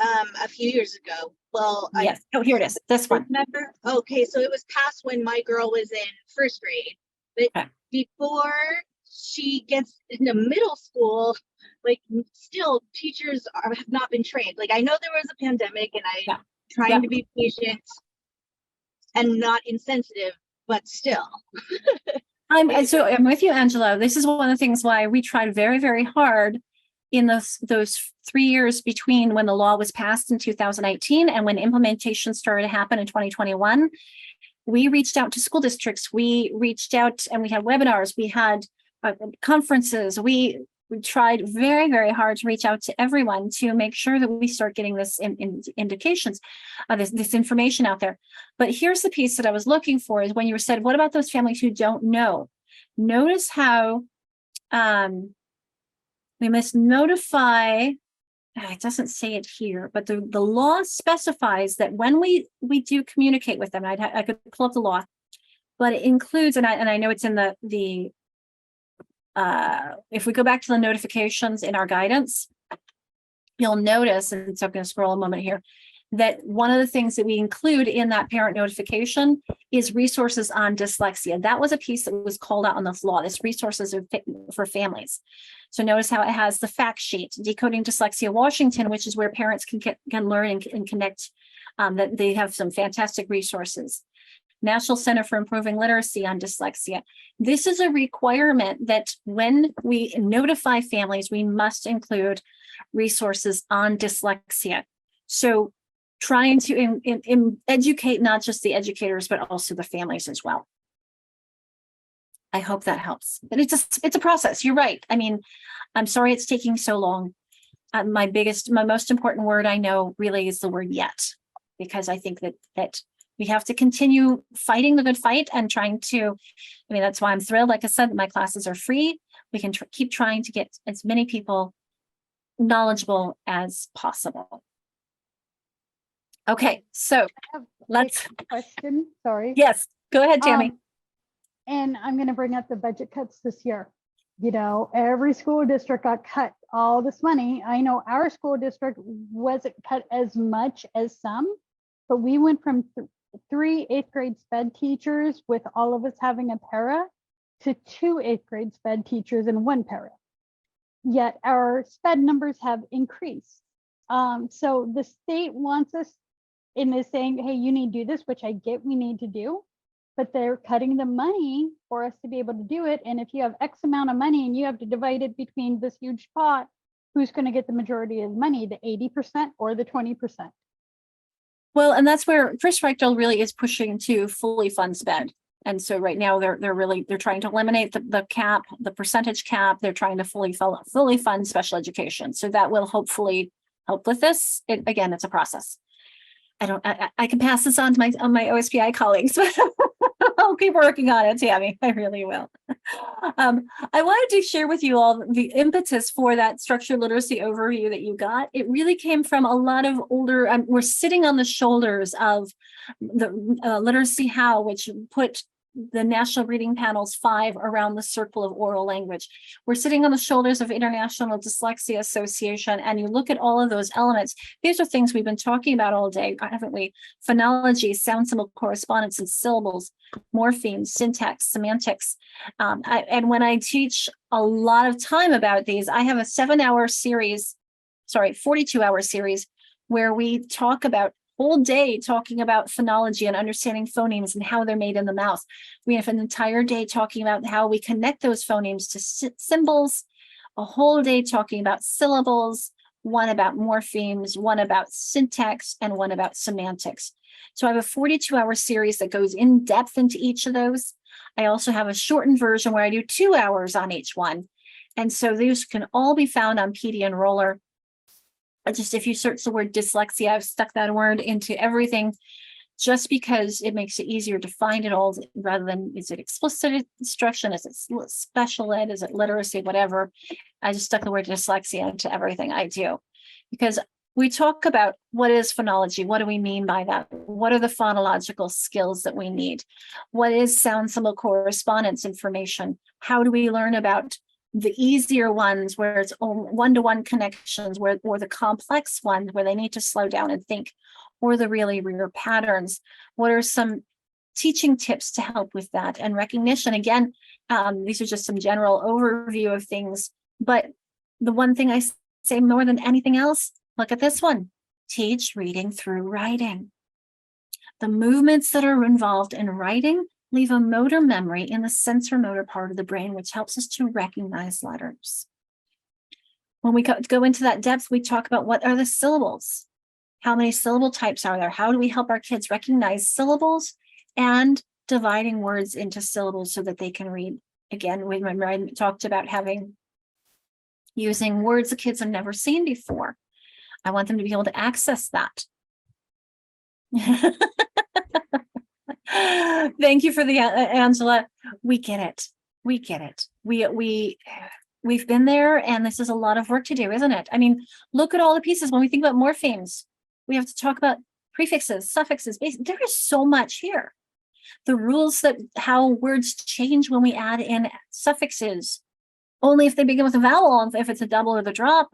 a few years ago. Well, yes. Oh, here it is. This one. Remember? Okay, so it was passed when my girl was in 1st grade. But before she gets into middle school, like still teachers have not been trained. Like I know there was a pandemic, and I'm trying to be patient and not insensitive, but still. I'm with you, Angela. This is one of the things why we tried very, very hard in those 3 years between when the law was passed in 2018 and when implementation started to happen in 2021. We reached out to school districts. We reached out and we had webinars. We had conferences. We tried very, very hard to reach out to everyone to make sure that we start getting this indications, this information out there. But here's the piece that I was looking for, is when you said, what about those families who don't know? Notice how we must notify, it doesn't say it here, but the law specifies that when we do communicate with them, I could pull up the law, but it includes, and I know it's in the if we go back to the notifications in our guidance, you'll notice, and so I'm going to scroll a moment here, that one of the things that we include in that parent notification is resources on dyslexia. That was a piece that was called out on this law, this resources for families. So notice how it has the fact sheet, Decoding Dyslexia Washington, which is where parents can learn and connect, that they have some fantastic resources. National Center for Improving Literacy on Dyslexia. This is a requirement that when we notify families, we must include resources on dyslexia. So trying to educate not just the educators, but also the families as well. I hope that helps. But it's a process. You're right. I mean, I'm sorry it's taking so long. My most important word I know really is the word yet, because I think that we have to continue fighting the good fight and trying to, I mean, that's why I'm thrilled. Like I said, my classes are free. We can keep trying to get as many people knowledgeable as possible. Okay, so let's. Question, sorry. Yes, go ahead, Tammy. And I'm going to bring up the budget cuts this year. You know, every school district got cut all this money. I know our school district wasn't cut as much as some, but we went from 3 8th grade sped teachers with all of us having a para to 2 8th grade sped teachers and 1 para. Yet our sped numbers have increased. So the state wants us in this saying, hey, you need to do this, which I get we need to do, but they're cutting the money for us to be able to do it. And if you have X amount of money and you have to divide it between this huge pot, who's going to get the majority of the money, the 80% or the 20%? Well, and that's where Chris Reichel really is pushing to fully fund sped. And so right now they're trying to eliminate the cap, the percentage cap. They're trying to fully fund special education. So that will hopefully help with this. Again, it's a process. I can pass this on to my OSPI colleagues, but I'll keep working on it, Tammy. I really will. I wanted to share with you all the impetus for that structured literacy overview that you got. It really came from a lot of older, we're sitting on the shoulders of the Literacy How, which put the National Reading Panels 5 around the circle of oral language. We're sitting on the shoulders of International Dyslexia Association, and you look at all of those elements. These are things we've been talking about all day, haven't we? Phonology, sound symbol correspondence, and syllables, morphemes, syntax, semantics. And when I teach a lot of time about these, I have a 42-hour series where we talk about whole day talking about phonology and understanding phonemes and how they're made in the mouth. We have an entire day talking about how we connect those phonemes to symbols, a whole day talking about syllables, one about morphemes, one about syntax, and one about semantics. So I have a 42-hour series that goes in depth into each of those. I also have a shortened version where I do 2 hours on each one. And so these can all be found on PD Enroller. Just if you search the word dyslexia, I've stuck that word into everything just because it makes it easier to find it all rather than, is it explicit instruction? Is it special ed? Is it literacy? Whatever. I just stuck the word dyslexia into everything I do because we talk about what is phonology. What do we mean by that? What are the phonological skills that we need? What is sound symbol correspondence information? How do we learn about the easier ones where it's one-to-one connections, or the complex ones where they need to slow down and think, or the really rare patterns? What are some teaching tips to help with that? And recognition, again, these are just some general overview of things. But the one thing I say more than anything else, look at this one, teach reading through writing. The movements that are involved in writing leave a motor memory in the sensor motor part of the brain, which helps us to recognize letters. When we go into that depth, we talk about what are the syllables? How many syllable types are there? How do we help our kids recognize syllables and dividing words into syllables so that they can read? Again, when I talked about using words the kids have never seen before, I want them to be able to access that. Thank you for the Angela. We get it. We get it. We've been there, and this is a lot of work to do, isn't it? I mean, look at all the pieces. When we think about morphemes, we have to talk about prefixes, suffixes. There is so much here. The rules that how words change when we add in suffixes, only if they begin with a vowel, if it's a double or the drop,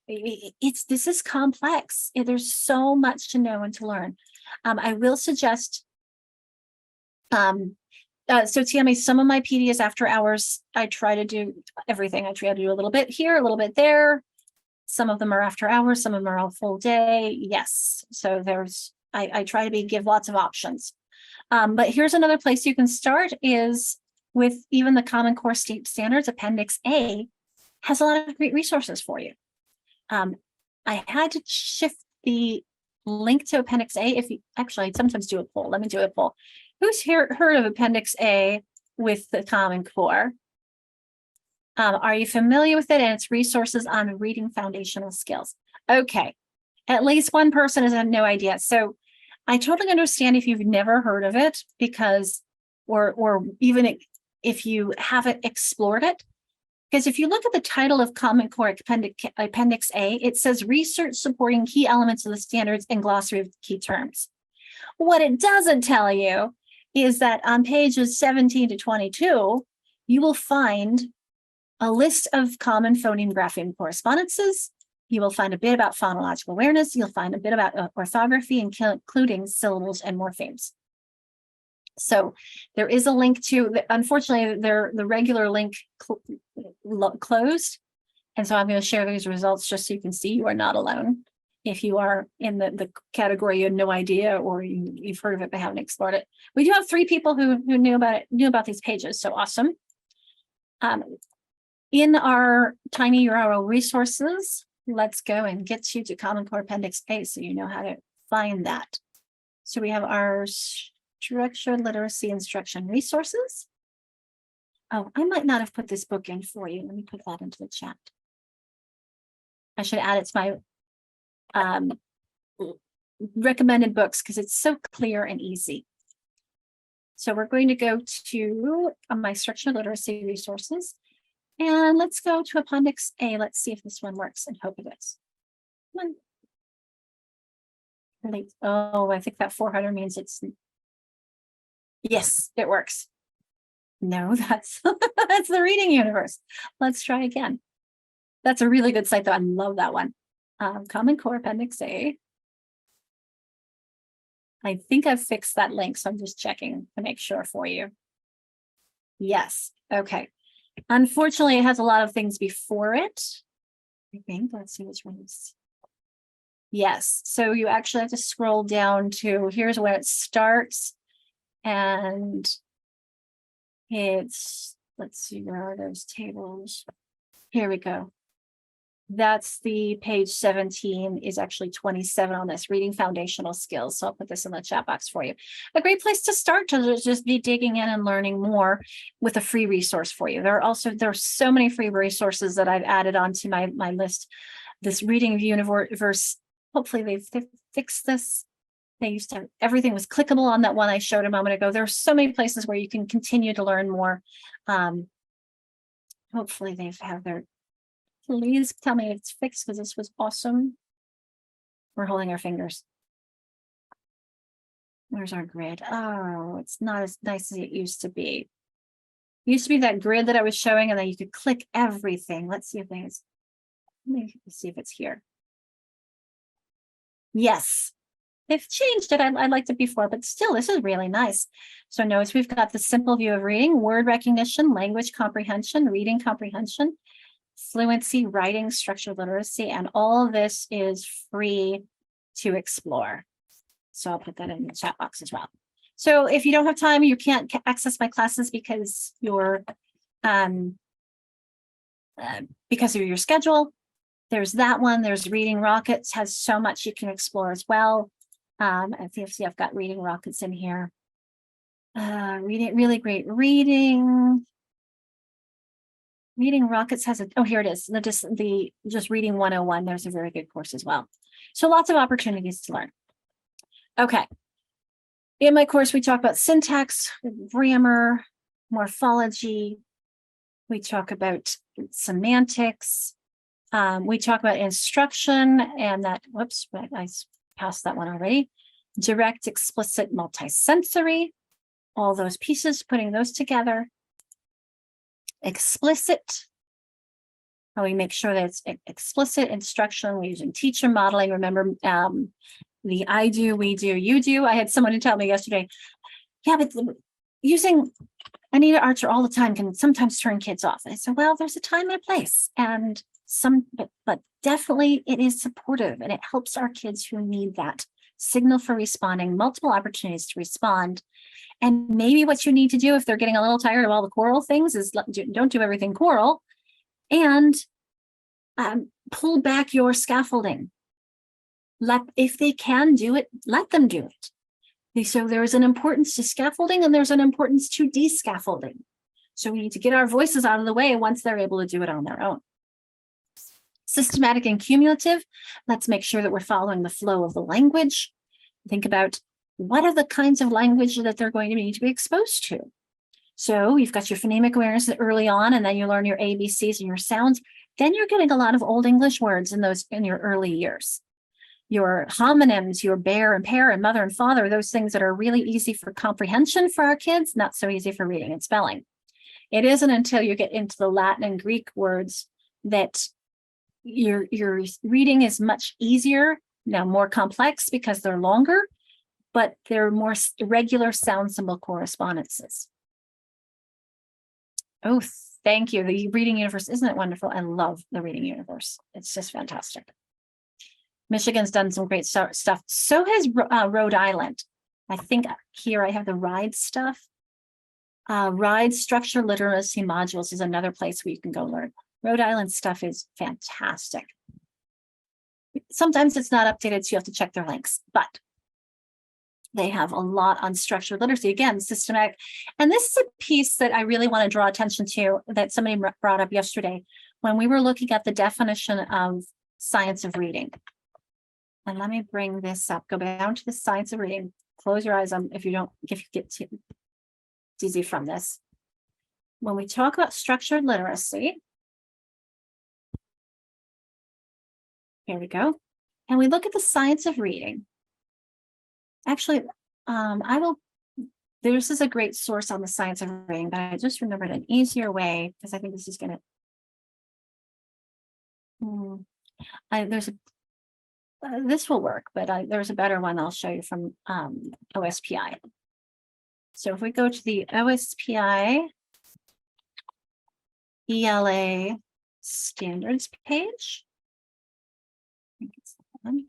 this is complex. There's so much to know and to learn. I will suggest. So Tammy, some of my PD is after hours. I try to do everything. I try to do a little bit here, a little bit there. Some of them are after hours, some of them are a full day. Yes. So I try to give lots of options. But here's another place you can start is with even the Common Core State Standards. Appendix A has a lot of great resources for you. I had to shift the link to Appendix A. I sometimes do a poll. Let me do a poll. Who's heard of Appendix A with the Common Core? Are you familiar with it and its resources on reading foundational skills? Okay, at least one person has had no idea. So I totally understand if you've never heard of it because, or even if you haven't explored it. Because if you look at the title of Common Core Appendix A, it says research supporting key elements of the standards and glossary of key terms. What it doesn't tell you is that on pages 17 to 22, you will find a list of common phoneme grapheme correspondences. You will find a bit about phonological awareness. You'll find a bit about orthography, including syllables and morphemes. So there is a link to, unfortunately, the regular link closed. And so I'm going to share these results just so you can see you are not alone. If you are in the category you had no idea, or you've heard of it but haven't explored it. We do have 3 people who knew about these pages, so awesome. In our tiny URL resources, let's go and get you to Common Core Appendix A so you know how to find that. So we have our structured literacy instruction resources. Oh, I might not have put this book in for you. Let me put that into the chat. I should add it to my recommended books because it's so clear and easy. So we're going to go to my structured literacy resources, and let's go to Appendix A. Let's see if this one works, and hope it is. Come on. Oh, I think that 400 means it's, yes, it works. No, that's that's the Reading Universe. Let's try again. That's a really good site though. I love that one. Common Core Appendix A. I think I've fixed that link, so I'm just checking to make sure for you. Yes, okay. Unfortunately, it has a lot of things before it. I think, let's see which ones. Yes, so you actually have to scroll down to, here's where it starts. And it's, let's see, where are those tables? Here we go. That's the page 17 is actually 27 on this, reading foundational skills. So I'll put this in the chat box for you. A great place to start to just be digging in and learning more with a free resource for you. There are so many free resources that I've added onto my list. This Reading Universe, hopefully they've fixed this. They used to have, everything was clickable on that one I showed a moment ago. There are so many places where you can continue to learn more. Hopefully they've had their, please tell me it's fixed because this was awesome. We're holding our fingers. Where's our grid? Oh, it's not as nice as it used to be. It used to be that grid that I was showing, and then you could click everything. Let's see if there's, let me see if it's here. Yes, they've changed it. I liked it before, but still, this is really nice. So notice we've got the simple view of reading, word recognition, language comprehension, reading comprehension, fluency, writing, structured literacy, and all of this is free to explore. So I'll put that in the chat box as well. So if you don't have time, you can't access my classes because you're because of your schedule. There's that one. There's Reading Rockets, has so much you can explore as well. I see I've got Reading Rockets in here. Reading, really great reading. Reading Rockets has a, oh, here it is. The just Reading 101. There's a very good course as well. So lots of opportunities to learn. Okay. In my course, we talk about syntax, grammar, morphology. We talk about semantics. We talk about instruction and that, whoops, I passed that one already. Direct, explicit, multisensory, all those pieces, putting those together. Explicit, how we make sure that it's explicit instruction. We're using teacher modeling. Remember the I do, we do, you do. I had someone to tell me yesterday, yeah, but using Anita Archer all the time can sometimes turn kids off. I said, well, there's a time and a place, and but definitely it is supportive, and it helps our kids who need that signal for responding, multiple opportunities to respond. And maybe what you need to do if they're getting a little tired of all the choral things is don't do everything choral, and pull back your scaffolding. If they can do it, let them do it. So there's an importance to scaffolding, and there's an importance to de-scaffolding. So we need to get our voices out of the way once they're able to do it on their own. Systematic and cumulative, let's make sure that we're following the flow of the language. Think about what are the kinds of language that they're going to need to be exposed to. So you've got your phonemic awareness early on, and then you learn your ABCs and your sounds. Then you're getting a lot of Old English words in your early years. Your homonyms, your bear and pair and mother and father, those things that are really easy for comprehension for our kids, not so easy for reading and spelling. It isn't until you get into the Latin and Greek words that your reading is much easier, now more complex because they're longer, but they're more regular sound symbol correspondences. Oh, thank you. The reading universe, isn't it wonderful? I love the reading universe. It's just fantastic. Michigan's done some great stuff. So has Rhode Island. I think here I have the RIDE stuff. RIDE Structure Literacy Modules is another place where you can go learn. Rhode Island stuff is fantastic. Sometimes it's not updated, so you have to check their links, but they have a lot on structured literacy, again, systematic. And this is a piece that I really want to draw attention to that somebody brought up yesterday when we were looking at the definition of science of reading. And let me bring this up, go down to the science of reading. Close your eyes if you get too dizzy from this. When we talk about structured literacy, here we go. And we look at the science of reading. Actually, this is a great source on the science of reading, but I just remembered an easier way because I think this is going to, this will work, but there's a better one I'll show you from OSPI. So if we go to the OSPI ELA standards page, I think it's that one.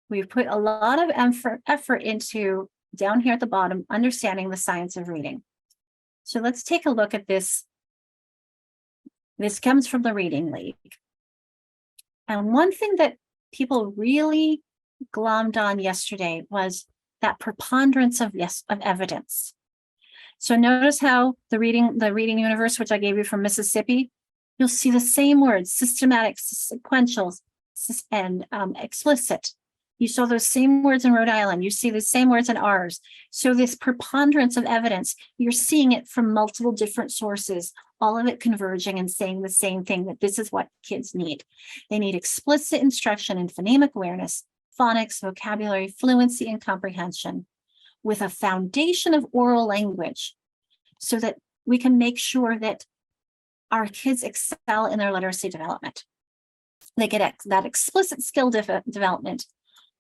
We've put a lot of effort into, down here at the bottom, understanding the science of reading. So let's take a look at this. This comes from the Reading League. And one thing that people really glommed on yesterday was that preponderance of evidence. So notice how the reading universe, which I gave you from Mississippi, you'll see the same words, systematic, sequential, and explicit. You saw those same words in Rhode Island. You see the same words in ours. So this preponderance of evidence, you're seeing it from multiple different sources, all of it converging and saying the same thing, that this is what kids need. They need explicit instruction in phonemic awareness, phonics, vocabulary, fluency, and comprehension, with a foundation of oral language so that we can make sure that our kids excel in their literacy development. They get that explicit skill development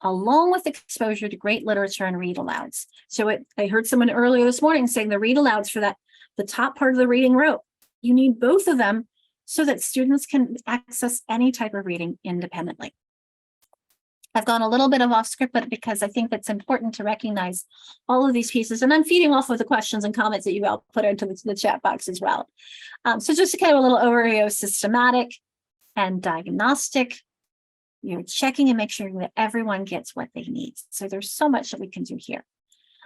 along with exposure to great literature and read alouds. So I heard someone earlier this morning saying the read alouds for the top part of the reading row. You need both of them so that students can access any type of reading independently. I've gone a little bit off script, but because I think it's important to recognize all of these pieces, and I'm feeding off of the questions and comments that you all put into the chat box as well. So just kind of a little overview of systematic and diagnostic. You're checking and make sure that everyone gets what they need. So there's so much that we can do here.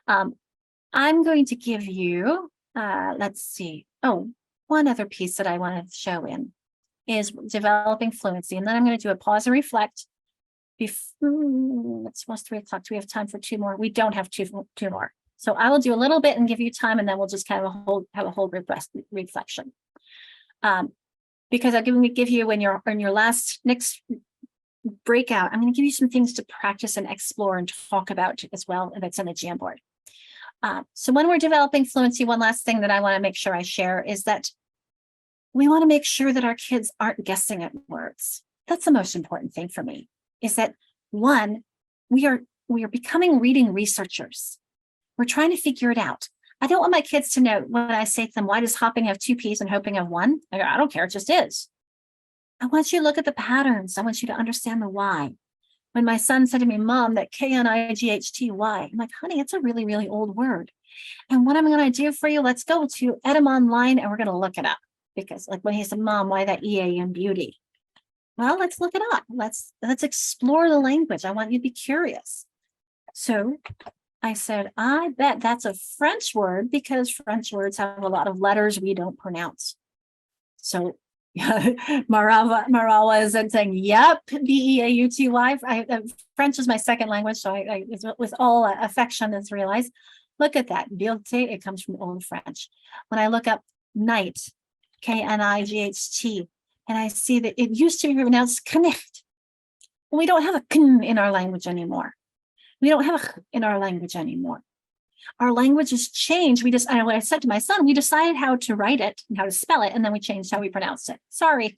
I'm going to give you, let's see. Oh, one other piece that I want to show in is developing fluency. And then I'm going to do a pause and reflect. It's almost 3 o'clock. Do we have time for 2 more? We don't have two more. So I will do a little bit and give you time, and then we'll just kind of have a whole reflection. Because I'm going to give you in your next breakout, I'm going to give you some things to practice and explore and talk about as well, and that's on the Jamboard. So when we're developing fluency, one last thing that I want to make sure I share is that we want to make sure that our kids aren't guessing at words. That's the most important thing for me, is that one, we are becoming reading researchers. We're trying to figure it out. I don't want my kids to know when I say to them, why does hopping have 2 P's and hoping have 1? I don't care, it just is. I want you to look at the patterns. I want you to understand the why. When my son said to me, Mom, that K-N-I-G-H-T-Y, I'm like, honey, it's a really, really old word. And what I'm going to do for you, let's go to Edam Online and we're going to look it up. Because like when he said, Mom, why that EA in beauty? Well, let's look it up. Let's explore the language. I want you to be curious. So I said, I bet that's a French word because French words have a lot of letters we don't pronounce. So Marawa is saying, yep, B-E-A-U-T-Y. French is my second language, so I with all affection is realized. Look at that. Beauté, it comes from Old French. When I look up night, K-N-I-G-H-T, and I see that it used to be pronounced knicht. We don't have a kn in our language anymore. We don't have a in our language anymore. Our language has changed. I said to my son, we decided how to write it and how to spell it, and then we changed how we pronounce it. Sorry,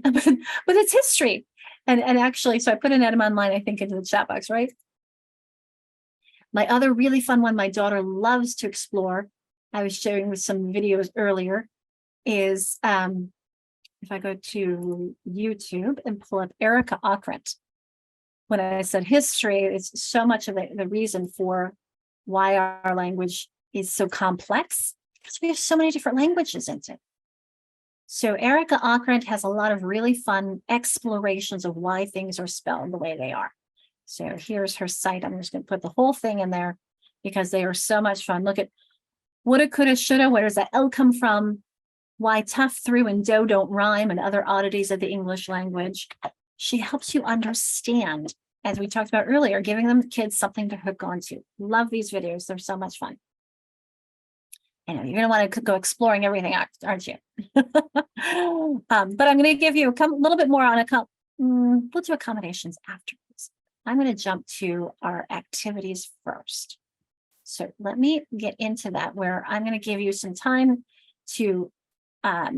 but it's history. And actually, so I put an item online, I think, into the chat box, right? My other really fun one my daughter loves to explore, I was sharing with some videos earlier, is if I go to YouTube and pull up Erica Okrent. When I said history, it's so much of the reason for why our language is so complex, because we have so many different languages in it. So Erica Okrent has a lot of really fun explorations of why things are spelled the way they are. So here's her site. I'm just going to put the whole thing in there because they are so much fun. Look at woulda, coulda, shoulda. Where does that L come from? Why tough, through, and do don't rhyme, and other oddities of the English language. She helps you understand, as we talked about earlier, giving them kids something to hook onto. Love these videos. They're so much fun. I know you're going to want to go exploring everything, aren't you? But I'm going to give you a little bit more on we'll do accommodations afterwards. I'm going to jump to our activities first. So let me get into that, where I'm going to give you some time to, not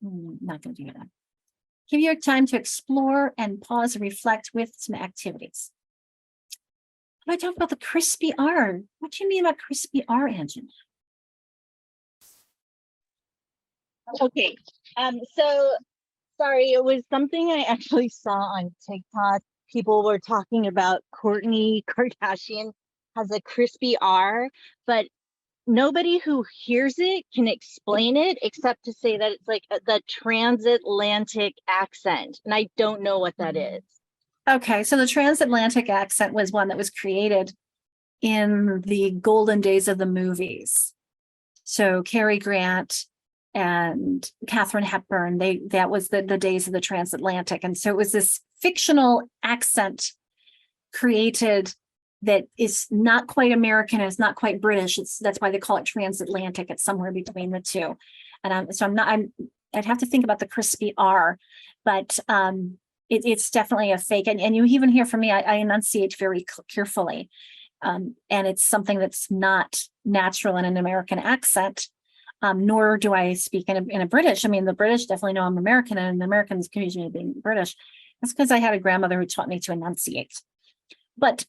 going to do that. Give you time to explore and pause and reflect with some activities. I talk about the crispy R. What do you mean about crispy R, Angela? Okay. So sorry, it was something I actually saw on TikTok. People were talking about Kourtney Kardashian has a crispy R, but nobody who hears it can explain it except to say that it's like the transatlantic accent. And I don't know what that is. Okay, so the transatlantic accent was one that was created in the golden days of the movies. So Cary Grant and Katharine Hepburn, that was the days of the transatlantic. And so it was this fictional accent created that is not quite American, it's not quite British. That's why they call it transatlantic. It's somewhere between the two. And I'd have to think about the crispy R, but it's definitely a fake. And you even hear from me, I enunciate very carefully. And it's something that's not natural in an American accent, nor do I speak in a British. I mean, the British definitely know I'm American, and the Americans accuse me of being British. That's because I had a grandmother who taught me to enunciate. But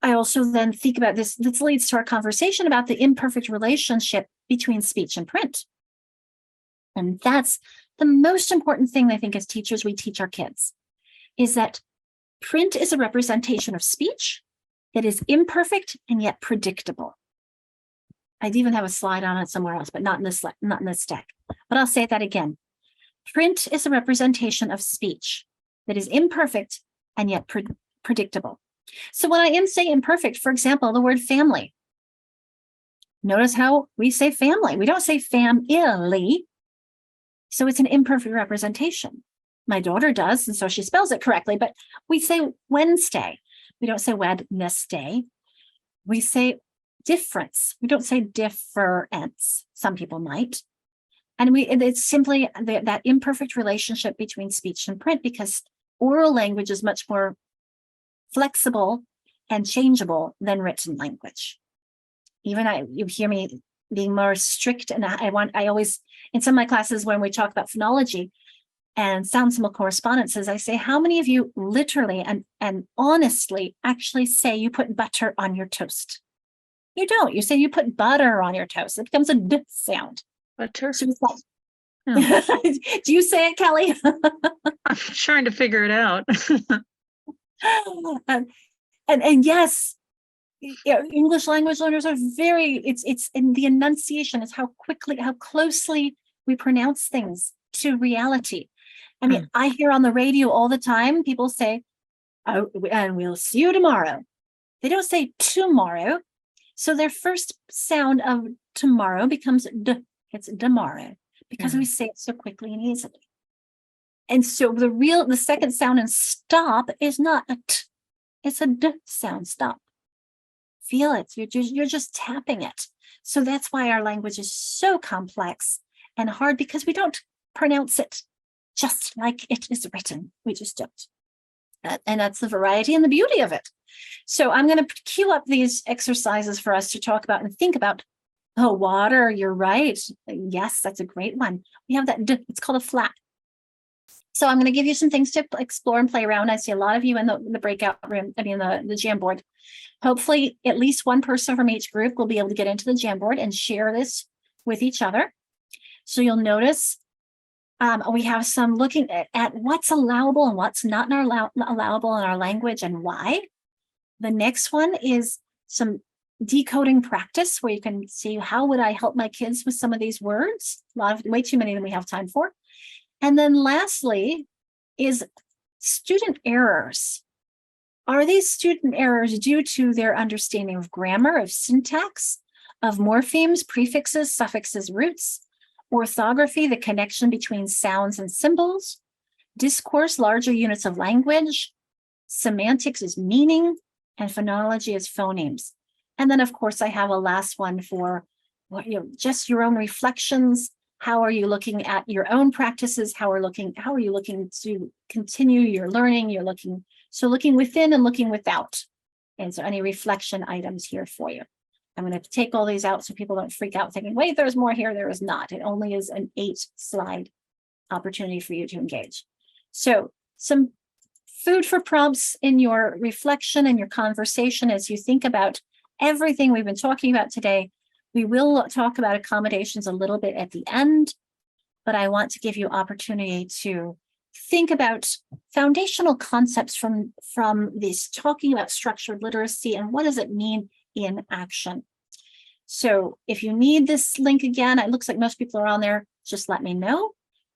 I also then think about this. This leads to our conversation about the imperfect relationship between speech and print. And that's the most important thing I think as teachers we teach our kids, is that print is a representation of speech that is imperfect and yet predictable. I'd even have a slide on it somewhere else, but not in this deck. But I'll say that again. Print is a representation of speech that is imperfect and yet predictable. So when I say imperfect, for example, the word family. Notice how we say family. We don't say family. So it's an imperfect representation. My daughter does, and so she spells it correctly, but we say Wednesday. We don't say Wednesday. We say difference. We don't say difference. Some people might. And it's simply that imperfect relationship between speech and print, because oral language is much more flexible and changeable than written language. Even you hear me being more strict, and I always, in some of my classes when we talk about phonology and sound symbol correspondences, I say, how many of you literally and honestly actually say you put butter on your toast? You don't. You say you put butter on your toast. It becomes a D sound. Butter. So oh. Do you say it, Kelly? I'm trying to figure it out. and yes, English language learners are it's in the enunciation, is how closely we pronounce things to reality. I mean, I hear on the radio all the time people say, oh, and we'll see you tomorrow. They don't say tomorrow. So their first sound of tomorrow becomes D. It's tomorrow, because we say it so quickly and easily. And so the second sound in stop is not a T, it's a D sound, stop. Feel it, you're just tapping it. So that's why our language is so complex and hard, because we don't pronounce it just like it is written. We just don't. And that's the variety and the beauty of it. So I'm going to queue up these exercises for us to talk about and think about. Oh, water, you're right. Yes, that's a great one. We have that, it's called a flat. So I'm going to give you some things to explore and play around. I see a lot of you in the breakout room, I mean, the Jamboard. Hopefully, at least one person from each group will be able to get into the Jamboard and share this with each other. So you'll notice we have some looking at what's allowable and what's not allowable in our language and why. The next one is some decoding practice where you can see how would I help my kids with some of these words. Way too many than we have time for. And then lastly is student errors. Are these student errors due to their understanding of grammar, of syntax, of morphemes, prefixes, suffixes, roots, orthography, the connection between sounds and symbols, discourse, larger units of language, semantics is meaning, and phonology is phonemes. And then, of course, I have a last one for just your own reflections. How are you looking at your own practices? How are you looking to continue your learning? Looking within and looking without. And so any reflection items here for you. I'm going to take all these out so people don't freak out thinking, wait, there's more here. There is not. It only is an 8-slide opportunity for you to engage. So some food for prompts in your reflection and your conversation as you think about everything we've been talking about today. We will talk about accommodations a little bit at the end, but I want to give you opportunity to think about foundational concepts from this talking about structured literacy and what does it mean in action. So if you need this link again, it looks like most people are on there, just let me know.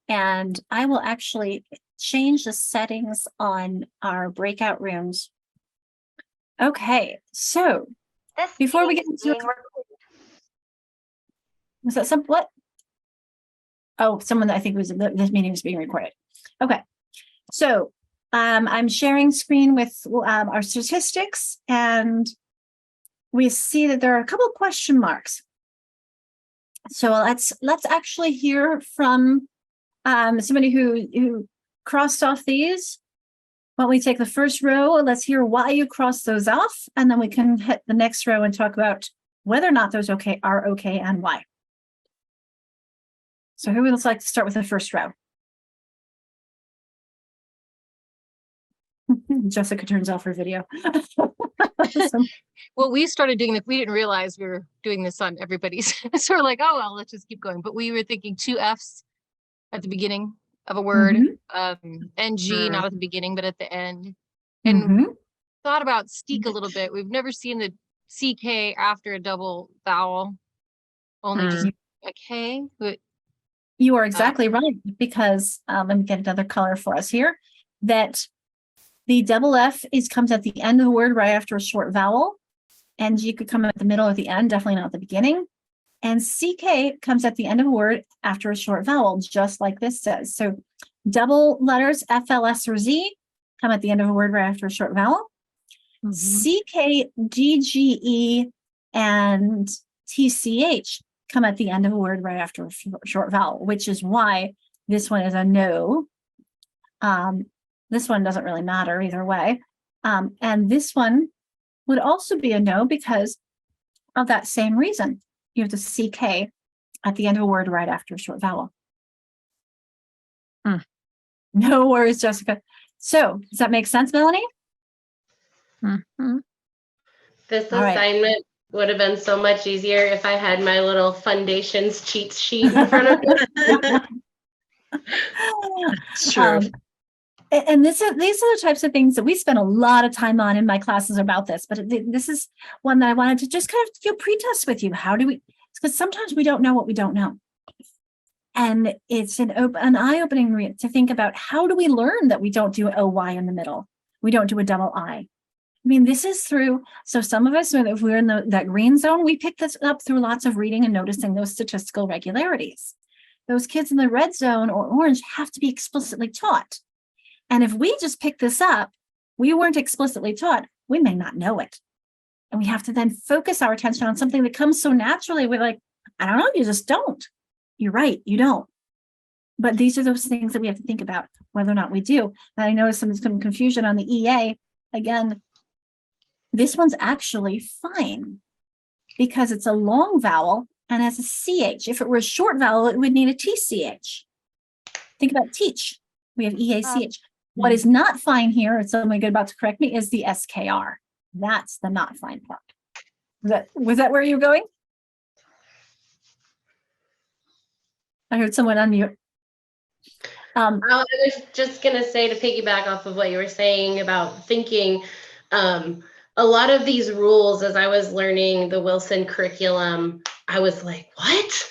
And I will actually change the settings on our breakout rooms. Okay, so before we get into was that what? Oh, someone I think was this meeting is being recorded. Okay, so I'm sharing screen with our statistics, and we see that there are a couple of question marks. So let's actually hear from somebody who crossed off these. Why don't we take the first row? Let's hear why you crossed those off, and then we can hit the next row and talk about whether or not those are okay and why. So who would like to start with the first row? Jessica turns off her video. Well, we started doing this. We didn't realize we were doing this on everybody's. So we're like, oh, well, let's just keep going. But we were thinking 2 Fs at the beginning of a word, NG, not at the beginning, but at the end. And thought about steek a little bit. We've never seen the CK after a double vowel, only just a K. But you are exactly right, because let me get another color for us here, that the double F comes at the end of the word right after a short vowel. NG could come at the middle or the end, definitely not at the beginning. And CK comes at the end of a word after a short vowel, just like this says. So double letters F, L, S, or Z come at the end of a word right after a short vowel. CK, D, G, E, and TCH come at the end of a word right after a short vowel, which is why this one is a no. This one doesn't really matter either way. And this one would also be a no because of that same reason. You have the CK at the end of a word right after a short vowel. No worries, Jessica. So does that make sense, Melanie? This assignment would have been so much easier if I had my little Foundations cheat sheet in front of me. Sure. And these are the types of things that we spend a lot of time on in my classes about this, but this is one that I wanted to just kind of pre-test with you. How do we, because sometimes we don't know what we don't know. And it's an eye-opening to think about how do we learn that we don't do OY in the middle? We don't do a double I. I mean, this is through, so some of us, if we're in that green zone, we pick this up through lots of reading and noticing those statistical regularities. Those kids in the red zone or orange have to be explicitly taught. And if we just pick this up, we weren't explicitly taught, we may not know it. And we have to then focus our attention on something that comes so naturally. We're like, I don't know, you just don't. You're right, you don't. But these are those things that we have to think about whether or not we do. And I noticed some confusion on the EA. Again, this one's actually fine because it's a long vowel and has a CH. If it were a short vowel, it would need a TCH. Think about teach. We have EACH. What is not fine here, if somebody about to correct me, is the SKR. That's the not fine part. Was that where you were going? I heard someone unmute. I was just going to say, to piggyback off of what you were saying about thinking, a lot of these rules, as I was learning the Wilson curriculum, I was like, what?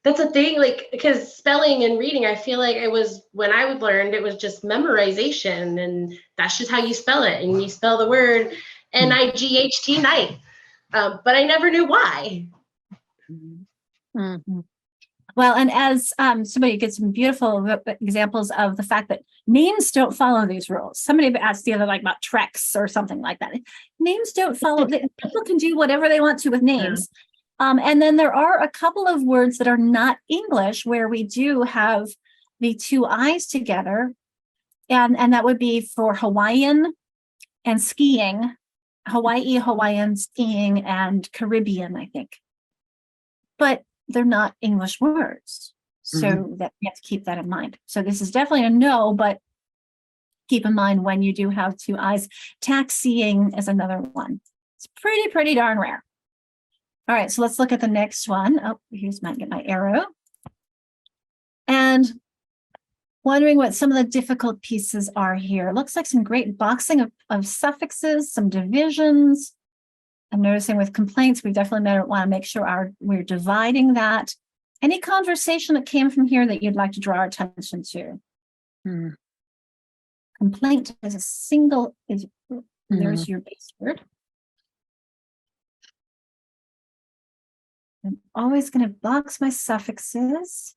That's a thing, like, because spelling and reading, I feel like it was, when I learned, it was just memorization, and that's just how you spell it, and you spell the word N-I-G-H-T, night. But I never knew why. Mm-hmm. Well, and as somebody gets some beautiful examples of the fact that names don't follow these rules. Somebody asked the other like about Trex or something like that. Names don't follow. People can do whatever they want to with names. And then there are a couple of words that are not English where we do have the two I's together. And that would be for Hawaiian and skiing, Hawaii, Hawaiian, skiing, and Caribbean, I think. But they're not English words. So that we have to keep that in mind. So this is definitely a no, but keep in mind when you do have two I's. Taxiing is another one. It's pretty darn rare. All right, so let's look at the next one. Oh, here's my arrow. And wondering what some of the difficult pieces are here. It looks like some great boxing of suffixes, some divisions. I'm noticing with complaints, we definitely want to make sure we're dividing that. Any conversation that came from here that you'd like to draw our attention to? Complaint is a single, there's your base word. I'm always going to box my suffixes.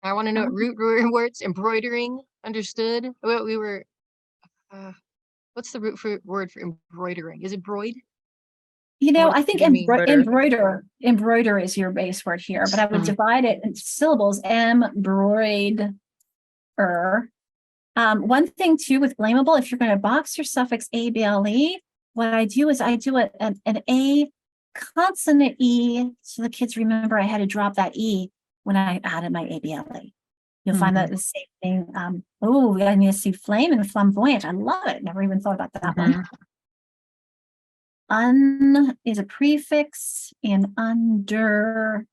I want to know what root words, embroidering, understood. Well, we were, what's the root word for embroidering? Is it broid? You know, I think embroider is your base word here, but I would divide it into syllables, embroider. One thing too with blamable, if you're going to box your suffix able, what I do is I do an A consonant E, so the kids remember I had to drop that E when I added my ABLE. You'll find that the same thing. I need to see flame and flamboyant. I love it. Never even thought about that one. Un is a prefix in understood.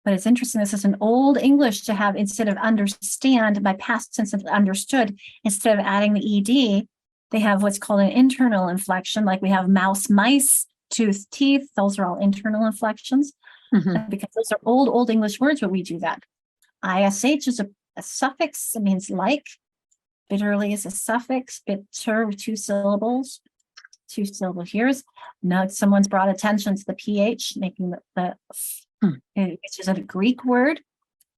But it's interesting, this is an old English to have, instead of understand, by past tense of understood, instead of adding the ED, they have what's called an internal inflection, like we have mouse, mice, tooth, teeth. Those are all internal inflections. Because those are old English words where we do that. ISH is a suffix. It means like. Bitterly is a suffix. Bitter with two syllables. Two syllable here. Now someone's brought attention to the PH, making which is a Greek word.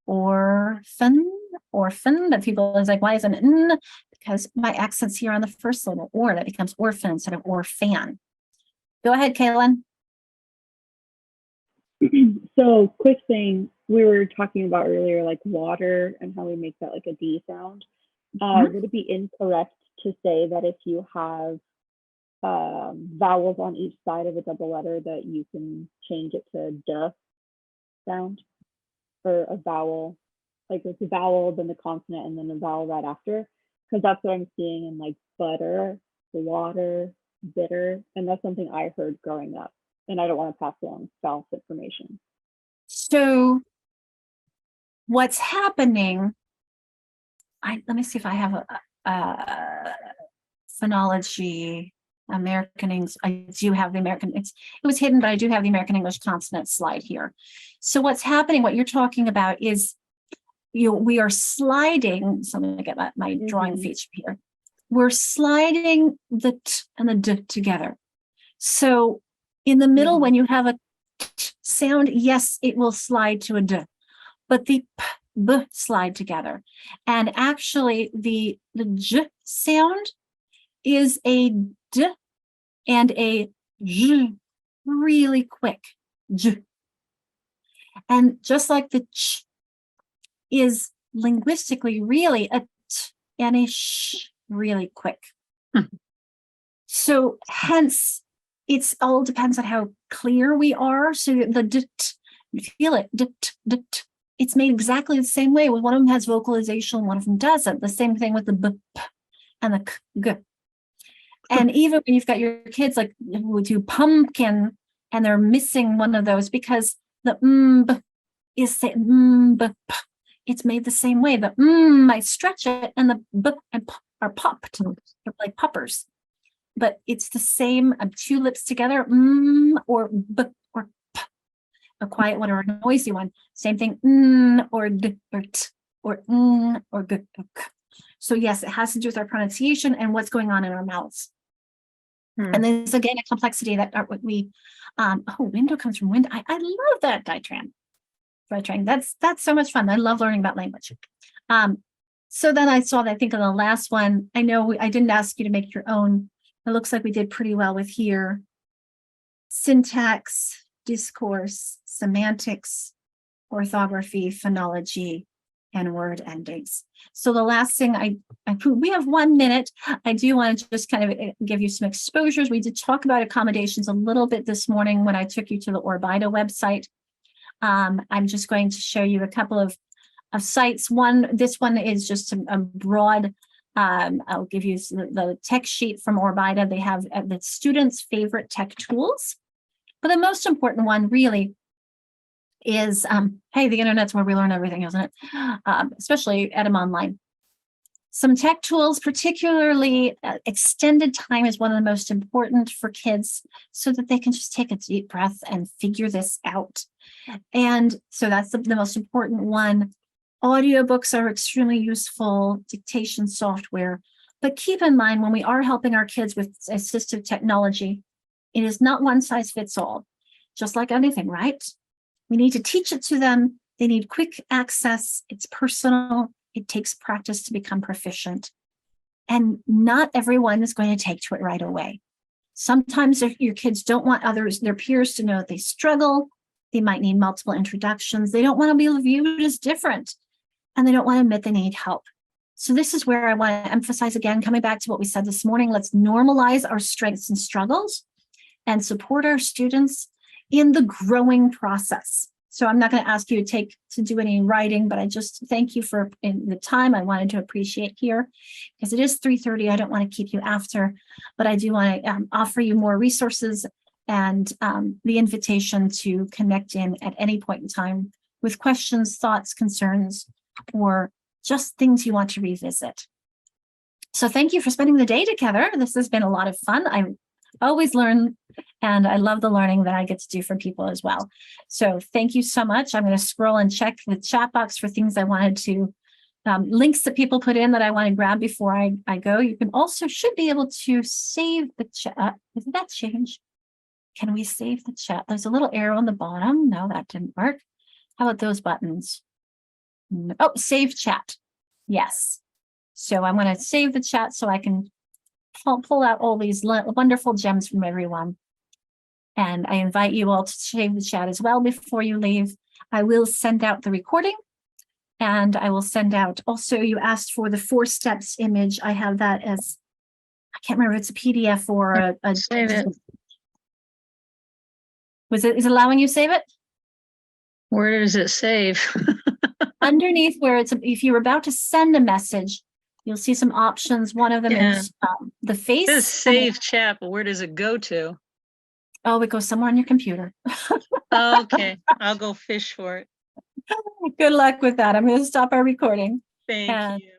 Orphan. But people is like, why isn't it n? Because my accent's here on the first syllable, or that becomes orphan instead of orphan. Go ahead, Kaylin. So quick thing, we were talking about earlier, like water and how we make that like a D sound. Would it be incorrect to say that if you have vowels on each side of a double letter that you can change it to duh sound, or a vowel, like it's a vowel, then the consonant, and then a vowel right after? Because that's what I'm seeing in like butter, water, bitter, and that's something I heard growing up. And I don't want to pass along false information. So what's happening, let me see if I have a phonology, American English. I do have the American, it was hidden, but I do have the American English consonant slide here. So what's happening, what you're talking about is, we are sliding, so I'm going to get my drawing feature here. We're sliding the T and the D together. So in the middle, when you have a T sound, yes, it will slide to a D, but the P, B slide together. And actually the J sound is a D and a J, really quick J. And just like the ch is linguistically really a t and a sh really quick. So hence, it's all depends on how clear we are. So the d, you feel it, d, d, it's made exactly the same way. One of them has vocalization, one of them doesn't. The same thing with the b, p, and the k, g. And even when you've got your kids like who do pumpkin and they're missing one of those because the b is say b, p. It's made the same way. The might stretch it and the b and p are popped. They're like poppers. But it's the same, two lips together, or b or p, a quiet one or a noisy one. Same thing, or d or t or or g or k. So yes, it has to do with our pronunciation and what's going on in our mouths. And there's again a complexity that we, window comes from window. I love that Ditran. That's so much fun. I love learning about language. So then I saw that I think on the last one, I know I didn't ask you to make your own. It looks like we did pretty well with here. Syntax, discourse, semantics, orthography, phonology, and word endings. So the last thing we have 1 minute. I do want to just kind of give you some exposures. We did talk about accommodations a little bit this morning when I took you to the Orbida website. I'm just going to show you a couple of sites. This one is just a broad, I'll give you the tech sheet from Orbida. They have the students' favorite tech tools. But the most important one really is, hey, the internet's where we learn everything, isn't it? Especially Edem Online. Some tech tools, particularly extended time, is one of the most important for kids so that they can just take a deep breath and figure this out. And so that's the most important one. Audiobooks are extremely useful, dictation software. But keep in mind, when we are helping our kids with assistive technology, it is not one size fits all, just like anything, right? We need to teach it to them. They need quick access. It's personal. It takes practice to become proficient. And not everyone is going to take to it right away. Sometimes if your kids don't want their peers to know that they struggle, they might need multiple introductions. They don't want to be viewed as different, and they don't want to admit they need help. So this is where I want to emphasize again, coming back to what we said this morning, let's normalize our strengths and struggles and support our students in the growing process. So I'm not going to ask you to do any writing, but I just thank you for the time I wanted to appreciate here, because it is 3:30. I don't want to keep you after, but I do want to offer you more resources and the invitation to connect in at any point in time with questions, thoughts, concerns, or just things you want to revisit. So thank you for spending the day together. This has been a lot of fun. I always learn, and I love the learning that I get to do for people as well. So thank you so much. I'm going to scroll and check the chat box for things I wanted to, links that people put in that I want to grab before I go. You can also should be able to save the chat. Did that change? Can we save the chat? There's a little arrow on the bottom. No, that didn't work. How about those buttons? Oh, save chat. Yes. So I'm going to save the chat so I can pull out all these wonderful gems from everyone. And I invite you all to save the chat as well before you leave. I will send out the recording, and I will send out also, you asked for the 4 steps image. I have that as, I can't remember if it's a PDF or a Save it. Is it allowing you to save it? Where does it save? Underneath where if you're about to send a message, you'll see some options. One of them is the face. It says save chat, but where does it go to? Oh, it goes somewhere on your computer. Okay, I'll go fish for it. Good luck with that. I'm going to stop our recording. Thank you.